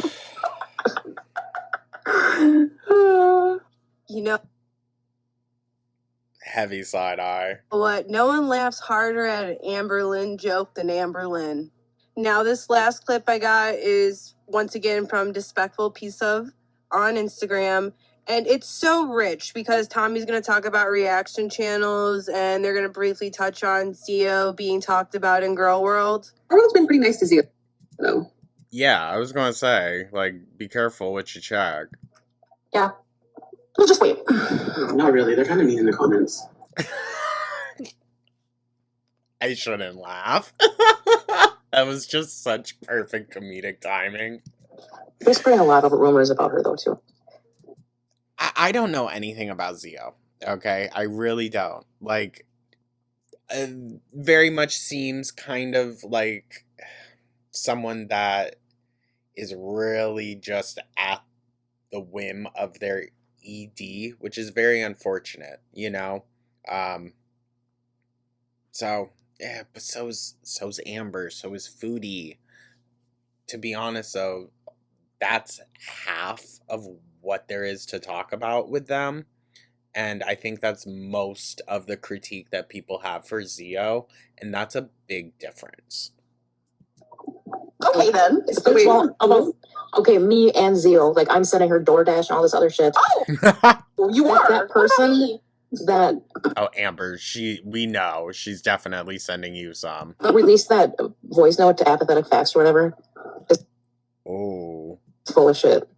Heavy side eye. What? No one laughs harder at an Amberlynn joke than Amberlynn. Now, this last clip I got is once again from Despectful Piece of on Instagram. And it's so rich because Tommy's going to talk about reaction channels and they're going to briefly touch on Zio being talked about in Girl World. Everyone's been pretty nice to Zio, though. Yeah, I was gonna say, like, be careful what you check. Yeah. We'll just wait. Not really. They're kind of mean in the comments. I shouldn't laugh. That was just such perfect comedic timing. They're spreading a lot of rumors about her, though, too. I don't know anything about Zio, okay? I really don't. Like, very much seems kind of like someone that is really just at the whim of their ED, which is very unfortunate, So, yeah, but so's Amber, so is Foodie. To be honest, though, that's half of what there is to talk about with them. And I think that's most of the critique that people have for Zio, and that's a big difference. Okay, then. Okay, me and Zio, like, I'm sending her DoorDash and all this other shit. Oh! You are. That person that... Oh, Amber, we know. She's definitely sending you some. released that voice note to Apathetic Facts or whatever. Oh. It's full of shit.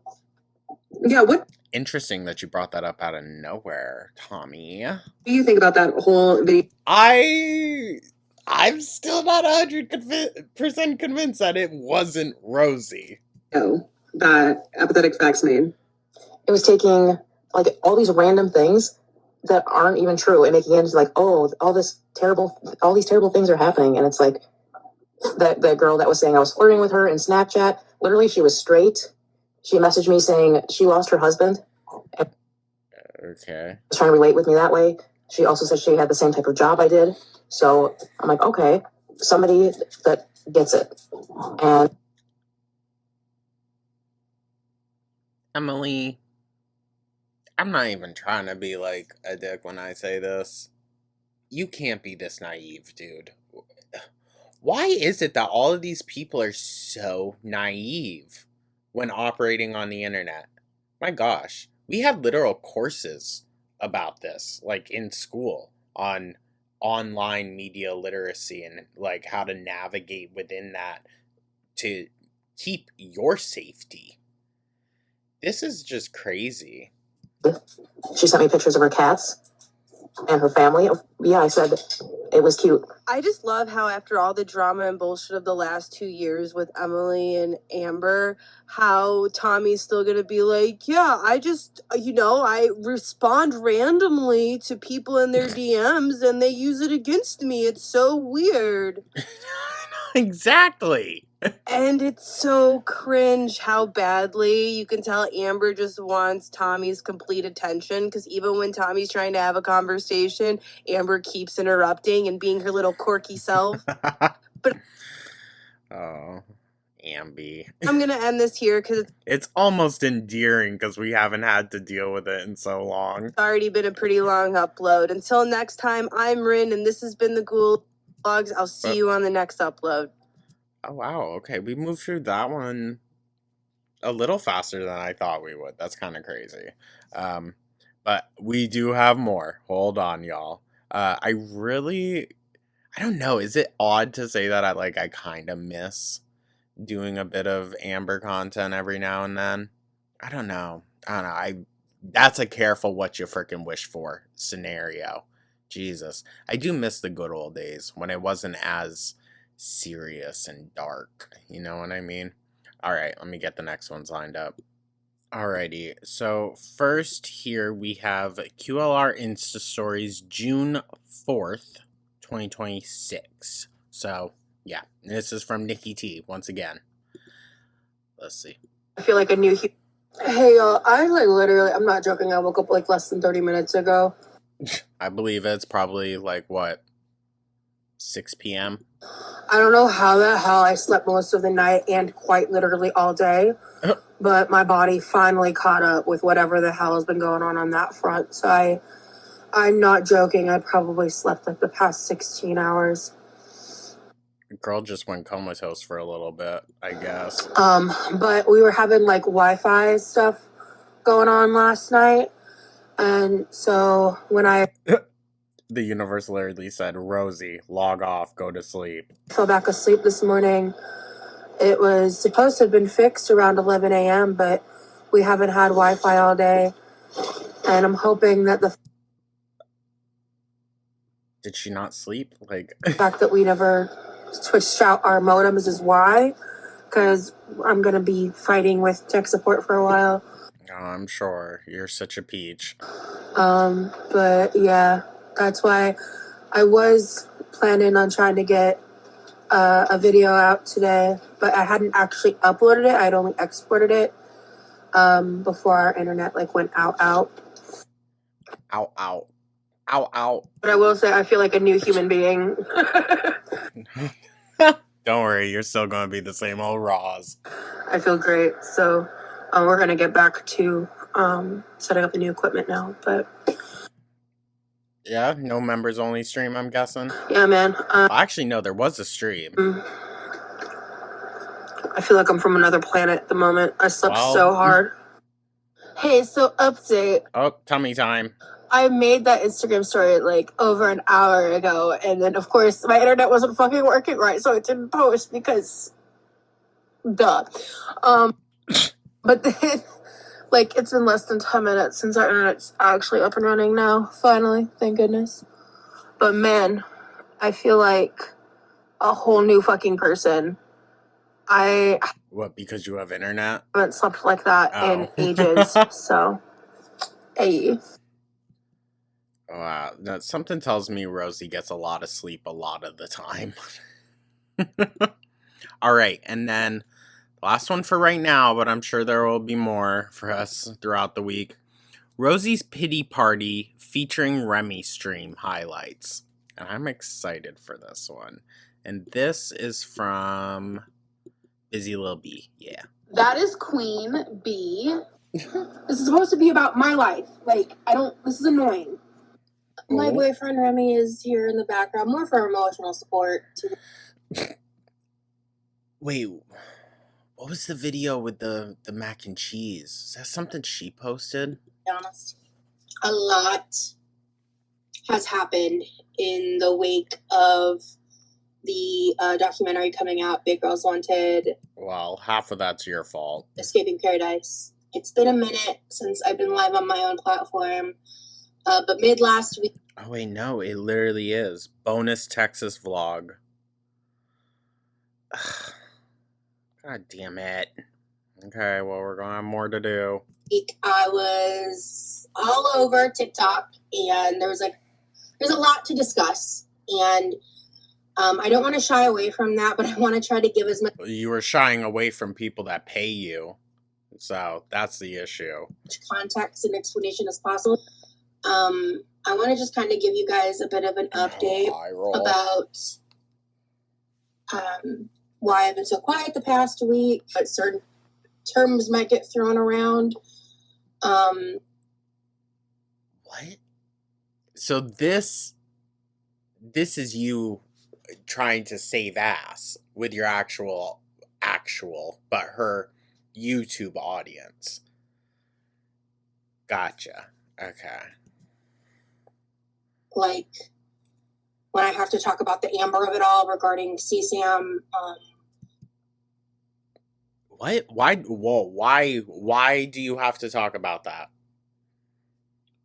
Yeah, what Interesting that you brought that up out of nowhere, Tommy. do you think about that whole video? I'm still not 100% convinced that it wasn't Rosee. That Apathetic Facts made. It was taking, like, all these random things that aren't even true and making it into like, oh, all these terrible things are happening. And it's like that girl that was saying I was flirting with her in Snapchat, literally she was straight. She messaged me saying she lost her husband. Okay. Was trying to relate with me that way. She also said she had the same type of job I did. So I'm like, okay, somebody that gets it. And Emily, I'm not even trying to be like a dick when I say this. You can't be this naive, dude. Why is it that all of these people are so naive when operating on the internet? My gosh, we had literal courses about this, like in school, on online media literacy and like how to navigate within that to keep your safety. This is just crazy. she sent me pictures of her cats and her family. Yeah, I said it was cute. I just love how after all the drama and bullshit of the last 2 years with Emily and Amber, how Tommy's still gonna be like, yeah, I just, I respond randomly to people in their DMs and they use it against me. It's so weird. Exactly. And it's so cringe how badly you can tell Amber just wants Tommy's complete attention, because even when Tommy's trying to have a conversation, Amber keeps interrupting and being her little quirky self. But oh, Amby. I'm gonna end this here because it's almost endearing because we haven't had to deal with it in so long. It's already been a pretty long upload. Until next time, I'm Rin, and this has been the Ghoul Vlogs. I'll see you on the next upload. Oh, wow. Okay, we moved through that one a little faster than I thought we would. That's kind of crazy. But we do have more. Hold on, y'all. I don't know. Is it odd to say that I kind of miss doing a bit of Amber content every now and then? I don't know. That's a careful what you frickin' wish for scenario. Jesus. I do miss the good old days when it wasn't as serious and dark. You know what I mean? Alright, let me get the next ones lined up. Alrighty, so first here we have QLR Insta Stories June 4th, 2026. So, yeah, this is from Nikki T, once again. Let's see. I feel like a new Hey, y'all, literally, I'm not joking, I woke up less than 30 minutes ago. I believe it's probably 6 p.m.? I don't know how the hell I slept most of the night and quite literally all day, but my body finally caught up with whatever the hell has been going on that front. So I'm not joking. I probably slept the past 16 hours. Girl just went comatose for a little bit, I guess. But we were having Wi-Fi stuff going on last night, and so when I the universe literally said, Rosee, log off, go to sleep. Fell back asleep this morning. It was supposed to have been fixed around 11 a.m., but we haven't had Wi-Fi all day. And I'm hoping that the Did she not sleep? fact that we never switched out our modems is why, because I'm going to be fighting with tech support for a while. Oh, I'm sure. You're such a peach. But yeah, that's why I was planning on trying to get a video out today, but I hadn't actually uploaded it. I'd only exported it before our internet went out. Ow. But I will say I feel like a new human being. Don't worry, you're still gonna be the same old Roz. I feel great. So we're gonna get back to setting up the new equipment now. But yeah, no members only stream, I'm guessing. Yeah, man. Actually, no, there was a stream. I feel like I'm from another planet at the moment. I slept so hard. Hey, so update. Oh, tummy time. I made that Instagram story over an hour ago, and then of course my internet wasn't fucking working right, so it didn't post because duh. But then it's been less than 10 minutes since our internet's actually up and running now. Finally, thank goodness. But man, I feel like a whole new fucking person. What, because you have internet? I haven't slept like that in ages, so hey. Wow, now, something tells me Rosie gets a lot of sleep a lot of the time. All right, and then last one for right now, but I'm sure there will be more for us throughout the week. Rosie's Pity Party featuring Remy stream highlights. And I'm excited for this one. And this is from Busy Lil B. Yeah. That is Queen B. This is supposed to be about my life. Like, this is annoying. My boyfriend Remy is here in the background, more for emotional support. Wait, what was the video with the mac and cheese? Is that something she posted? To be honest, a lot has happened in the wake of the documentary coming out, Big Girls Wanted. Well, half of that's your fault. Escaping Paradise. It's been a minute since I've been live on my own platform, but mid last week. Oh wait, no, it literally is. Bonus Texas vlog. God damn it. Okay, well, we're gonna have more to do. I was all over TikTok, and there's a lot to discuss, and I don't want to shy away from that, but I want to try to give as much. You were shying away from people that pay you, so that's the issue. Context and explanation as possible. I want to just kind of give you guys a bit of an update about why I've been so quiet the past week, but certain terms might get thrown around. What? So this is you trying to save ass with your actual, but her YouTube audience. Gotcha. Okay. Like, when I have to talk about the Amber of it all regarding CSAM. What? Why? Whoa, why do you have to talk about that?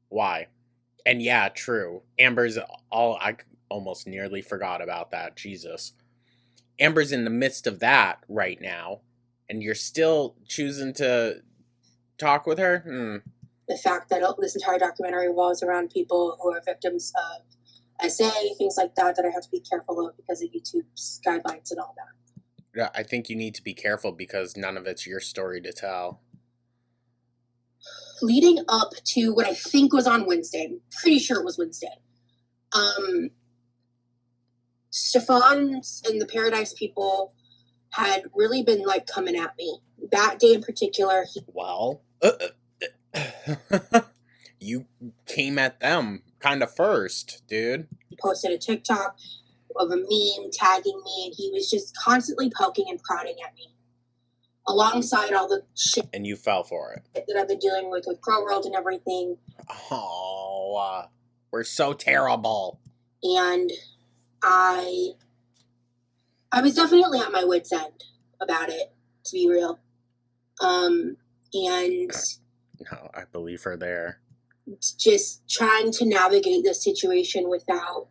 Why? And yeah, true. Amber's I almost nearly forgot about that. Jesus. Amber's in the midst of that right now, and you're still choosing to talk with her? The fact that this entire documentary revolves around people who are victims of SA, things like that I have to be careful of because of YouTube's guidelines and all that. Yeah, I think you need to be careful because none of it's your story to tell. Leading up to what I think was on Wednesday, I'm pretty sure it was Wednesday, Stefan and the Paradise people had really been like coming at me. That day in particular, you came at them kind of first, dude. He posted a TikTok of a meme tagging me, and he was just constantly poking and prodding at me, alongside all the shit. And you fell for it. That I've been dealing with Girl World and everything. Oh, we're so terrible. And I was definitely at my wit's end about it, to be real. And no, I believe her there. Just trying to navigate this situation without,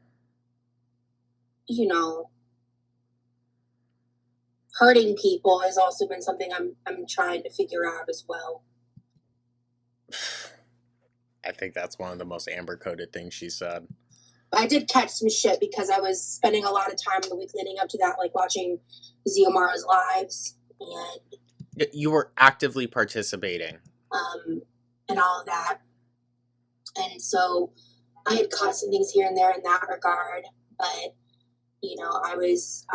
hurting people has also been something I'm trying to figure out as well. I think that's one of the most Amber-coded things she said. I did catch some shit because I was spending a lot of time the week leading up to that, like watching Xiomara's lives, and you were actively participating, and all of that. And so I had caught some things here and there in that regard, but I was.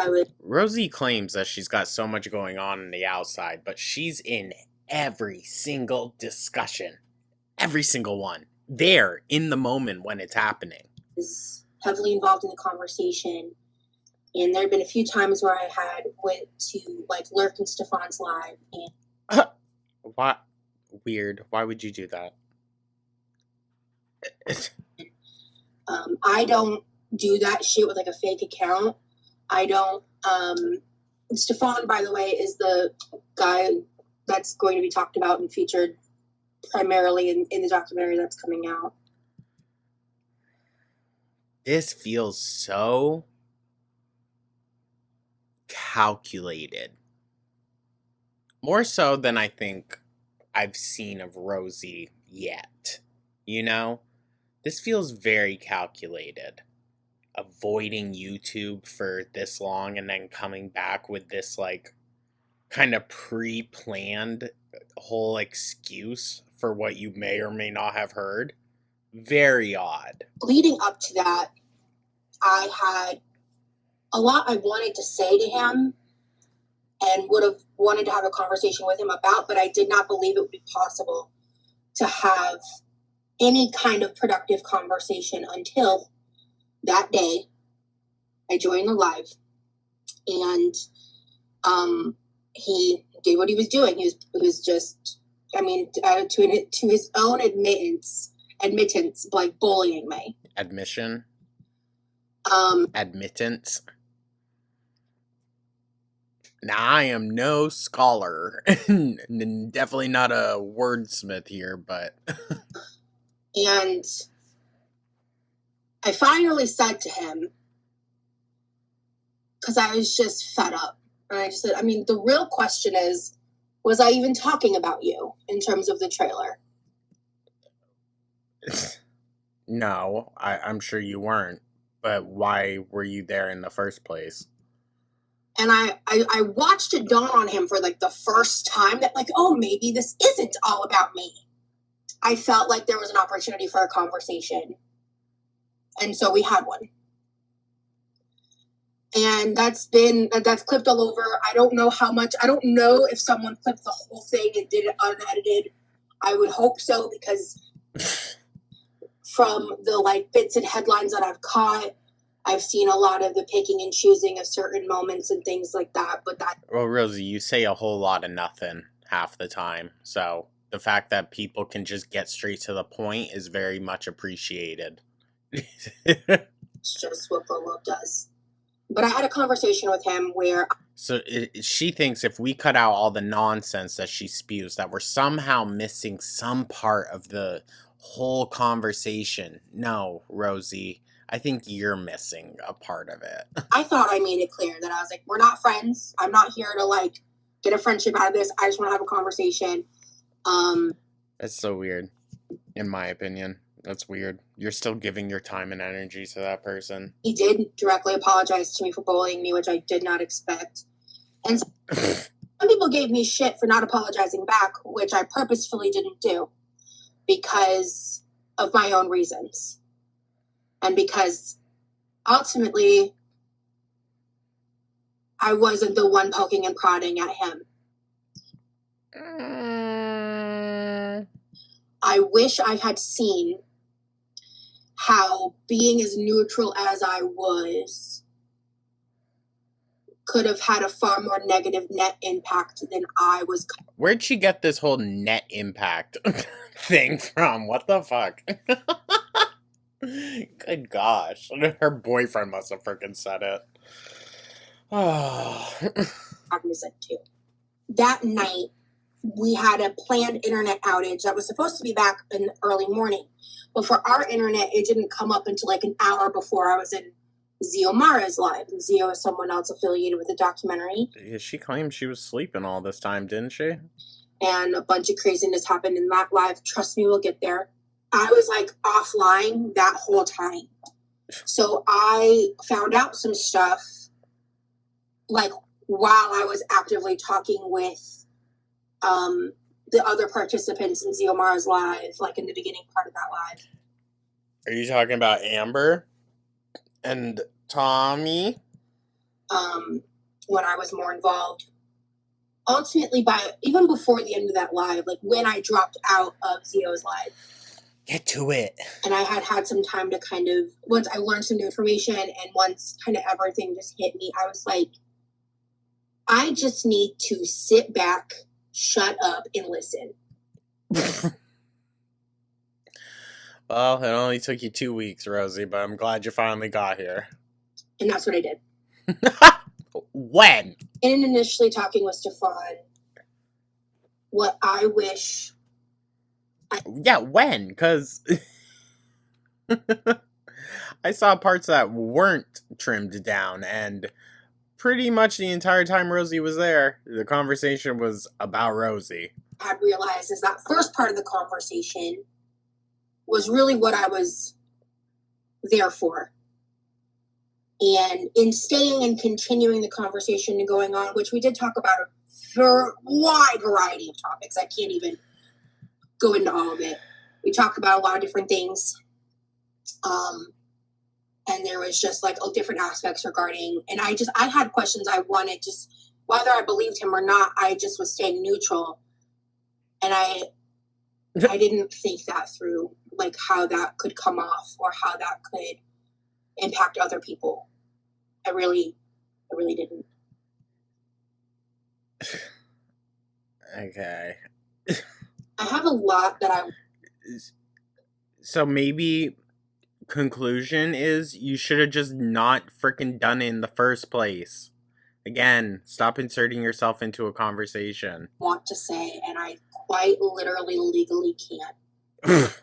Rosee claims that she's got so much going on the outside, but she's in every single discussion, every single one, there in the moment when it's happening. Is heavily involved in the conversation, and there had been a few times where I had went to lurk in Stefan's live. And what? Weird. Why would you do that? I don't do that shit with a fake account. I don't. Stefan, by the way, is the guy that's going to be talked about and featured primarily in the documentary that's coming out. This feels so calculated. More so than I think I've seen of Rosee yet. This feels very calculated. Avoiding YouTube for this long and then coming back with this, like, kind of pre-planned whole excuse for what you may or may not have heard. Very odd. Leading up to that, I had a lot I wanted to say to him and would have wanted to have a conversation with him about, but I did not believe it would be possible to have any kind of productive conversation until that day I joined the live. And he did what he was doing. He was just, I mean, to his own admittance, like bullying me. Admittance. Now, I am no scholar, definitely not a wordsmith here, but... And I finally said to him, because I was just fed up, and I just said, I mean, the real question is, was I even talking about you in terms of the trailer? No, I'm sure you weren't, but why were you there in the first place? And I watched it dawn on him for like the first time that, like, oh, maybe this isn't all about me. I felt like there was an opportunity for a conversation. And so we had one. And that's clipped all over. I don't know how much. I don't know if someone clipped the whole thing and did it unedited. I would hope so, because from the like bits and headlines that I've caught, I've seen a lot of the picking and choosing of certain moments and things like that. But that. Well, Rosee, you say a whole lot of nothing half the time. So the fact that people can just get straight to the point is very much appreciated. It's just what Bolo does. But I had a conversation with him where... So she thinks if we cut out all the nonsense that she spews, that we're somehow missing some part of the whole conversation. No, Rosee, I think you're missing a part of it. I thought I made it clear that I was like, we're not friends. I'm not here to, like, get a friendship out of this. I just want to have a conversation. That's so weird, in my opinion. That's weird. You're still giving your time and energy to that person. He did directly apologize to me for bullying me, which I did not expect. And some people gave me shit for not apologizing back, which I purposefully didn't do because of my own reasons. And because ultimately I wasn't the one poking and prodding at him. I wish I had seen how being as neutral as I was could have had a far more negative net impact than I was. Where'd she get this whole net impact thing from? What the fuck? Good gosh. Her boyfriend must have freaking said it. Oh. Cognizant too. That night, we had a planned internet outage that was supposed to be back in the early morning. But for our internet, it didn't come up until like an hour before I was in Zio Mara's live. And Zio is someone else affiliated with the documentary. Yeah, she claimed she was sleeping all this time, didn't she? And a bunch of craziness happened in that live. Trust me, we'll get there. I was like offline that whole time. So I found out some stuff like while I was actively talking with the other participants in Ziomara's live, like in the beginning part of that live. Are you talking about Amber and Tommy? When I was more involved. Ultimately, even before the end of that live, like when I dropped out of Zio's live. Get to it. And I had some time to kind of, once I learned some new information and once kind of everything just hit me, I was like, I just need to sit back, shut up, and listen. Well, it only took you 2 weeks, Rosee, but I'm glad you finally got here. And that's what I did. When? In initially talking with Stefan, what I wish... Yeah, when? Because I saw parts that weren't trimmed down, and pretty much the entire time Rosee was there, the conversation was about Rosee. I realized is that first part of the conversation was really what I was there for. And in staying and continuing the conversation and going on, which we did talk about a wide variety of topics. I can't even go into all of it. We talked about a lot of different things. And there was just like different aspects regarding, and I had questions I wanted, just whether I believed him or not, I just was staying neutral. And I didn't think that through, like how that could come off or how that could impact other people. I really didn't. Okay. I have a lot that I... So maybe conclusion is you should have just not freaking done it in the first place. Again, stop inserting yourself into a conversation. Want to say, and I quite literally legally can't.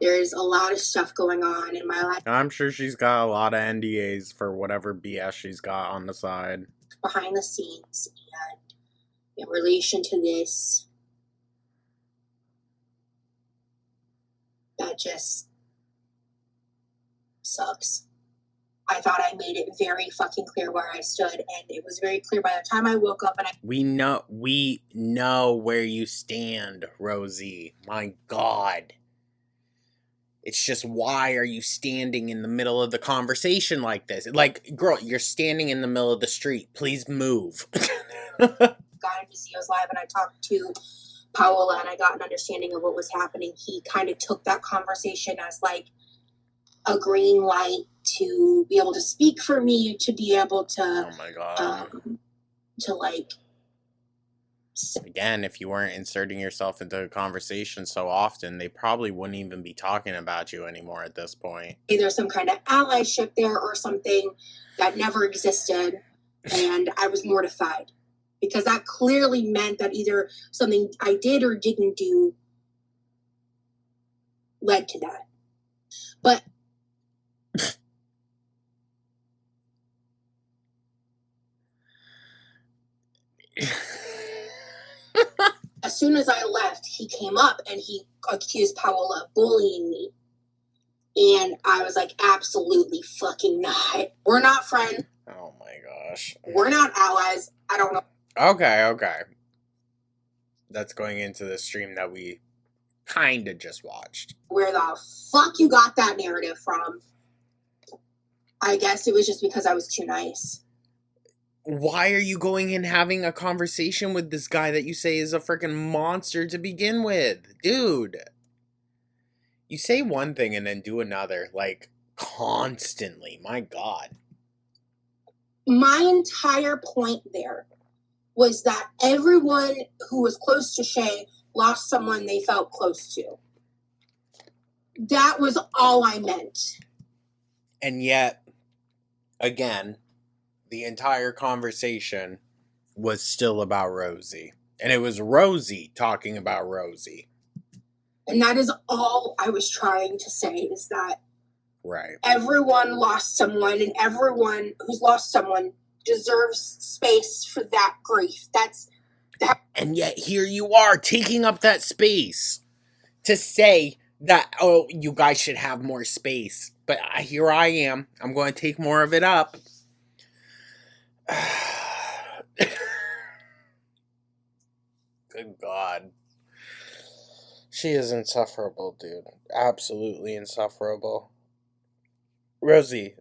There's a lot of stuff going on in my life. I'm sure she's got a lot of NDAs for whatever BS she's got on the side. Behind the scenes, and in relation to this, that just sucks. I thought I made it very fucking clear where I stood, and it was very clear by the time I woke up and We know where you stand, Rosee. My God. It's just, why are you standing in the middle of the conversation like this? Like, girl, you're standing in the middle of the street. Please move. got into Zio's live and I talked to Paola and I got an understanding of what was happening. He kind of took that conversation as like a green light to be able to speak for me, to be able to, oh my God. To like. Again, if you weren't inserting yourself into a conversation so often, they probably wouldn't even be talking about you anymore at this point. Either some kind of allyship there or something that never existed, and I was mortified because that clearly meant that either something I did or didn't do led to that. But as soon as I left, he came up and he accused Paola of bullying me. And I was like, absolutely fucking not. We're not friends. Oh my gosh. We're not allies. I don't know. Okay. That's going into the stream that we kind of just watched. Where the fuck you got that narrative from? I guess it was just because I was too nice. Why are you going and having a conversation with this guy that you say is a freaking monster to begin with? Dude. You say one thing and then do another, like, constantly. My God. My entire point there was that everyone who was close to Shay lost someone they felt close to. That was all I meant. And yet, again, the entire conversation was still about Rosee. And it was Rosee talking about Rosee. And that is all I was trying to say, is that right. Everyone lost someone, and everyone who's lost someone deserves space for that grief. And yet here you are taking up that space to say that, oh, you guys should have more space. But here I am. I'm going to take more of it up. Good God. She is insufferable, dude. Absolutely insufferable. Rosee,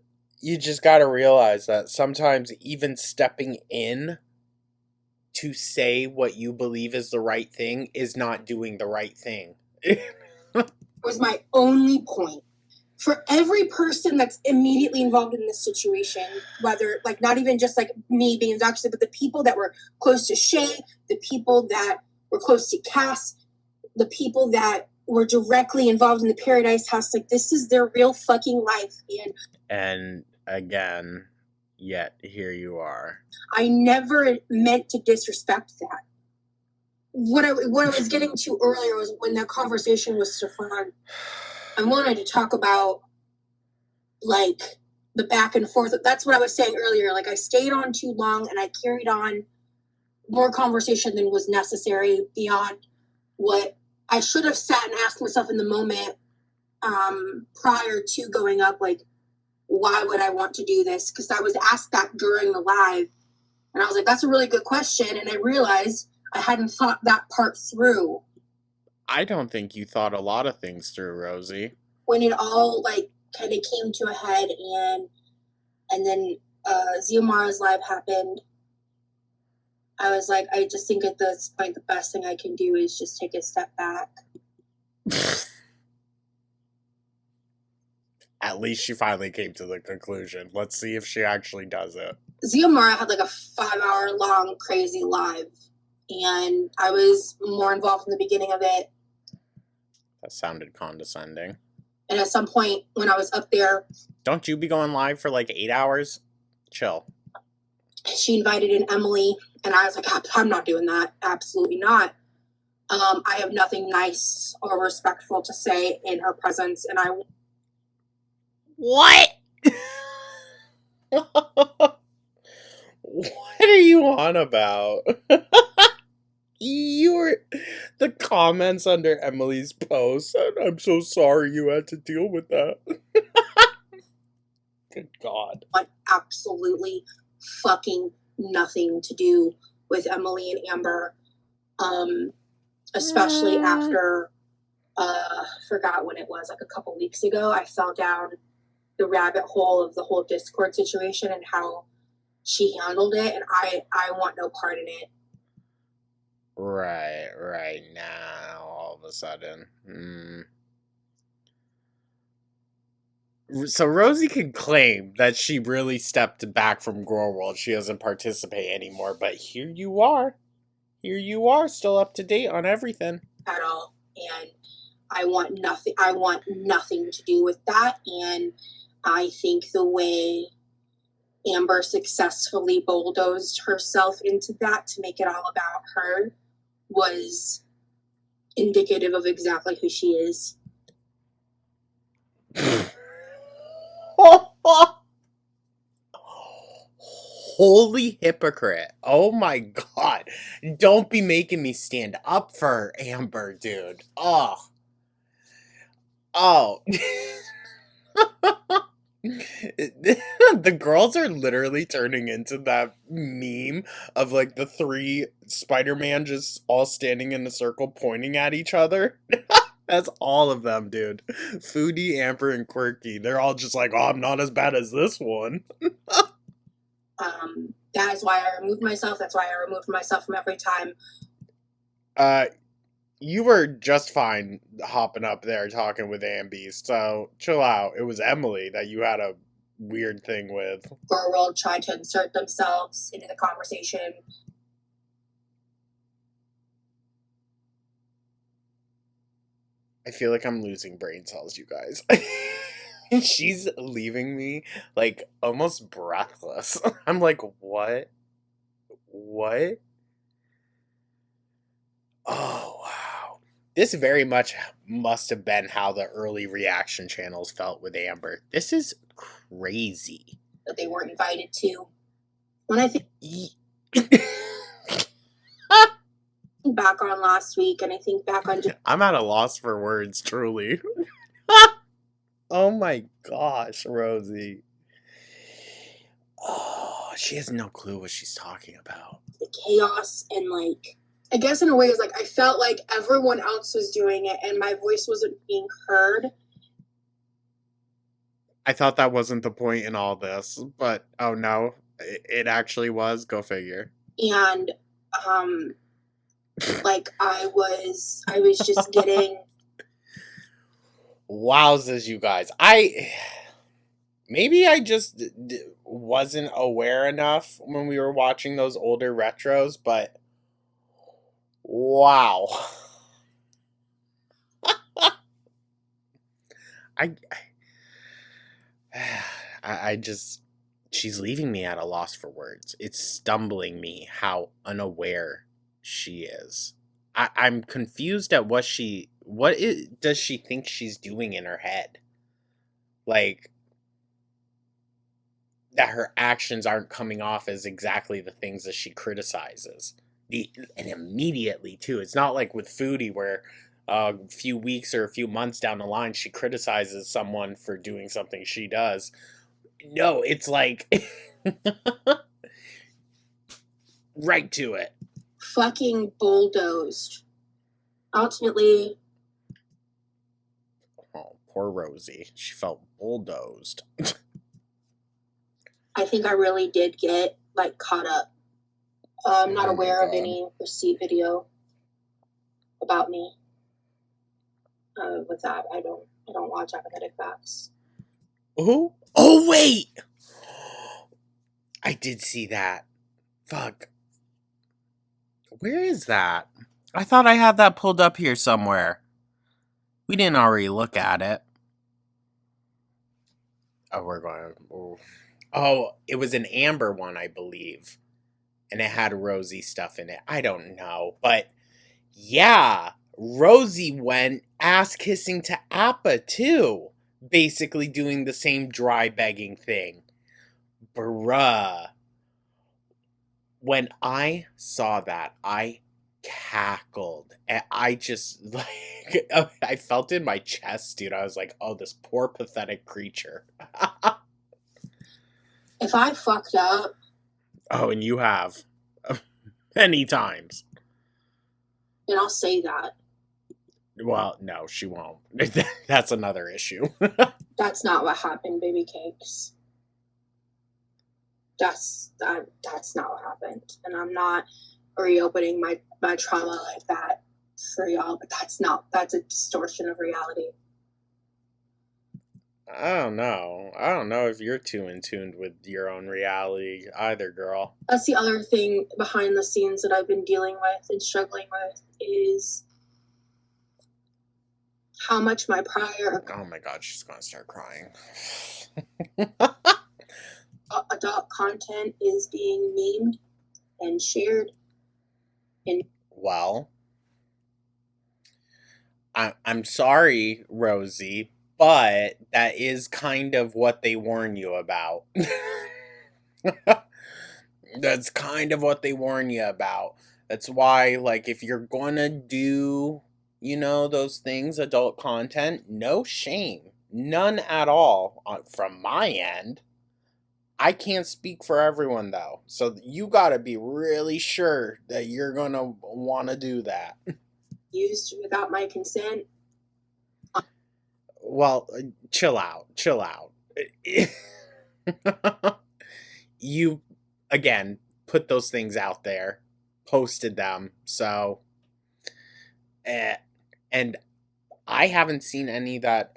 you just gotta realize that sometimes even stepping in to say what you believe is the right thing is not doing the right thing. Was my only point. For every person that's immediately involved in this situation, whether, like, not even just, like, me being doxxed, but the people that were close to Shay, the people that were close to Cass, the people that were directly involved in the Paradise House, like, this is their real fucking life. And again, yet here you are. I never meant to disrespect that. What I was getting to earlier was when that conversation with Stefan, I wanted to talk about, like, the back and forth. That's what I was saying earlier. Like, I stayed on too long and I carried on more conversation than was necessary beyond what I should have sat and asked myself in the moment, prior to going up, like, why would I want to do this? Because I was asked that during the live, and I was like, that's a really good question, and I realized I hadn't thought that part through. I don't think you thought a lot of things through, Rosee. When it all, like, kind of came to a head, and then Xiomara's live happened, I was like, I just think at this point, the best thing I can do is just take a step back. At least she finally came to the conclusion. Let's see if she actually does it. Xiomara had like a 5-hour long crazy live, and I was more involved in the beginning of it. That sounded condescending. And at some point when I was up there, don't you be going live for like 8 hours? Chill. She invited in Emily, and I was like, I'm not doing that. Absolutely not. I have nothing nice or respectful to say in her presence, and I... What? What are you on about? The comments under Emily's post said, I'm so sorry you had to deal with that. Good God. Absolutely fucking nothing to do with Emily and Amber. Especially after, forgot when it was, like a couple weeks ago, I fell down the rabbit hole of the whole Discord situation and how she handled it, and I want no part in it. Right now, all of a sudden. So Rosee can claim that she really stepped back from Girl World. She doesn't participate anymore, but here you are. Here you are, still up to date on everything. At all. And I want nothing to do with that. And I think the way Amber successfully bulldozed herself into that to make it all about her was indicative of exactly who she is. Holy hypocrite. Oh my God. Don't be making me stand up for Amber, dude. Oh. The girls are literally turning into that meme of like the 3 Spider-Man just all standing in a circle pointing at each other. That's all of them, dude. Foodie, Amber, and Quirky. They're all just like, oh, I'm not as bad as this one. That is why I removed myself. That's why I removed myself from every time. You were just fine hopping up there talking with Ambi, so chill out. It was Emily that you had a weird thing with. Girl World tried to insert themselves into the conversation. I feel like I'm losing brain cells, you guys. She's leaving me, like, almost breathless. I'm like, what? What? Oh, wow. This very much must have been how the early reaction channels felt with Amber. This is crazy. That they weren't invited to. When I think back on last week, and I think back on... I'm at a loss for words, truly. Oh my gosh, Rosee. Oh, she has no clue what she's talking about. The chaos and, like, I guess in a way it's like I felt like everyone else was doing it and my voice wasn't being heard. I thought that wasn't the point in all this, but oh no, it actually was. Go figure. And like I was just getting... Wowzers, you guys. Maybe I just wasn't aware enough when we were watching those older retros, but wow. I just, she's leaving me at a loss for words. It's stumbling me how unaware she is. I'm confused at does she think she's doing in her head? Like, that her actions aren't coming off as exactly the things that she criticizes. And immediately, too. It's not like with Foodie where a few weeks or a few months down the line, she criticizes someone for doing something she does. No, it's like right to it. Fucking bulldozed. Ultimately, oh, poor Rosee. She felt bulldozed. I think I really did get like caught up. I'm not aware of any receipt video about me. With that, I don't watch Apathetic Facts. Who? Oh wait, I did see that. Fuck. Where is that? I thought I had that pulled up here somewhere. We didn't already look at it. Oh, we're going. Oh, it was an Amber one, I believe. And it had Rosee stuff in it. I don't know. But yeah, Rosee went ass kissing to Appa too. Basically doing the same dry begging thing. Bruh. When I saw that, I cackled. And I just, like, I felt in my chest, dude. I was like, oh, this poor, pathetic creature. If I fucked up. Oh, and you have. Many times. And I'll say that. Well, no, she won't. That's another issue. That's not what happened, baby cakes. That's not what happened. And I'm not reopening my trauma like that for y'all, but that's a distortion of reality. I don't know. I don't know if you're too in tune with your own reality either, girl. That's the other thing behind the scenes that I've been dealing with and struggling with is how much my prior... Oh my god, she's gonna start crying. adult content is being memed and shared. And well, I'm sorry, Rosee, but that is kind of what they warn you about. That's kind of what they warn you about. That's why, like, if you're gonna do, you know, those things, adult content, no shame. None at all from my end. I can't speak for everyone, though. So you gotta be really sure that you're gonna want to do that. Used without my consent. Well, chill out. Chill out. You, again, put those things out there, posted them, so... and I haven't seen any that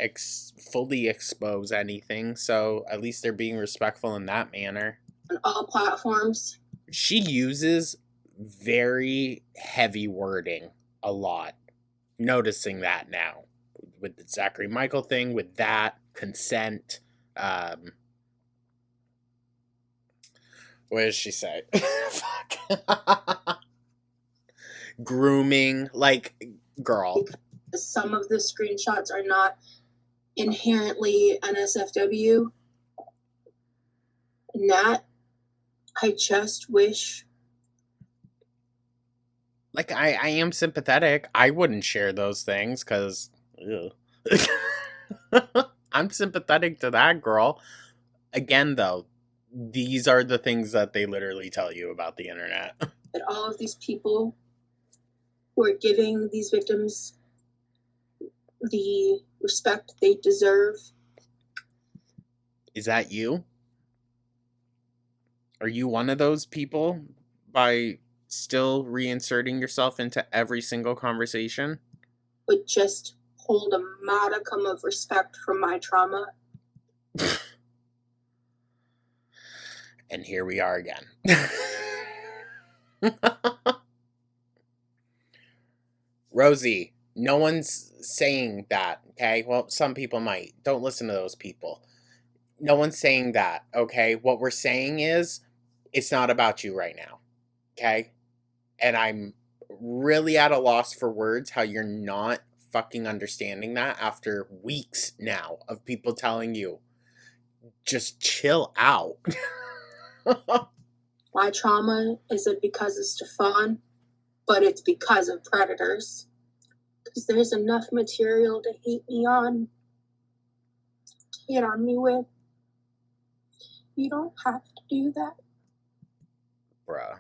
fully expose anything, so at least they're being respectful in that manner. On all platforms. She uses very heavy wording a lot. Noticing that now. With the Zachary Michael thing, with that, consent, what does she say? Fuck. Grooming, like, girl. Some of the screenshots are not inherently NSFW. And that, I just wish. Like, I am sympathetic. I wouldn't share those things, because... I'm sympathetic to that girl. Again, though, these are the things that they literally tell you about the internet. That all of these people who are giving these victims the respect they deserve. Is that you? Are you one of those people by still reinserting yourself into every single conversation? Would just hold a modicum of respect for my trauma. And here we are again. Rosee, no one's saying that, okay? Well, some people might. Don't listen to those people. No one's saying that, okay? What we're saying is, it's not about you right now, okay? And I'm really at a loss for words how you're not fucking understanding that after weeks now of people telling you, just chill out. My trauma isn't because of Stefan, but it's because of predators. Because there's enough material to hate me on. Hate on me with. You don't have to do that. Bruh.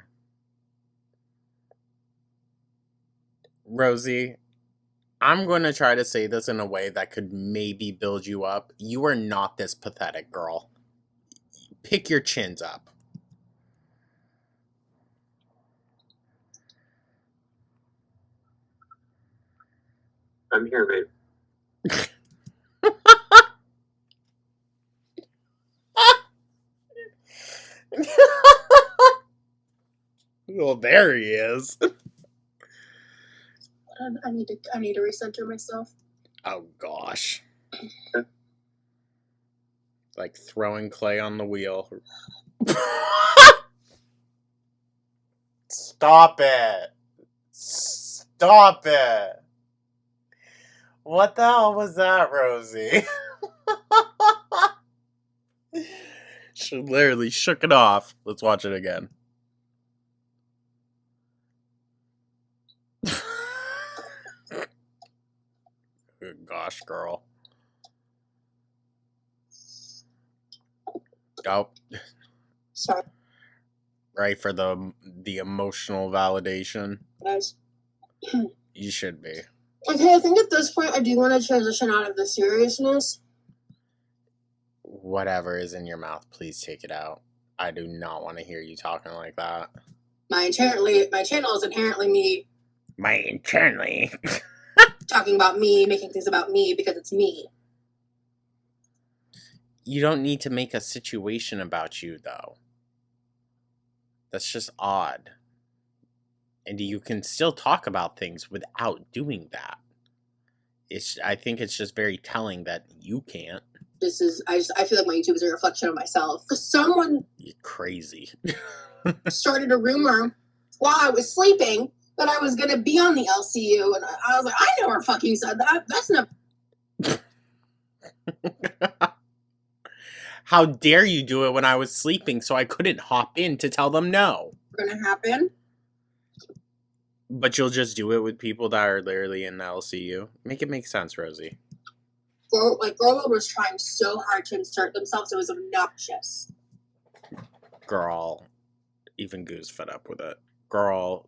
Rosee, I'm going to try to say this in a way that could maybe build you up. You are not this pathetic, girl. Pick your chins up. I'm here, babe. Well, there he is. I need to recenter myself. Oh, gosh. Like throwing clay on the wheel. Stop it. Stop it. What the hell was that, Rosee? She literally shook it off. Let's watch it again. Good gosh, girl. Oh. Sorry. Right, for the emotional validation. Guys. You should be. Okay, I think at this point I do want to transition out of the seriousness. Whatever is in your mouth, please take it out. I do not want to hear you talking like that. My channel is inherently me. Talking about me, making things about me because it's me. You don't need to make a situation about you, though. That's just odd. And you can still talk about things without doing that. I think it's just very telling that you can't. I feel like my YouTube is a reflection of myself. Someone You're crazy. started a rumor while I was sleeping that I was gonna be on the LCU, and I was like, I never fucking said that. That's not. How dare you do it when I was sleeping so I couldn't hop in to tell them no? Gonna happen. But you'll just do it with people that are literally in the LCU? Make it make sense, Rosee. Girl was trying so hard to insert themselves, it was obnoxious. Girl. Even Goo's fed up with it. Girl.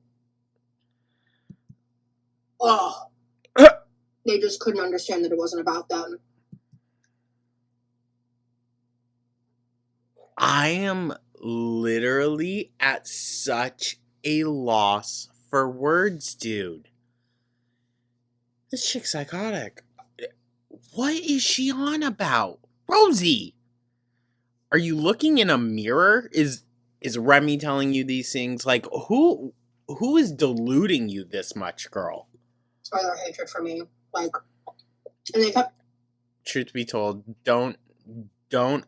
Oh. They just couldn't understand that it wasn't about them. I am literally at such a loss for words, dude. This chick's psychotic. What is she on about? Rosee! Are you looking in a mirror? Is Remy telling you these things? Like, who is deluding you this much, girl? Or their hatred for me. Like, and they kept... Truth be told, don't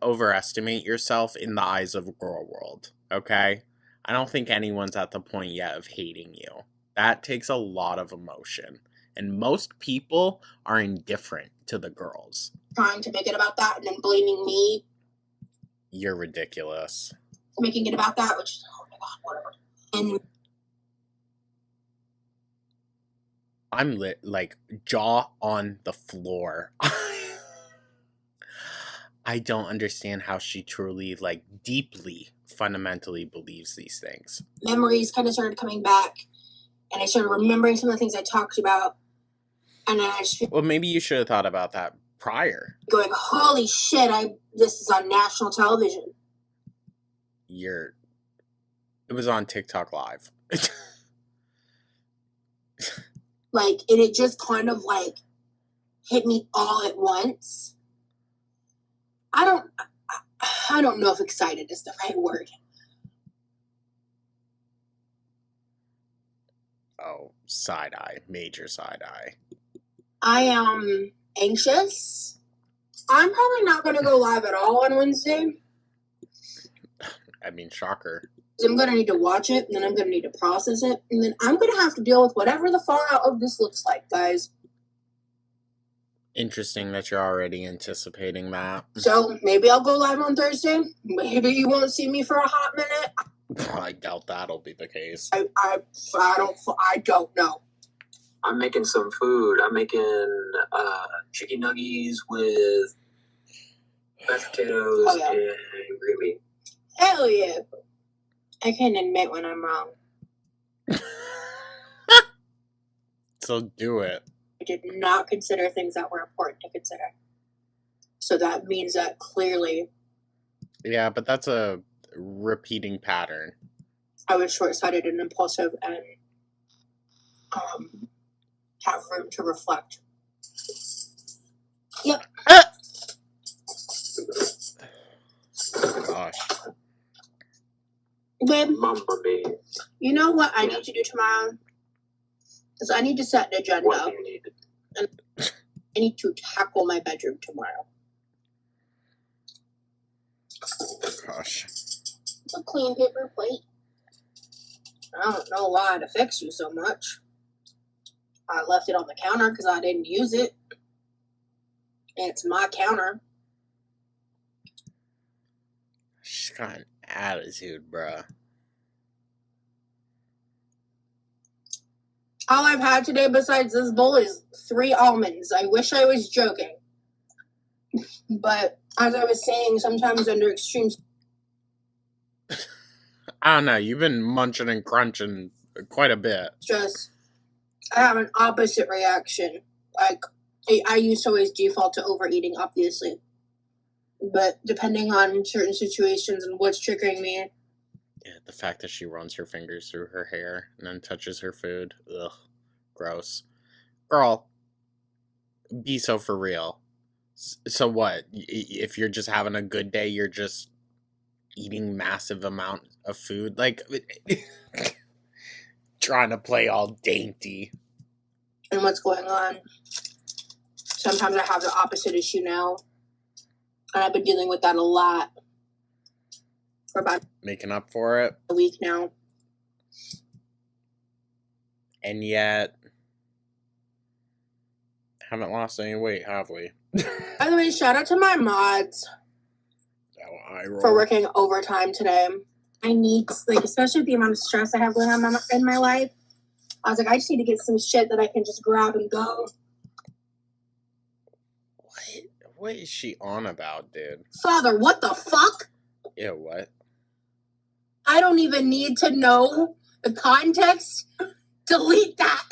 overestimate yourself in the eyes of girl world, okay? I don't think anyone's at the point yet of hating you. That takes a lot of emotion. And most people are indifferent to the girls. Trying to make it about that and then blaming me. You're ridiculous. Making it about that, which, oh my god, whatever. And I'm like jaw on the floor. I don't understand how she truly, like, deeply, fundamentally believes these things. Memories kind of started coming back, and I started remembering some of the things I talked about, and then I just... Well, maybe you should have thought about that prior. Going, holy shit, this is on national television. It was on TikTok Live. Like, and it just kind of, like, hit me all at once. I don't know if excited is the right word. Oh, side eye. Major side eye. I am anxious. I'm probably not going to go live at all on Wednesday. I mean, shocker. I'm going to need to watch it, and then I'm going to need to process it, and then I'm going to have to deal with whatever the fallout of this looks like, guys. Interesting that you're already anticipating that. So, maybe I'll go live on Thursday. Maybe you won't see me for a hot minute. I doubt that'll be the case. I don't know. I'm making some food. I'm making chicken nuggets with mashed potatoes and gravy. Hell yeah. I can admit when I'm wrong. So do it. I did not consider things that were important to consider. So that means that clearly Yeah, but that's a repeating pattern. I was short-sighted and impulsive and have room to reflect. Yep. Gosh. Babe, Mama mia. you know what I need to do tomorrow? Is I need to set an agenda. What do you need? And I need to tackle my bedroom tomorrow. Gosh. A clean paper plate. I don't know why it affects you so much. I left it on the counter because I didn't use it. It's my counter. She's got an attitude, bruh. All I've had today besides this bowl is 3 almonds. I wish I was joking. But as I was saying, sometimes under extreme... I don't know. You've been munching and crunching quite a bit. Just, I have an opposite reaction. Like, I used to always default to overeating, obviously. But depending on certain situations and what's triggering me... Yeah, the fact that she runs her fingers through her hair and then touches her food. Ugh. Gross. Girl, be so for real. So what? If you're just having a good day, you're just eating massive amount of food? Like, trying to play all dainty. And what's going on. Sometimes I have the opposite issue now. And I've been dealing with that a lot. For about... Making up for it? A week now. And yet... haven't lost any weight, have we? By the way, shout out to my mods for working overtime today. I need, like, especially with the amount of stress I have going on in my life, I was like, I just need to get some shit that I can just grab and go. What is she on about, dude? Father, what the fuck? Yeah, what? I don't even need to know the context. Delete that.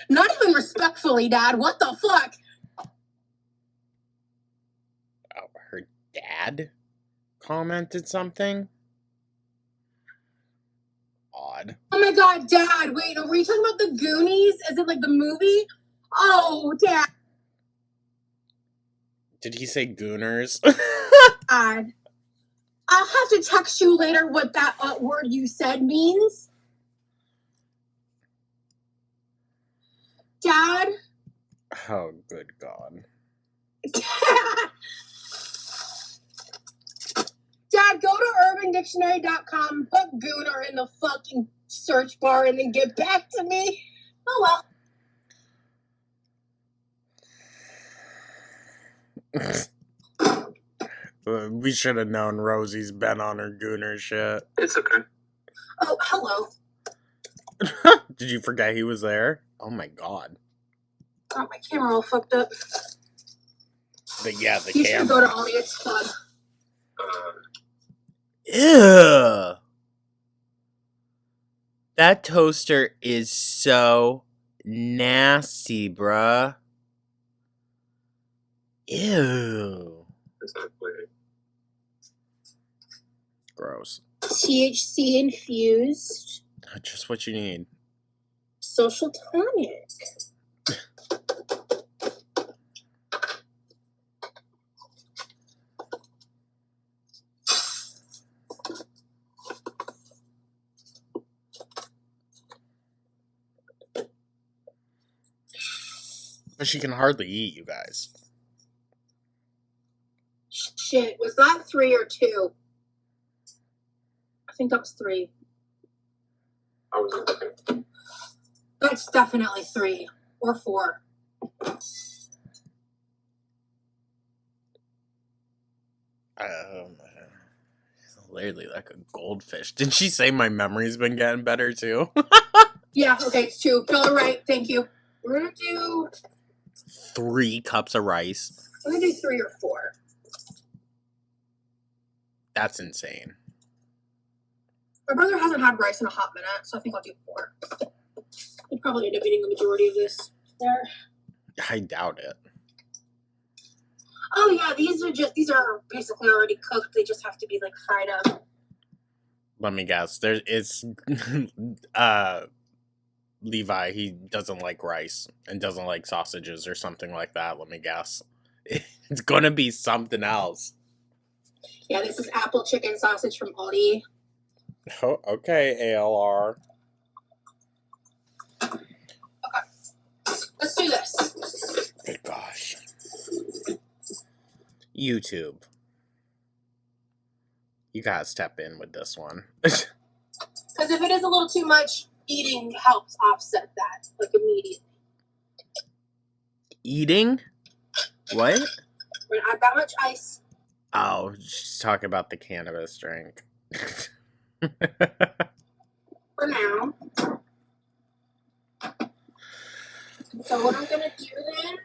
Not even respectfully, Dad. What the fuck? Oh, her dad commented something? Odd. Oh my god, Dad. Wait, were you talking about the Goonies? Is it like the movie? Oh, Dad. Did he say gooners? Dad. I'll have to text you later what that word you said means. Dad? Oh, good God. Dad, go to urbandictionary.com, put gooner in the fucking search bar, and then get back to me. Oh, well. We should have known Rosie's been on her gooner shit. It's okay. Oh, hello. Did you forget he was there? Oh my God. Got my camera all fucked up. The camera. You should go to Elliot's club. Ew. That toaster is so nasty, bruh. Ew. Exactly. Gross. THC infused. Just what you need. Social tonic. But she can hardly eat, you guys. Shit, was that 3 or 2? I think that was 3. I was okay. That's definitely 3 or 4. Literally like a goldfish. Didn't she say my memory's been getting better too? Yeah, okay, it's 2. Y'all are right. Thank you. We're gonna do 3 cups of rice. I'm gonna do 3 or 4. That's insane. My brother hasn't had rice in a hot minute, so I think I'll do 4. He'll probably end up eating the majority of this. There. I doubt it. Oh yeah, these are basically already cooked. They just have to be like fried up. Let me guess. It's Levi, he doesn't like rice and doesn't like sausages or something like that. Let me guess. It's gonna be something else. Yeah, this is apple chicken sausage from Aldi. Oh, okay, ALR. Okay. Let's do this. Good gosh. YouTube. You gotta step in with this one. Because if it is a little too much, eating helps offset that, like, immediately. Eating? What? We're gonna add that much ice. Oh, she's talking about the cannabis drink. For now. So what I'm gonna do then?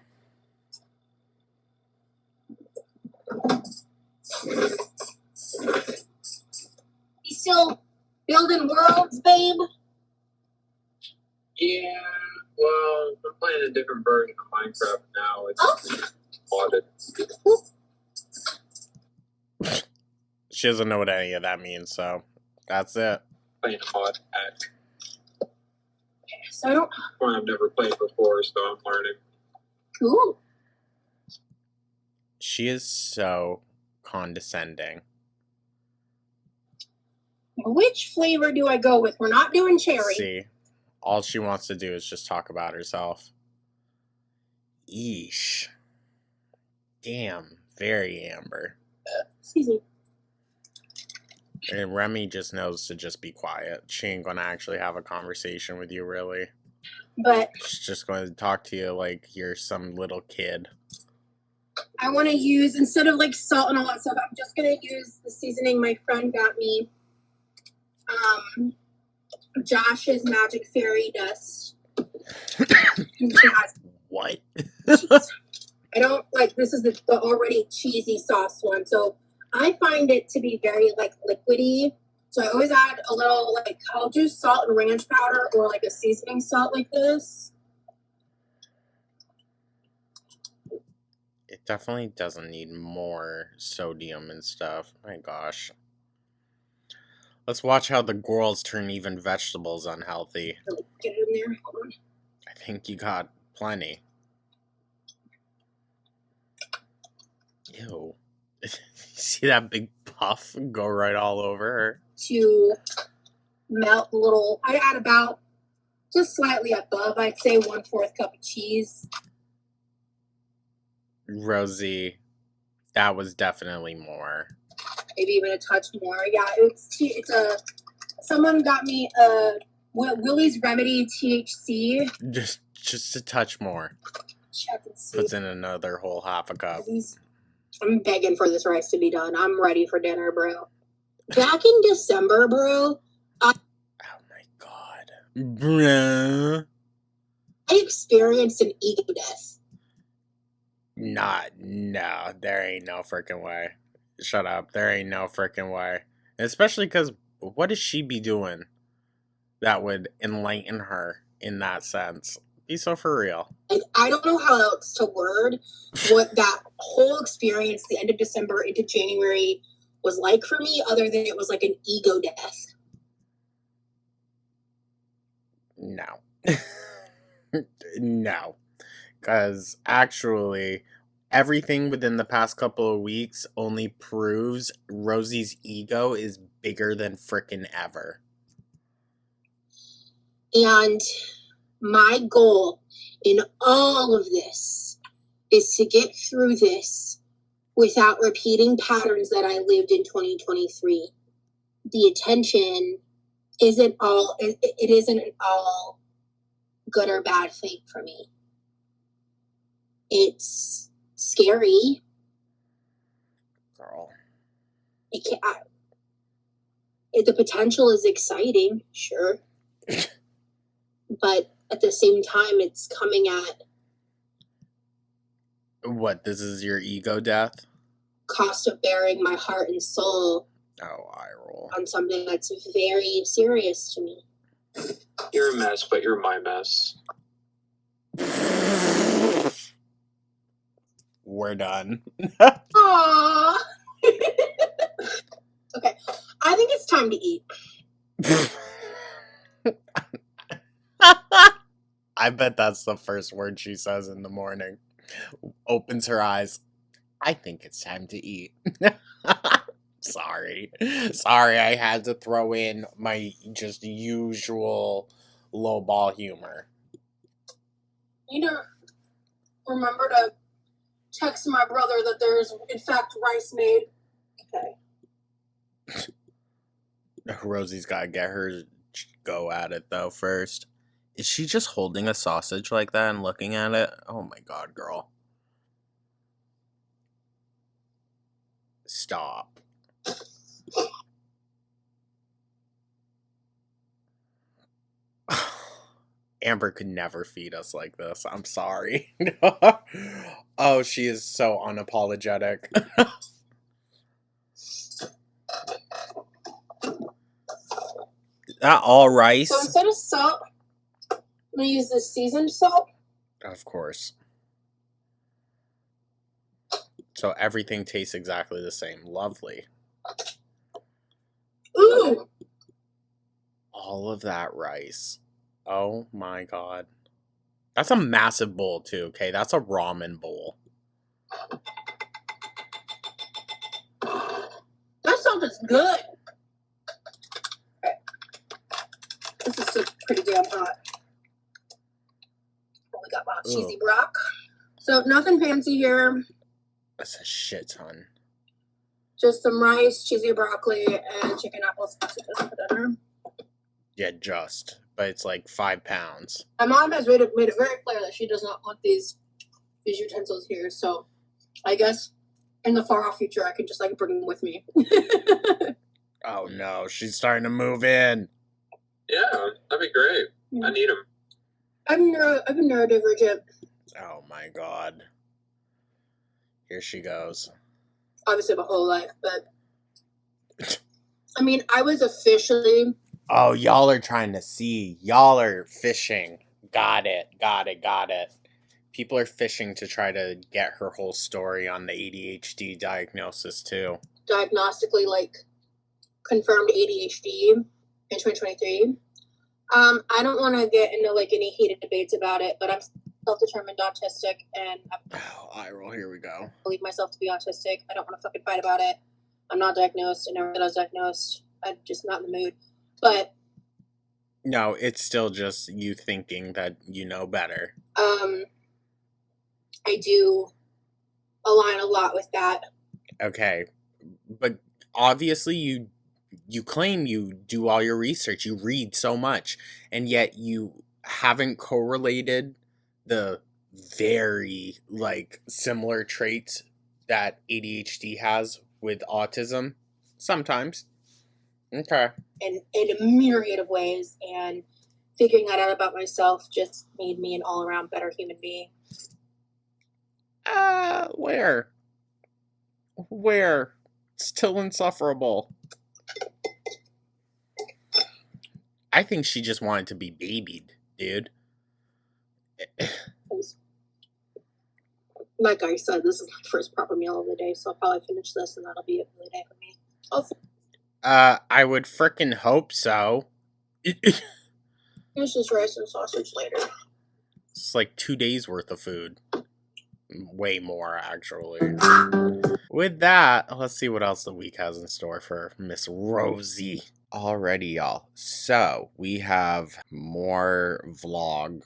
You still building worlds, babe? Yeah, well, I'm playing a different version of Minecraft now. It's modded. She doesn't know what any of that means, so that's it. Playing a mod pack. So I don't. One I've never played before, so I'm learning. Cool. She is so condescending. Which flavor do I go with? We're not doing cherry. See, all she wants to do is just talk about herself. Yeesh. Damn, very Amber. Excuse me. And Remy just knows to just be quiet. She ain't gonna actually have a conversation with you, really. But She's just going to talk to you like you're some little kid. I want to use, instead of like salt and all that stuff, I'm just going to use the seasoning my friend got me. Josh's Magic Fairy Dust. What? I don't like, this is the already cheesy sauce one. So I find it to be very like liquidy. So I always add a little, like, I'll do salt and ranch powder or like a seasoning salt like this. It definitely doesn't need more sodium and stuff. My gosh. Let's watch how the girls turn even vegetables unhealthy. Get it in there. Hold on. I think you got plenty. Ew. See that big puff go right all over her? To melt a little, I add about just slightly above, I'd say 1/4 cup of cheese. Rosee, that was definitely more. Maybe even a touch more. Yeah, someone got me Willie's Remedy THC. Just a touch more. Check and see. Puts in another whole half a cup. I'm begging for this rice to be done. I'm ready for dinner, bro. Back in December, bro. Bruh. I experienced an ego death. No, there ain't no freaking way. Shut up. There ain't no freaking way. Especially because what does she be doing that would enlighten her in that sense? Be so for real. I don't know how else to word what that whole experience, the end of December into January, was like for me, other than it was like an ego death. No. No. Because actually, everything within the past couple of weeks only proves Rosee's ego is bigger than frickin' ever. And my goal in all of this is to get through this without repeating patterns that I lived in 2023. The attention isn't all, it isn't an all good or bad thing for me. It's scary. Girl. The potential is exciting, sure. but at the same time, it's coming at What, this is your ego death? cost of bearing my heart and soul. Oh, eye roll. On something that's very serious to me. You're a mess, but you're my mess. We're done. Aww. Okay, I think it's time to eat. I bet that's the first word she says in the morning. Opens her eyes. I think it's time to eat. Sorry, I had to throw in my just usual lowball humor. You need to remember to text my brother that there's, in fact, rice made. Okay. Rosie's gotta get her go at it, though, first. Is she just holding a sausage like that and looking at it? Oh my god, girl. Stop. Amber could never feed us like this. I'm sorry. Oh, she is so unapologetic. Is that all rice? So instead of salt, I'm going to use this seasoned salt. Of course. So everything tastes exactly the same. Lovely. Ooh! All of that rice. Oh my god. That's a massive bowl too, okay? That's a ramen bowl. That salt is good. Okay. This is still pretty damn hot. Oh, we got my cheesy brock. So nothing fancy here. That's a shit ton. Just some rice, cheesy broccoli, and chicken apple sausages for dinner. Yeah, just. But it's like 5 pounds. My mom has made it very clear that she does not want these utensils here. So I guess in the far off future, I could just like bring them with me. Oh no, she's starting to move in. Yeah, that'd be great. I need them. I've been neurodivergent. Oh my god. Here she goes. Obviously my whole life, but I mean, I was officially... Oh, y'all are trying to see. Y'all are fishing. Got it. People are fishing to try to get her whole story on the ADHD diagnosis, too. Diagnostically, like, confirmed ADHD in 2023. I don't want to get into, like, any heated debates about it, but I'm self-determined autistic, and eye roll, here we go. believe myself to be autistic. I don't want to fucking fight about it. I'm not diagnosed. I never said I was diagnosed. I'm just not in the mood. But no, it's still just you thinking that you know better. I do align a lot with that. Okay, but obviously you claim you do all your research, you read so much, and yet you haven't correlated the very, like, similar traits that ADHD has with autism sometimes. Okay. In a myriad of ways, and figuring that out about myself just made me an all-around better human being. Where? Still insufferable. I think she just wanted to be babied, dude. Like I said, this is my first proper meal of the day, so I'll probably finish this and that'll be it for the day for me. I would frickin' hope so. Here's just rice and sausage later. It's like 2 days worth of food. Way more, actually. With that, let's see what else the week has in store for Miss Rosee. Alrighty, y'all. So, we have more vlog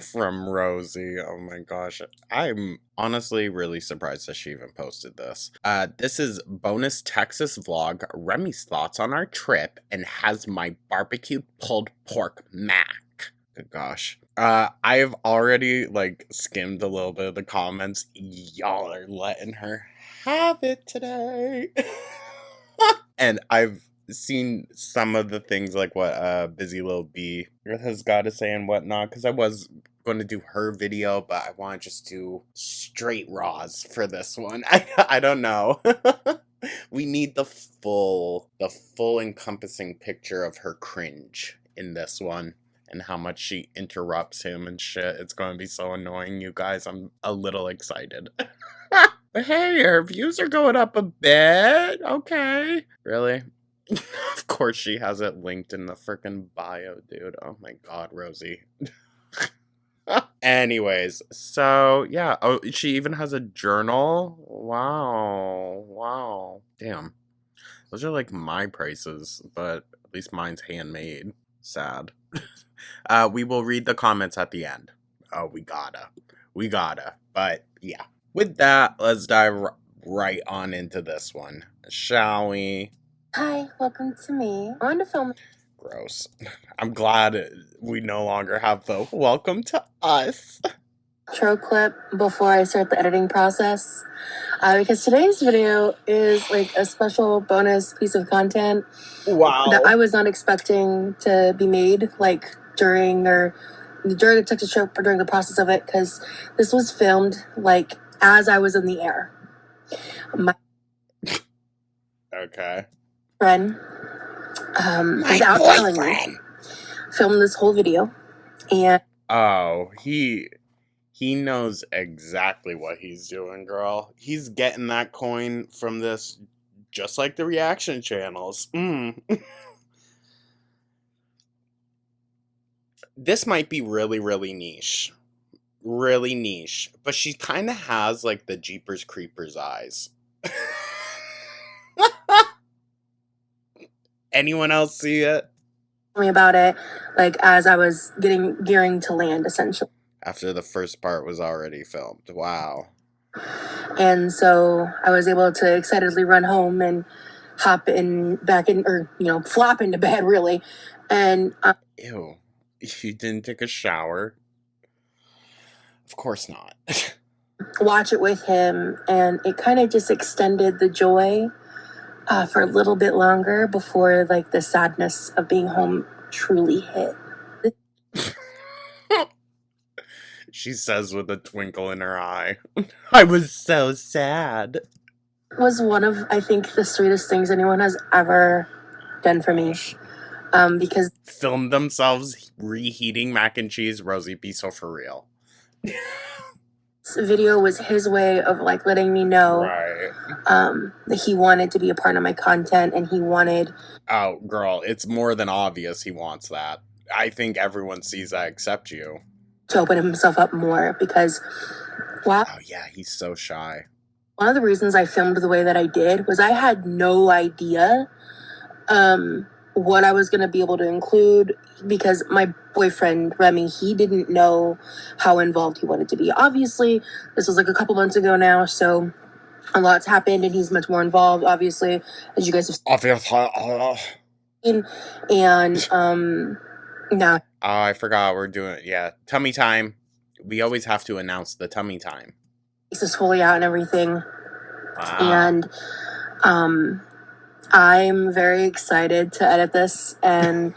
from Rosee. Oh my gosh. I'm honestly really surprised that she even posted this. This is bonus Texas vlog, Remy's thoughts on our trip, and has my barbecue pulled pork mac. Good gosh. I've already, like, skimmed a little bit of the comments. Y'all are letting her have it today. And I've seen some of the things like what Busy Lil B has got to say and whatnot, because I was going to do her video, but I want to just do straight raws for this one. I don't know. We need the full encompassing picture of her cringe in this one and how much she interrupts him and shit. It's going to be so annoying, you guys. I'm a little excited. But hey, her views are going up a bit. Okay. Really? Of course she has it linked in the freaking bio, dude. Oh my god, Rosee. Anyways, so yeah. Oh, she even has a journal. Wow. Wow. Damn. Those are like my prices, but at least mine's handmade. Sad. We will read the comments at the end. Oh, we gotta. But yeah. With that, let's dive right on into this one, shall we? Hi, welcome to me. I wanted to film. Gross. I'm glad we no longer have the welcome to us Intro clip before I start the editing process. Because today's video is like a special bonus piece of content. Wow. That I was not expecting to be made like during the Texas trip or during the process of it, because this was filmed like as I was in the air. My okay. friend is out telling me, filmed this whole video, and oh, he knows exactly what he's doing, girl. He's getting that coin from this, just like the reaction channels. This might be really, really niche. Really niche. But she kind of has, like, the Jeepers Creepers eyes. Anyone else see it? Tell me about it, like, as I was gearing to land, essentially. After the first part was already filmed. Wow. And so I was able to excitedly run home and hop back in, or, flop into bed, really. And ew. You didn't take a shower? Of course not. Watch it with him, and it kind of just extended the joy for a little bit longer before, like, the sadness of being home truly hit. She says with a twinkle in her eye. I was so sad. It was one of, I think, the sweetest things anyone has ever done for me. Because filmed themselves reheating mac and cheese. Rosee, be so for real. This video was his way of, like, letting me know that he wanted to be a part of my content, and he wanted... Oh, girl, it's more than obvious he wants that. I think everyone sees that except you. To open himself up more, because... Oh, yeah, he's so shy. One of the reasons I filmed the way that I did was I had no idea what I was going to be able to include, because my boyfriend, Remy, he didn't know how involved he wanted to be. Obviously, this was like a couple months ago now, so a lot's happened, and he's much more involved, obviously, as you guys have seen. And now... Oh, I forgot we're doing... Yeah, tummy time. We always have to announce the tummy time. This is fully out and everything. Wow. And I'm very excited to edit this and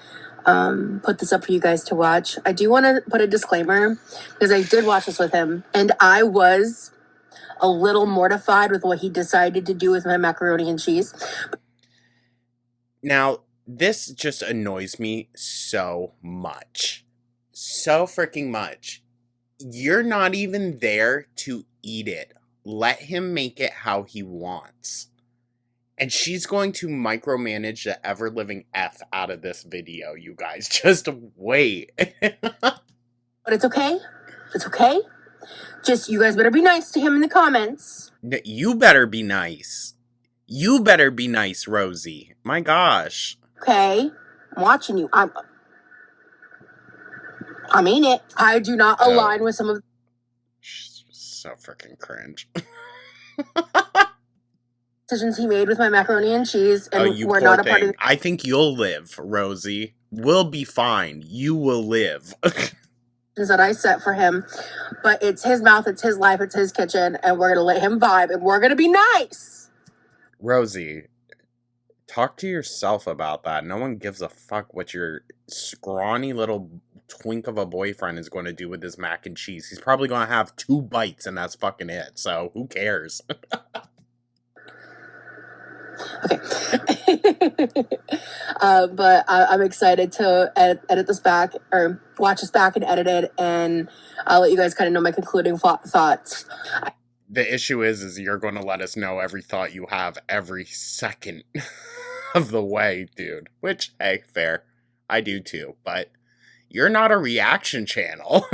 put this up for you guys to watch. I do want to put a disclaimer, because I did watch this with him, and I was a little mortified with what he decided to do with my macaroni and cheese. Now, this just annoys me so much. So freaking much. You're not even there to eat it. Let him make it how he wants. And she's going to micromanage the ever-living F out of this video, you guys. Just wait. But it's okay. It's okay. Just, you guys better be nice to him in the comments. You better be nice. You better be nice, Rosee. My gosh. Okay. I'm watching you. I mean it. I do not align with some of... So freaking cringe. Decisions he made with my macaroni and cheese, and you we're poor not a thing. part of... I think you'll live, Rosee. We'll be fine. You will live. That I set for him, but it's his mouth, it's his life, it's his kitchen, and we're gonna let him vibe, and we're gonna be nice. Rosee, Talk to yourself about that. No one gives a fuck what your scrawny little twink of a boyfriend is going to do with his mac and cheese. He's probably going to have 2 bites and that's fucking it. So who cares? Okay. But I'm excited to edit this back, or watch this back and edit it, and I'll let you guys kind of know my concluding thoughts. The issue is you're going to let us know every thought you have every second of the way, dude. Which, hey, fair. I do too. But you're not a reaction channel.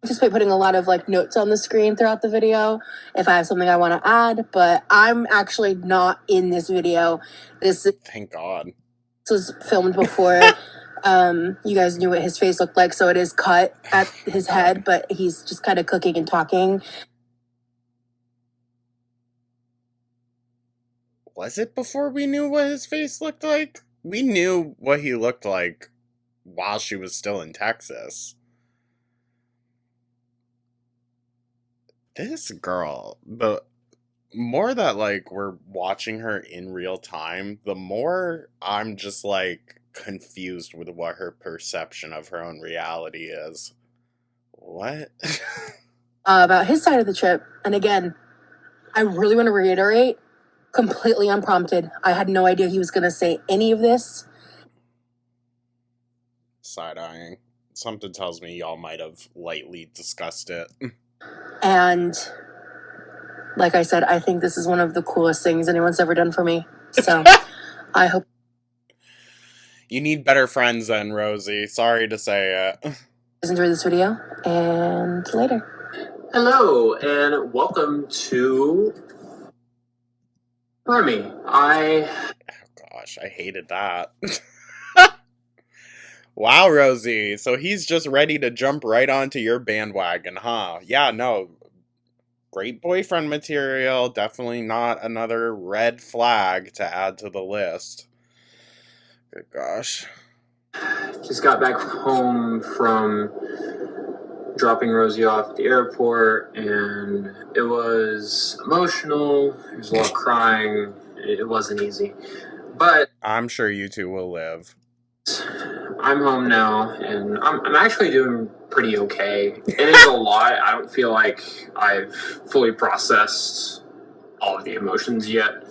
Just by putting a lot of like notes on the screen throughout the video if I have something I want to add, but I'm actually not in this video. Thank God. This was filmed before you guys knew what his face looked like, so it is cut at his head, but he's just kind of cooking and talking. Was it before we knew what his face looked like? We knew what he looked like while she was still in Texas. This girl, the more that like we're watching her in real time, the more I'm just like confused with what her perception of her own reality is. What? About his side of the trip, and again, I really want to reiterate, completely unprompted. I had no idea he was going to say any of this. Side-eyeing. Something tells me y'all might have lightly discussed it. And like I said, I think this is one of the coolest things anyone's ever done for me. So I hope you need better friends than Rosee. Sorry to say it. Guys enjoy this video, and later. Hello, and welcome to Remy. Oh gosh, I hated that. Wow, Rosee. So he's just ready to jump right onto your bandwagon, huh? Yeah, no. Great boyfriend material. Definitely not another red flag to add to the list. Good gosh. Just got back home from dropping Rosee off at the airport, and it was emotional. There was a lot of crying. It wasn't easy. But I'm sure you two will live. I'm home now, and I'm actually doing pretty okay. It is a lot. I don't feel like I've fully processed all of the emotions yet,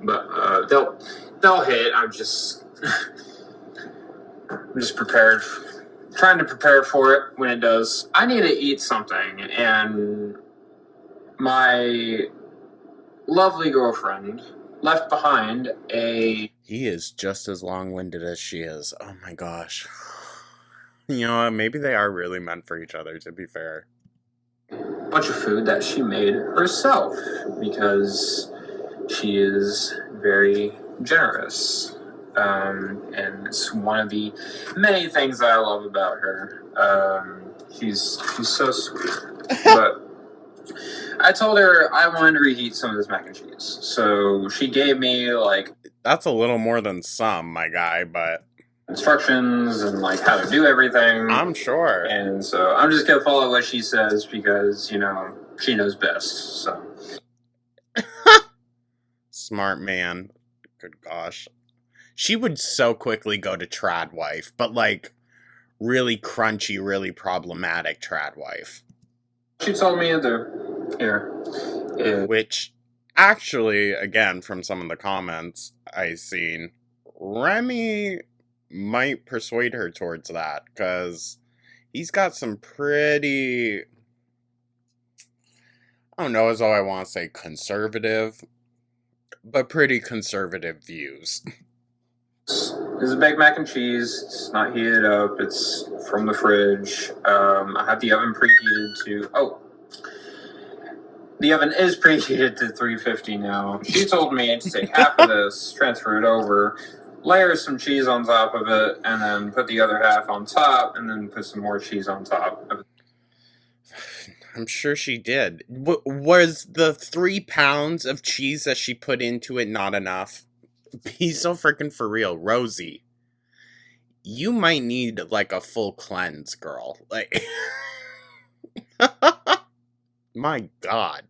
but they'll hit. I'm just prepared, trying to prepare for it when it does. I need to eat something, and my lovely girlfriend left behind a... He is just as long-winded as she is. Oh my gosh. You know what? Maybe they are really meant for each other, to be fair. bunch of food that she made herself because she is very generous. And it's one of the many things that I love about her. She's so sweet. But I told her I wanted to reheat some of this mac and cheese. So she gave me, like... That's a little more than some, my guy, but... instructions and, like, how to do everything. I'm sure. And so I'm just going to follow what she says because, you know, she knows best, so... Smart man. Good gosh. She would so quickly go to trad wife, but, like, really crunchy, really problematic trad wife. She told me to... Here. Which, actually, again, from some of the comments I've seen, Remy might persuade her towards that, because he's got some pretty... I don't know as though I want to say conservative, but pretty conservative views. It's a baked mac and cheese. It's not heated up. It's from the fridge. I have the oven preheated to... Oh. The oven is preheated to 350 now. She told me to take half of this, transfer it over, layer some cheese on top of it, and then put the other half on top, and then put some more cheese on top of it. I'm sure she did. Was the 3 pounds of cheese that she put into it not enough? Be so freaking for real. Rosee, you might need, like, a full cleanse, girl. Like... My God.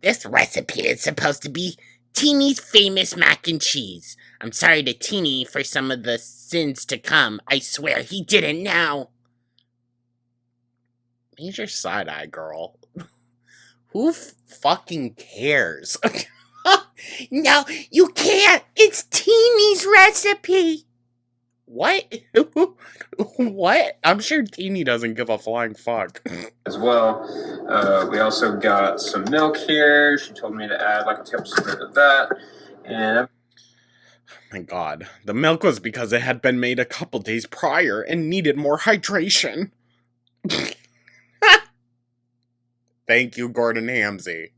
This recipe is supposed to be Teeny's famous mac and cheese. I'm sorry to Teeny for some of the sins to come. I swear he didn't now. Major side-eye, girl. Who fucking cares? No, you can't. It's Teeny's recipe. What? What? I'm sure Teeny doesn't give a flying fuck. As well. We also got some milk here. She told me to add like a tablespoon of that. And oh my god. The milk was because it had been made a couple days prior and needed more hydration. Thank you, Gordon Ramsay.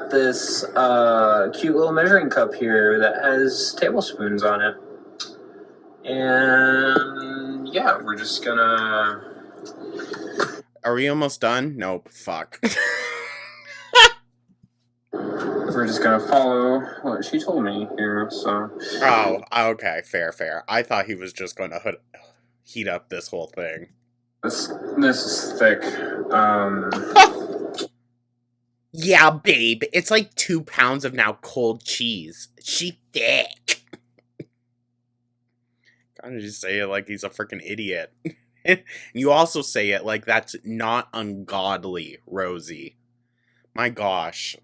This cute little measuring cup here that has tablespoons on it. And yeah, we're just gonna... Are we almost done? Nope. Fuck. We're just gonna follow what she told me here, so... Oh, okay. Fair. I thought he was just gonna heat up this whole thing. This is thick. Yeah, babe. It's like 2 pounds of now cold cheese. She thick. Kind of just say it like he's a freaking idiot. You also say it like that's not ungodly, Rosee. My gosh.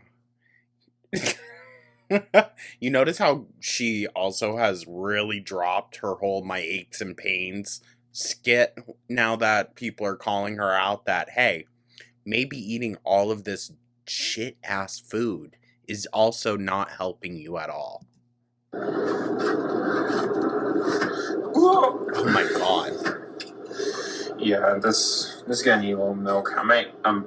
You notice how she also has really dropped her whole my aches and pains skit now that people are calling her out that, hey, maybe eating all of this shit ass food is also not helping you at all. Oh my god. Yeah, this is gonna need a little milk. I'm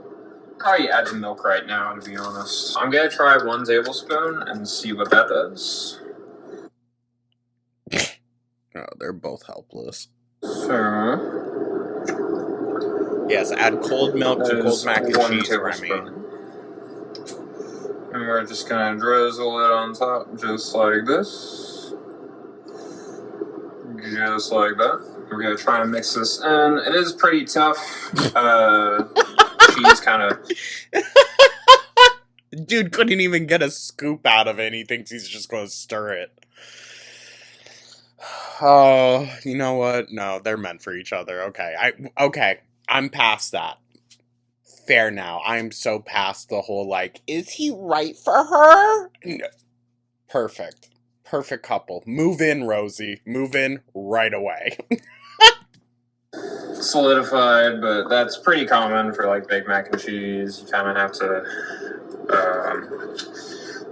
probably add some milk right now, to be honest. I'm gonna try 1 tablespoon and see what that does. Oh, they're both helpless. So... Yes, add cold milk to cold mac and cheese, Remy. And we're just gonna drizzle it on top, just like this. Just like that. We're gonna try and mix this in. It is pretty tough. Cheese kind of... Dude couldn't even get a scoop out of it. He thinks he's just gonna stir it. Oh, you know what? No, they're meant for each other. Okay, I'm past that. Fair now. I'm so past the whole, like, is he right for her? No. Perfect couple. Move in, Rosee. Move in right away. Solidified, but that's pretty common for like baked mac and cheese. You kind of have to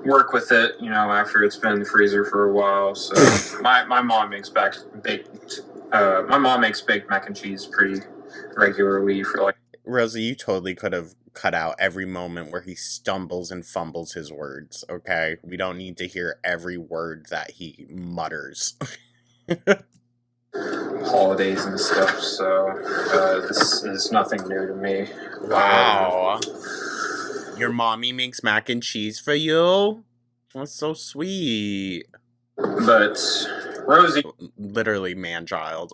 work with it, you know, after it's been in the freezer for a while. So my mom makes baked mac and cheese pretty regularly for like... Rosee, you totally could have cut out every moment where he stumbles and fumbles his words, okay? We don't need to hear every word that he mutters. Holidays and stuff, so this is nothing new to me. Wow. Your mommy makes mac and cheese for you? That's so sweet. But Rosee... Literally man-child.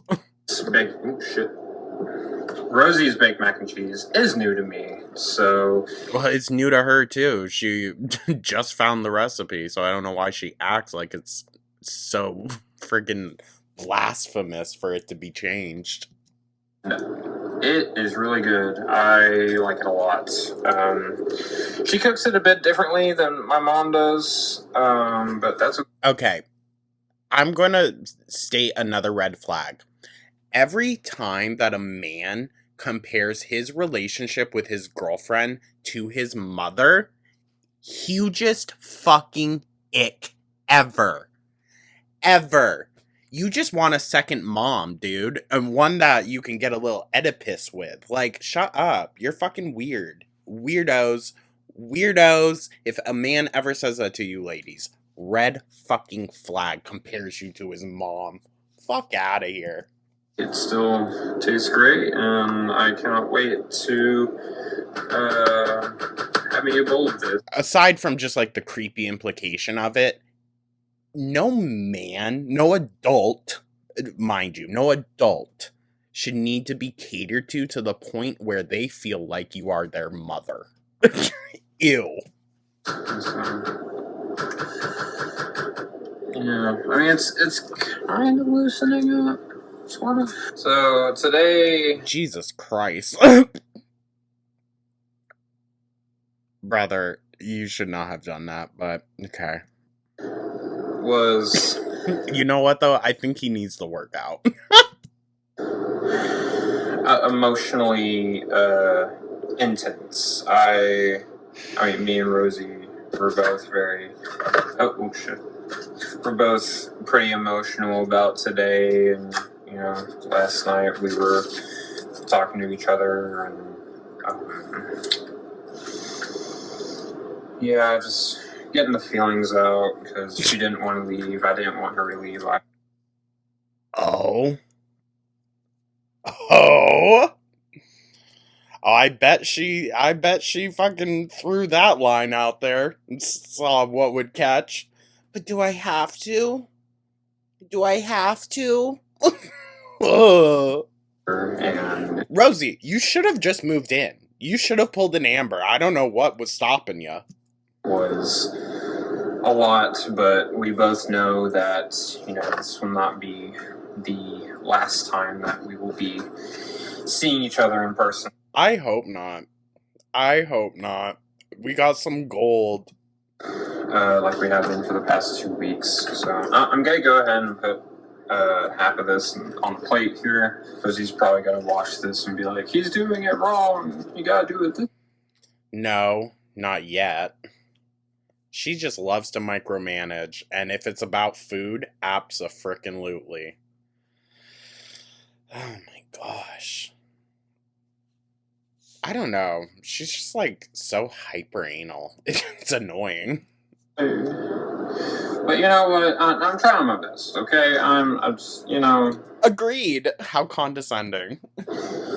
Rosie's baked mac and cheese is new to me, so... Well, it's new to her, too. She just found the recipe, so I don't know why she acts like it's so friggin' blasphemous for it to be changed. It is really good. I like it a lot. She cooks it a bit differently than my mom does, but that's... Okay. I'm gonna state another red flag. Every time that a man compares his relationship with his girlfriend to his mother, hugest fucking ick ever. Ever. You just want a second mom, dude. And one that you can get a little Oedipus with. Like, shut up. You're fucking weird. Weirdos. If a man ever says that to you, ladies, red fucking flag, compares you to his mom. Fuck out of here. It still tastes great, and I cannot wait to have me a bowl of this. Aside from just like the creepy implication of it, no man, no adult, mind you, no adult should need to be catered to the point where they feel like you are their mother. Ew. Yeah, I mean, it's kind of loosening up, sort of. So today, Jesus Christ. Brother, you should not have done that, but okay. Was You know what though? I think he needs to work out. Emotionally intense. I mean, me and Rosee were both very. Oh shit. We're both pretty emotional about today, and you know, last night we were talking to each other, and yeah, just getting the feelings out because she didn't want to leave. I didn't want her to leave. Oh. Oh. I bet she fucking threw that line out there and saw what would catch. But do I have to? Do I have to? And Rosee, you should have just moved in. You should have pulled an Amber. I don't know what was stopping you. Was a lot, but we both know that, you know, this will not be the last time that we will be seeing each other in person. I hope not. I hope not. We got some gold. Like we have been for the past 2 weeks. So I'm gonna go ahead and put half of this on the plate here, because he's probably gonna watch this and be like, he's doing it wrong. You gotta do it. No, not yet. She just loves to micromanage, and if it's about food, abso-frickin-lutely. Oh my gosh. I don't know. She's just like so hyper anal. It's annoying. But you know what? I'm trying my best. Okay, I'm just, you know. Agreed. How condescending.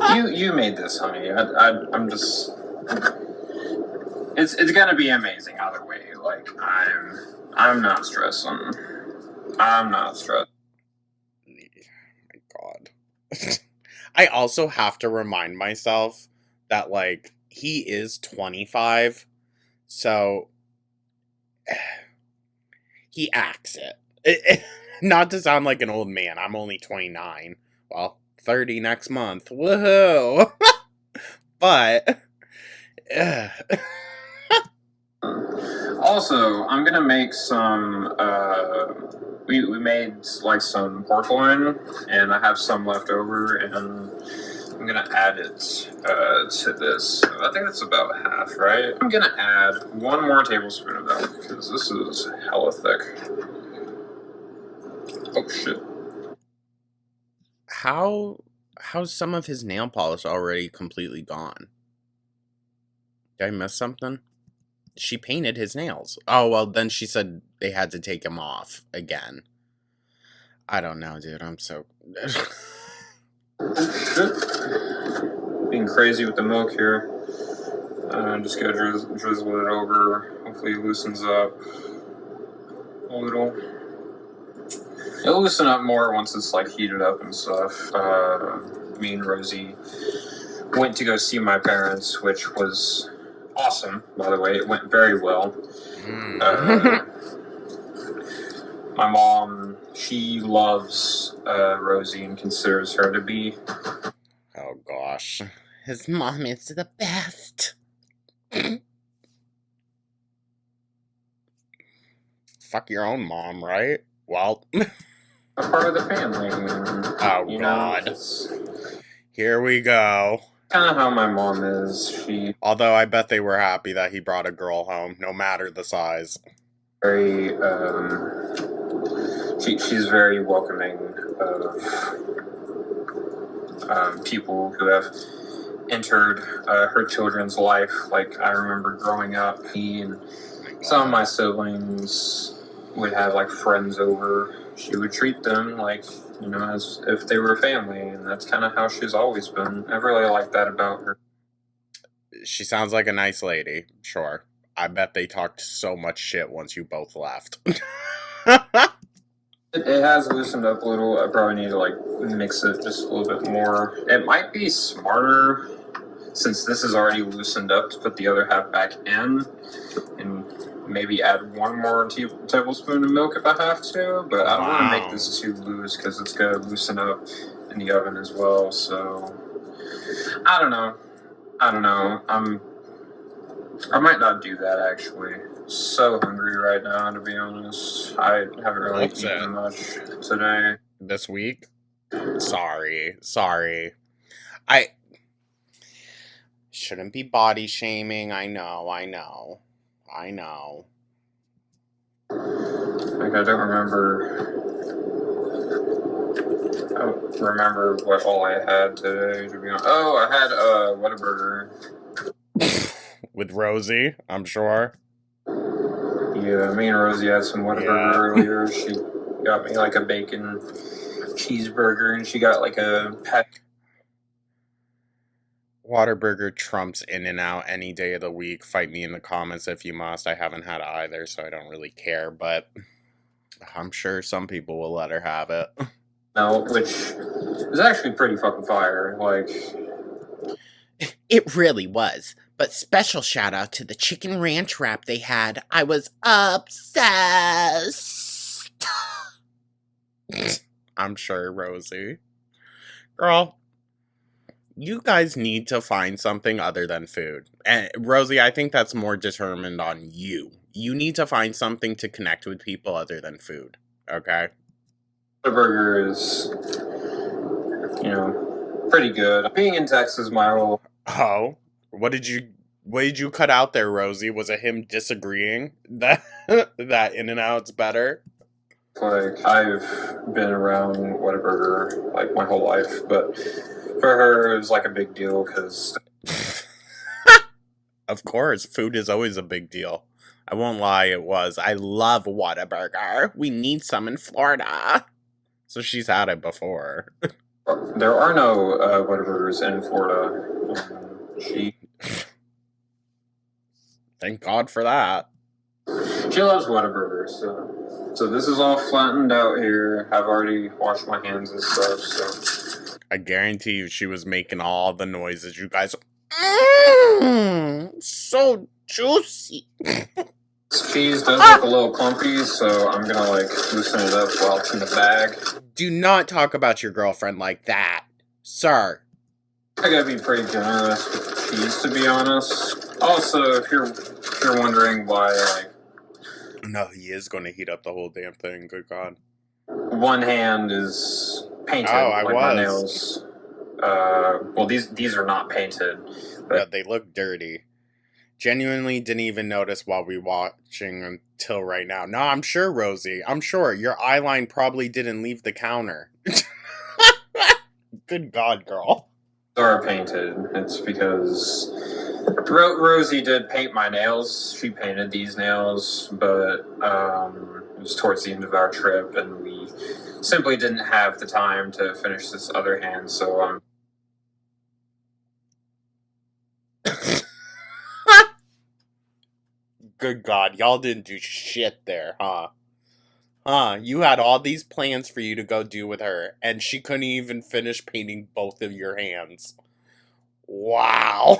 You made this, honey. I'm just. It's gonna be amazing either way. Like I'm not stressing. I'm not stressed. My God. I also have to remind myself that, like, he is 25, so he acts it. Not to sound like an old man, I'm only 29. Well, 30 next month. Woohoo! But, also, I'm gonna make some. We made like some pork loin, and I have some left over, and I'm gonna add it to this. So I think that's about half, right? I'm gonna add 1 more tablespoon of that because this is hella thick. Oh shit! how's some of his nail polish already completely gone? Did I miss something? She painted his nails. Oh, well, then she said they had to take him off again. I don't know, dude. I'm so... Being crazy with the milk here. Just gonna drizzle it over. Hopefully it loosens up a little. It'll loosen up more once it's like heated up and stuff. Me and Rosee went to go see my parents, which was awesome, by the way. It went very well. My mom, she loves Rosee and considers her to be. Oh gosh. His mom is the best. Fuck your own mom, right? Well... a part of the family. Oh God. Here we go. Kind of how my mom is. Although I bet they were happy that he brought a girl home, no matter the size. Very, she's very welcoming of people who have entered her children's life. Like, I remember growing up, he and some of my siblings would have like friends over. She would treat them like, you know, as if they were family, and that's kind of how she's always been. I really like that about her. She sounds like a nice lady, sure. I bet they talked so much shit once you both left. It has loosened up a little. I probably need to like mix it just a little bit more. It might be smarter, since this is already loosened up, to put the other half back in and maybe add one more tablespoon of milk if I have to, but I don't want to make this too loose because it's going to loosen up in the oven as well. So I don't know. I might not do that actually. So hungry right now, to be honest. I haven't really eaten much today. This week? Sorry. I shouldn't be body shaming. I know. Like, I don't remember what all I had today, to be honest. Oh, I had Whataburger. With Rosee, I'm sure. Yeah, me and Rosee had some Whataburger earlier. She got me like a bacon cheeseburger, and she got like a pack. Whataburger trumps In-N-Out any day of the week. Fight me in the comments if you must. I haven't had either, so I don't really care, but I'm sure some people will let her have it. No, which is actually pretty fucking fire. Like, it really was. But special shout out to the chicken ranch wrap they had. I was obsessed. I'm sure, Rosee. Girl, you guys need to find something other than food. And Rosee, I think that's more determined on you. You need to find something to connect with people other than food. Okay? the burger is, pretty good. Being in Texas, my whole... Oh? What did you cut out there, Rosee? Was it him disagreeing that that In-N-Out's better? Like, I've been around Whataburger, like, my whole life, but for her, it was, like, a big deal, because... Of course, food is always a big deal. I won't lie, it was. I love Whataburger. We need some in Florida. So she's had it before. There are no Whataburgers in Florida. Thank God for that. She loves Whataburger, so this is all flattened out here. I've already washed my hands and stuff, so... I guarantee you she was making all the noises you guys... so juicy. Cheese does look a little clumpy, so I'm gonna, loosen it up while it's in the bag. Do not talk about your girlfriend like that, sir. I gotta be pretty generous with cheese, to be honest. Also, if you're wondering why, No, he is going to heat up the whole damn thing, good God. One hand is painted, my nails. Well, these are not painted. But... Yeah, they look dirty. Genuinely didn't even notice while we watching until right now. No, I'm sure, Rosee. I'm sure. Your eyeline probably didn't leave the counter. Good God, girl. They are painted. It's because Rosee did paint my nails. She painted these nails, but it was towards the end of our trip, and we simply didn't have the time to finish this other hand, so Good God, y'all didn't do shit there, huh? You had all these plans for you to go do with her, and she couldn't even finish painting both of your hands. Wow.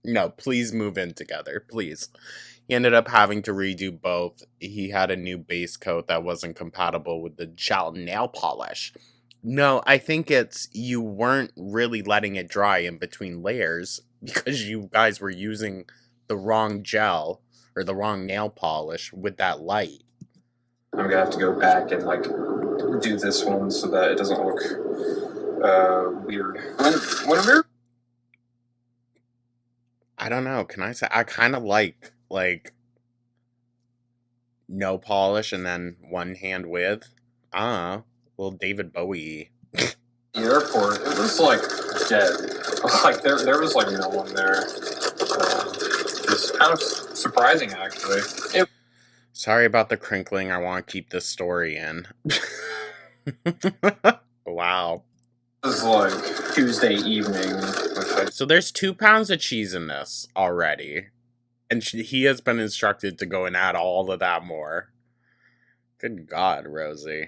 No, please move in together, please. He ended up having to redo both. He had a new base coat that wasn't compatible with the gel nail polish. No, I think it's you weren't really letting it dry in between layers because you guys were using the wrong gel or the wrong nail polish with that light. I'm gonna have to go back and do this one so that it doesn't look weird. I don't know. Can I say I kind of like no polish and then one hand with? Little David Bowie. The airport, it was dead. There was no one there. It's kind of surprising, actually. Sorry about the crinkling. I want to keep this story in. Wow. This is Tuesday evening. So there's 2 pounds of cheese in this already. And he has been instructed to go and add all of that more. Good God, Rosee.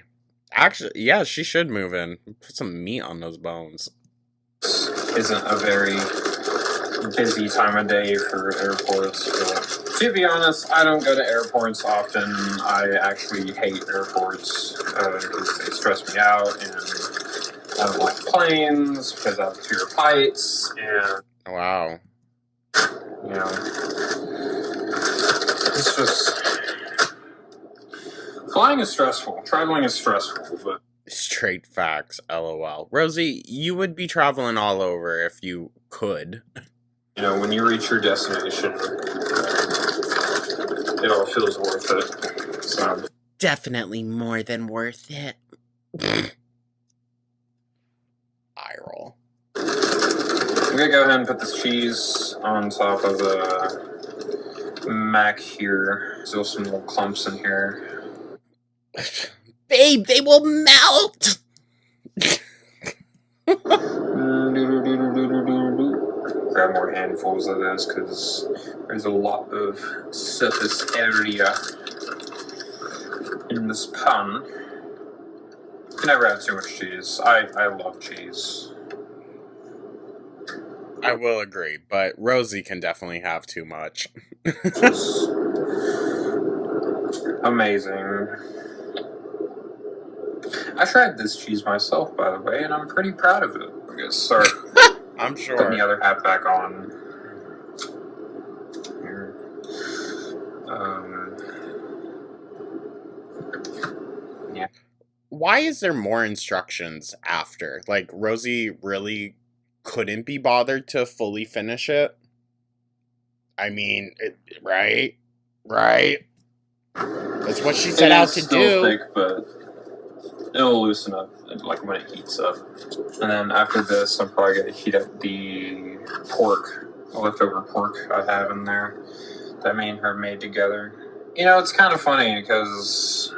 Actually, yeah, she should move in. Put some meat on those bones. Isn't a very busy time of day for airports. But to be honest, I don't go to airports often. I actually hate airports because they stress me out, and I don't like planes because I have fear of heights. And wow, you know, it's just flying is stressful. Traveling is stressful, but straight facts. LOL. Rosee, you would be traveling all over if you could. you know, when you reach your destination, it all feels worth it. So definitely more than worth it. Eye roll. I'm gonna go ahead and put this cheese on top of the mac here. Still some little clumps in here. Babe, they will melt! Grab more handfuls of this because there's a lot of surface area in this pan. You can never have too much cheese. I love cheese. I will agree, but Rosee can definitely have too much. Just amazing. I tried this cheese myself, by the way, and I'm pretty proud of it. I'm gonna start I'm sure. putting the other hat back on. Here. Yeah. Why is there more instructions after? Like, Rosee really couldn't be bothered to fully finish it? I mean, right? Right? That's what she set out to still do. thick, but it'll loosen up like when it heats up. And then after this, I'm probably gonna heat up the pork, the leftover pork I have in there that me and her made together. You know, it's kind of funny because,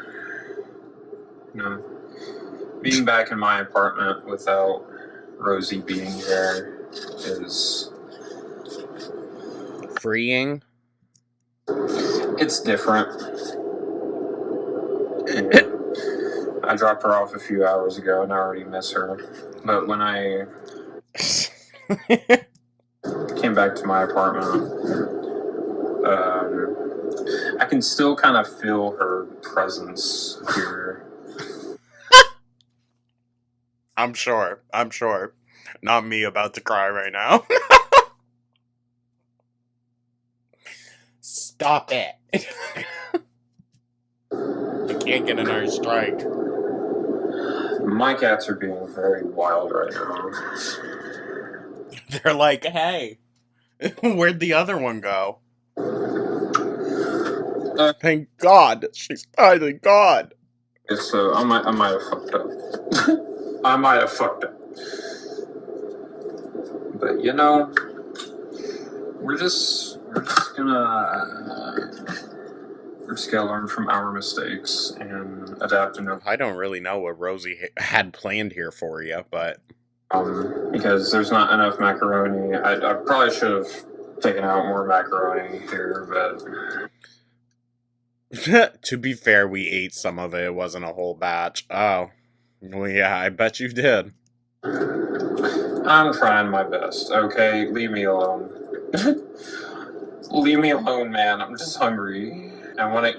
you know, being back in my apartment without Rosee being here is freeing. It's different. I dropped her off a few hours ago and I already miss her. But when I came back to my apartment, I can still kind of feel her presence here. I'm sure. Not me about to cry right now. Stop it. I can't get another strike. My cats are being very wild right now. They're like, hey, where'd the other one go? Thank God. She's finally gone. So I might have fucked up. I might have fucked up. But you know, we're just gonna learn from our mistakes and adapt. And I don't really know what Rosee had planned here for you, but because there's not enough macaroni, I probably should have taken out more macaroni here, but to be fair, we ate some of it. It wasn't a whole batch. Oh, well, yeah, I bet you did. I'm trying my best. Okay, leave me alone. Leave me alone, man. I'm just hungry. I want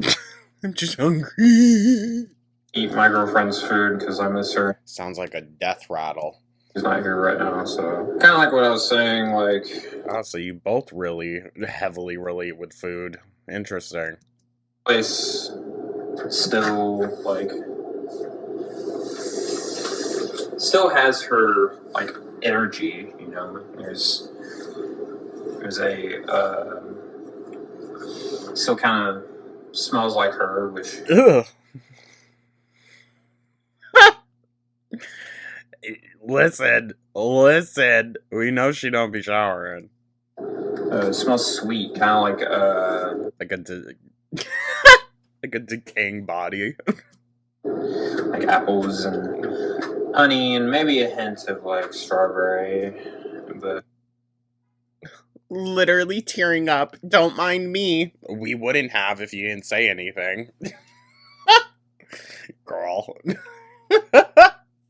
to. I'm just hungry. Eat my girlfriend's food because I miss her. Sounds like a death rattle. She's not here right now, so kind of like what I was saying. Like, oh, so you both really heavily relate with food. Interesting. Place still has her like energy. You know, there's a still kind of smells like her, which. Ugh. Listen. We know she don't be showering. It smells sweet, kind of like like a decaying body. Like apples and honey, and maybe a hint of like strawberry, but. Literally tearing up. Don't mind me. We wouldn't have if you didn't say anything. Girl.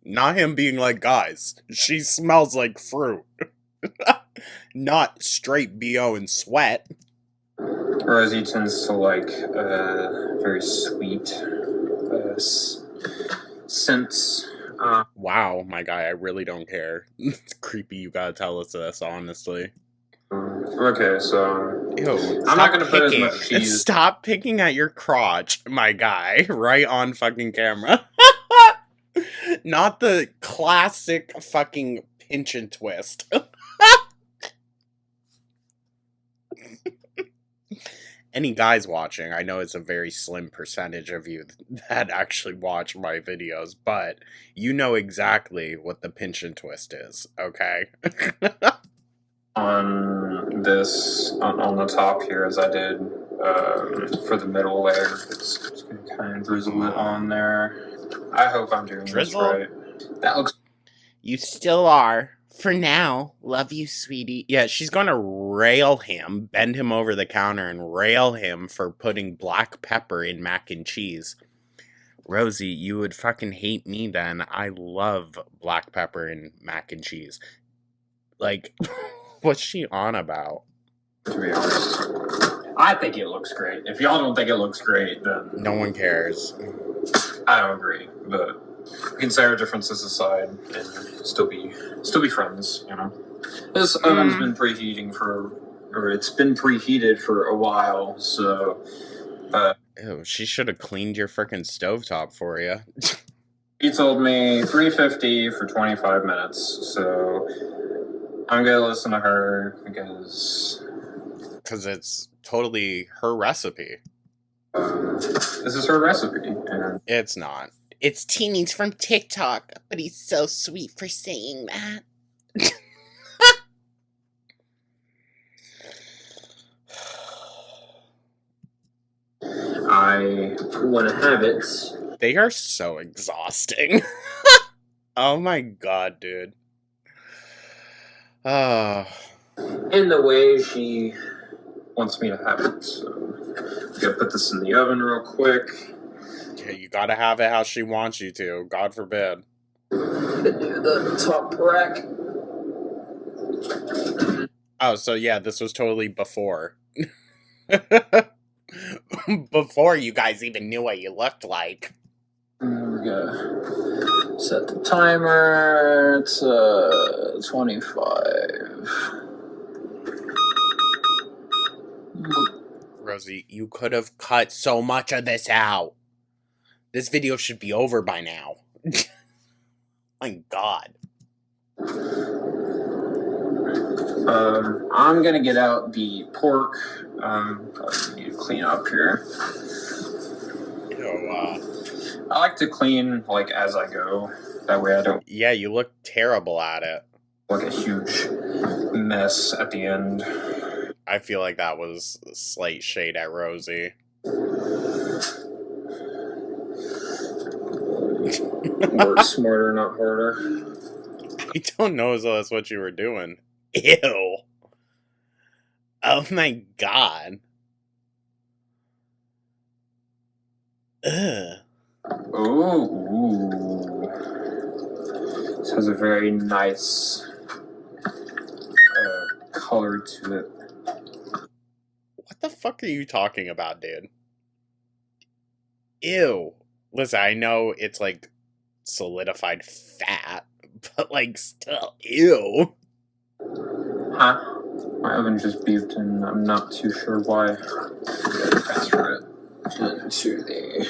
Not him being like, guys, she smells like fruit. Not straight BO and sweat. Rosee tends to like very sweet scents. Wow, my guy, I really don't care. It's creepy. You gotta tell us this, honestly. Okay, so Ew, I'm not gonna put as much cheese. Stop picking at your crotch, my guy, right on fucking camera. Not the classic fucking pinch and twist. Any guys watching, I know it's a very slim percentage of you that actually watch my videos, but you know exactly what the pinch and twist is, okay? On this, on the top here, as I did for the middle layer, it's going to kind of drizzle it on there. I hope I'm doing Drizzle? this right. That looks... You still are. For now. Love you, sweetie. Yeah, she's gonna rail him, bend him over the counter, and rail him for putting black pepper in mac and cheese. Rosee, you would fucking hate me then. I love black pepper in mac and cheese. Like, what's she on about? To be honest, I think it looks great. If y'all don't think it looks great, then... No one cares. I don't agree, but... we can set our differences aside and still be friends, you know. This oven's been preheating it's been preheated for a while, so. Ew, she should have cleaned your frickin' stovetop for you. He told me $3.50 for 25 minutes, so I'm gonna listen to her because it's totally her recipe. This is her recipe, and it's not. It's Teeny's from TikTok, but he's so sweet for saying that. I want to have it. They are so exhausting. Oh my god, dude. In the way she wants me to have it. So I'm gonna put this in the oven real quick. Yeah, you gotta have it how she wants you to. God forbid. Do the top rack. Oh, so yeah, this was totally before. Before you guys even knew what you looked like. We're gonna set the timer. It's 25. Rosee, you could have cut so much of this out. This video should be over by now. My god. I'm gonna get out the pork. I need to clean up here. I like to clean like as I go. That way I don't. Yeah, you look terrible at it. Like a huge mess at the end. I feel like that was a slight shade at Rosee. Work smarter, not harder. I don't know as though that's what you were doing. Ew. Oh my god. Ugh. Ooh. This has a very nice color to it. What the fuck are you talking about, dude? Ew. Listen, I know it's like solidified fat, but like still, ew. Huh? My oven just beeped and I'm not too sure why. Transfer it into the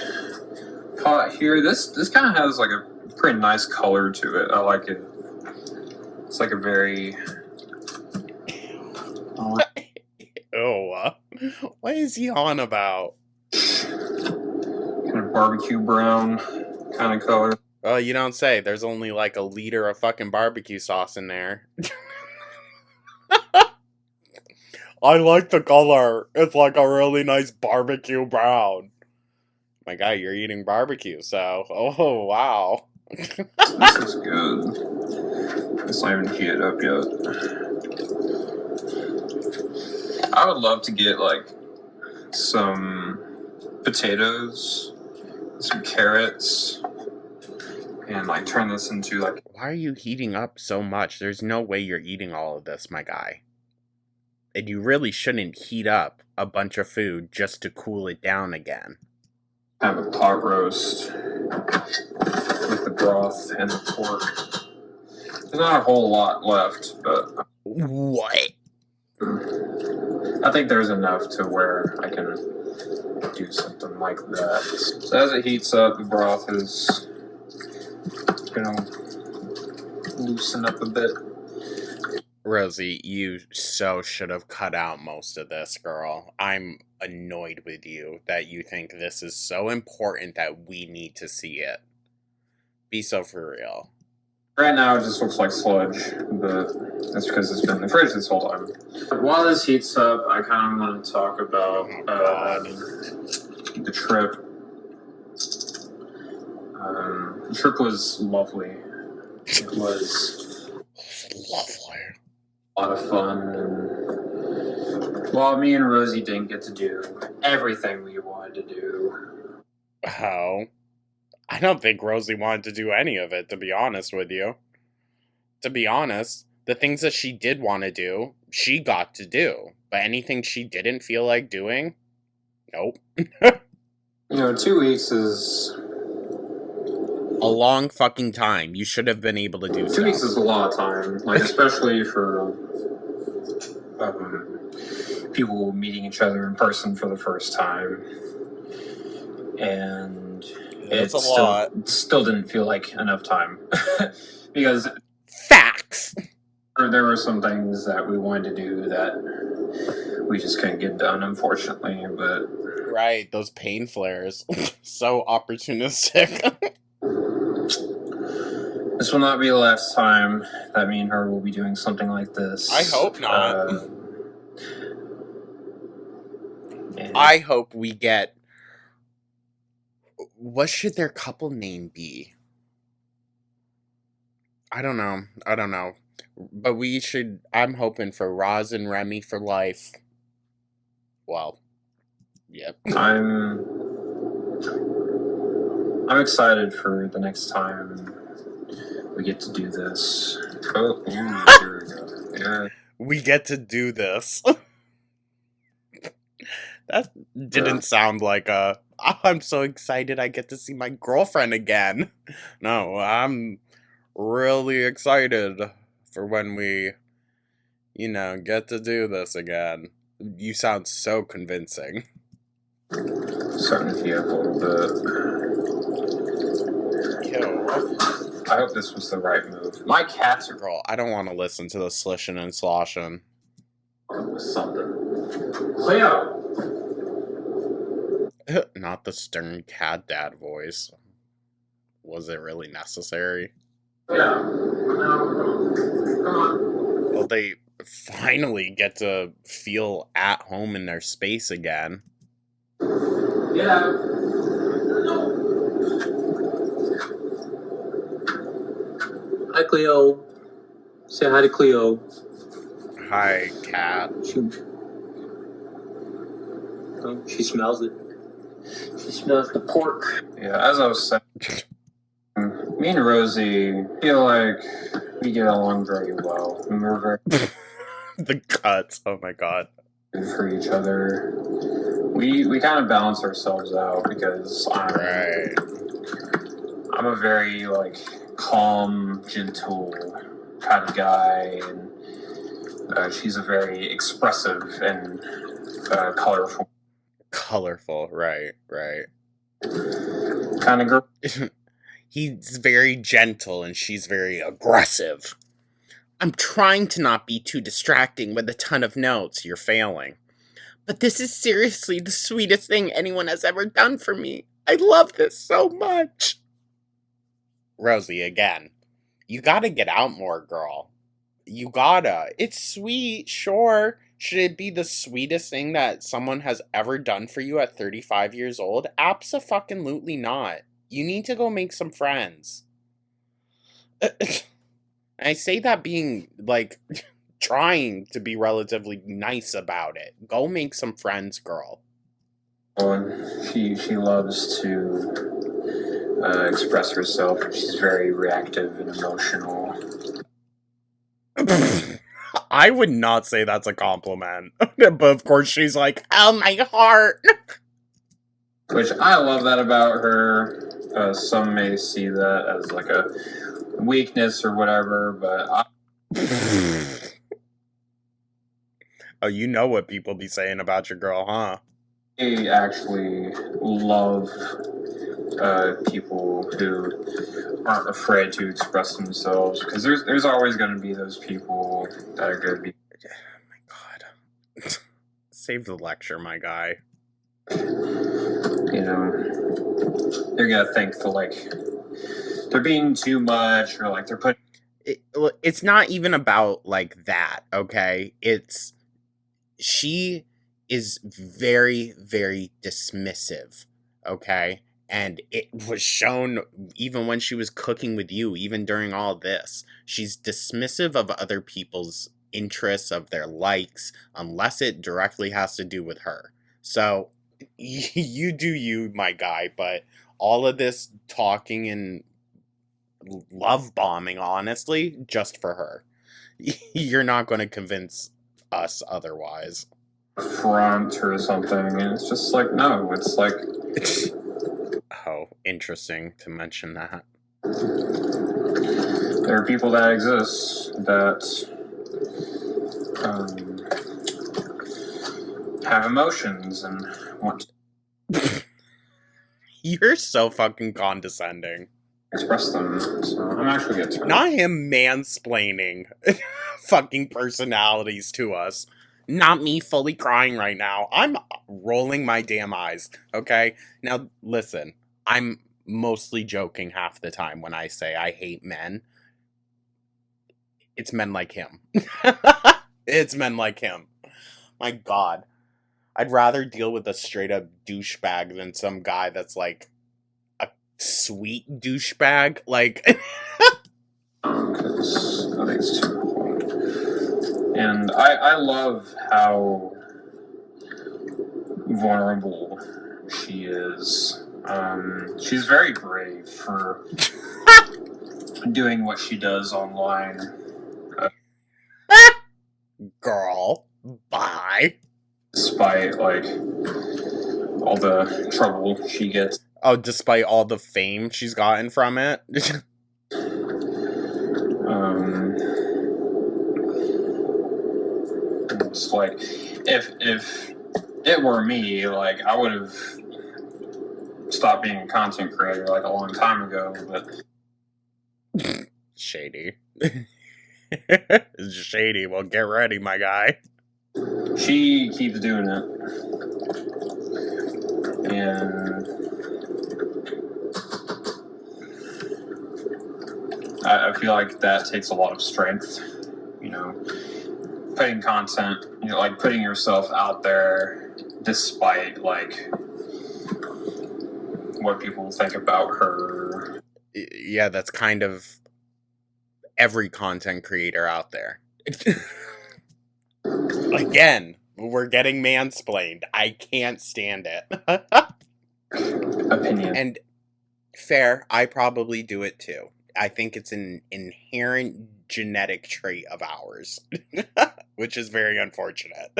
pot here. This kind of has like a pretty nice color to it. I like it. It's like a very... Ew. What is he on about? Kind of barbecue brown kind of color. Well, you don't say. There's only like a liter of fucking barbecue sauce in there. I like the color. It's like a really nice barbecue brown. My guy, you're eating barbecue, so... Oh, wow. This is good. It's not even heated up yet. I would love to get, like, some potatoes, some carrots, and, like, turn this into, like... Why are you heating up so much? There's no way you're eating all of this, my guy. And you really shouldn't heat up a bunch of food just to cool it down again. Have a pot roast with the broth and the pork. There's not a whole lot left, but... What? I think there's enough to where I can do something like that. So as it heats up, the broth is gonna loosen up a bit. Rosee, you so should have cut out most of this, girl. I'm annoyed with you that you think this is so important that we need to see it. Be so for real. Right now it just looks like sludge, but that's because it's been in the fridge this whole time. While this heats up, I kind of want to talk about the trip. The trip was lovely. It was lovely. A lot of fun. And while me and Rosee didn't get to do everything we wanted to do. Oh. I don't think Rosee wanted to do any of it, to be honest with you. To be honest, the things that she did want to do, she got to do. But anything she didn't feel like doing, nope. 2 weeks is... a long fucking time. You should have been able to do 2 stuff. weeks is a lot of time, like especially for people meeting each other in person for the first time, and it's a lot. Still didn't feel like enough time because facts. There were some things that we wanted to do that we just couldn't get done, unfortunately. But right, those pain flares, so opportunistic. This will not be the last time that me and her will be doing something like this. I hope not. I hope we get... what should their couple name be? I don't know. But we should... I'm hoping for Roz and Remy for life. Well, yep. I'm excited for the next time we get to do this. Oh, here we go. Yeah. We get to do this. That didn't sound like a... I'm so excited I get to see my girlfriend again. No, I'm really excited for when we, get to do this again. You sound so convincing. Starting to feel a little bit. Kill. I hope this was the right move. My cats are... Girl, I don't want to listen to the slishing and sloshing. Something. Cleo! Not the stern cat dad voice. Was it really necessary? Yeah. No. Come on. Well, they finally get to feel at home in their space again. Yeah. Hi, Cleo. Say hi to Cleo. Hi, cat. She smells it. She smells the pork. Yeah, as I was saying, me and Rosee feel like we get along very well. And we're very... the cuts, oh my god. For each other. We kind of balance ourselves out because I'm a very, calm, gentle kind of guy, and she's a very expressive and colorful. Colorful, right. Kind of girl. He's very gentle and she's very aggressive. I'm trying to not be too distracting with a ton of notes. You're failing. But this is seriously the sweetest thing anyone has ever done for me. I love this so much. Rosee, again. You gotta get out more, girl. You gotta. It's sweet, sure. Should it be the sweetest thing that someone has ever done for you at 35 years old? Abso-fucking-lutely not. You need to go make some friends. I say that being, trying to be relatively nice about it. Go make some friends, girl. She loves to express herself. She's very reactive and emotional. I would not say that's a compliment. But of course she's like, oh, my heart. Which I love that about her. Some may see that as like a weakness or whatever, but Oh, you know what people be saying about your girl, huh? I actually love people who aren't afraid to express themselves, because there's always going to be those people that are going to be. Oh my god. Save the lecture, my guy. You know, they're going to think they're being too much, or like they're putting. It's not even about like that, okay? She is very, very dismissive, okay? And it was shown even when she was cooking with you, even during all this. She's dismissive of other people's interests, of their likes, unless it directly has to do with her. So, you do you, my guy, but all of this talking and love bombing, honestly, just for her. You're not going to convince us otherwise. Front or something, and it's just like, no, it's like. Oh, interesting to mention that. There are people that exist that have emotions and want to. You're so fucking condescending. Express them, so I'm actually getting turned. Not him mansplaining fucking personalities to us. Not me fully crying right now. I'm rolling my damn eyes, okay? Now, listen, I'm mostly joking half the time when I say I hate men. It's men like him. It's men like him. My god. I'd rather deal with a straight up douchebag than some guy that's like a sweet douchebag. Like. Because I think it's too important. And I love how vulnerable she is. She's very brave for doing what she does online. Girl, bye. Despite, like, all the trouble she gets. Oh, despite all the fame she's gotten from it? It's like, if it were me, like, I would have stopped being a content creator like a long time ago, but shady. It's shady. Well, get ready, my guy. She keeps doing it, and I feel like that takes a lot of strength. You know, putting content, you know, like putting yourself out there despite like what people think about her. Yeah, that's kind of every content creator out there. Again, we're getting mansplained. I can't stand it. Opinion. And fair, I probably do it too. I think it's an inherent genetic trait of ours, which is very unfortunate.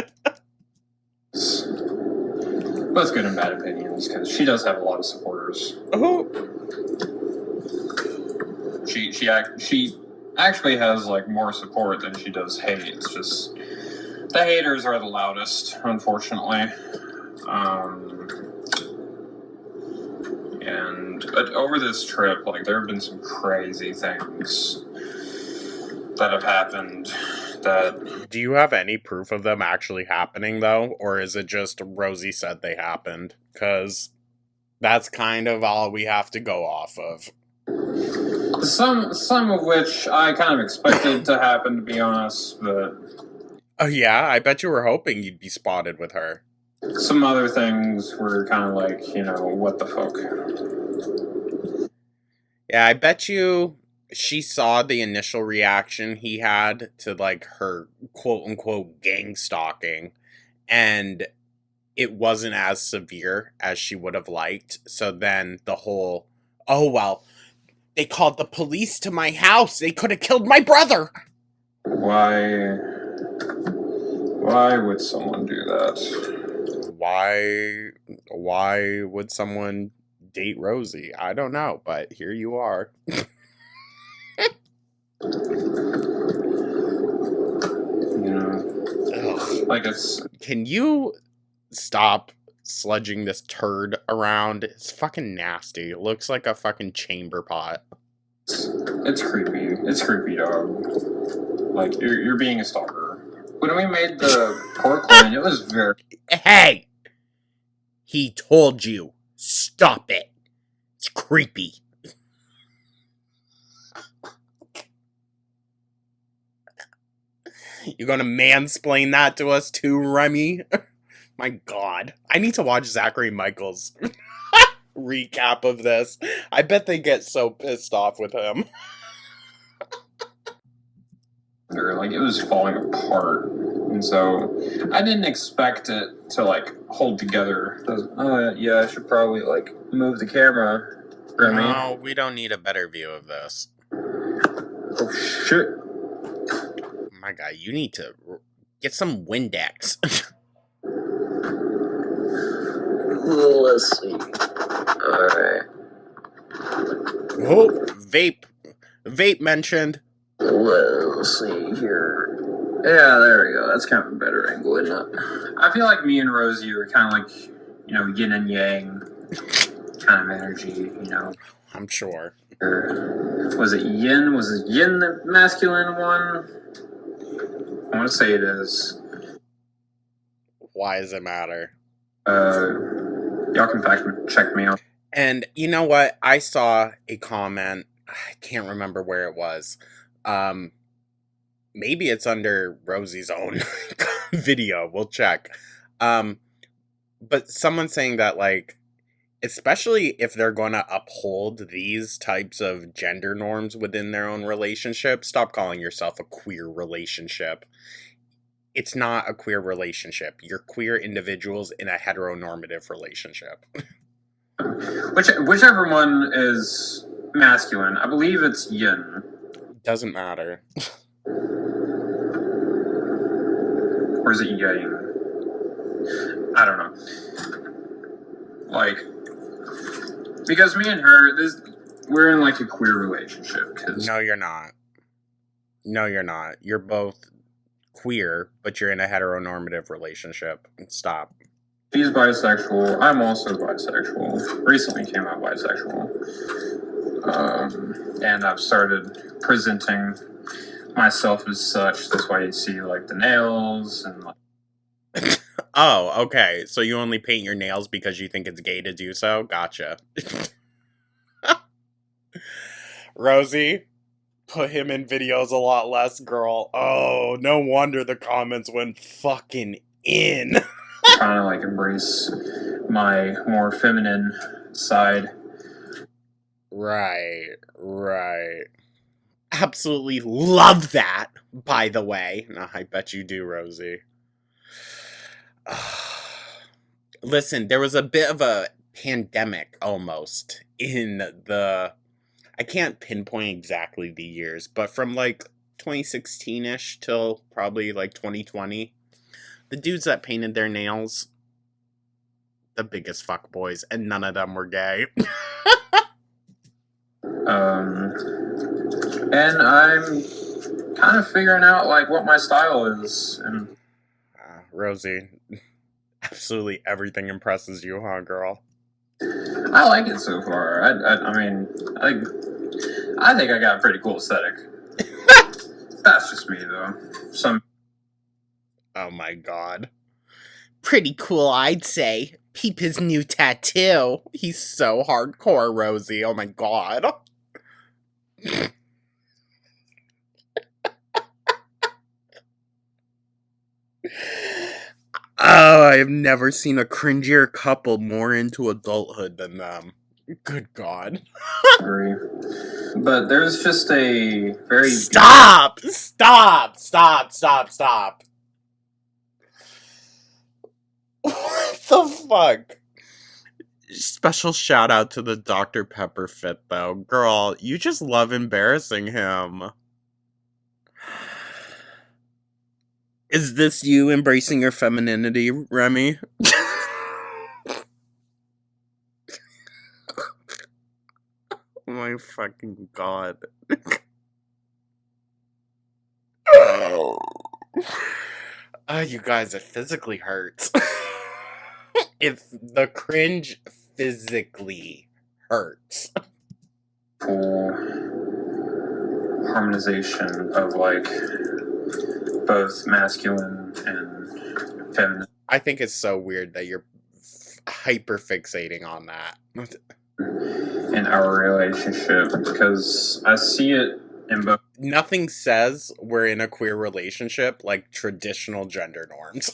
Both good and bad opinions, because she does have a lot of supporters. Oh. She actually has like more support than she does hate. It's just the haters are the loudest, unfortunately. But over this trip, like, there have been some crazy things that have happened that... Do you have any proof of them actually happening, though? Or is it just Rosee said they happened? Because that's kind of all we have to go off of. Some of which I kind of expected to happen, to be honest, but... Oh yeah? I bet you were hoping you'd be spotted with her. Some other things were kind of like, you know, what the fuck? Yeah, I bet you she saw the initial reaction he had to, like, her quote-unquote gang stalking, and it wasn't as severe as she would have liked. So then the whole, oh, well, they called the police to my house. They could have killed my brother. Why Why would someone do that? Why would someone date Rosee? I don't know, but here you are. Like it's. Can you stop sludging this turd around? It's fucking nasty. It looks like a fucking chamber pot. It's creepy. It's creepy, dog. Like you're being a stalker. When we made the pork line, it was very. Hey! He told you. Stop it. It's creepy. You gonna mansplain that to us too, Remy? My god. I need to watch Zachary Michael's recap of this. I bet they get so pissed off with him. Like it was falling apart, and so I didn't expect it to like hold together. I was, oh yeah, I should probably like move the camera. Remy. No, we don't need a better view of this. Oh shit. My god, you need to get some Windex. Let's see. Alright. Oh, vape. Vape mentioned. Let's see here. Yeah, there we go. That's kind of a better angle, isn't it? I feel like me and Rosee are kind of like, you know, yin and yang kind of energy, you know. I'm sure. Or was it yin? Was it yin the masculine one? I want to say it is. Why does it matter? Y'all can fact check me out. And you know what? I saw a comment. I can't remember where it was. Maybe it's under Rosee's own video. We'll check. But someone saying that, like, especially if they're going to uphold these types of gender norms within their own relationship, stop calling yourself a queer relationship. It's not a queer relationship. You're queer individuals in a heteronormative relationship. Whichever one is masculine. I believe it's yin. Doesn't matter. Or is it yang? I don't know. Like, because me and her, we're in like a queer relationship. No, you're not. No, you're not. You're both queer, but you're in a heteronormative relationship. Stop. She's bisexual. I'm also bisexual. Recently came out bisexual. And I've started presenting myself as such. That's why you see like the nails and like. Oh, okay. So you only paint your nails because you think it's gay to do so? Gotcha. Rosee, put him in videos a lot less, girl. Oh, no wonder the comments went fucking in. Trying to like embrace my more feminine side. Right. Absolutely love that, by the way. I bet you do, Rosee. Listen, there was a bit of a pandemic almost in the... I can't pinpoint exactly the years, but from like 2016-ish till probably like 2020, the dudes that painted their nails, the biggest fuckboys, and none of them were gay. And I'm kind of figuring out like what my style is. And Rosee, absolutely everything impresses you, huh, girl? I like it so far. I mean, I think I got a pretty cool aesthetic. That's just me, though. Oh my god. Pretty cool, I'd say. Peep his new tattoo. He's so hardcore, Rosee. Oh my god. Oh, I have never seen a cringier couple more into adulthood than them. Good god. But there's just a very... Stop! What the fuck? Special shout out to the Dr. Pepper fit, though. Girl, you just love embarrassing him. Is this you embracing your femininity, Remy? Oh my fucking god. You guys, it physically hurts. If the cringe physically hurts. Full harmonization of like both masculine and feminine. I think it's so weird that you're hyper fixating on that. In our relationship, because I see it in both. Nothing says we're in a queer relationship like traditional gender norms.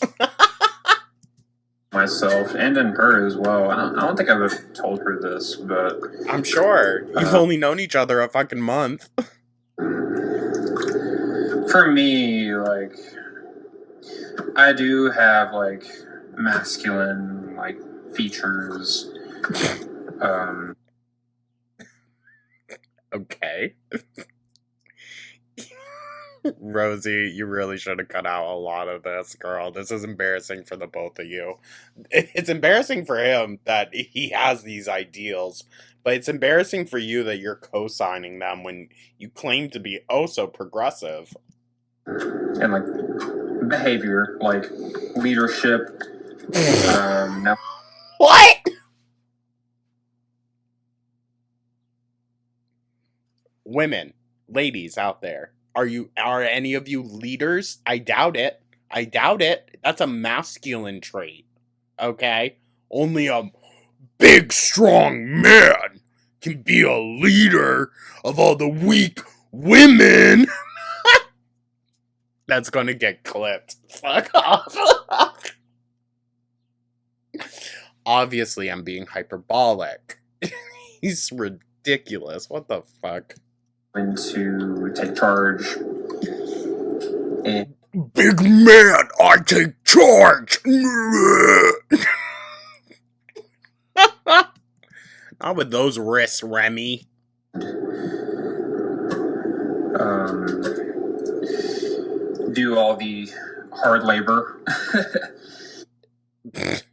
Myself and in her as well. I don't think I've ever told her this, but I'm sure. You've only known each other a fucking month. For me, like, I do have like masculine like features. Okay. Rosee, you really should have cut out a lot of this, girl. This is embarrassing for the both of you. It's embarrassing for him that he has these ideals, but it's embarrassing for you that you're co-signing them when you claim to be oh so progressive. And like behavior, like leadership. What? Women, ladies out there, are any of you leaders? I doubt it. That's a masculine trait. Okay? Only a big strong man can be a leader of all the weak women. That's gonna get clipped. Fuck off. Obviously, I'm being hyperbolic. He's ridiculous. What the fuck? To take charge. And big man, I take charge. Not with those wrists, Remy. Do all the hard labor.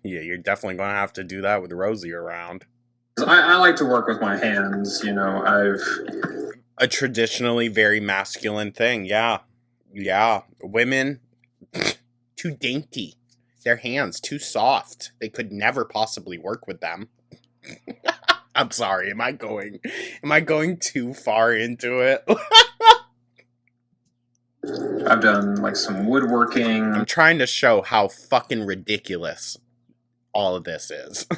Yeah, you're definitely gonna have to do that with Rosee around. I like to work with my hands, you know. A traditionally very masculine thing, yeah. Women, too dainty. Their hands, too soft. They could never possibly work with them. I'm sorry, am I going too far into it? I've done like some woodworking. I'm trying to show how fucking ridiculous all of this is.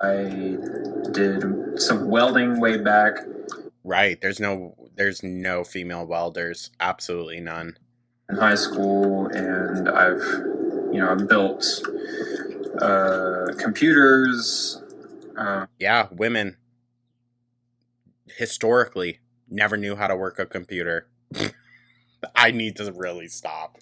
I did some welding way back. Right, there's no female welders, absolutely none. In high school, and I've built computers. Yeah, women historically never knew how to work a computer. I need to really stop.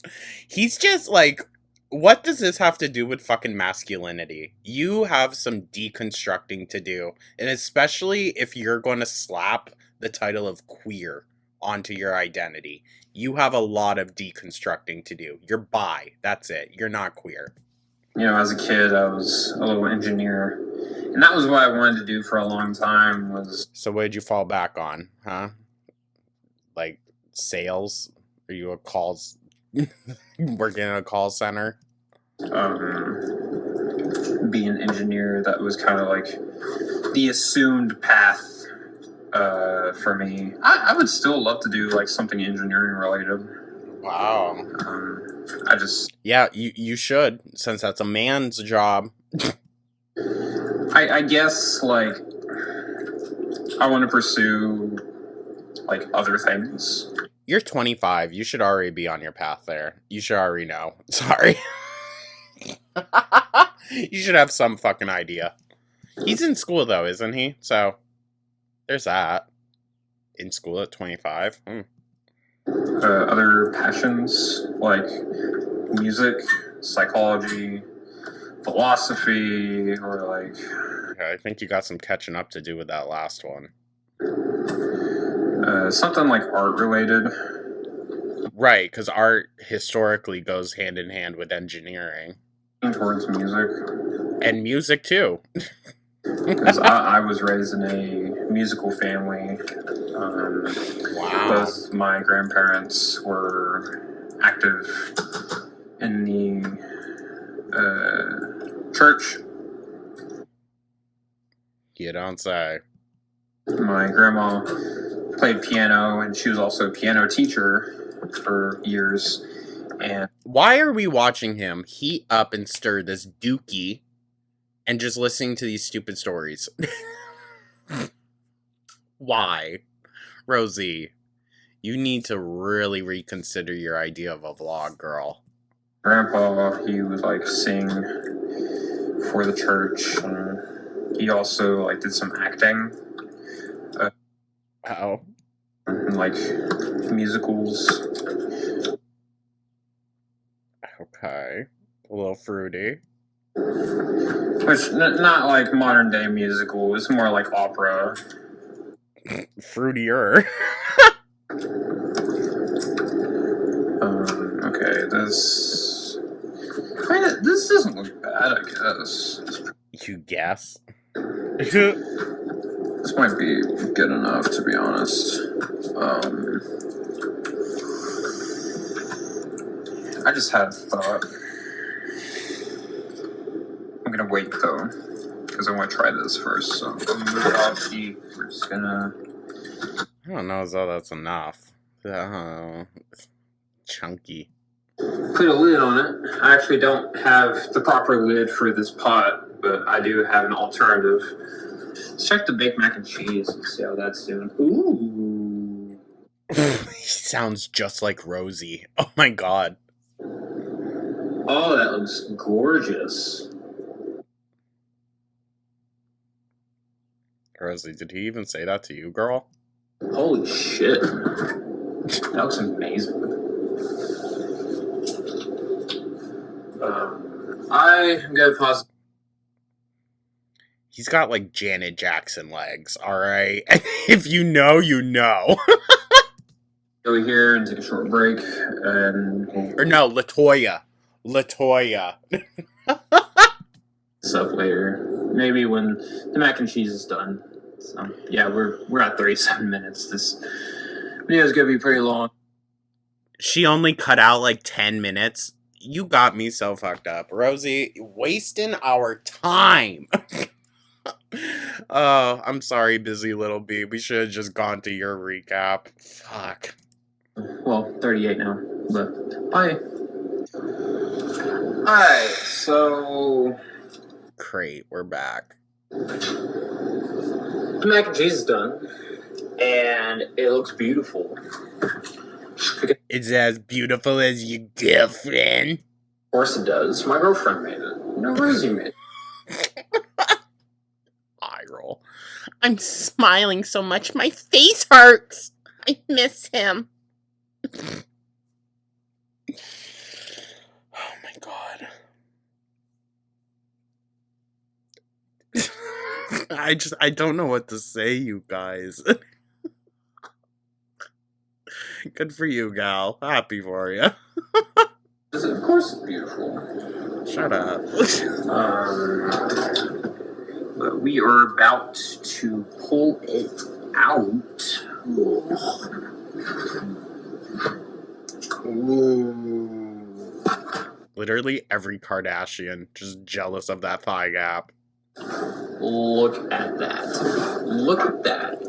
He's just like, what does this have to do with fucking masculinity? You have some deconstructing to do, and especially if you're going to slap the title of queer onto your identity. You have a lot of deconstructing to do. You're bi. That's it. You're not queer. You know, as a kid, I was a little engineer. And that was what I wanted to do for a long time. So what did you fall back on, huh? Like sales? Are you working in a call center? Being an engineer, that was kind of like the assumed path for me. I would still love to do like something engineering related. Wow. Yeah, you should, since that's a man's job. I guess like I want to pursue like other things. You're 25. You should already be on your path there. You should already know. Sorry. You should have some fucking idea. He's in school though, isn't he? So there's that. In school at 25. Other passions like music, psychology, philosophy, or like... Okay, I think you got some catching up to do with that last one. Something like art related. Right, because art historically goes hand in hand with engineering. Towards music. And music, too. Because I was raised in a musical family. Wow. Both my grandparents were active in the church. You don't say. My grandma played piano, and she was also a piano teacher for years. And why are we watching him heat up and stir this dookie and just listening to these stupid stories? Why? Rosee, you need to really reconsider your idea of a vlog, girl. Grandpa, he would like sing for the church, and he also like did some acting. Like musicals. Okay. A little fruity. Which, not like modern day musical, it's more like opera. Fruitier. Okay, this doesn't look bad, I guess. You guess? This might be good enough, to be honest. I just had a thought. I'm gonna wait though, because I want to try this first. So I'm gonna move it off the. We're just gonna. I don't know as though that's enough. Chunky. Put a lid on it. I actually don't have the proper lid for this pot, but I do have an alternative. Let's check the baked mac and cheese and see how that's doing. Ooh. He sounds just like Rosee. Oh my god. Oh, that looks gorgeous. Rosee, did he even say that to you, girl? Holy shit. That looks amazing. I'm gonna pause. He's got like Janet Jackson legs, alright? If you know, you know. Go here and take a short break. And or no, Latoya. Latoya. Stuff later. Maybe when the mac and cheese is done. So, yeah, we're at 37 minutes. This video is gonna be pretty long. She only cut out like 10 minutes. You got me so fucked up. Rosee, wasting our time. Oh, I'm sorry, busy little bee. We should have just gone to your recap. Fuck. Well, 38 now. But bye. Alright, so great, we're back. The mac and cheese is done. And it looks beautiful. It's as beautiful as your girlfriend. Of course it does. My girlfriend made it. No, Rosee made it. Eye roll. I'm smiling so much my face hurts. I miss him. Oh my god. I don't know what to say, you guys. Good for you, gal. Happy for you. Of course it's beautiful. Shut up. But we are about to pull it out. Ooh. Literally every Kardashian just jealous of that thigh gap. Look at that. Look at that.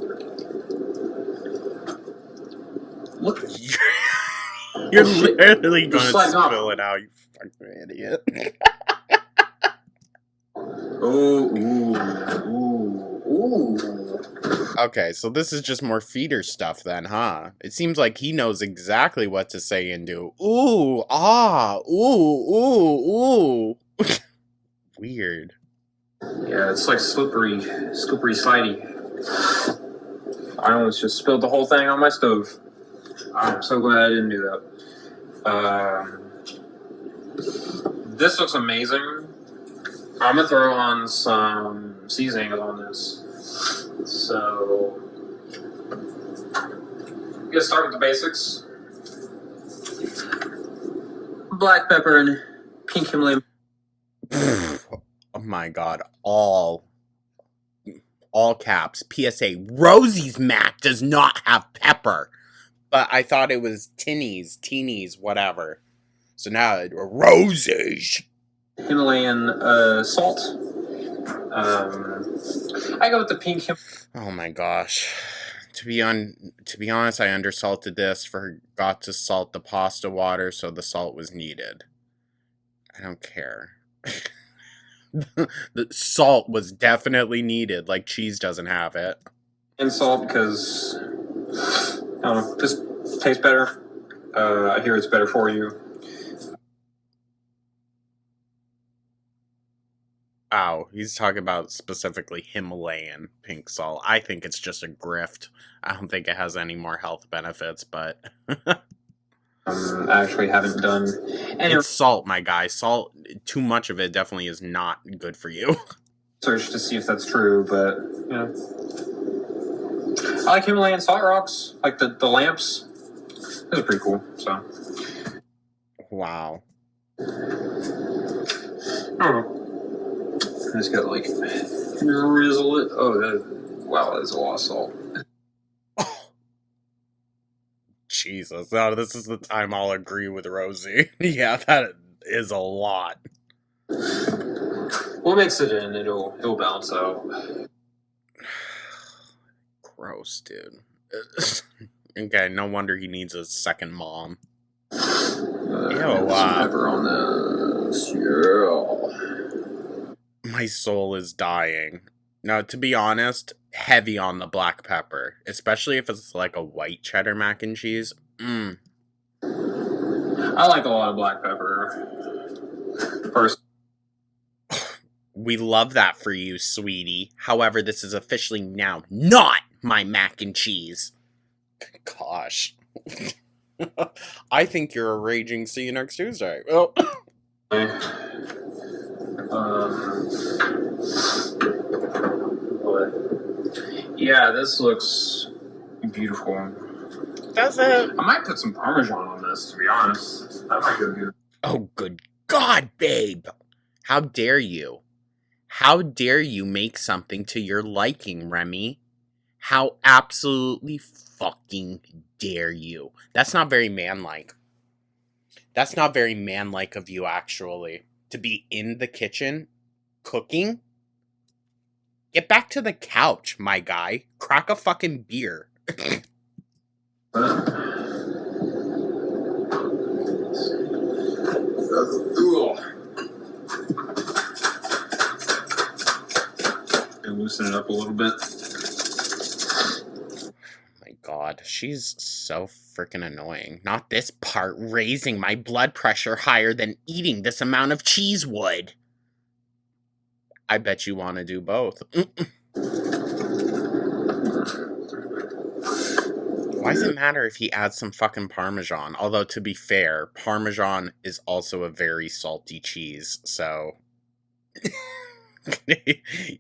Look at You're literally gonna spill it out, you fucking idiot. Ooh. Okay, so this is just more feeder stuff then, huh? It seems like he knows exactly what to say and do. Ooh, ah, ooh. Weird. Yeah, it's like slippery slidey. I almost just spilled the whole thing on my stove. I'm so glad I didn't do that. This looks amazing. I'm gonna throw on some seasonings on this. So, I'm gonna start with the basics. black pepper and pink Himalayan. Oh my god, all caps, PSA, Rosee's mac does not have pepper. But I thought it was teenies, whatever. So now, Rosee's. Himalayan salt. I go with the pink. Oh my gosh. To be honest, I undersalted this. Forgot to salt the pasta water, so the salt was needed. I don't care. The salt was definitely needed, like cheese doesn't have it. And salt because, I don't know, this tastes better. I hear it's better for you. Oh, he's talking about specifically Himalayan pink salt. I think it's just a grift. I don't think it has any more health benefits, but... I actually haven't done any. It's salt, my guy. Salt, too much of it definitely is not good for you. Search to see if that's true, but, you know. I like Himalayan salt rocks, like the lamps. Those are pretty cool, so. Wow. I don't know. I just gotta, like, drizzle it. Oh, wow, that's a lot of salt. Jesus. No, this is the time I'll agree with Rosee. Yeah, that is a lot. We'll mix it in. It'll balance out. Gross, dude. Okay, no wonder he needs a second mom. Pepper on this. Yeah. My soul is dying. Now, to be honest, heavy on the black pepper. Especially if it's like a white cheddar mac and cheese. I like a lot of black pepper. We love that for you, sweetie. However, this is officially now not my mac and cheese. Gosh. I think you're a raging see you next Tuesday. Oh. Yeah, this looks beautiful. Does it? I might put some Parmesan on this, to be honest. That might go good. Oh, good God, babe. How dare you? How dare you make something to your liking, Remy? How absolutely fucking dare you? That's not very manlike. That's not very manlike of you, actually. To be in the kitchen, cooking? Get back to the couch, my guy. Crack a fucking beer. Loosen it up a little bit. My God, she's so freaking annoying. Not this part raising my blood pressure higher than eating this amount of cheese would. I bet you want to do both. Why does it matter if he adds some fucking Parmesan? Although, to be fair, Parmesan is also a very salty cheese, so...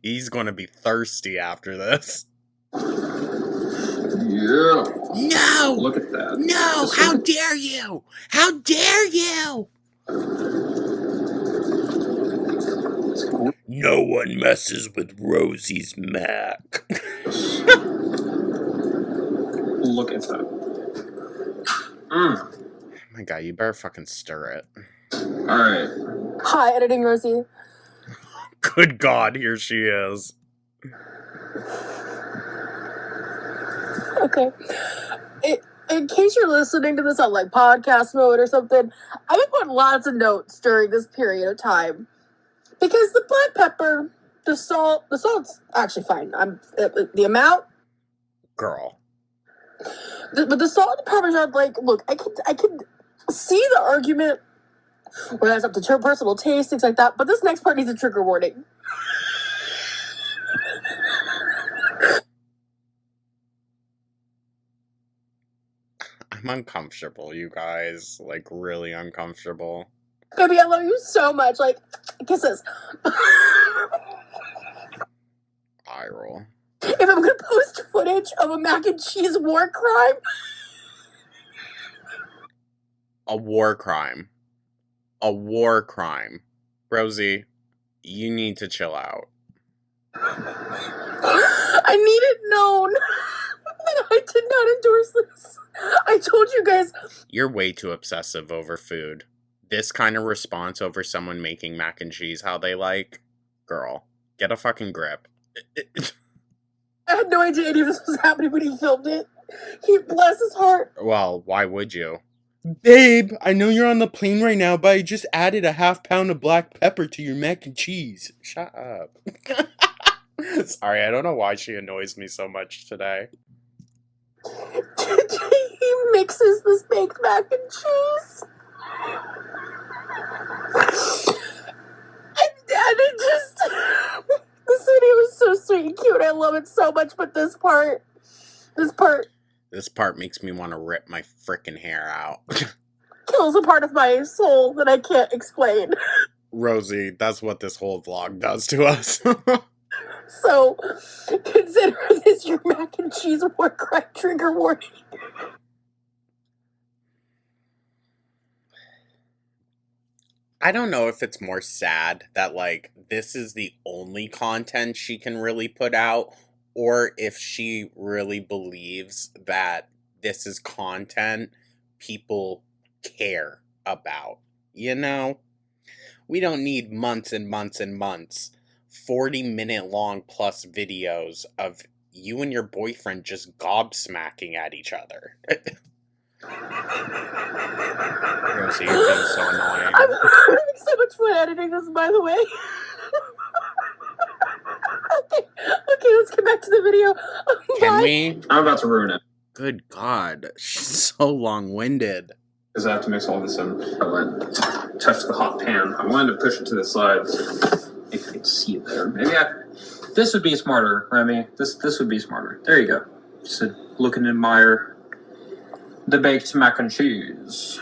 He's going to be thirsty after this. Yeah. No! Look at that. No! How dare you! How dare you! No one messes with Rosie's mac. Look at that. Oh my God, you better fucking stir it. Alright. Hi, editing Rosee. Good God, here she is. Okay. In case you're listening to this on like podcast mode or something, I've been putting lots of notes during this period of time. Because the black pepper, the salt's actually fine. The amount. Girl. But the salt and the Parmesan, like, look, I could see the argument where that's up to your personal taste, things like that. But this next part needs a trigger warning. I'm uncomfortable, you guys. Like, really uncomfortable. Baby, I love you so much. Like, kisses. Eye roll. If I'm gonna post footage of a mac and cheese war crime. A war crime. a war crime. Rosee, you need to chill out. I need it known that I did not endorse this. I told you guys. You're way too obsessive over food. This kind of response over someone making mac and cheese how they like? Girl, get a fucking grip. I had no idea any of this was happening when he filmed it. He bless his heart. Well, why would you? Babe, I know you're on the plane right now, but I just added a half pound of black pepper to your mac and cheese. Shut up. Sorry, I don't know why she annoys me so much today. He mixes this baked mac and cheese. And it just... This video is so sweet and cute. I love it so much, but this part makes me want to rip my frickin' hair out. kills a part of my soul that I can't explain. Rosee, that's what this whole vlog does to us. So, consider this your mac and cheese war crime trigger warning. I don't know if it's more sad that, like, this is the only content she can really put out, or if she really believes that this is content people care about. You know? We don't need months and months and months, 40-minute long plus videos of you and your boyfriend just gobsmacking at each other. Rosee, you're being so annoying. I'm having so much fun editing this, by the way. Okay, let's get back to the video. Can we? I'm about to ruin it. Good God, she's so long-winded. Because I have to mix all this in. I went touch the hot pan. I wanted to push it to the side. If you can see it there. This would be smarter, Remy. This would be smarter. There you go. Just look and admire the baked mac and cheese.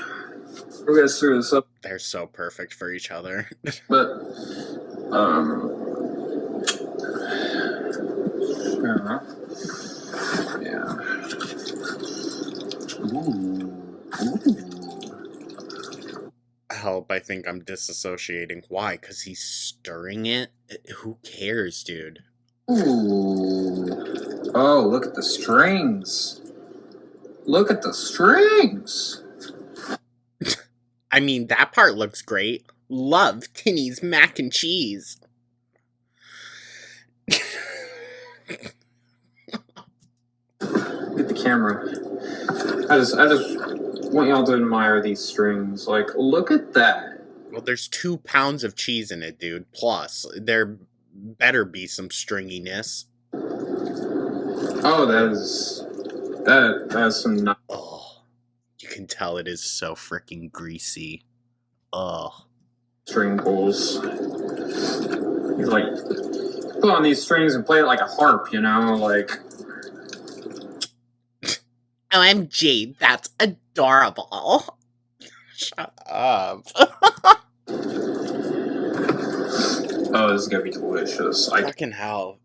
We're gonna screw this up. They're so perfect for each other. But, yeah. Ooh. Help, I think I'm disassociating. Why? Because he's stirring it? Who cares, dude? Ooh. Oh, look at the strings. Look at the strings. I mean, that part looks great. Love Tinny's mac and cheese. Get the camera. I just want y'all to admire these strings. Like, look at that. Well, there's 2 pounds of cheese in it, dude. Plus, there better be some stringiness. Oh, that is some. Oh, you can tell it is so freaking greasy. Oh, string pulls. You like put on these strings and play it like a harp, you know, like. OMG, that's adorable. Shut up. Oh, this is gonna be delicious. Fucking hell.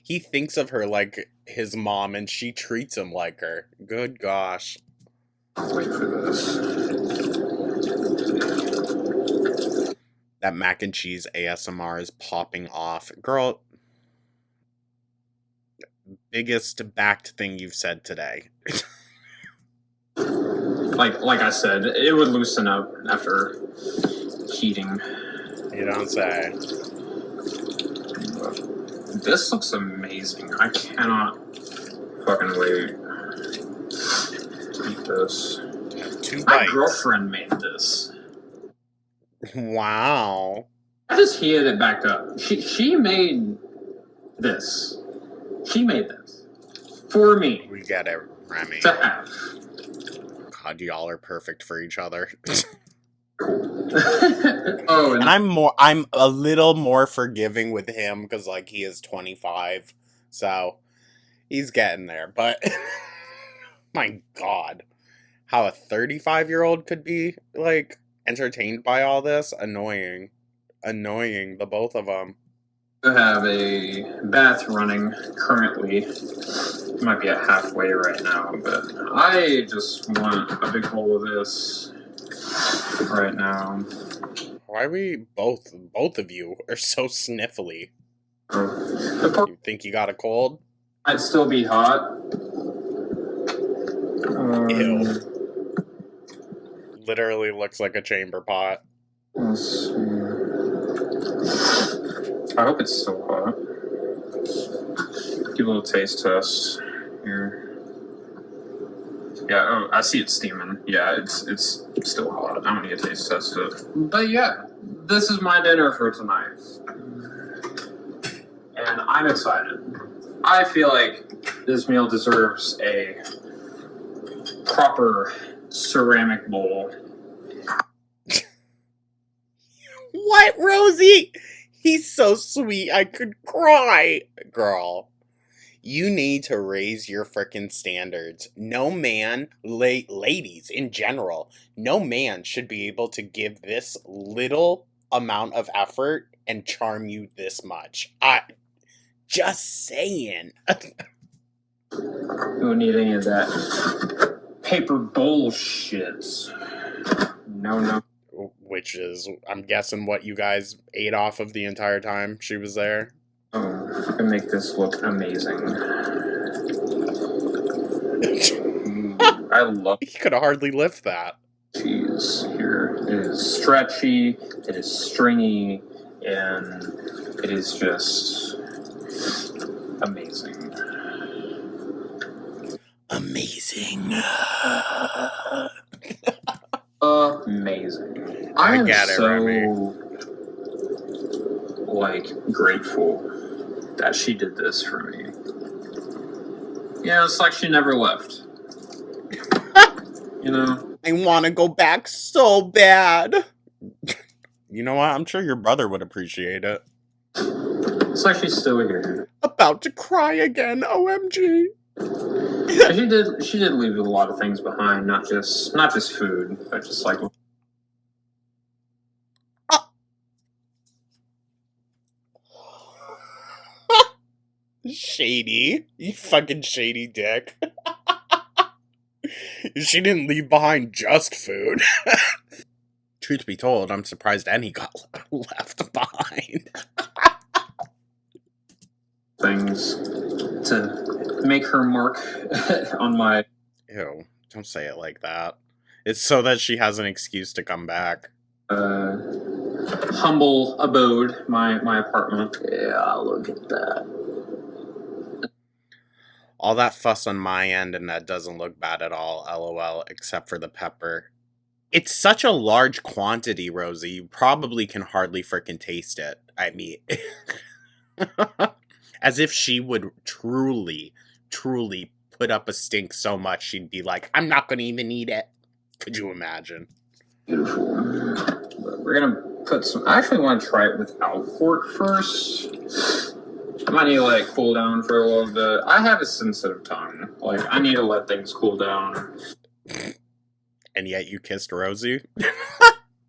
He thinks of her like his mom and she treats him like her. Good gosh. I'll wait for this. That mac and cheese ASMR is popping off. Girl, biggest backed thing you've said today. like I said, it would loosen up after heating. You don't say. This looks amazing. I cannot fucking wait to eat this. 2 bites. My girlfriend made this. Wow. I just heated it back up. She made this. She made this for me. We get it, Remy. To have. God, y'all are perfect for each other. Oh, and I'm a little more forgiving with him because like he is 25, so he's getting there. But my God, how a 35-year-old could be like entertained by all this? Annoying, the both of them. I have a bath running currently. Might be at halfway right now, but I just want a big bowl of this. right now. Why are we both of you are so sniffly? You think you got a cold? I'd still be hot. Ew. Literally looks like a chamber pot. Let's see. I hope it's still hot. Do a little taste test here. Yeah, oh, I see it steaming. Yeah, it's still hot. I don't need to taste test it. But yeah, this is my dinner for tonight. And I'm excited. I feel like this meal deserves a proper ceramic bowl. What, Rosee? He's so sweet, I could cry. Girl, you need to raise your frickin' standards. No man, ladies in general, no man should be able to give this little amount of effort and charm you this much. Just saying. You don't need any of that paper bullshit. No. Which is, I'm guessing, what you guys ate off of the entire time she was there. Oh, I can make this look amazing. I love. You could hardly lift that. Cheese here. It is stretchy. It is stringy, and it is just amazing. Amazing. Amazing. I am get it, so Remy. grateful that she did this for me. Yeah, it's like she never left. I want to go back so bad. You know what? I'm sure your brother would appreciate it. It's like she's still here. About to cry again. OMG. She did leave a lot of things behind, not just food, but just like Shady. You fucking shady dick. She didn't leave behind just food. Truth be told, I'm surprised any got left behind. things to make her mark on my... Ew, don't say it like that. It's so that she has an excuse to come back. Humble abode, my apartment. Yeah, look at that. All that fuss on my end, and that doesn't look bad at all, lol, except for the pepper. It's such a large quantity, Rosee, you probably can hardly frickin' taste it. I mean, as if she would truly put up a stink so much she'd be like, I'm not gonna even eat it. Could you imagine? Beautiful. We're gonna put some... I actually want to try it without pork first. I might need to let it cool down for a little bit. I have a sensitive tongue. I need to let things cool down. And yet you kissed Rosee? If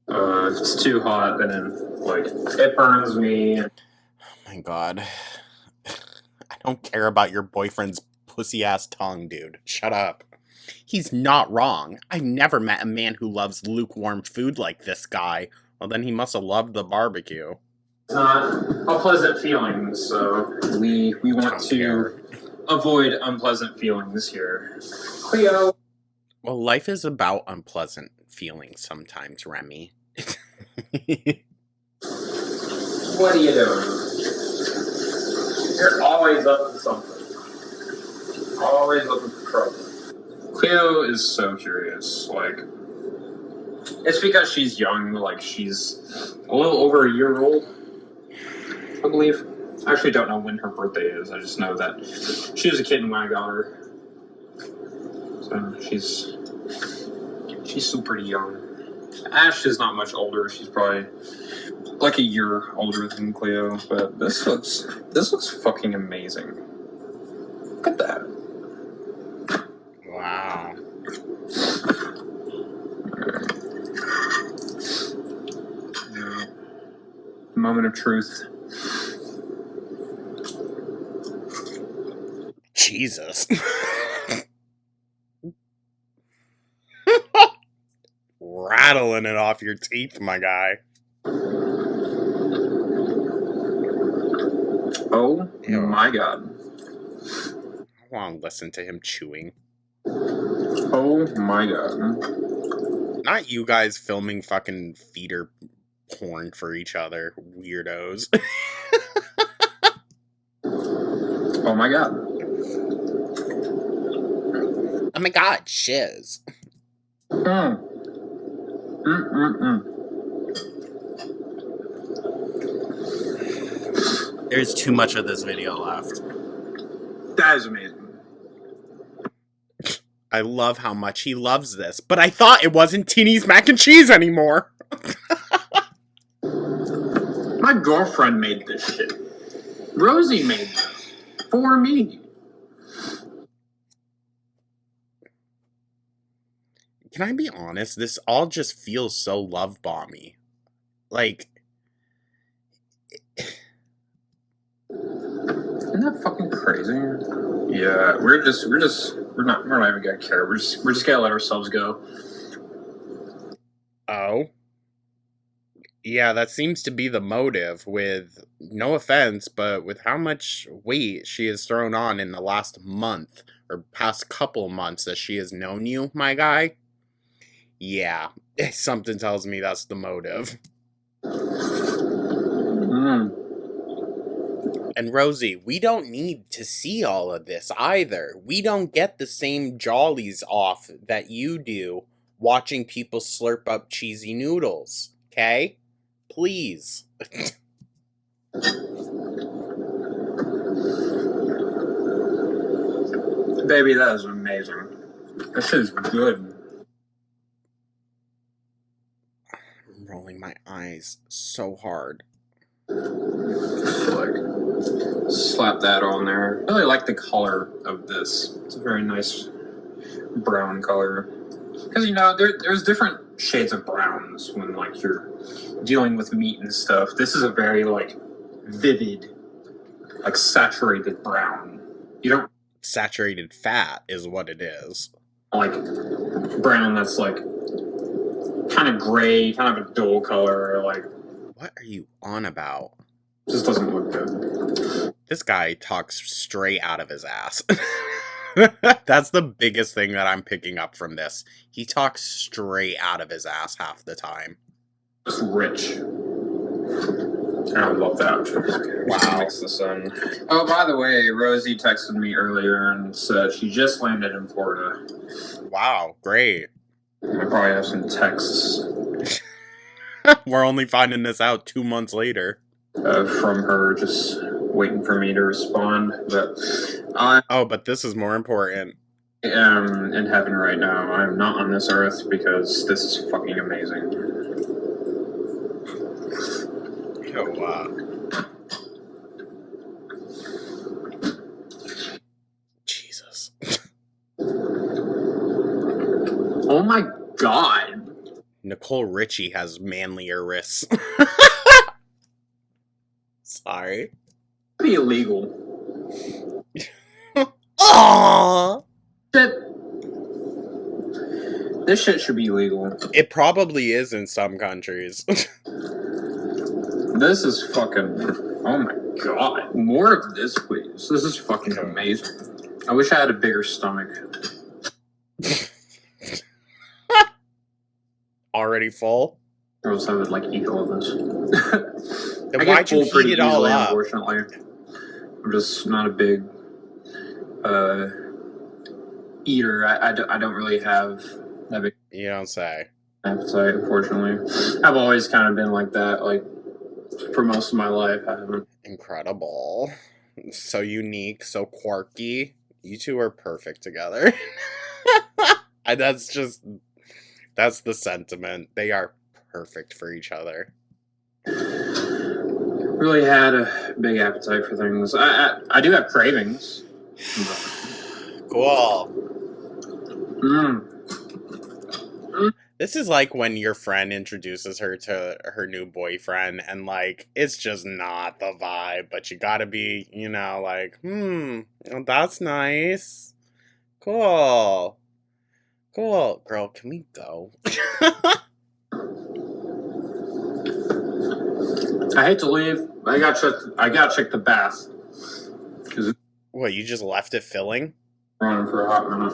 it's too hot, then it burns me. Oh my god. I don't care about your boyfriend's pussy-ass tongue, dude. Shut up. He's not wrong. I've never met a man who loves lukewarm food like this guy. Well, then he must have loved the barbecue. It's not a pleasant feeling, so we want to avoid unpleasant feelings here. Cleo. Well, life is about unpleasant feelings sometimes, Remy. What are you doing? You're always up to something. Always looking for trouble. Cleo is so curious. It's because she's young. She's a little over a year old, I believe. I actually don't know when her birthday is. I just know that she was a kitten when I got her. So she's still pretty young. Ash is not much older. She's probably a year older than Cleo. But this looks fucking amazing. Look at that. Wow. Moment of truth. Jesus. rattling it off your teeth, my guy. Oh Ew. my god. I want to listen to him chewing. Oh my god. Not you guys filming fucking feeder porn for each other, weirdos. Oh my god. Oh my god, shiz. There's too much of this video left. That is amazing. I love how much he loves this, but I thought it wasn't Teeny's mac and cheese anymore. My girlfriend made this shit. Rosee made this for me. Can I be honest? This all just feels so love bomby. Like, isn't that fucking crazy? Yeah, we're not even gonna care. We're just gonna let ourselves go. oh. Yeah, that seems to be the motive, with no offense, but with how much weight she has thrown on in the last month, or past couple months that she has known you, my guy. Yeah, something tells me that's the motive. And Rosee, we don't need to see all of this either. We don't get the same jollies off that you do watching people slurp up cheesy noodles, okay? Please. Baby, that is amazing. That shit is good. I'm rolling my eyes so hard. Like, slap that on there. I really like the color of this. It's a very nice brown color. Because, you know, there's different shades of browns when, like, you're dealing with meat and stuff. This is a very, like, vivid, like, saturated brown. You don't... Saturated fat is what it is. Like, brown that's, like, kind of gray, kind of a dull color, like... What are you on about? Just doesn't look good. This guy talks straight out of his ass. That's the biggest thing that I'm picking up from this. He talks straight out of his ass half the time. Just rich. And I love that. Wow. Mix the sun. Oh, by the way, Rosee texted me earlier and said she just landed in Florida. Wow, great. I probably have some texts. We're only finding this out 2 months later. From her, just waiting for me to respond. But but this is more important. I am in heaven right now. I'm not on this earth because this is fucking amazing. Jesus. Oh my god. Nicole Richie has manlier wrists. Sorry. Be illegal. Aww. This shit should be illegal. It probably is in some countries. This is fucking... Oh my god. More of this, please. This is fucking amazing. I wish I had a bigger stomach. Already full? Or else I would, like, eat all of this. Then why'd you heat it all up? Unfortunately. I'm just not a big eater. I don't really have that big... You don't say. Appetite, unfortunately. I've always kind of been like that, like, for most of my life. I haven't. Incredible. So unique, so quirky. You two are perfect together. And that's the sentiment. They are perfect for each other. Really had a big appetite for things. I do have cravings. Cool. This is like when your friend introduces her to her new boyfriend and, like, it's just not the vibe, but you gotta be, you know, like, that's nice. Cool. Cool. Girl, can we go? I hate to leave. I gotta check the bath. What, you just left it filling? Running for a hot minute.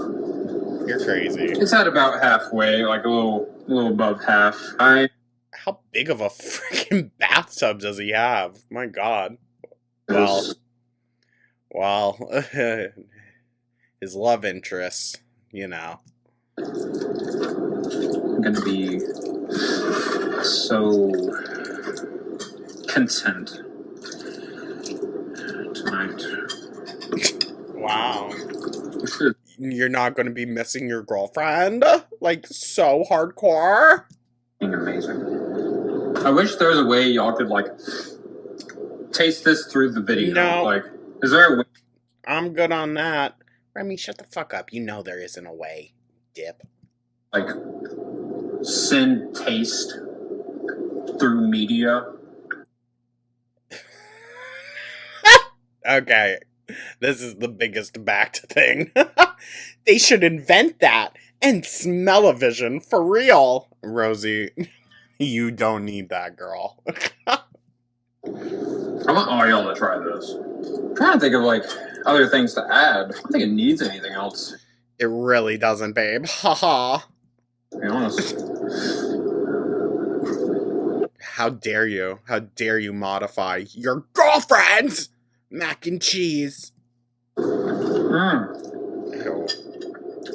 You're crazy. It's at about halfway, like a little above half. How big of a freaking bathtub does he have? My God. Well, his love interest, you know. I'm gonna be so content tonight. Wow. You're not gonna be missing your girlfriend? Like, so hardcore? Amazing. I wish there was a way y'all could, like, taste this through the video. No. Like, is there a way? I'm good on that. Remy, shut the fuck up. You know there isn't a way, dip. Like, send taste through media? Okay. This is the biggest backed thing. They should invent that. And smell-o-vision, for real. Rosee, you don't need that, girl. I want all y'all to try this. I'm trying to think of, like, other things to add. I don't think it needs anything else. It really doesn't, babe. Haha. To be honest. How dare you? How dare you modify your girlfriend's mac and cheese? Ew.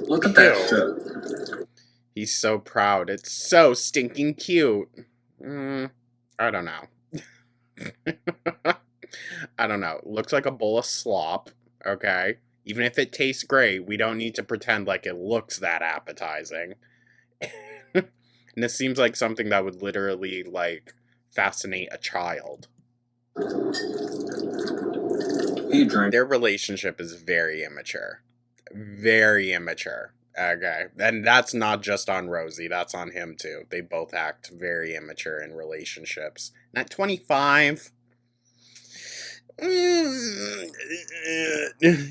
Look at that shit. He's so proud. It's so stinking cute. I don't know. I don't know. Looks like a bowl of slop, okay? Even if it tastes great, we don't need to pretend like it looks that appetizing. And this seems like something that would literally, like, fascinate a child. Their relationship is very immature. Very immature. Okay. And that's not just on Rosee, that's on him too. They both act very immature in relationships. And at 25,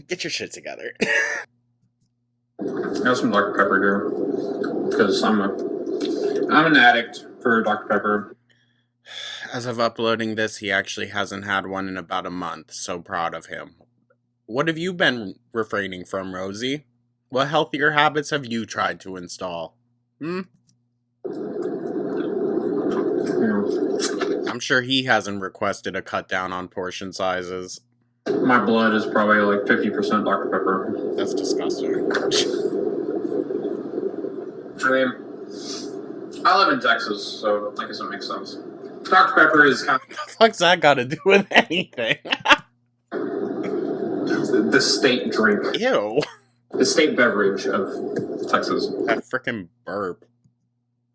get your shit together. I have some Dr. Pepper here. Because I'm an addict for Dr. Pepper. As of uploading this, he actually hasn't had one in about a month. So proud of him. What have you been refraining from, Rosee? What healthier habits have you tried to install? I'm sure he hasn't requested a cut down on portion sizes. My blood is probably like 50% Dr. Pepper. That's disgusting. I mean, I live in Texas, so I guess it makes sense. Dr. Pepper is kind of... What the fuck's that got to do with anything? The state drink. Ew. The state beverage of Texas. That frickin' burp.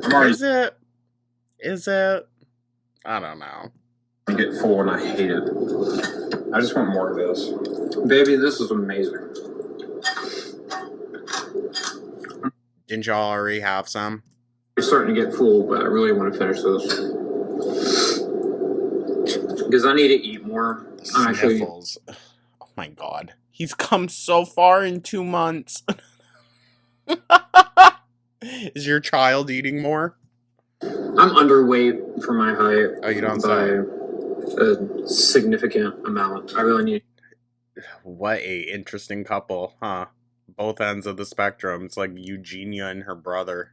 Is it? I don't know. I get full and I hate it. I just want more of this. Baby, this is amazing. Didn't y'all already have some? I'm starting to get full, but I really want to finish this. Because I need to eat more. Sniffles. Oh my God. He's come so far in 2 months. Is your child eating more? I'm underweight for my height. Oh, you don't say. A significant amount. I really need. What a interesting couple, huh? Both ends of the spectrum. It's like Eugenia and her brother.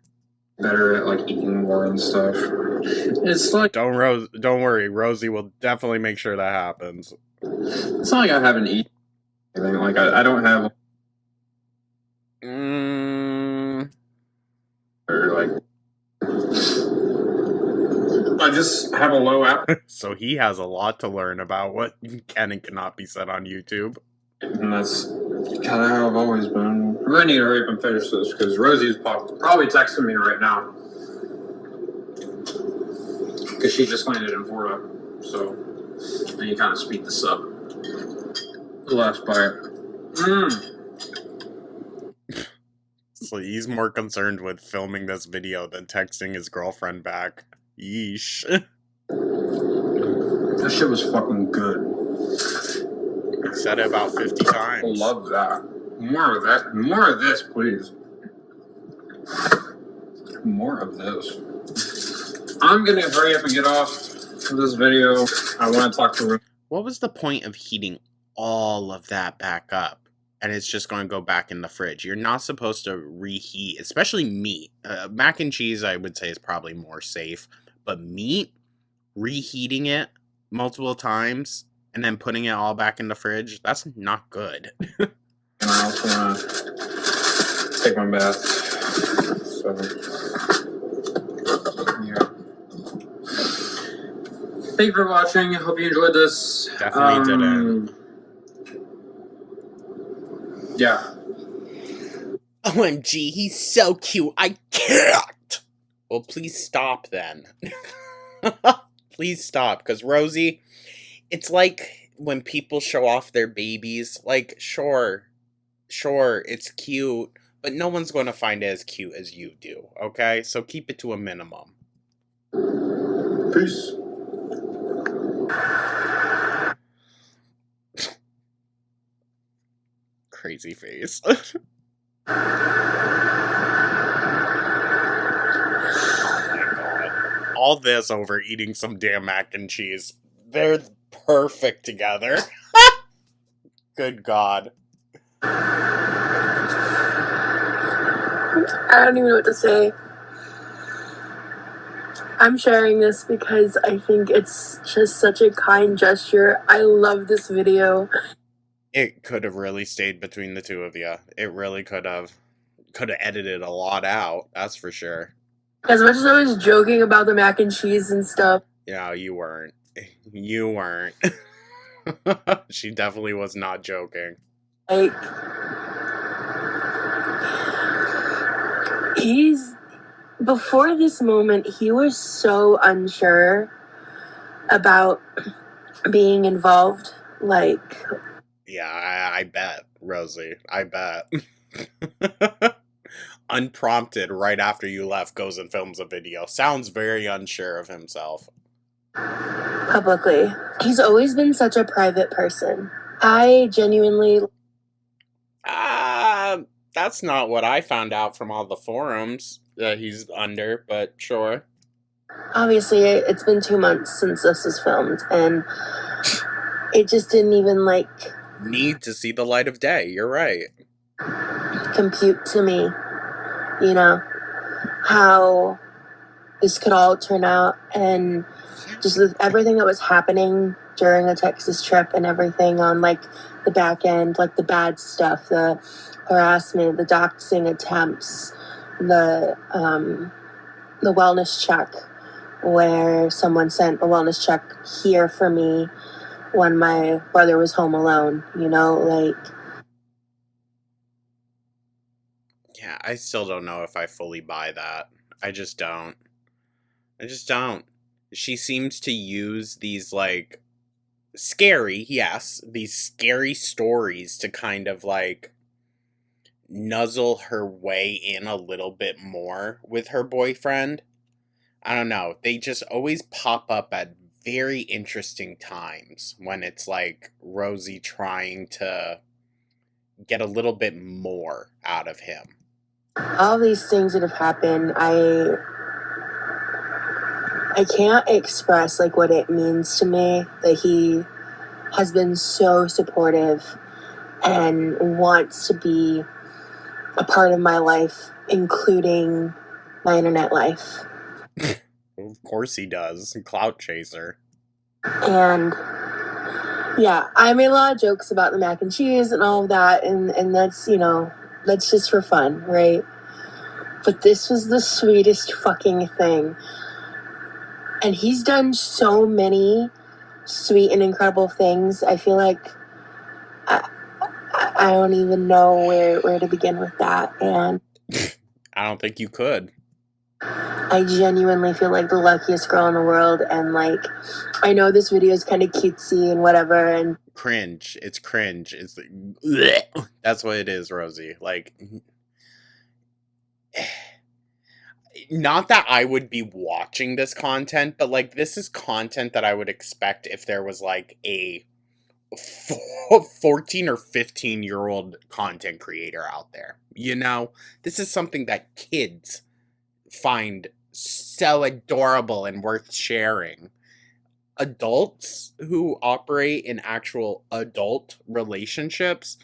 Better at like eating more and stuff. It's like don't worry, Rosee will definitely make sure that happens. It's not like I haven't eaten anything. Like I don't have. Or like. I just have a low appetite. So he has a lot to learn about what can and cannot be said on YouTube. And that's kind of how I've always been. I really need to hurry up and finish this because Rosie's probably texting me right now. Because she just landed in Florida. So I need to kind of speed this up. The last bite. So he's more concerned with filming this video than texting his girlfriend back. Yeesh. That shit was fucking good. I said it about 50 times. I love that. More of that. More of this, please. More of this. I'm gonna hurry up and get off for this video. I want to talk to. What was the point of heating all of that back up? And it's just going to go back in the fridge. You're not supposed to reheat, especially meat. Mac and cheese, I would say, is probably more safe. But meat, reheating it multiple times and then putting it all back in the fridge, that's not good. And I also want to take my bath. So, yeah. Thank you for watching. I hope you enjoyed this. Definitely didn't. Yeah. OMG, he's so cute. I can't. Well, please stop then. Please stop, because Rosee, it's like when people show off their babies. Like, sure, it's cute, but no one's going to find it as cute as you do, okay? So keep it to a minimum. Peace. Crazy face. All this over eating some damn mac and cheese. They're perfect together. Good God. I don't even know what to say. I'm sharing this because I think it's just such a kind gesture. I love this video. It could have really stayed between the two of you. It really could have. Could have edited a lot out, that's for sure. As much as I was joking about the mac and cheese and stuff. Yeah, you weren't. You weren't. She definitely was not joking. Like, before this moment, he was so unsure about being involved. Like, yeah, I bet, Rosee. I bet. Unprompted, right after you left, goes and films a video. Sounds very unsure of himself. Publicly. He's always been such a private person. I genuinely... That's not what I found out from all the forums that he's under, but sure. Obviously, it's been 2 months since this was filmed, and it just didn't even, need to see the light of day. You're right. Compute to me, how this could all turn out, and just with everything that was happening during the Texas trip and everything on, the back end, the bad stuff, the harassment, the doxing attempts, the wellness check, where someone sent a wellness check here for me when my brother was home alone, Yeah, I still don't know if I fully buy that. I just don't. She seems to use these, scary, yes, these scary stories to kind of, nuzzle her way in a little bit more with her boyfriend. I don't know. They just always pop up at very interesting times when it's Rosee trying to get a little bit more out of him. All these things that have happened, I can't express what it means to me that he has been so supportive and wants to be a part of my life, including my internet life. Of course he does. Clout chaser. And yeah, I made a lot of jokes about the mac and cheese and all of that, and that's, that's just for fun, right? But this was the sweetest fucking thing. And he's done so many sweet and incredible things. I feel like I don't even know where to begin with that. And I don't think you could. I genuinely feel like the luckiest girl in the world. And I know this video is kind of cutesy and whatever. And cringe. It's cringe. It's that's what it is, Rosee. Not that I would be watching this content, but this is content that I would expect if there was a 14 or 15-year-old content creator out there. This is something that kids find so adorable and worth sharing. adults who operate in actual adult relationships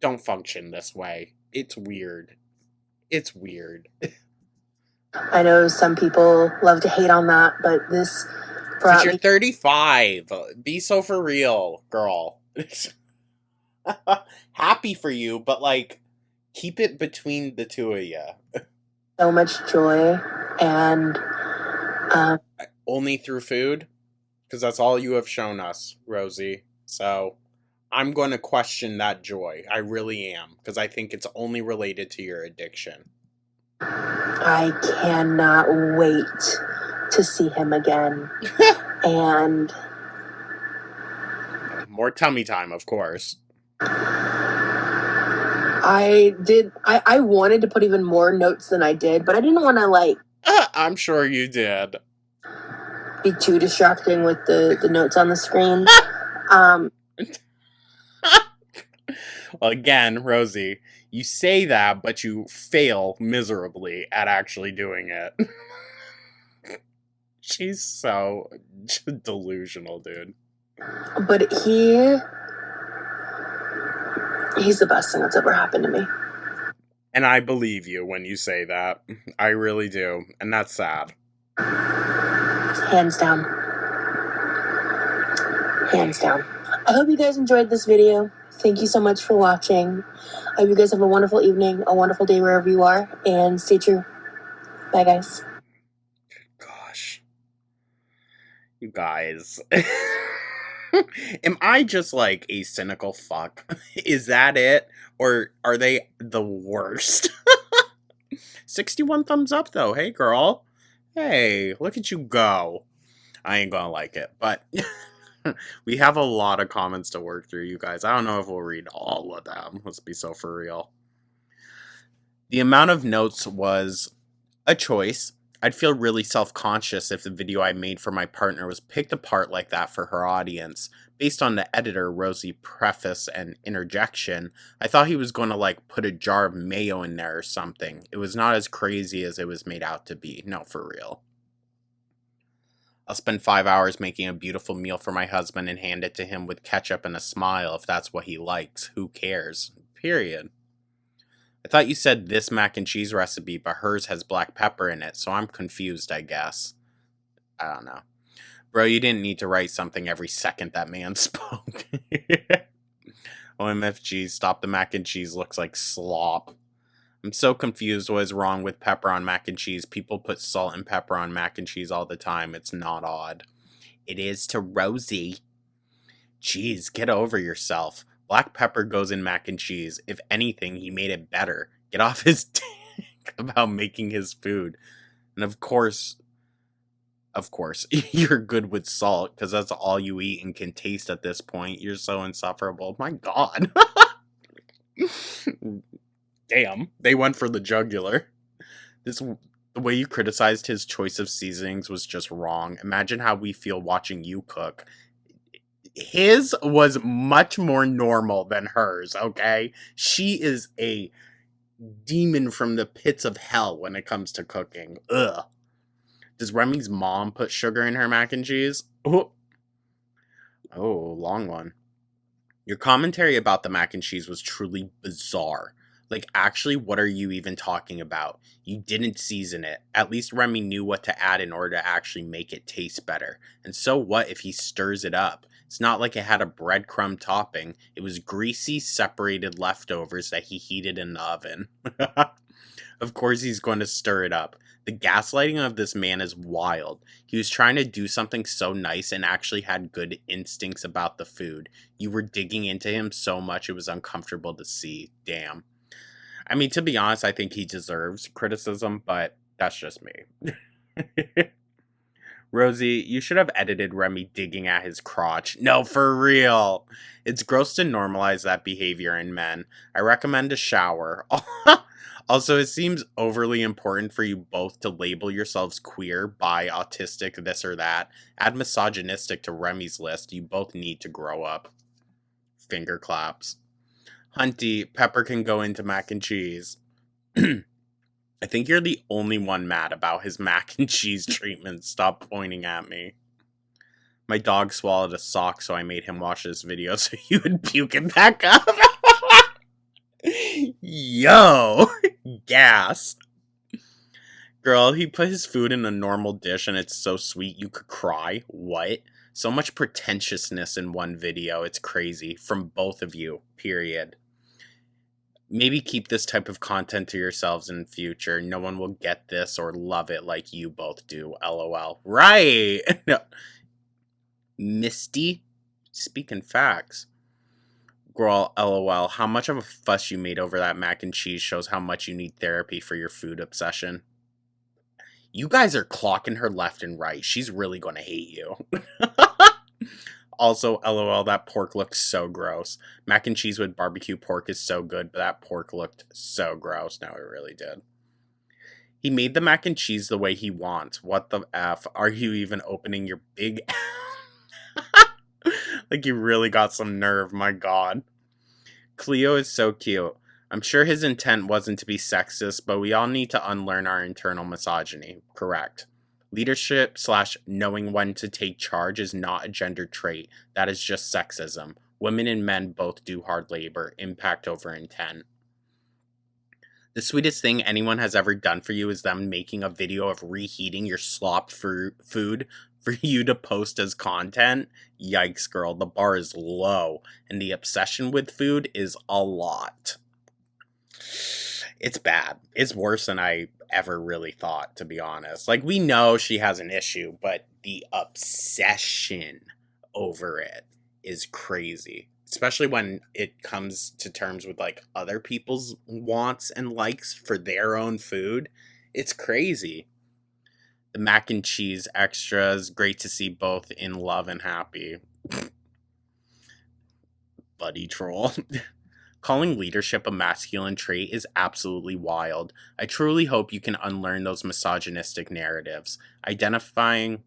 don't function this way. It's weird. It's weird. I know some people love to hate on that, but this Because you're 35. Be so for real, girl. Happy for you, but like, keep it between the two of you. so much joy, and only through food? Because that's all you have shown us, Rosee. So I'm going to question that joy. I really am. Because I think it's only related to your addiction. I cannot wait to see him again. And more tummy time, of course. I wanted to put even more notes than I did, but I didn't want to like I'm sure you did. Be too distracting with the notes on the screen. Again, Rosee, you say that, but you fail miserably at actually doing it. She's so delusional, dude. But he's the best thing that's ever happened to me. And I believe you when you say that. I really do. And that's sad. Hands down. Hands down. I hope you guys enjoyed this video. Thank you so much for watching. I hope you guys have a wonderful evening, a wonderful day wherever you are, and stay true. Bye, guys. Gosh. You guys. Am I just like a cynical fuck? Is that it? Or are they the worst? 61 thumbs up though. Hey, girl. Hey, look at you go. I ain't gonna like it, but we have a lot of comments to work through, you guys. I don't know if we'll read all of them. Let's be so for real. The amount of notes was a choice. I'd feel really self-conscious if the video I made for my partner was picked apart like that for her audience. Based on the editor, Rosee preface and interjection, I thought he was going to like put a jar of mayo in there or something. It was not as crazy as it was made out to be. No, for real. I'll spend 5 hours making a beautiful meal for my husband and hand it to him with ketchup and a smile if that's what he likes. Who cares? Period. I thought you said this mac and cheese recipe, but hers has black pepper in it, so I'm confused, I guess. I don't know. Bro, you didn't need to write something every second that man spoke. OMFG, stop the mac and cheese looks like slop. I'm so confused what is wrong with pepper on mac and cheese. People put salt and pepper on mac and cheese all the time. It's not odd. It is to Rosee. Jeez, get over yourself. Black pepper goes in mac and cheese. If anything, he made it better. Get off his dick about making his food. And of course, you're good with salt because that's all you eat and can taste at this point. You're so insufferable. My God. Damn, they went for the jugular. The way you criticized his choice of seasonings was just wrong. Imagine how we feel watching you cook. His was much more normal than hers, okay? She is a demon from the pits of hell when it comes to cooking. Ugh. Does Remy's mom put sugar in her mac and cheese? Oh, long one. Your commentary about the mac and cheese was truly bizarre. Like, actually, what are you even talking about? You didn't season it. At least Remy knew what to add in order to actually make it taste better. And so what if he stirs it up? It's not like it had a breadcrumb topping. It was greasy, separated leftovers that he heated in the oven. Of course he's going to stir it up. The gaslighting of this man is wild. He was trying to do something so nice and actually had good instincts about the food. You were digging into him so much it was uncomfortable to see. Damn. I mean, to be honest, I think he deserves criticism, but that's just me. Rosee, you should have edited Remy digging at his crotch. No, for real. It's gross to normalize that behavior in men. I recommend a shower. Also, it seems overly important for you both to label yourselves queer, bi, autistic, this or that. Add misogynistic to Remy's list. You both need to grow up. Finger claps. Hunty, pepper can go into mac and cheese. I think you're the only one mad about his mac and cheese treatment. Stop pointing at me. My dog swallowed a sock, so I made him watch this video so he would puke it back up. Yo! Gas. Girl, he put his food in a normal dish and it's so sweet you could cry. What? So much pretentiousness in one video. It's crazy. From both of you. Period. Maybe keep this type of content to yourselves in the future. No one will get this or love it like you both do. LOL. Right! Misty? Speaking facts. Girl, LOL. How much of a fuss you made over that mac and cheese shows how much you need therapy for your food obsession. You guys are clocking her left and right. She's really gonna hate you. Also, LOL, that pork looks so gross. Mac and cheese with barbecue pork is so good, but that pork looked so gross. No, it really did. He made the mac and cheese the way he wants. What the F? Are you even opening your big... Like, you really got some nerve, my god. Cleo is so cute. I'm sure his intent wasn't to be sexist, but we all need to unlearn our internal misogyny. Correct. Leadership / knowing when to take charge is not a gender trait. That is just sexism. Women and men both do hard labor. Impact over intent. The sweetest thing anyone has ever done for you is them making a video of reheating your slop food for you to post as content. Yikes, girl. The bar is low, and the obsession with food is a lot. It's bad. It's worse than I ever really thought, to be honest. Like, we know she has an issue, but the obsession over it is crazy. Especially when it comes to terms with, like, other people's wants and likes for their own food. It's crazy. The mac and cheese extras, great to see both in love and happy. Buddy troll. Calling leadership a masculine trait is absolutely wild. I truly hope you can unlearn those misogynistic narratives. Identifying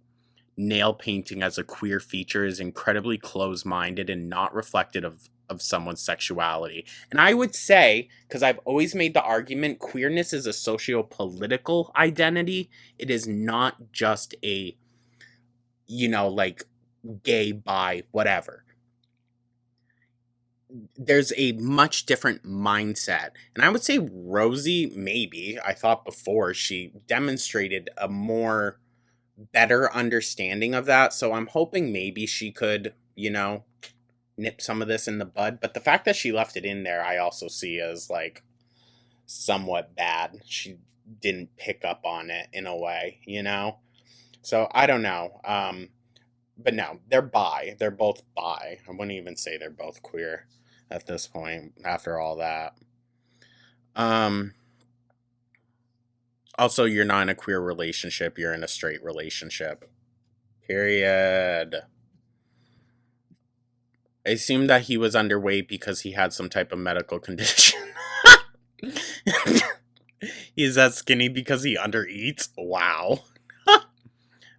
nail painting as a queer feature is incredibly close-minded and not reflective of someone's sexuality. And I would say, because I've always made the argument, queerness is a socio-political identity. It is not just a, like, gay, bi, whatever. There's a much different mindset. And I would say Rosee, maybe, I thought before, she demonstrated a more better understanding of that. So I'm hoping maybe she could, nip some of this in the bud. But the fact that she left it in there, I also see as, like, somewhat bad. She didn't pick up on it in a way, So I don't know. But no, they're bi. They're both bi. I wouldn't even say they're both queer at this point, after all that. Also, you're not in a queer relationship, you're in a straight relationship. Period. I assumed that he was underweight because he had some type of medical condition. He's that skinny because he undereats? Wow.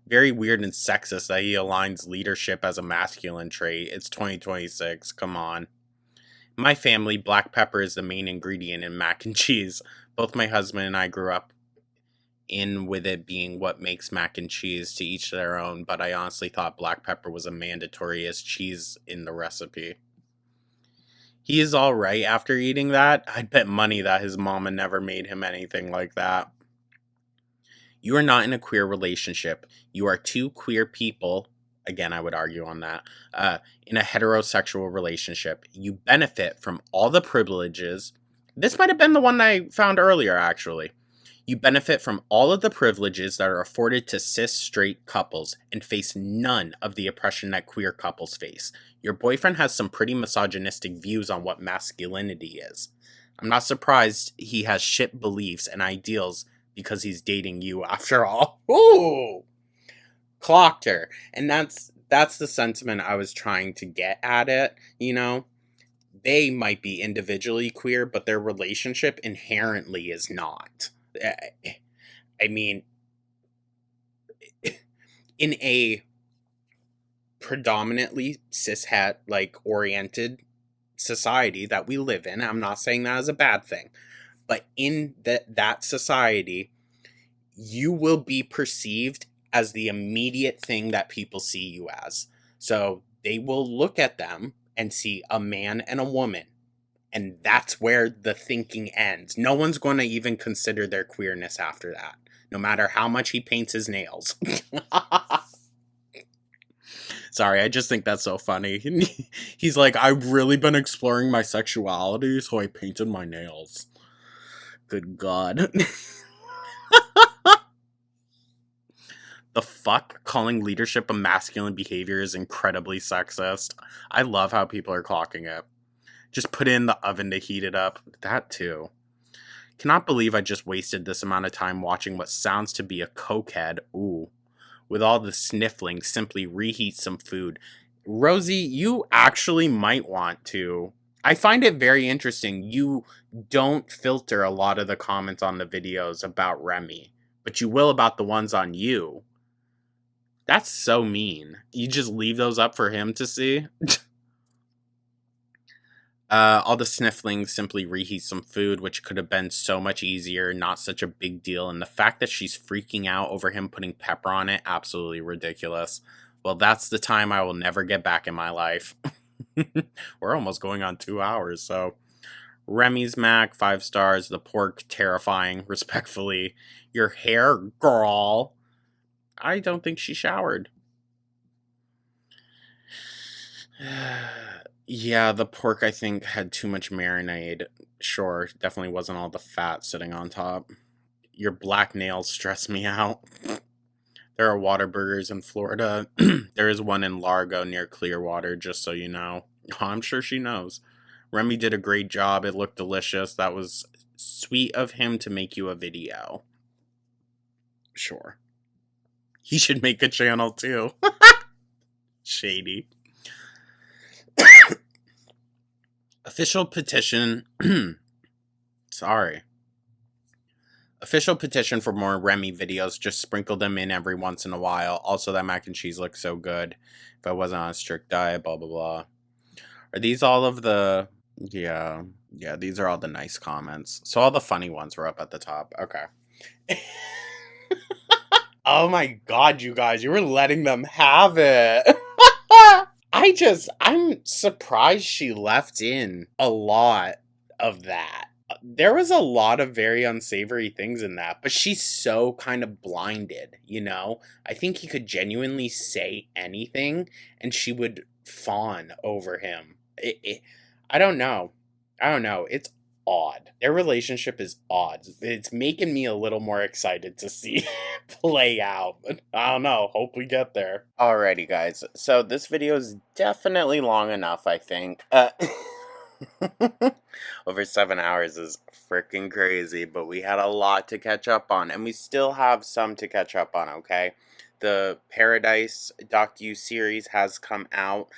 Very weird and sexist that he aligns leadership as a masculine trait. It's 2026, come on. In my family, black pepper is the main ingredient in mac and cheese. Both my husband and I grew up in with it being what makes mac and cheese, to each their own, but I honestly thought black pepper was a mandatory as cheese in the recipe. He is alright after eating that. I'd bet money that his mama never made him anything like that. You are not in a queer relationship. You are two queer people, again I would argue on that, in a heterosexual relationship. You benefit from all the privileges. This might have been the one I found earlier, actually. You benefit from all of the privileges that are afforded to cis straight couples and face none of the oppression that queer couples face. Your boyfriend has some pretty misogynistic views on what masculinity is. I'm not surprised he has shit beliefs and ideals because he's dating you after all. Ooh! Clocked her. And that's the sentiment I was trying to get at it, They might be individually queer, but their relationship inherently is not. I mean, in a predominantly cishet oriented society that we live in, I'm not saying that as a bad thing, but in that society, you will be perceived as the immediate thing that people see you as. So they will look at them and see a man and a woman. And that's where the thinking ends. No one's going to even consider their queerness after that, no matter how much he paints his nails. Sorry, I just think that's so funny. He's like, I've really been exploring my sexuality, so I painted my nails. Good God. The fuck? Calling leadership a masculine behavior is incredibly sexist. I love how people are clocking it. Just put it in the oven to heat it up. That too. Cannot believe I just wasted this amount of time watching what sounds to be a cokehead. Ooh. With all the sniffling, simply reheat some food. Rosee, you actually might want to. I find it very interesting. You don't filter a lot of the comments on the videos about Remy, but you will about the ones on you. That's so mean. You just leave those up for him to see? All the sniffling simply reheat some food, which could have been so much easier, not such a big deal. And the fact that she's freaking out over him putting pepper on it, absolutely ridiculous. Well, that's the time I will never get back in my life. We're almost going on 2 hours, so. Remy's Mac, 5 stars. The pork, terrifying, respectfully. Your hair, girl. I don't think she showered. Yeah, the pork, I think, had too much marinade. Sure, definitely wasn't all the fat sitting on top. Your black nails stress me out. There are Whataburgers in Florida. There is one in Largo near Clearwater, just so you know. I'm sure she knows. Remy did a great job. It looked delicious. That was sweet of him to make you a video. Sure. He should make a channel too. Shady. Official petition. Sorry. Official petition for more Remy videos. Just sprinkle them in every once in a while. Also, that mac and cheese looks so good. If I wasn't on a strict diet, blah, blah, blah. Are these all of the... Yeah, these are all the nice comments. So all the funny ones were up at the top. Okay. Oh my God, you guys. You were letting them have it. I'm surprised she left in a lot of that. There was a lot of very unsavory things in that, but she's so kind of blinded, you know? I think he could genuinely say anything and she would fawn over him. I don't know. It's odd. Their relationship is odd. It's making me a little more excited to see play out. I don't know. Hope we get there. Alrighty, guys. So this video is definitely long enough, I think. Over 7 hours is freaking crazy, but we had a lot to catch up on, and we still have some to catch up on, okay? The Paradise docu-series has come out.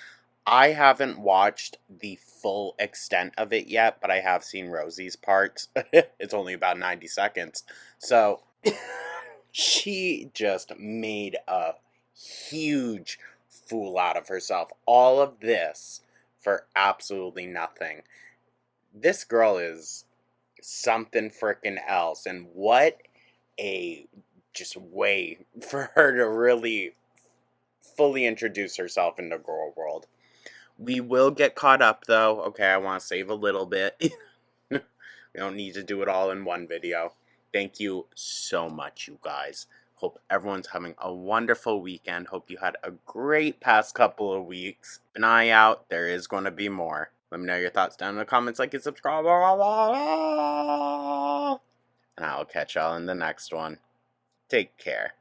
I haven't watched the full extent of it yet, but I have seen Rosee's parts. It's only about 90 seconds. So, she just made a huge fool out of herself. All of this for absolutely nothing. This girl is something freaking else. And what a just way for her to really fully introduce herself in the girl world. We will get caught up, though. Okay, I want to save a little bit. We don't need to do it all in one video. Thank you so much, you guys. Hope everyone's having a wonderful weekend. Hope you had a great past couple of weeks. Keep an eye out. There is going to be more. Let me know your thoughts down in the comments, like and subscribe. And I'll catch y'all in the next one. Take care.